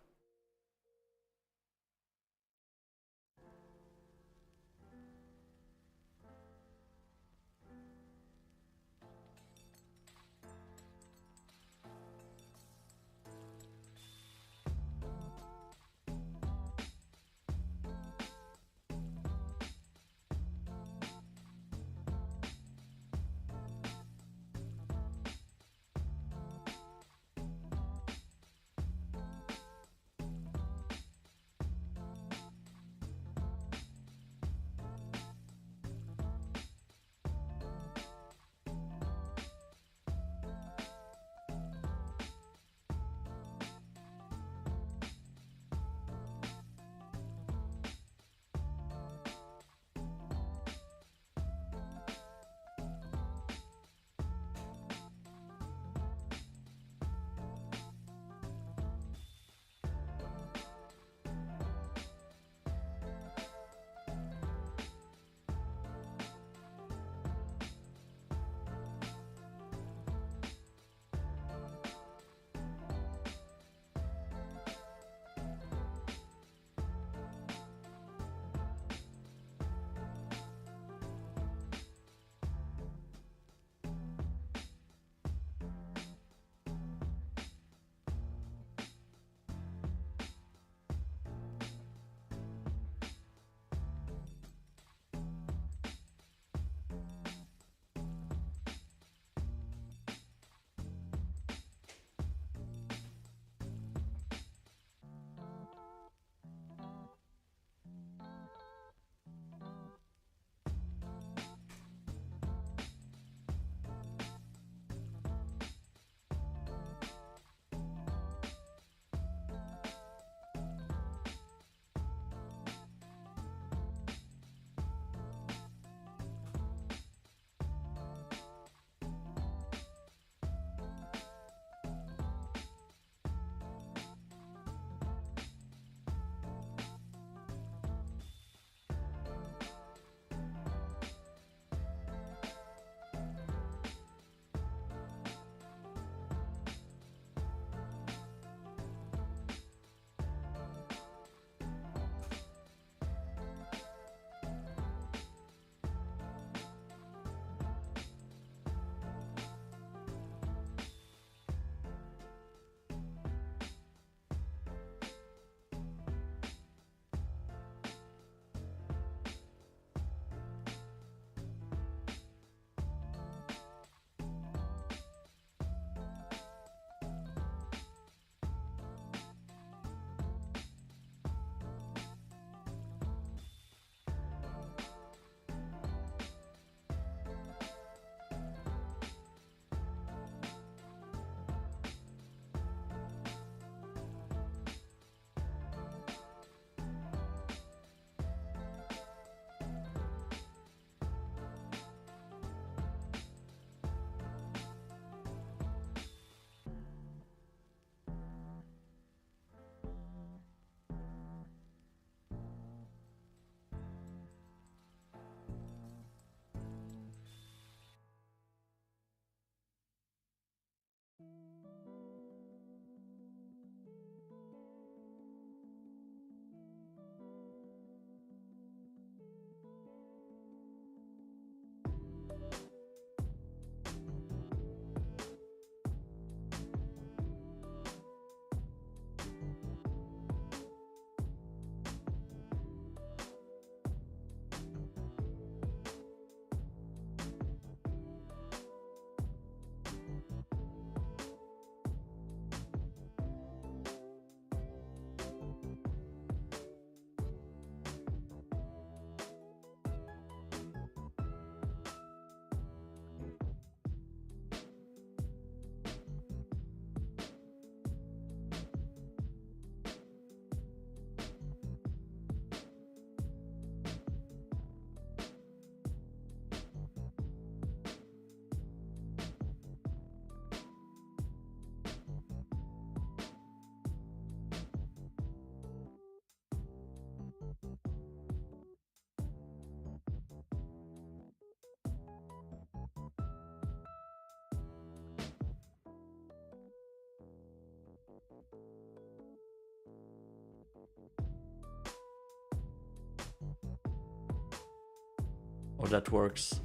Or that works.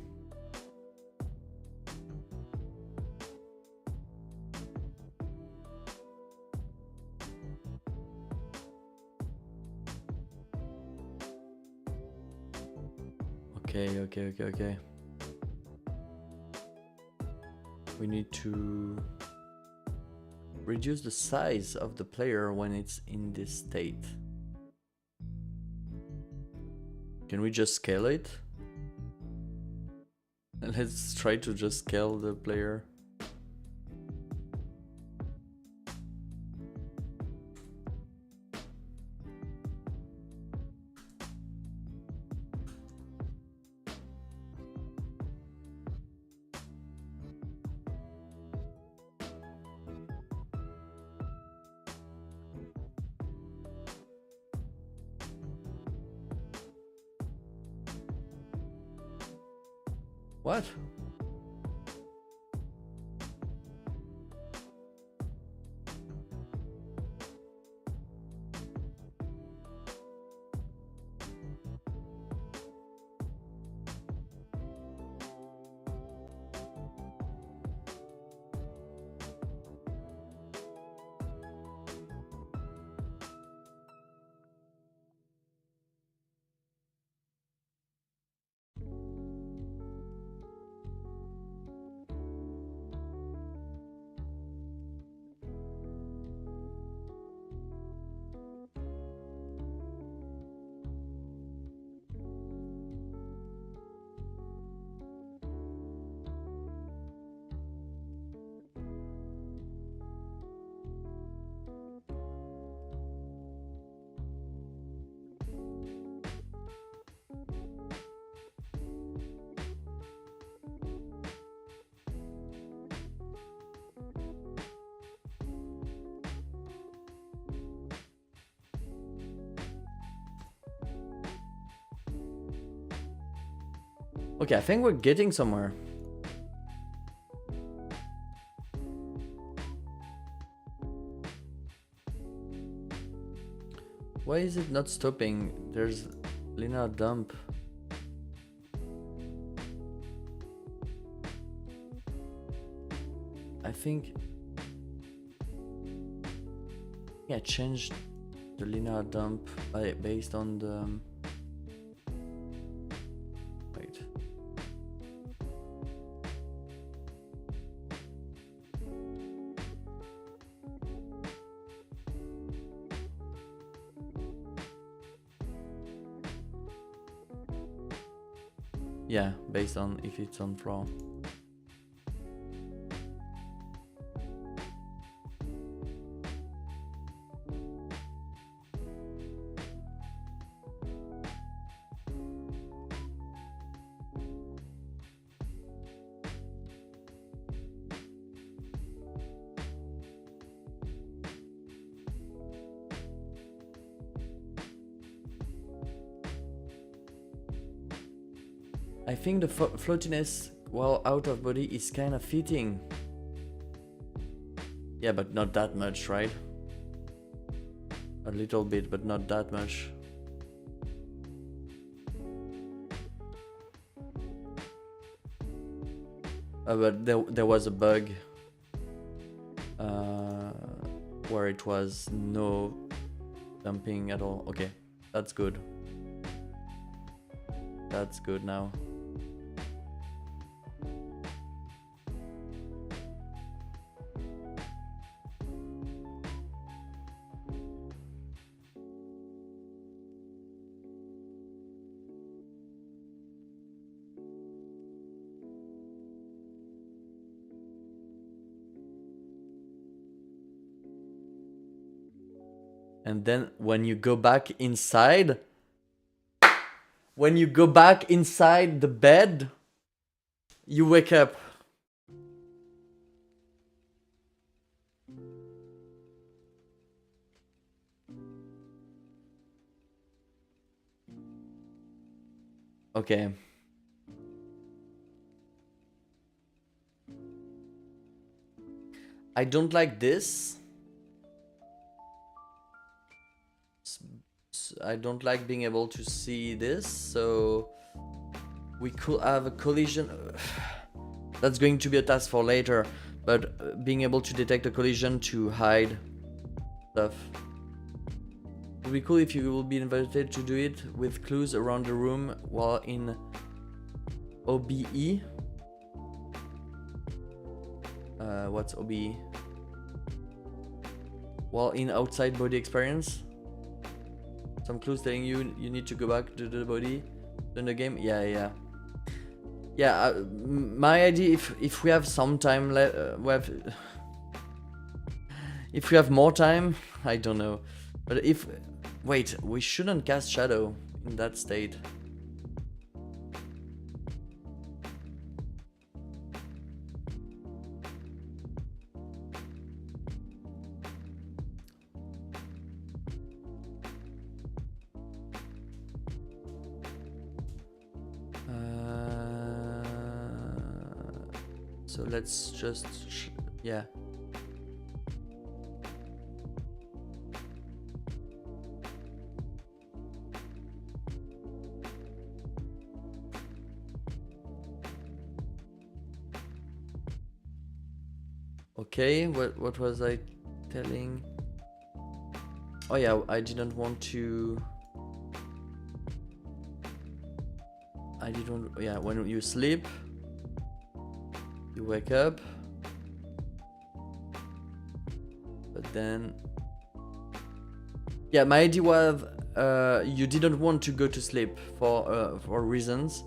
Okay. We need to reduce the size of the player when it's in this state. Can we just scale it? Let's try to just scale the player. What? Okay, I think we're getting somewhere. Why is it not stopping? There's linear dump. I think I changed the linear dump based on the wait. Yeah, based on if it's on floor. I think the floatiness while out of body is kind of fitting. Yeah, but not that much, right? A little bit, but not that much. But there was a bug where it was no dumping at all. Okay, that's good. That's good now. And then when you go back inside, the bed, you wake up. Okay. I don't like this. I don't like being able to see this, so we could have a collision. That's going to be a task for later, but being able to detect a collision to hide stuff. It would be cool if you will be invited to do it with clues around the room while in OBE. What's OBE? While in outside body experience. Some clues telling you you need to go back to the body in the game. Yeah. My idea, if we have some time left, if we have more time, I don't know. But wait, we shouldn't cast shadow in that state. So let's just, yeah. Okay, what was I telling? Oh yeah, I didn't want to. Yeah, when you sleep, you wake up, but then, yeah, my idea was you didn't want to go to sleep for reasons,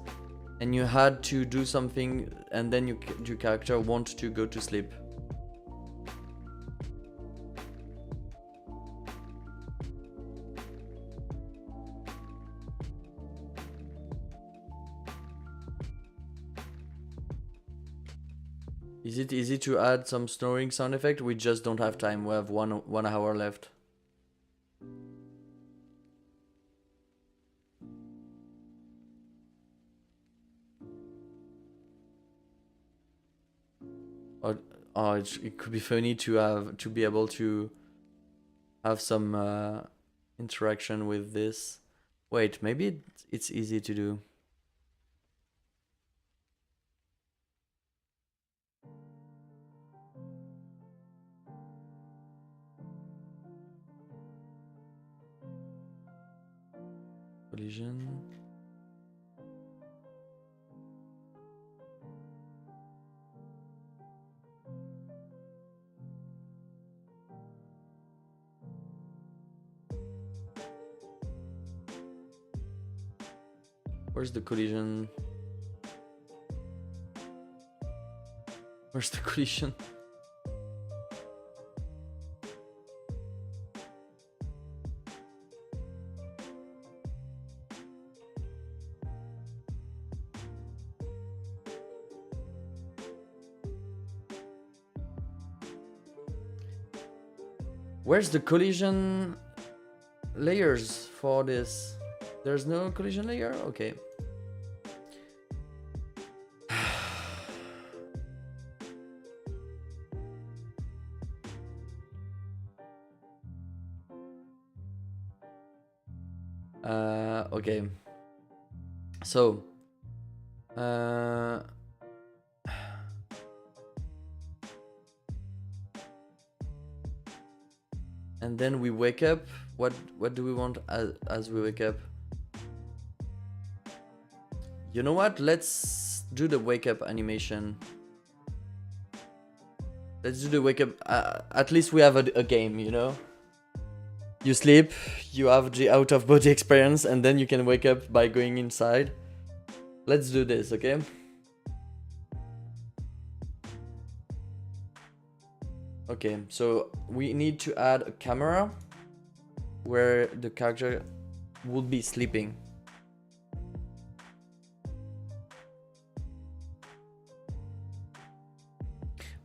and you had to do something, and then your character want to go to sleep. Is it easy to add some snoring sound effect? We just don't have time. We have one hour left. Or it could be funny to be able to have some interaction with this. Wait, maybe it's easy to do. Collision. Where's the collision? Where's the collision? Where's the collision layers for this? There's no collision layer? Okay. Okay. So, and then we wake up. What do we want as we wake up? You know what? Let's do the wake up animation. Let's do the wake up. At least we have a game, you know? You sleep, you have the out of body experience, and then you can wake up by going inside. Let's do this, okay? Okay, so we need to add a camera where the character would be sleeping.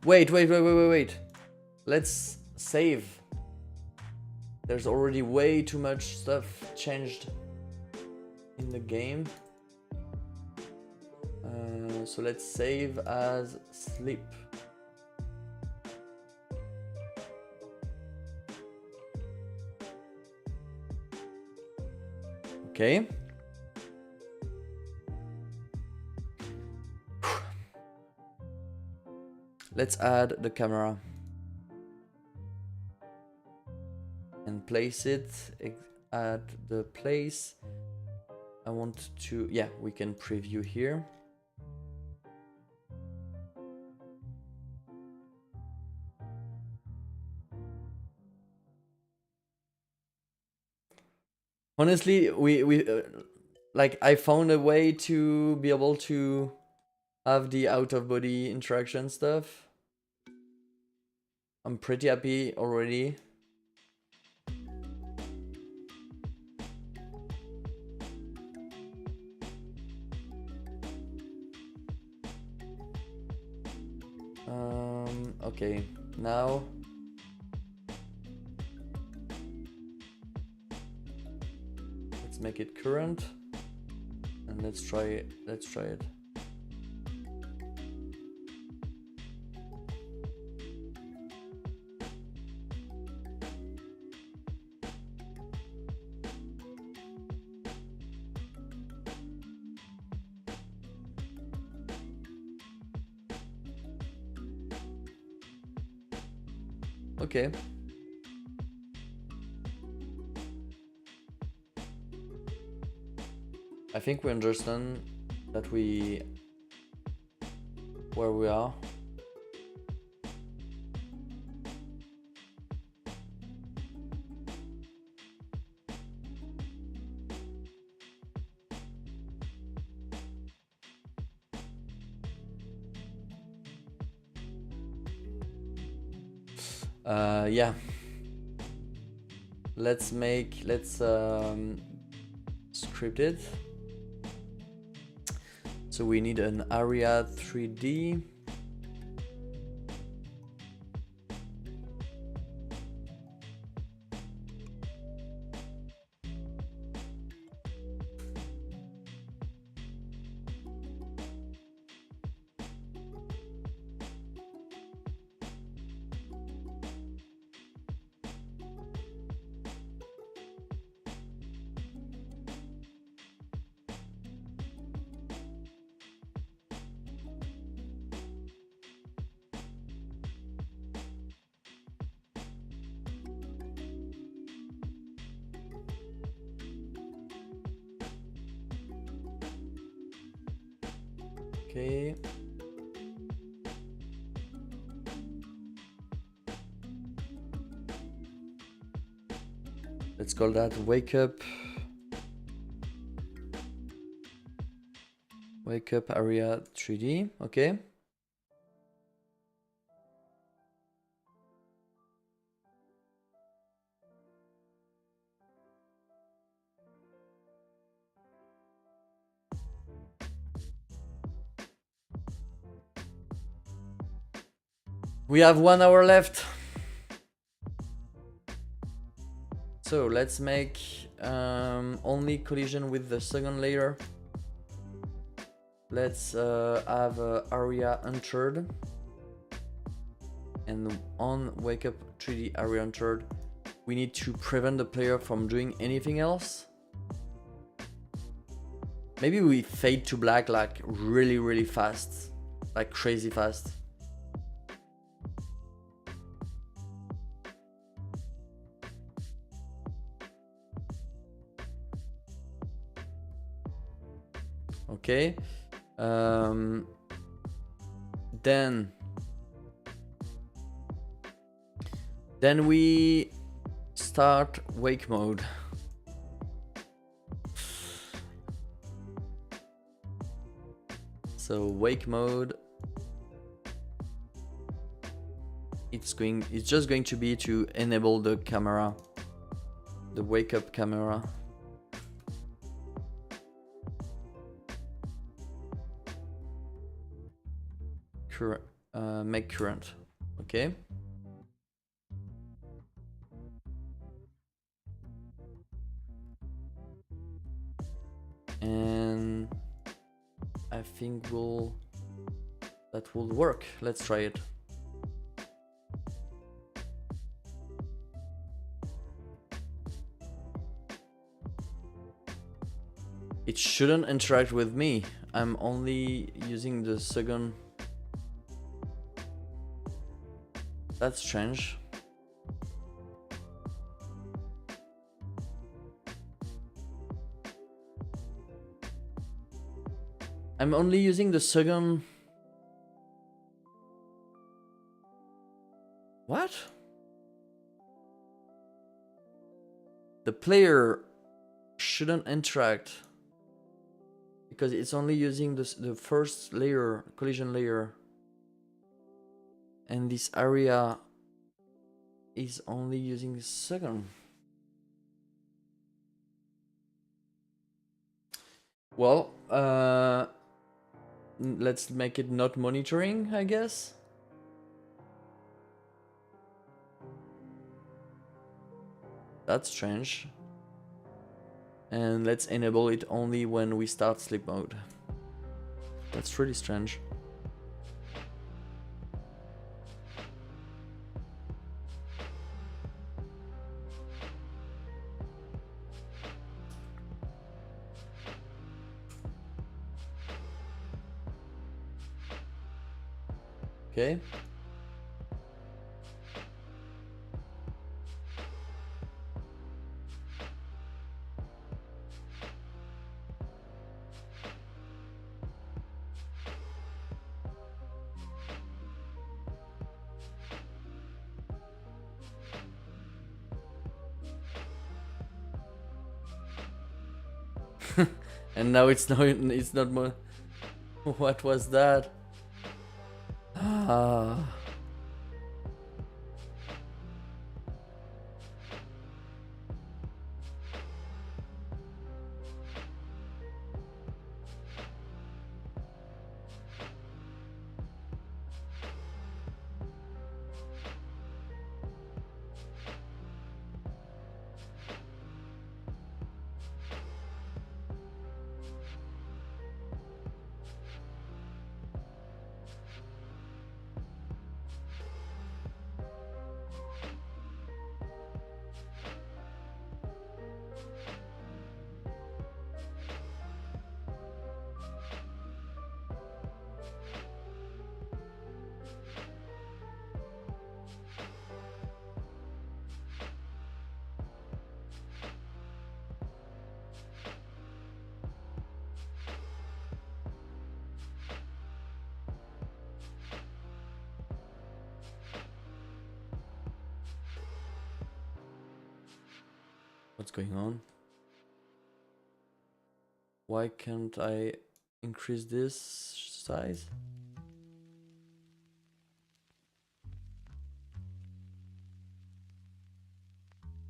Wait. Let's save. There's already way too much stuff changed in the game. So let's save as sleep. Okay. let's add the camera and place it at the place I want to. Yeah, we can preview here. Honestly, we like I found a way to be able to have the out of body interaction stuff. I'm pretty happy already. Okay, now let's make it current and let's try it. Okay. I think we understand that where we are. Yeah. Let's script it. So we need an area 3D. Okay. Let's call that wake up area 3D. Okay. We have 1 hour left. So let's make only collision with the second layer. Let's have area entered. And on wake up 3D area entered, we need to prevent the player from doing anything else. Maybe we fade to black like really fast, like crazy fast. Okay. Then we start wake mode. So wake mode, it's just going to be to enable the camera, the wake up camera. Make current. Okay. And I think that will work. Let's try it. It shouldn't interact with me. I'm only using the second. That's strange. I'm only using the second. What? The player shouldn't interact because it's only using the first layer, collision layer, and this area is only using the second. Well, let's make it not monitoring, I guess. That's strange. And let's enable it only when we start sleep mode. That's really strange. Okay. And now it's not more. What was that? Ah. What's going on? Why can't I increase this size?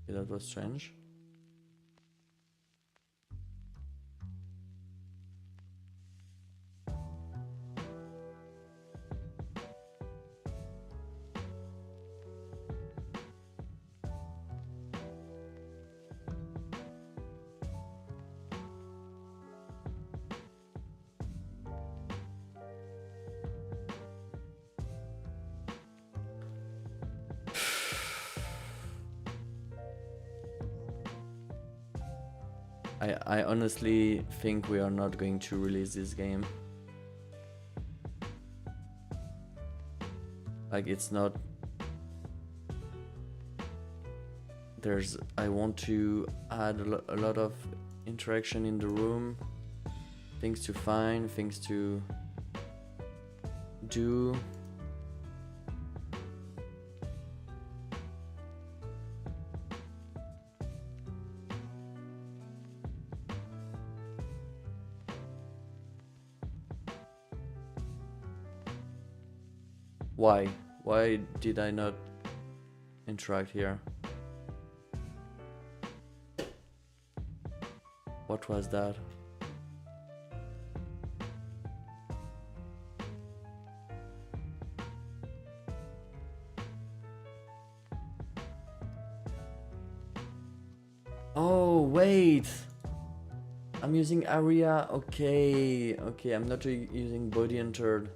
Okay, that was strange. I honestly think we are not going to release this game. Like, it's not... I want to add a lot of interaction in the room. Things to find, things to do. Why? Why did I not interact here? What was that? Oh, wait! I'm using area. Okay, I'm not using body entered.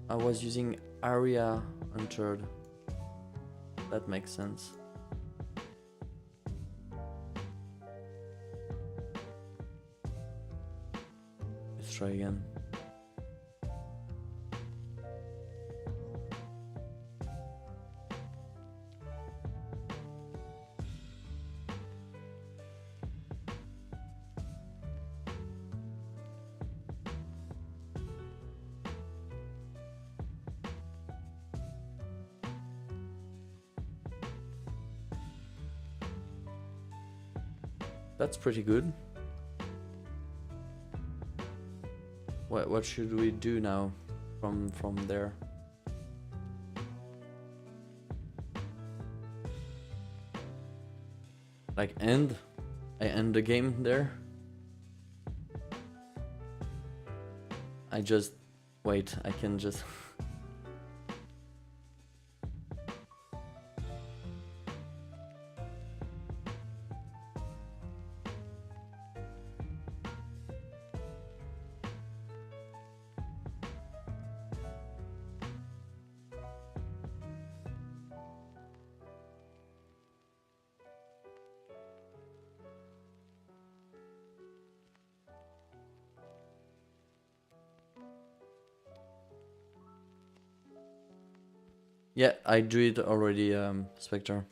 I was using area entered. That makes sense. Let's try again. That's pretty good. What should we do now from there? Like end? I end the game there? I just... Wait, I can just... Yeah, I do it already, Spectre.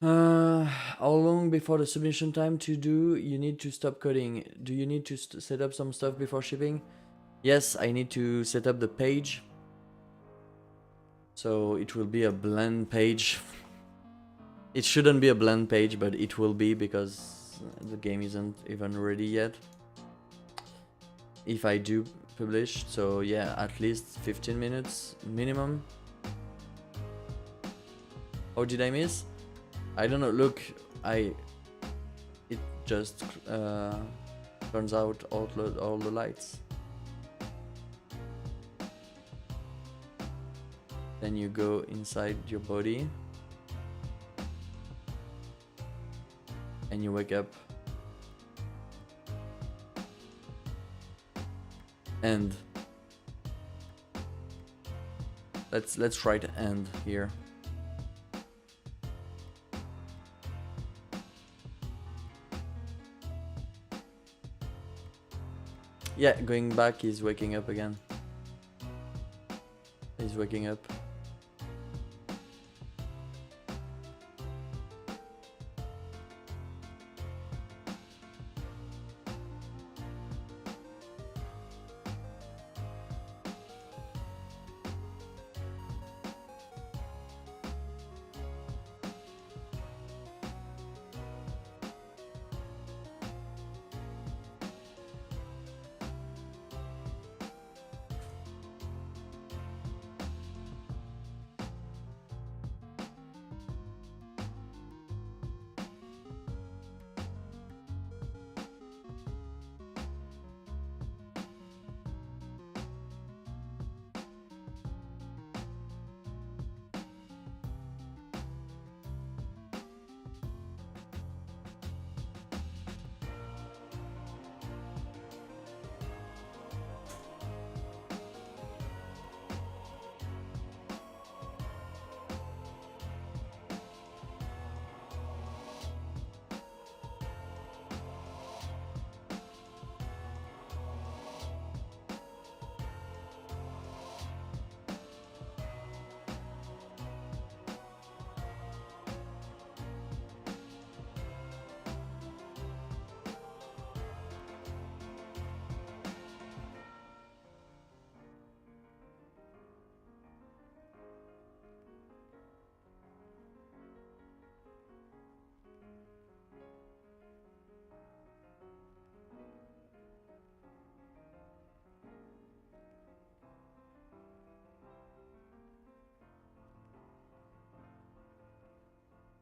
How long before the submission time to do you need to stop coding? Do you need to set up some stuff before shipping? Yes, I need to set up the page. So it will be a blank page. It shouldn't be a blank page, but it will be because the game isn't even ready yet. If I do publish, so yeah, at least 15 minutes minimum. Oh, did I miss? I don't know, look, it just turns out all the lights. Then you go inside your body. And you wake up. And let's write end here. Yeah, going back is waking up again. He's waking up.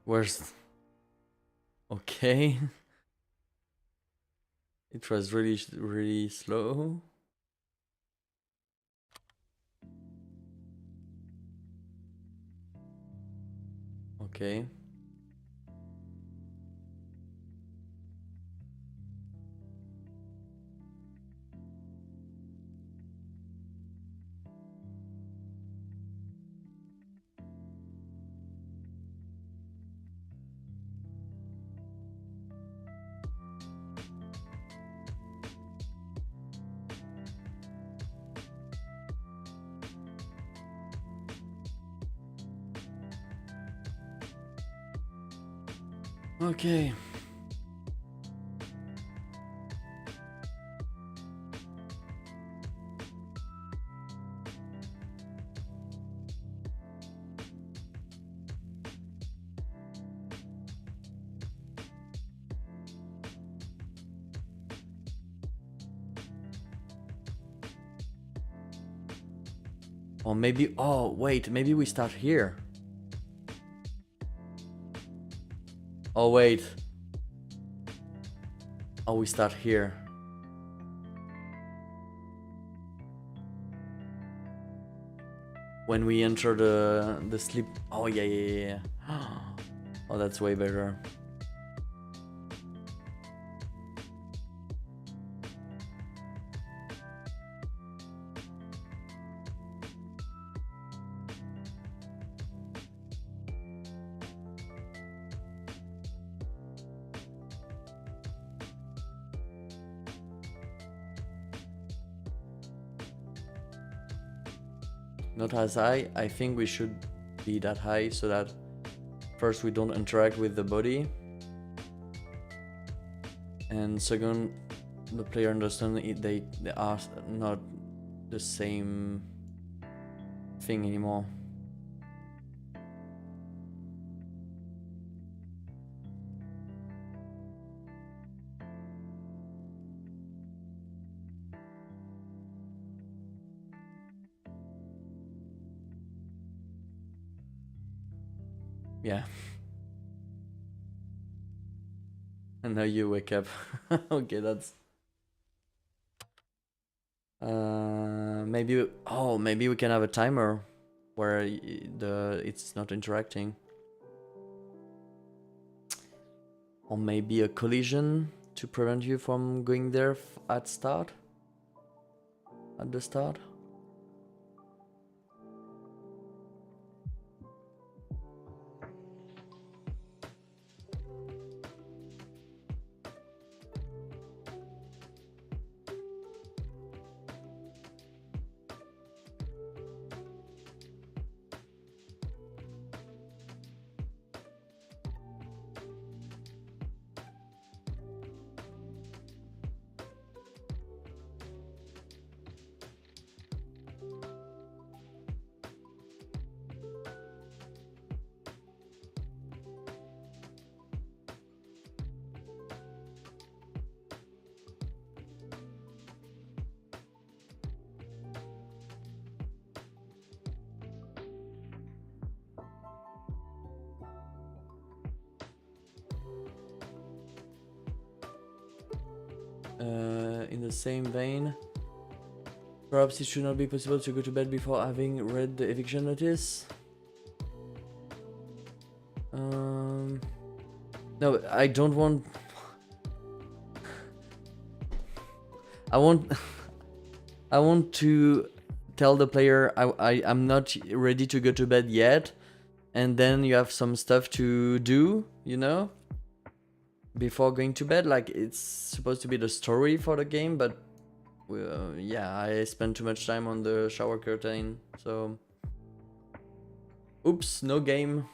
Where's... Okay. It was really slow. Okay. Okay. Or maybe, oh wait, maybe we start here. Oh wait. Oh, we start here. When we enter the sleep. Oh yeah. Oh, that's way better. Not as high. I think we should be that high so that first we don't interact with the body, and second the player understands they are not the same thing anymore. Yeah. And now you wake up. Okay, that's maybe. Oh, maybe we can have a timer where it's not interacting, or maybe a collision to prevent you from going there at the start. In the same vein, perhaps it should not be possible to go to bed before having read the eviction notice. No, I don't want. I want. I want to tell the player I'm not ready to go to bed yet, and then you have some stuff to do, you know, before going to bed. Like, it's supposed to be the story for the game, but yeah, I spent too much time on the shower curtain, so oops, no game.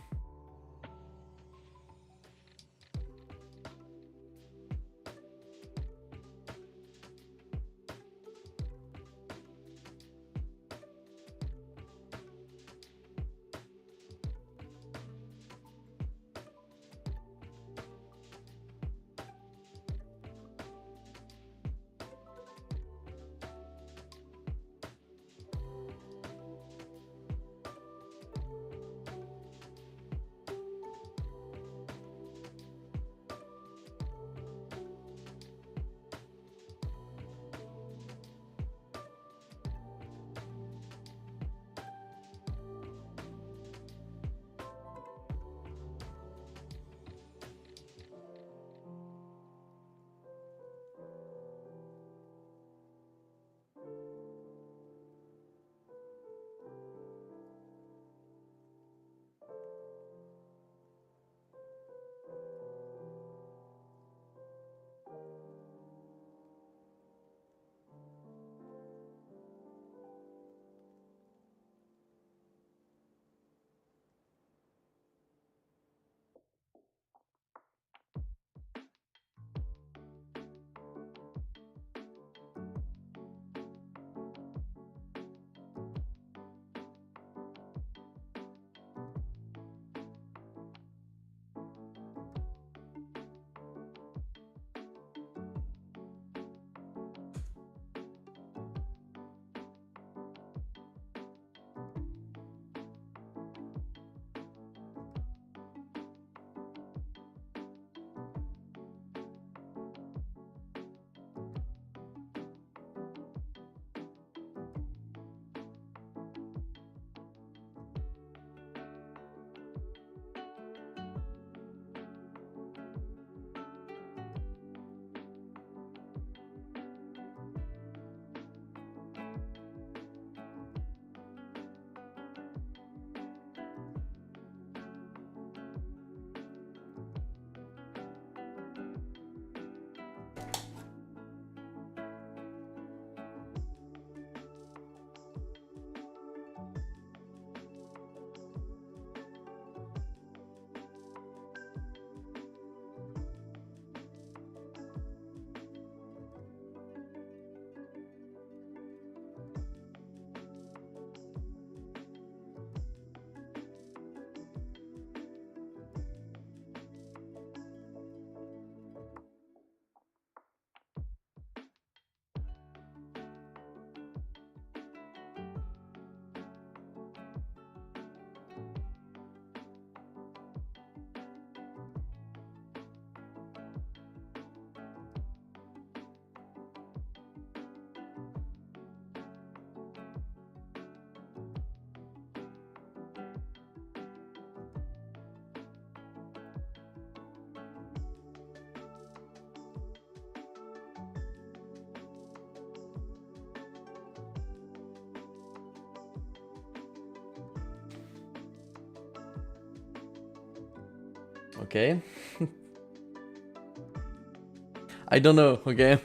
Okay. I don't know, okay?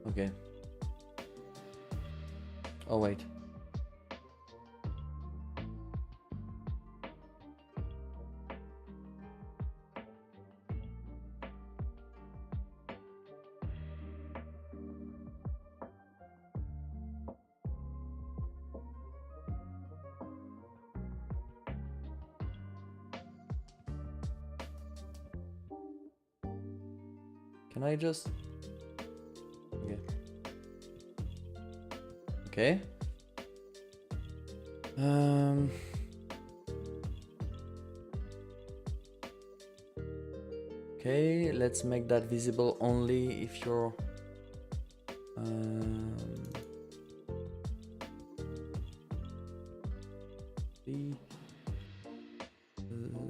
Okay. Oh, wait. Can I just... Okay. Okay. Okay, let's make that visible only if you're...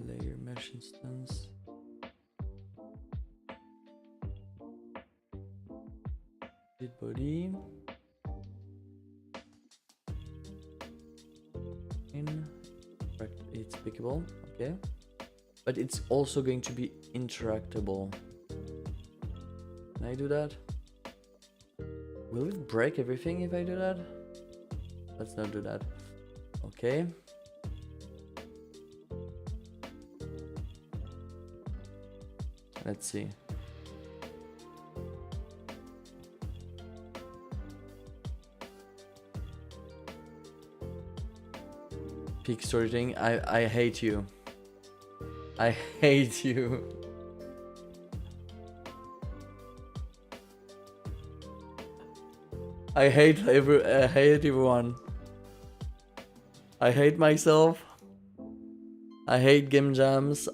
layer mesh instance. Body. It's pickable, okay, but it's also going to be interactable. Can I do that? Will it break everything if I do that? Let's not do that. Okay. Let's see. Peak storytelling. I hate you. I hate you. I hate everyone. I hate myself. I hate game jams.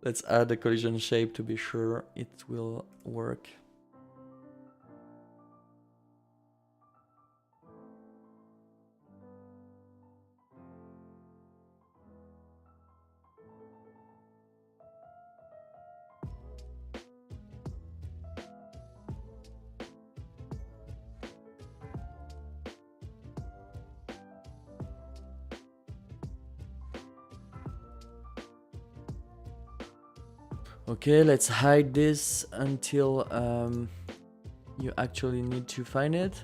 Let's add the collision shape to be sure it will work. Okay, let's hide this until you actually need to find it.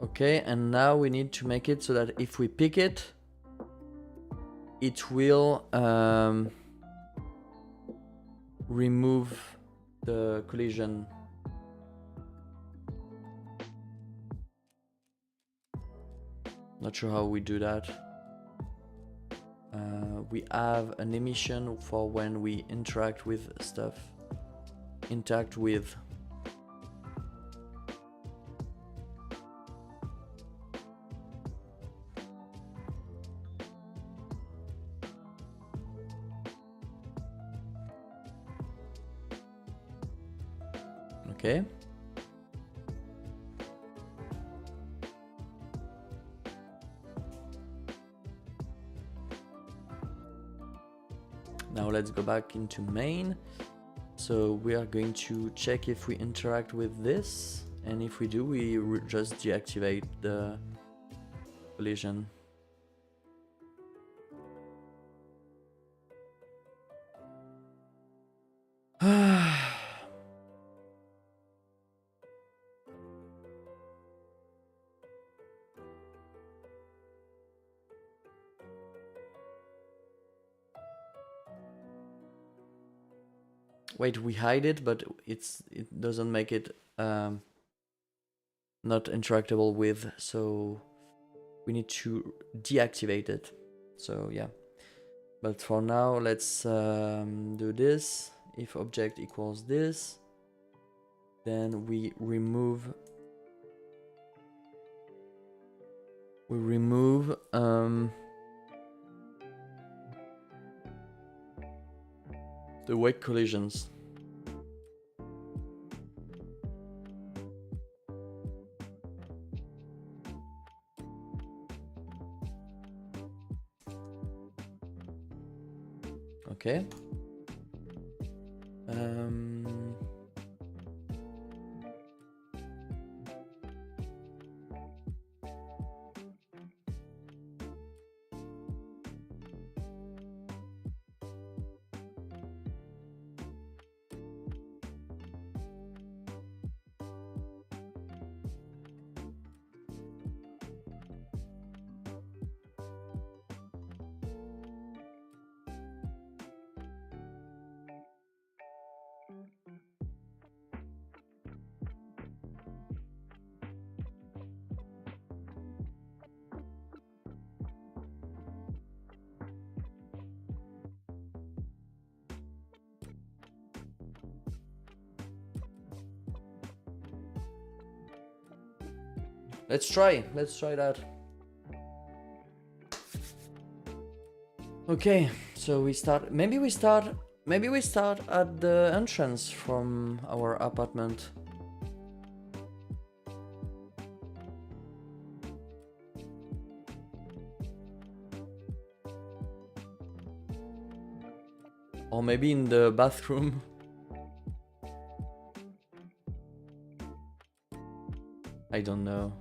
Okay, and now we need to make it so that if we pick it, it will remove the collision. Not sure how we do that. We have an emission for when we interact with stuff. Interact with. Okay. Now let's go back into main. So we are going to check if we interact with this, and if we do, we just deactivate the collision. Wait, we hide it, but it doesn't make it not interactable with, so we need to deactivate it. So yeah, but for now let's do this. If object equals this, then we remove the wake collisions. Okay. Let's try that. Okay, so maybe we start at the entrance from our apartment. Or maybe in the bathroom. I don't know.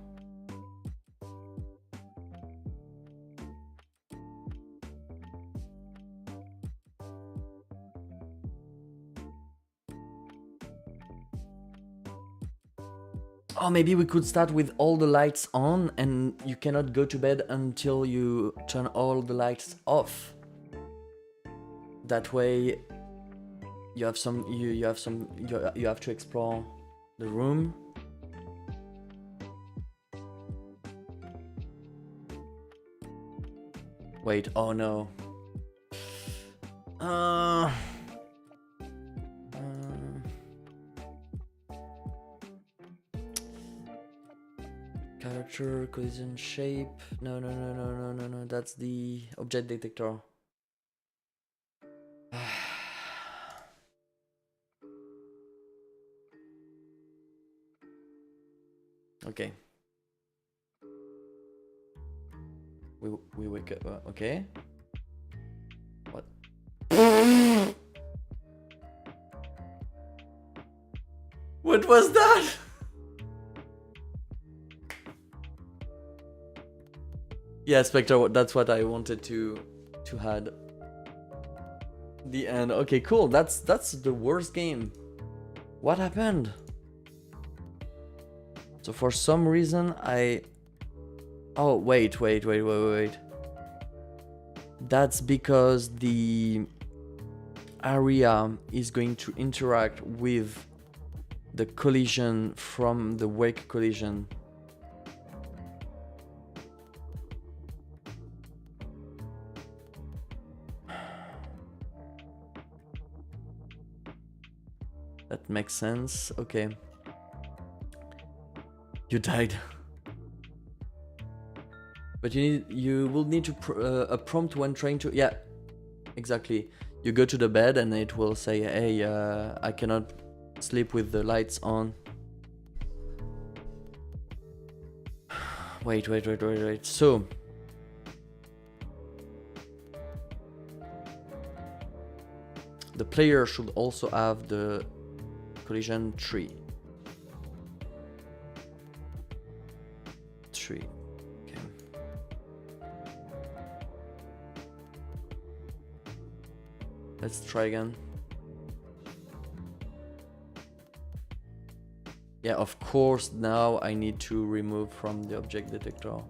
Oh, maybe we could start with all the lights on, and you cannot go to bed until you turn all the lights off. That way, you have to explore the room. Wait, oh no. Character, collision, shape. No, that's the object detector. Okay. We wake up. Okay. What? What was that? Yeah, Spectre. That's what I wanted to add. The end. Okay, cool. That's the worst game. What happened? So for some reason oh, wait. That's because the area is going to interact with the collision from the wake collision. That makes sense. Okay. You died. But you will need to a prompt when trying to, yeah, exactly. You go to the bed and it will say, hey, I cannot sleep with the lights on. Wait. So the player should also have the collision tree. Okay. Let's try again. Yeah, of course, now I need to remove from the object detector.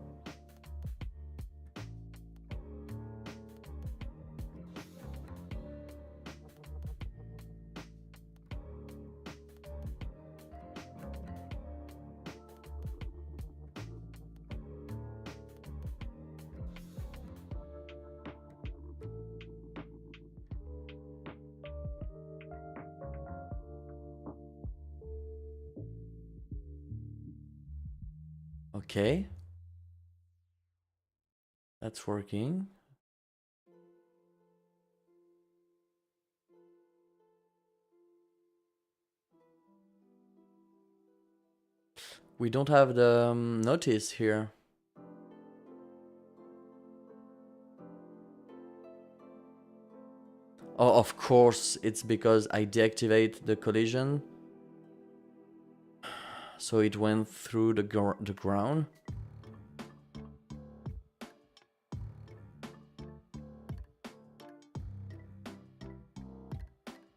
Okay. That's working. We don't have the notice here. Oh, of course, it's because I deactivate the collision. So it went through the ground.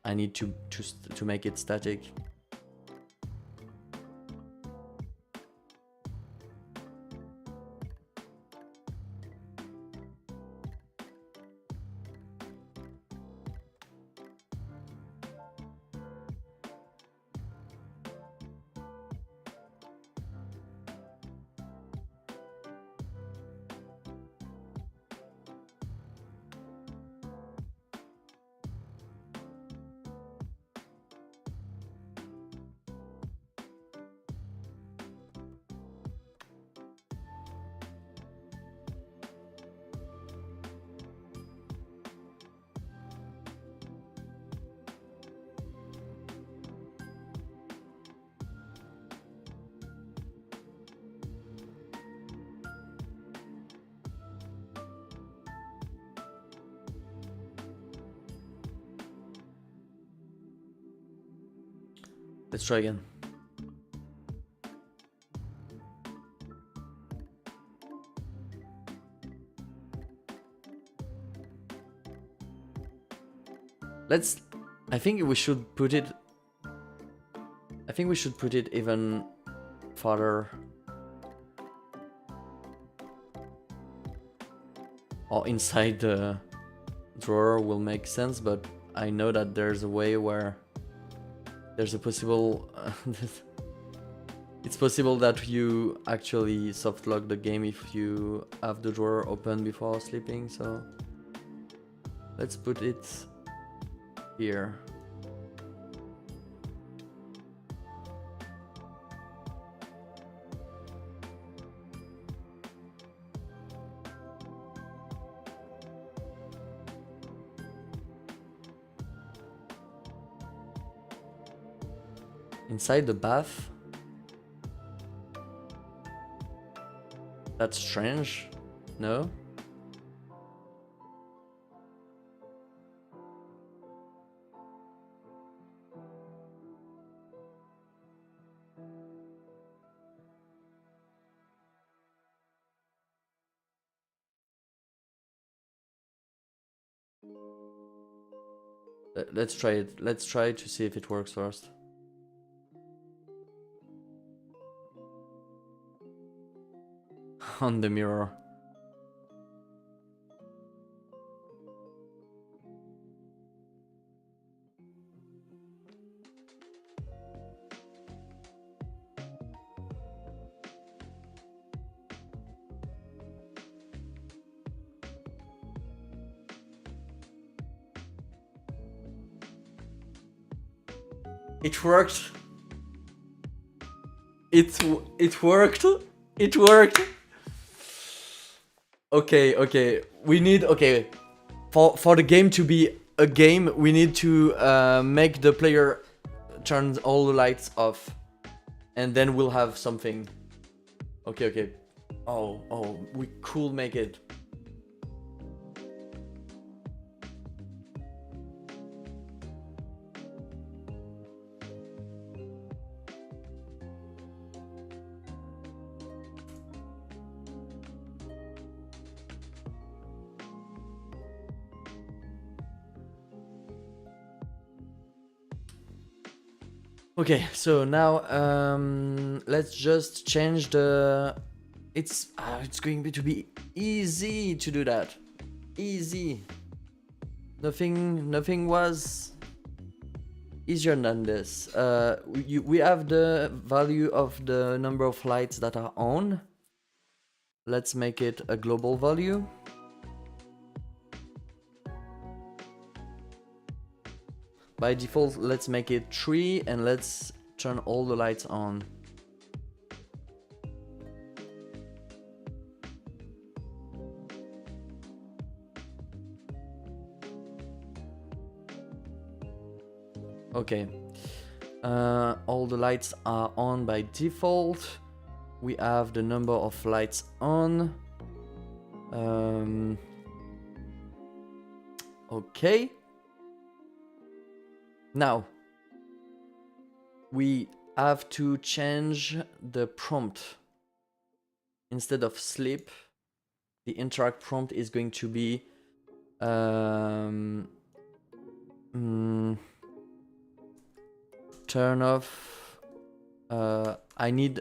I need to make it static. Let's try again. I think we should put it even farther. Or inside the drawer will make sense, but I know that there's a way where there's a possible it's possible that you actually soft lock the game if you have the drawer open before sleeping, so let's put it here. Inside the bath? That's strange. No? Let's try it. Let's try to see if it works first. On the mirror. It worked. It worked. It worked. Okay. We need for the game to be a game, we need to make the player turn all the lights off, and then we'll have something. Okay. Oh, we could make it. Okay, so now let's just change the. It's going to be easy to do that. Easy. Nothing was easier than this. We have the value of the number of lights that are on. Let's make it a global value. By default, let's make it 3 and let's turn all the lights on. Okay. All the lights are on by default. We have the number of lights on. Okay. Now, we have to change the prompt. Instead of sleep, the interact prompt is going to be turn off. I need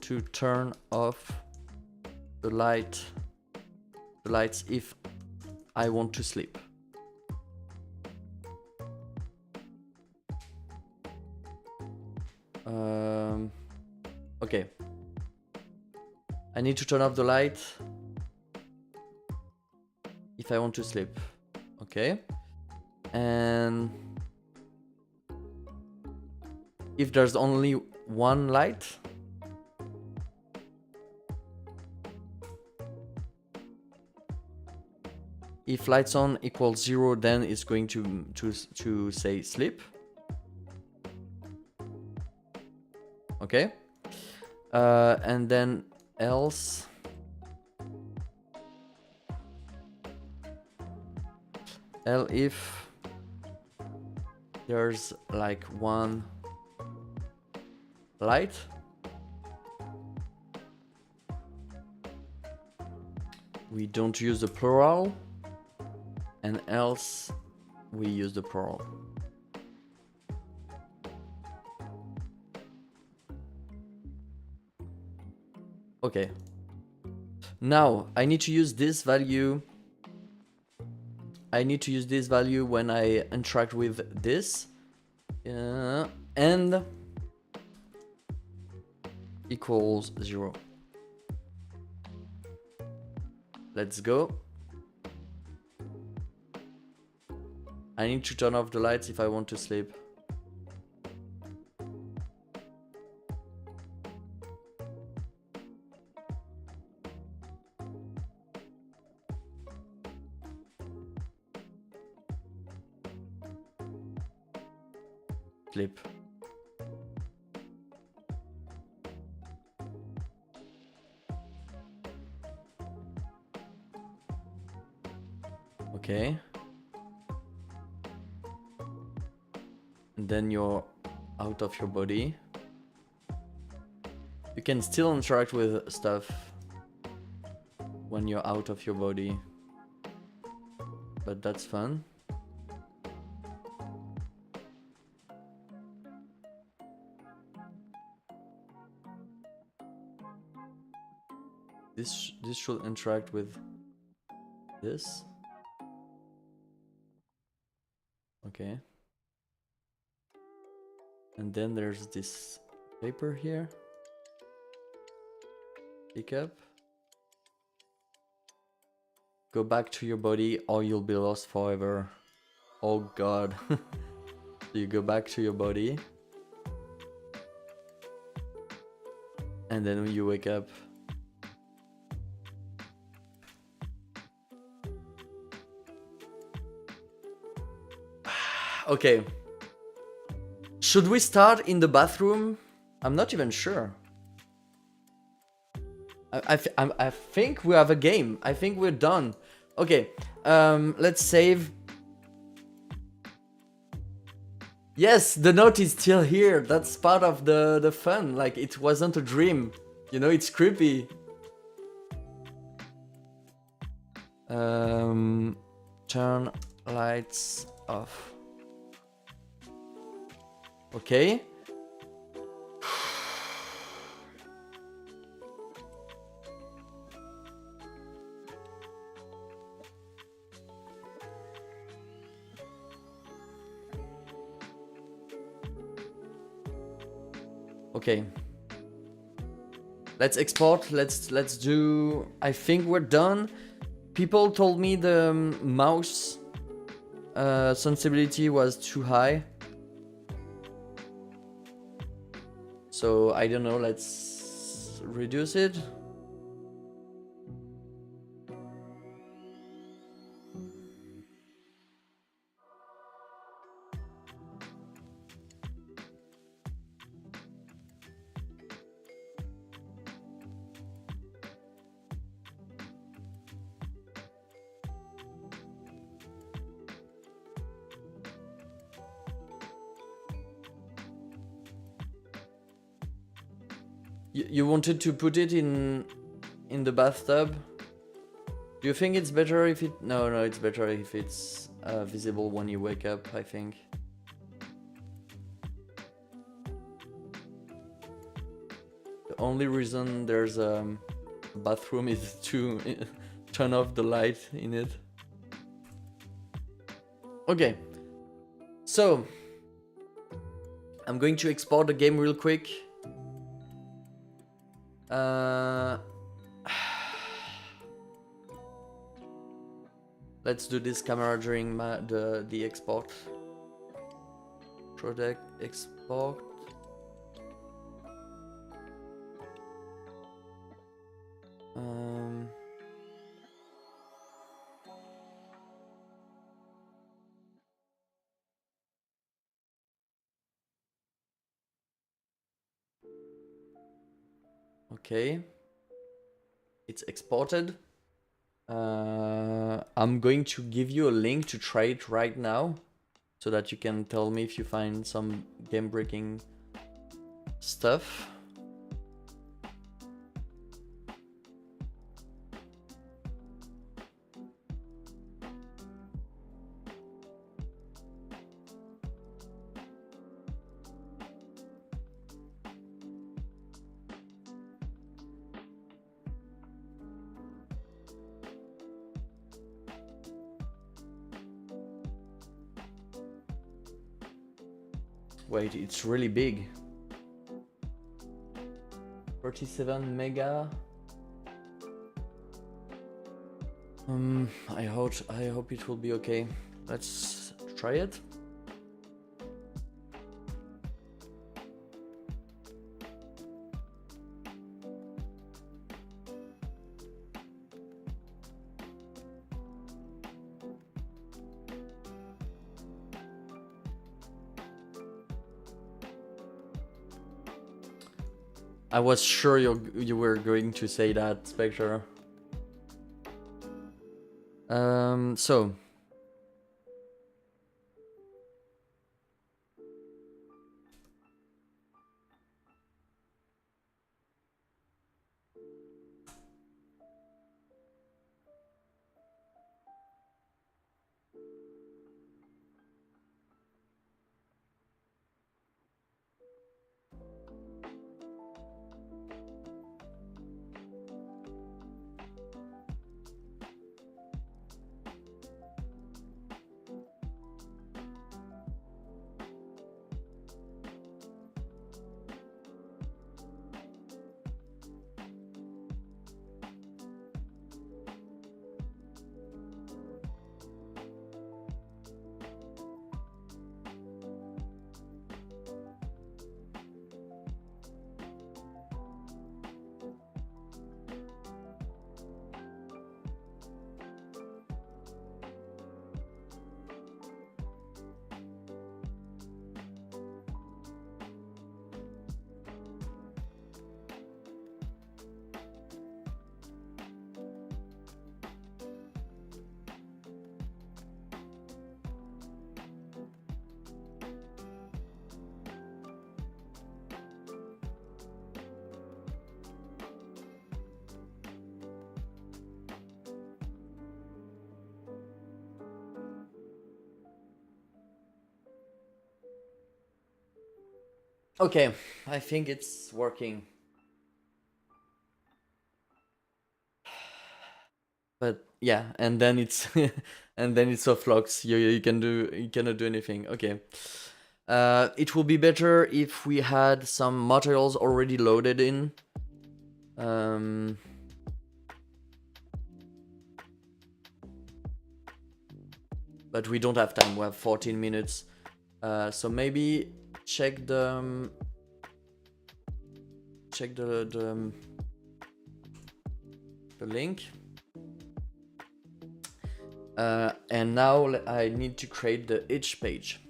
to turn off the lights if I want to sleep. Okay. I need to turn off the light if I want to sleep. Okay. And if there's only one light, if lights on equals 0, then it's going to say sleep. Okay. And then else if there's like one light, we don't use the plural, and else we use the plural. Okay. Now I need to use this value. I need to use this value when I interact with this. And equals 0. Let's go. I need to turn off the lights if I want to sleep. Sleep. Okay. And then you're out of your body. You can still interact with stuff when you're out of your body, but that's fun. This should interact with this. Okay. And then there's this paper here. Pick up. Go back to your body or you'll be lost forever. Oh god. You go back to your body. And then when you wake up, okay. Should we start in the bathroom? I'm not even sure. I think we have a game. I think we're done. Okay, let's save. Yes, the note is still here. That's part of the fun. Like, it wasn't a dream. You know, it's creepy. Turn lights off. Okay. Okay. Let's export. Let's do. I think we're done. People told me the mouse sensibility was too high. So I don't know, let's reduce it. You wanted to put it in the bathtub? Do you think it's better if it... No, it's better if it's visible when you wake up, I think. The only reason there's a bathroom is to turn off the light in it. Okay. So, I'm going to export the game real quick. Let's do this camera during the export. Project export. Okay, it's exported. I'm going to give you a link to try it right now, so that you can tell me if you find some game-breaking stuff. Wait, it's really big. 37 mega. I hope it will be okay. Let's try it. I was sure you were going to say that, Spectre. So. Okay, I think it's working. But yeah, and then it's and then it's off locks. You cannot do anything. Okay. It would be better if we had some materials already loaded in. Um, but we don't have time. We have 14 minutes. So maybe check the the link. And now I need to create the itch page.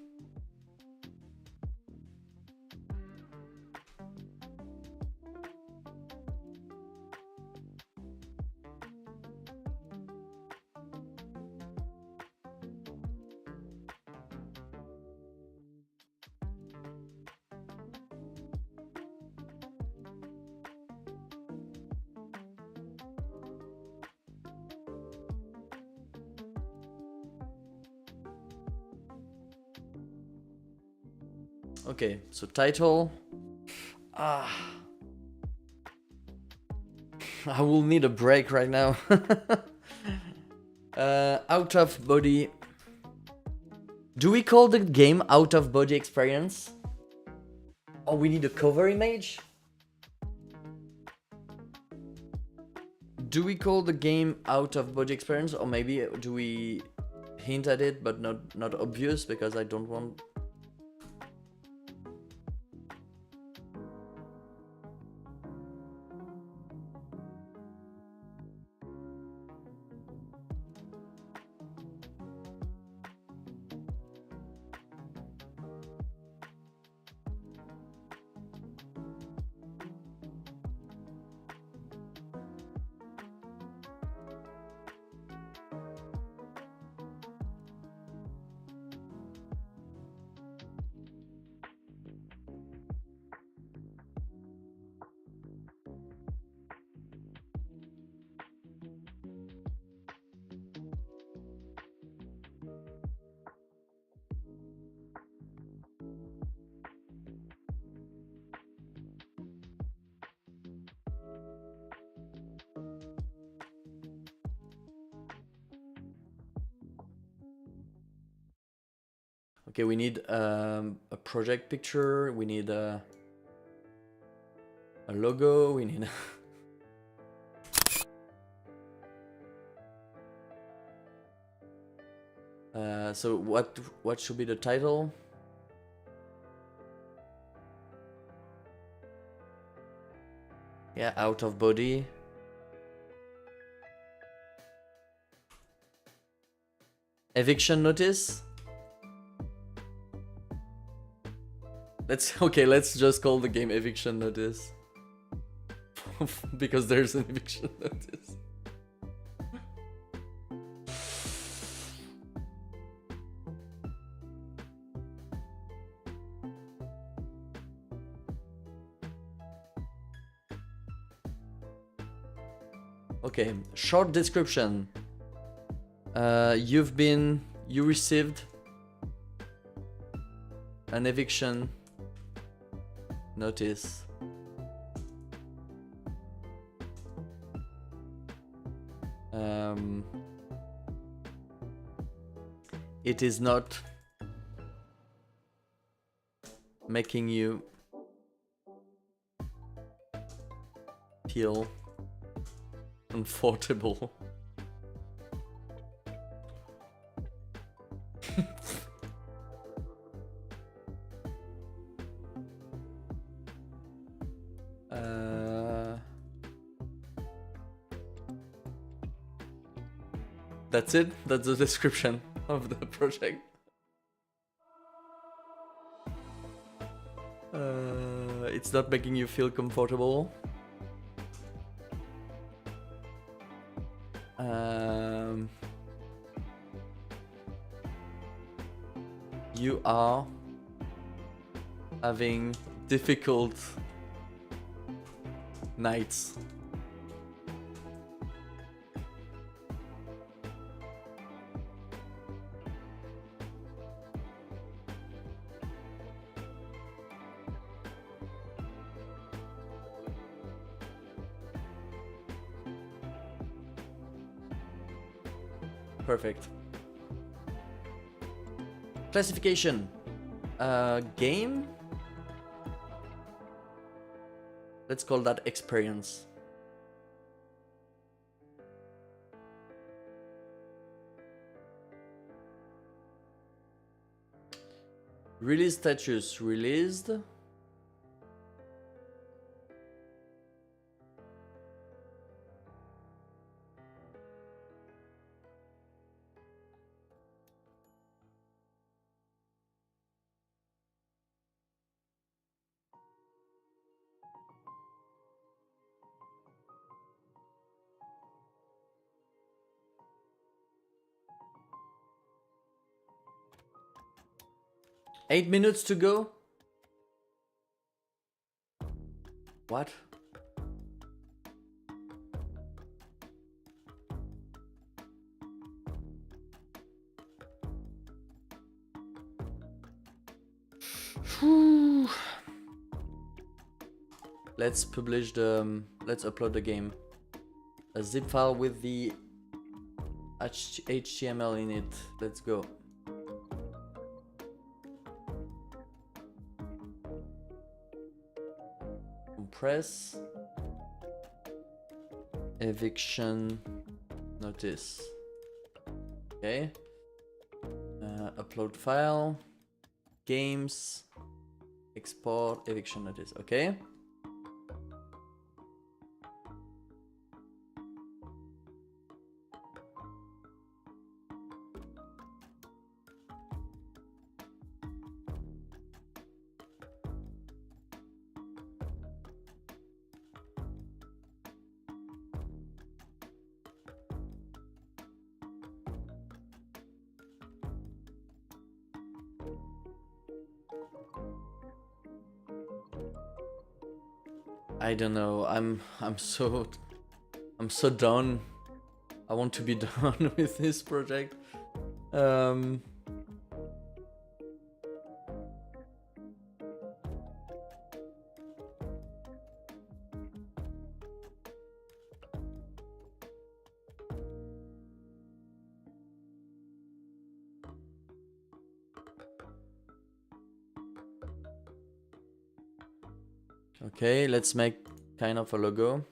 Okay, so title. I will need a break right now. Out of body. Do we call the game out of body experience? Oh, we need a cover image? Do we call the game out of body experience, or maybe do we hint at it but not obvious, because I don't want. Okay, we need a project picture, we need a logo, we need so what should be the title? Yeah, out of body. Eviction notice. Let's just call the game eviction notice. Because there's an eviction notice. Okay, short description. You received an eviction notice. It is not making you feel comfortable. That's it. That's the description of the project. It's not making you feel comfortable. You are having difficult nights. Perfect. Classification. Game. Let's call that experience. Release status. Released. Eight minutes to go. What? Let's publish the. Let's upload the game. A zip file with the HTML in it. Let's go. Compress. Eviction notice. Okay. Upload file. Games. Export eviction notice. Okay. I don't know. I'm so done. I want to be done with this project. Okay, let's make kind of a logo.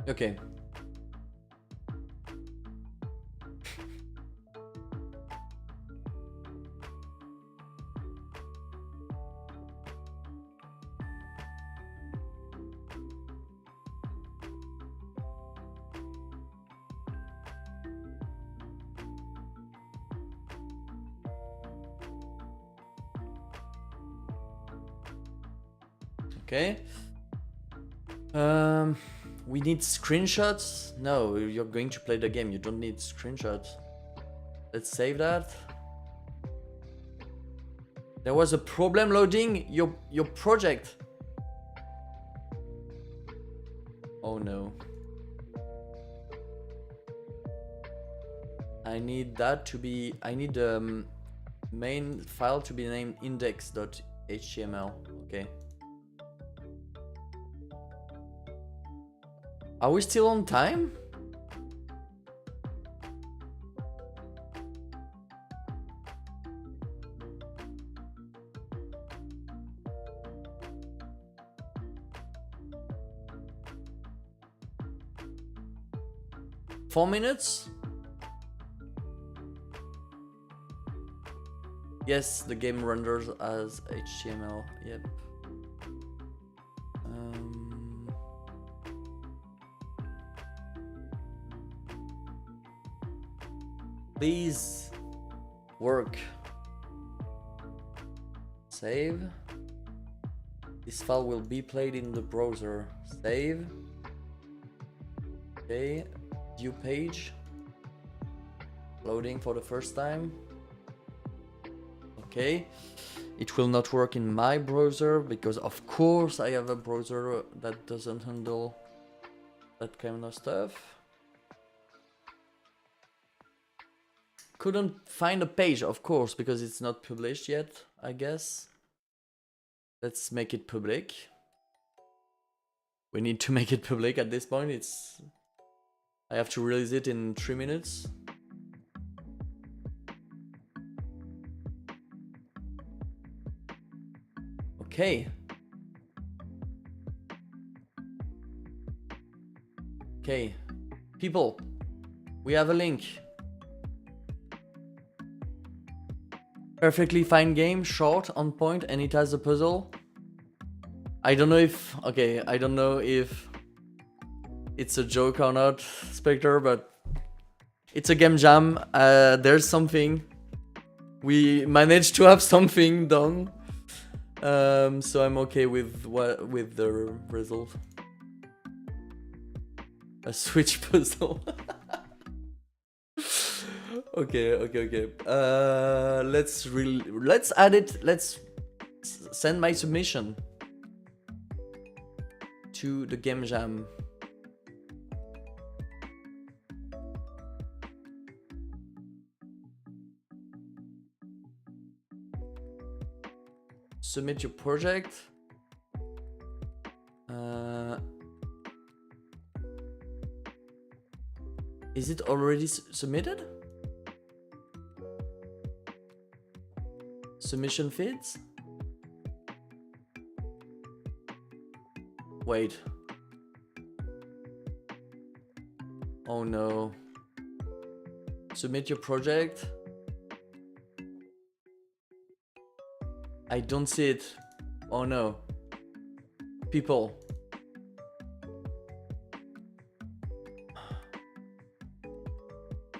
Okay. Okay. We need screenshots? No, you're going to play the game. You don't need screenshots. Let's save that. There was a problem loading your project. Oh no. I need that to be. I need the main file to be named index.html. Okay. Are we still on time? Four minutes? Yes, the game renders as HTML. Yep. Please work. Save. This file will be played in the browser. Save. Okay. View page. Loading for the first time. Okay. It will not work in my browser because of course I have a browser that doesn't handle that kind of stuff. Couldn't find a page, of course, because it's not published yet, I guess. Let's make it public. We need to make it public at this point. I have to release it in 3 minutes. Okay. Okay. People, we have a link. Perfectly fine game, short, on point, and it has a puzzle. I don't know if... Okay, I don't know if it's a joke or not, Spectre, but it's a game jam. There's something. We managed to have something done. So I'm okay with the result. A Switch puzzle. Okay. Let's add it. Let's send my submission to the Gamejam. Submit your project. Is it already submitted? Submission feeds? Wait. Oh no. Submit your project. I don't see it. Oh no. People.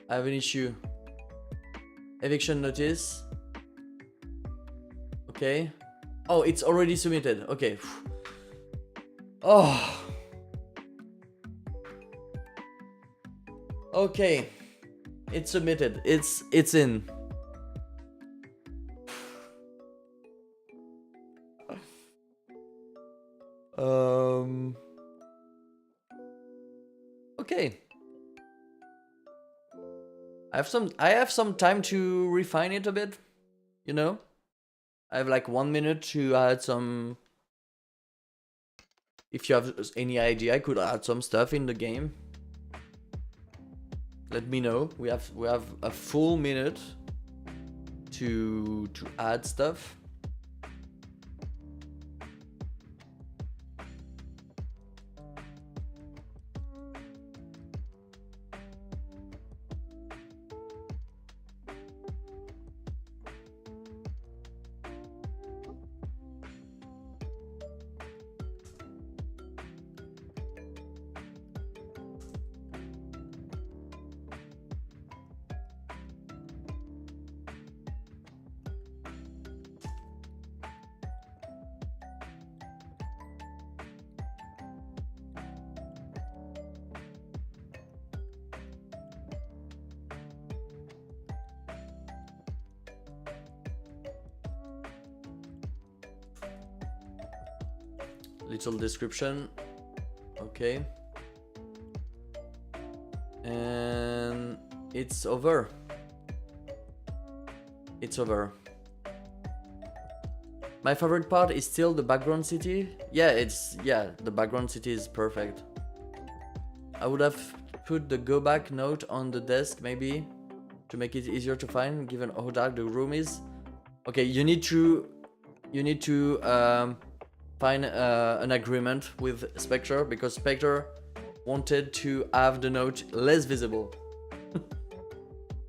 I have an issue. Eviction notice. Okay. Oh, it's already submitted. Okay. Oh. Okay. It's submitted. It's in. Okay. I have some time to refine it a bit, you know? I have like 1 minute to add some... If you have any idea, I could add some stuff in the game. Let me know. We have a full minute to add stuff. Little description. Okay. And it's over. It's over. My favorite part is still the background city. Yeah, the background city is perfect. I would have put the go back note on the desk maybe to make it easier to find given how dark the room is. Okay, you need to find an agreement with Spectre because Spectre wanted to have the note less visible.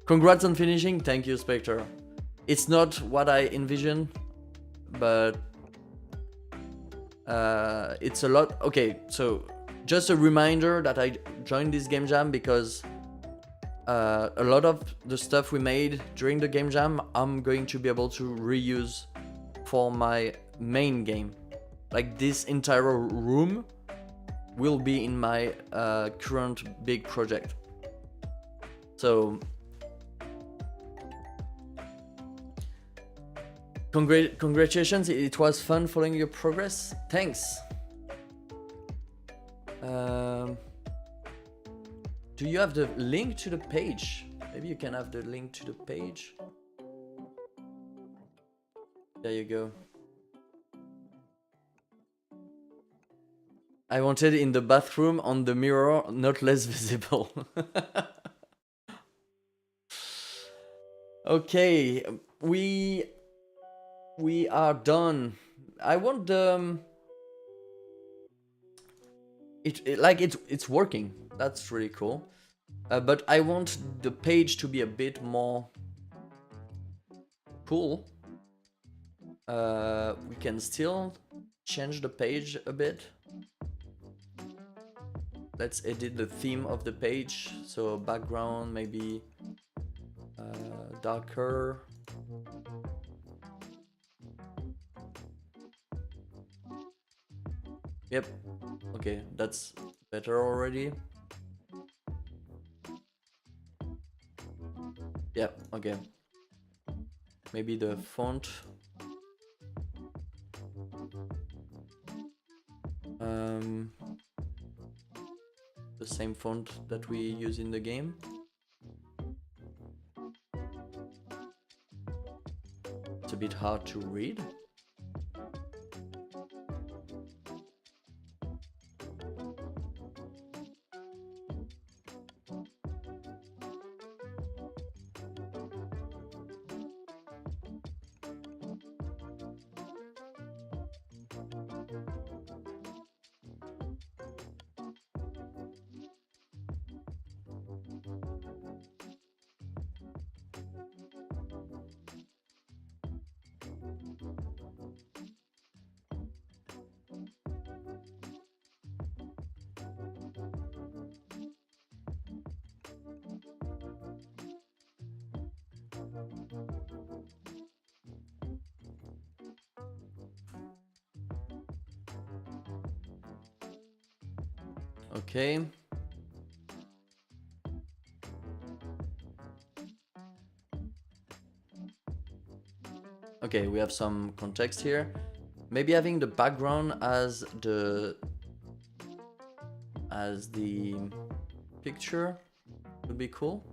Congrats on finishing. Thank you, Spectre. It's not what I envisioned, but It's a lot. Okay, so just a reminder that I joined this game jam because a lot of the stuff we made during the game jam I'm going to be able to reuse for my main game. Like this entire room will be in my current big project. So congratulations, it was fun following your progress. Thanks. Do you have the link to the page? Maybe you can have the link to the page. There you go. I wanted in the bathroom on the mirror, not less visible. Okay, we are done. I want the it's working. That's really cool. But I want the page to be a bit more cool. We can still change the page a bit. Let's edit the theme of the page. So background maybe darker. Yep. Okay, that's better already. Yeah, okay. Maybe the font. The same font that we use in the game. It's a bit hard to read. Okay. Okay, we have some context here. Maybe having the background as the picture would be cool.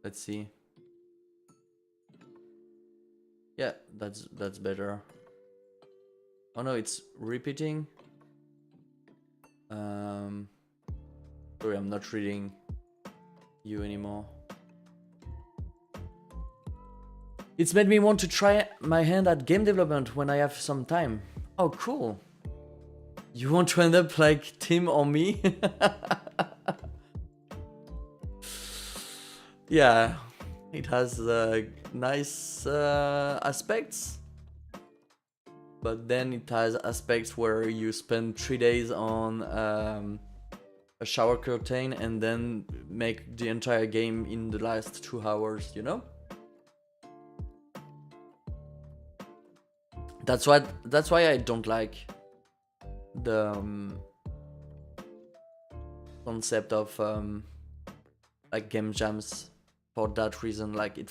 Let's see. Yeah, that's better. Oh no, it's repeating. Sorry, I'm not reading you anymore. It's made me want to try my hand at game development when I have some time. Oh, cool. You want to end up like Tim or me? Yeah, it has nice aspects, but then it has aspects where you spend 3 days on a shower curtain and then make the entire game in the last 2 hours, you know? That's why I don't like the concept of like game jams. For that reason, like it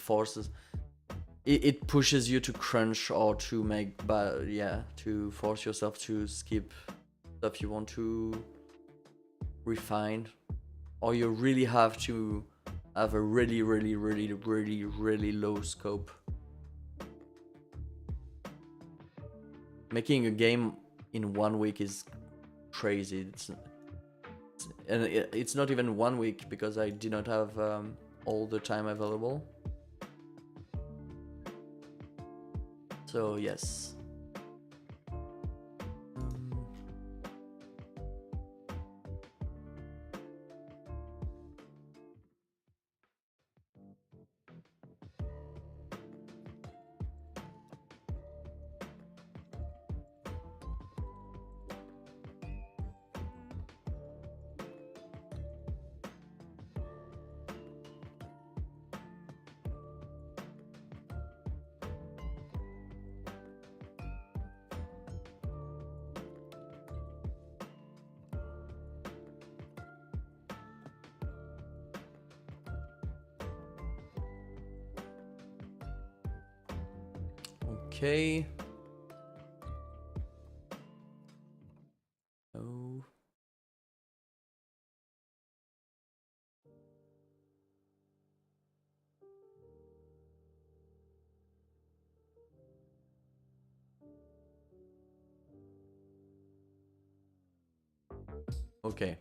pushes you to crunch or to make, but yeah, to force yourself to skip stuff you want to refine, or you really have to have a really low scope. Making a game in 1 week is crazy. It's And it's not even 1 week because I did not have all the time available. So yes. Okay. Oh. Okay.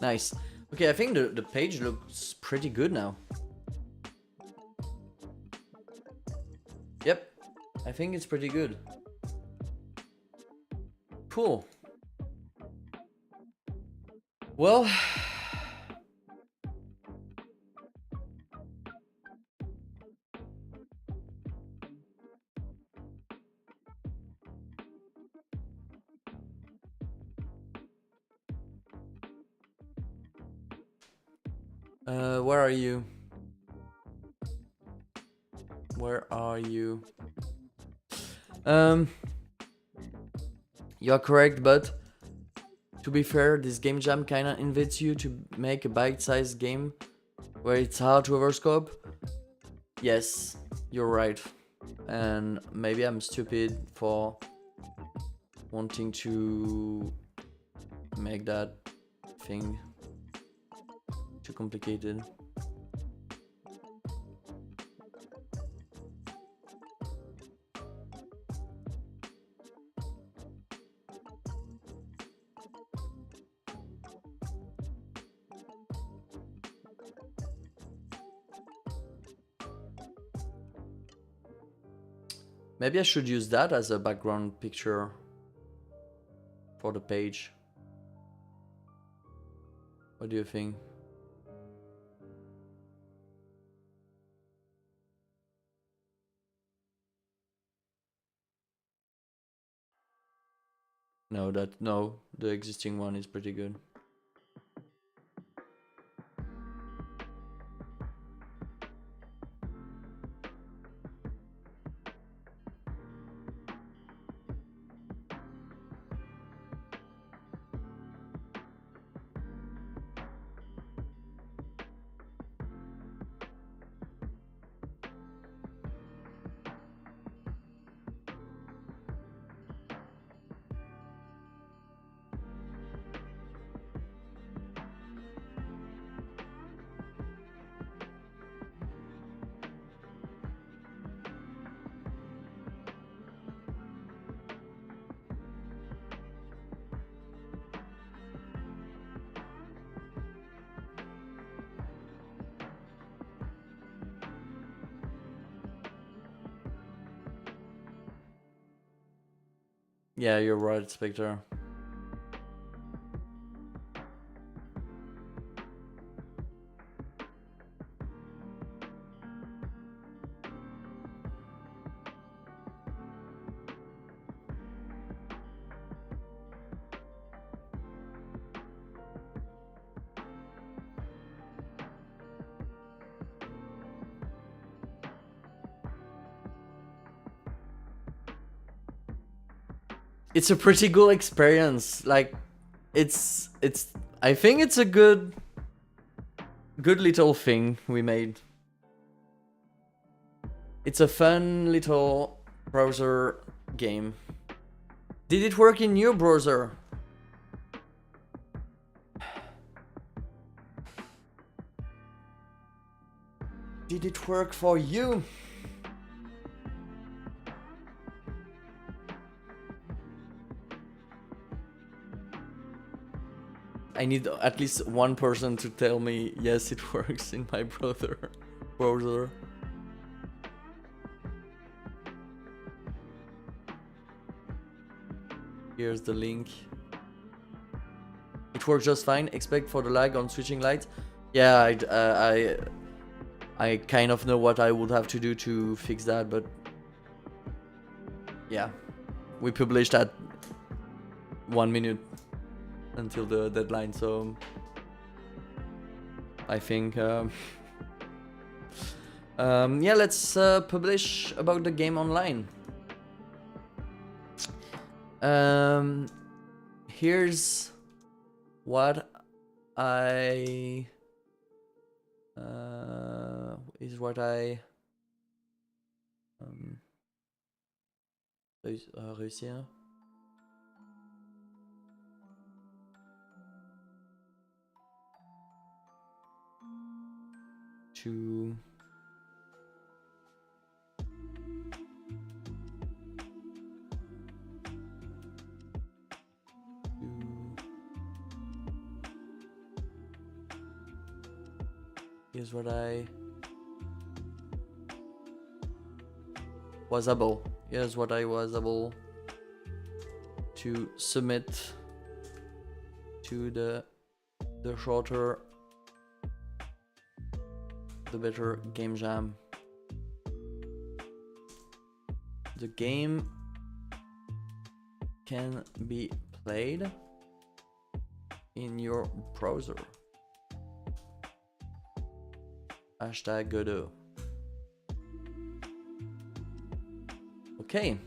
Nice. Okay, I think the page looks pretty good now. Yep. I think it's pretty good. Cool. Well, where are you? Where are you? You're correct, but to be fair, this game jam kinda invites you to make a bite-sized game where it's hard to overscope. Yes, you're right. And maybe I'm stupid for wanting to make that thing too complicated. Maybe I should use that as a background picture for the page. What do you think? No, the existing one is pretty good. Yeah, you're right, Spectre. it's a pretty cool experience. Like, it's I think it's a good little thing we made. It's a fun little browser game. Did it work in your browser? Did it work for you? I need at least one person to tell me, yes, it works in my browser. Here's the link. It works just fine, except for the lag on switching lights. Yeah, I kind of know what I would have to do to fix that, but yeah, we published at 1 minute until the deadline, so I think yeah, let's publish about the game online. Here's what I réussir. To here's what I was able. Here's what I was able to submit to the shorter, the better Gamejam. The game can be played in your browser. Hashtag Godot. Okay.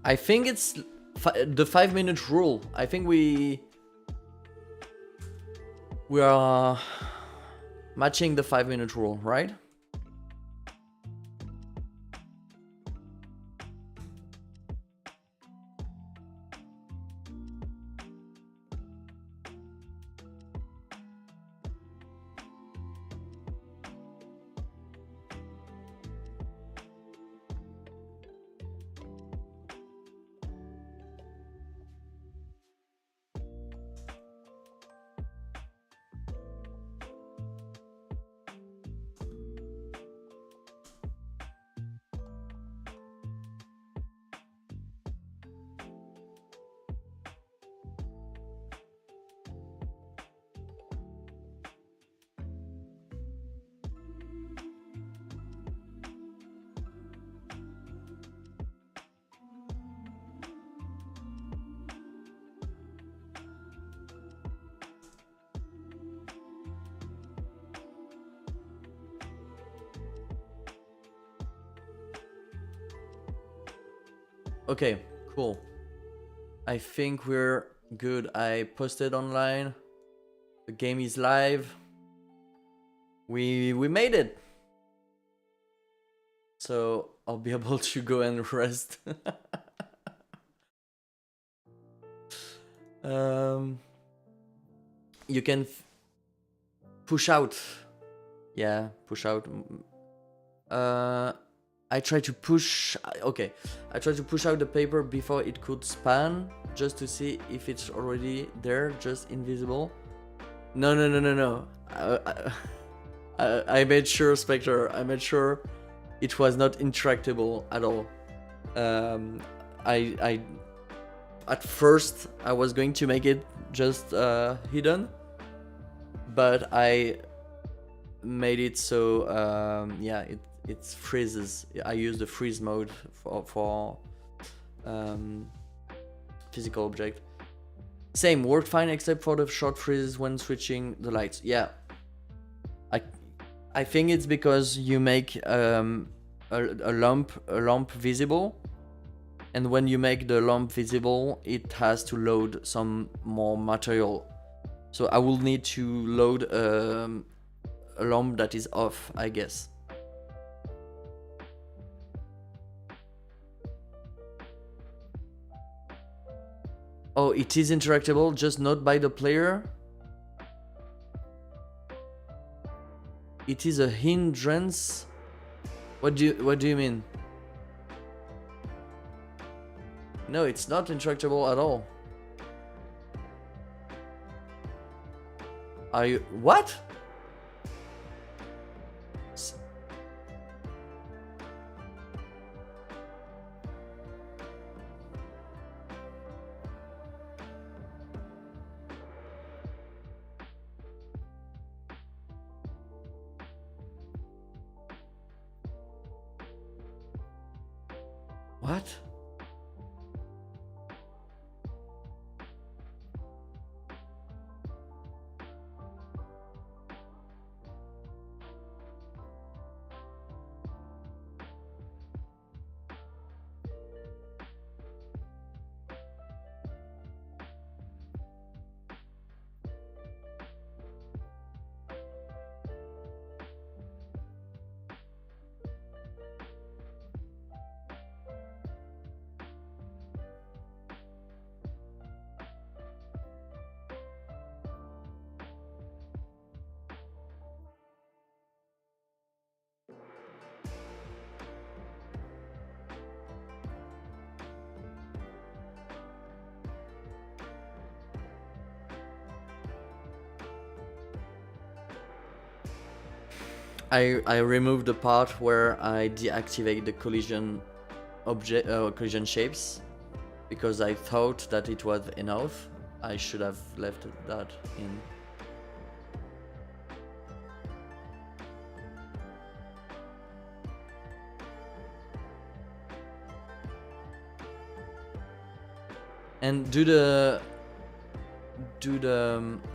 I think it's the 5-minute rule. I think we are matching the 5-minute rule, right? Okay, cool. I think we're good. I posted online. The game is live. We made it. So I'll be able to go and rest. You can push out. Yeah, push out. I tried to push. Okay, I tried to push out the paper before it could span, just to see if it's already there, just invisible. No. I made sure, Spectre. I made sure it was not interactable at all. I at first I was going to make it just hidden, but I made it so yeah, it freezes. I use the freeze mode for physical object. Same, worked fine except for the short freeze when switching the lights. Yeah, I think it's because you make a lamp visible, and when you make the lamp visible, it has to load some more material. So I will need to load a lamp that is off, I guess. Oh, it is interactable, just not by the player. It is a hindrance. What do you mean? No, it's not interactable at all. Are you what? What? I removed the part where I deactivate the collision collision shapes because I thought that it was enough. I should have left that in. And do the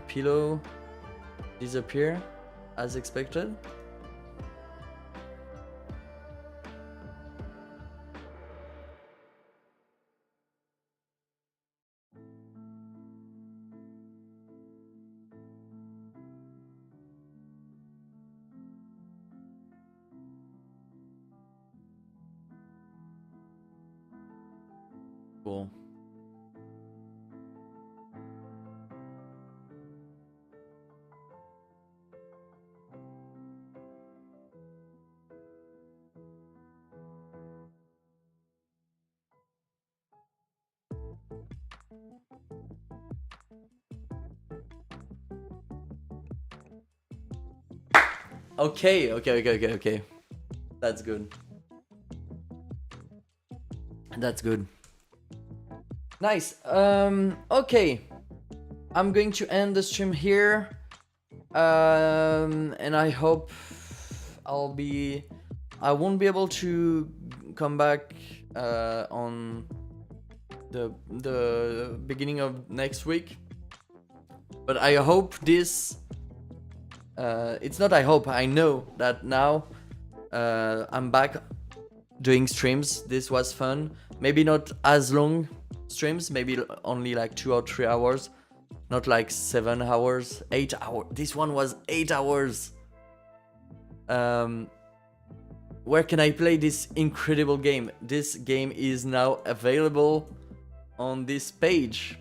pillow disappear as expected? Cool. Okay. That's good. That's good. Nice. Okay. I'm going to end the stream here. And I hope I won't be able to come back on the beginning of next week. But I hope this it's not I hope, I know that now I'm back doing streams. This was fun. Maybe not as long streams, maybe only like 2 or 3 hours, not like 7 hours, 8 hours. This one was 8 hours. Where can I play this incredible game? This game is now available on this page.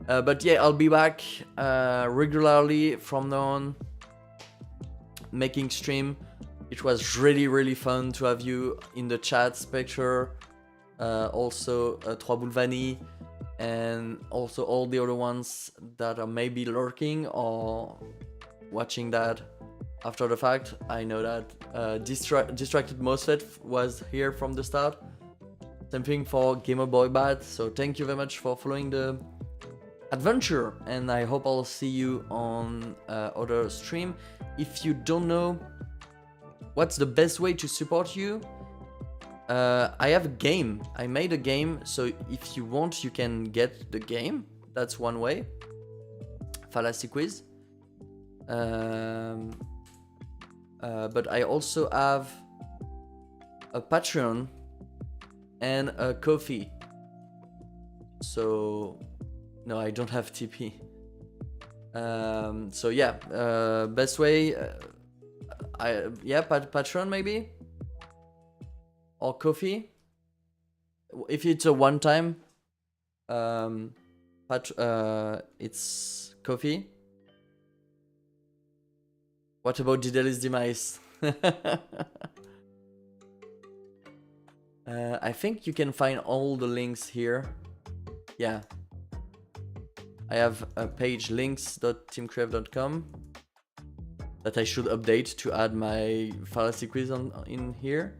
But yeah, I'll be back regularly from now on, making stream. It was really fun to have you in the chat, Spectre, also Trois Boules Vanille, and also all the other ones that are maybe lurking or watching that after the fact. I know that Distracted Mosfet was here from the start. Same thing for Gamer Boy Bat. So thank you very much for following the adventure, and I hope I'll see you on other stream. If you don't know what's the best way to support you, I have a game. I made a game, so if you want, you can get the game. That's one way. Fallacy Quiz. but I also have a Patreon and a Ko-fi. So no, I don't have TP. So yeah, best way, Patreon maybe, or Ko-fi. If it's a one time, it's Ko-fi. What about Didelis Demise? I think you can find all the links here. Yeah. I have a page links.teamcrave.com that I should update to add my fallacy quiz in here.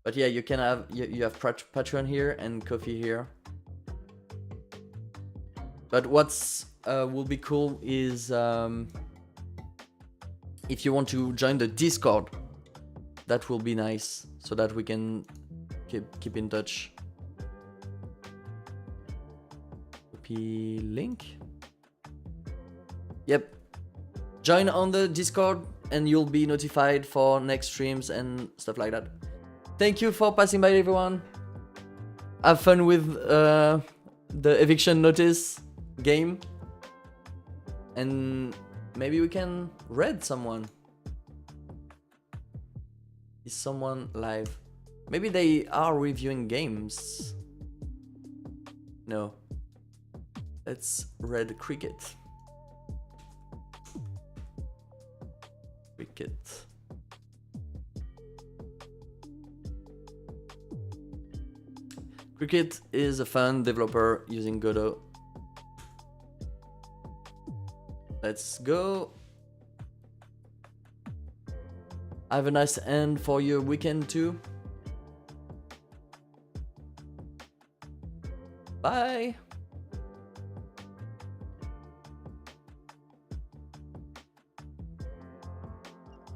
But yeah, you can have you have Patreon here and Ko-fi here. But what's will be cool is if you want to join the Discord, that will be nice, so that we can keep in touch. Copy link. Yep. Join on the Discord and you'll be notified for next streams and stuff like that. Thank you for passing by, everyone. Have fun with the eviction notice game. And maybe we can raid someone. Is someone live? Maybe they are reviewing games. No. Let's raid Cricket. Cricket. Cricket is a fun developer using Godot. Let's go. Have a nice end for your weekend too. Bye.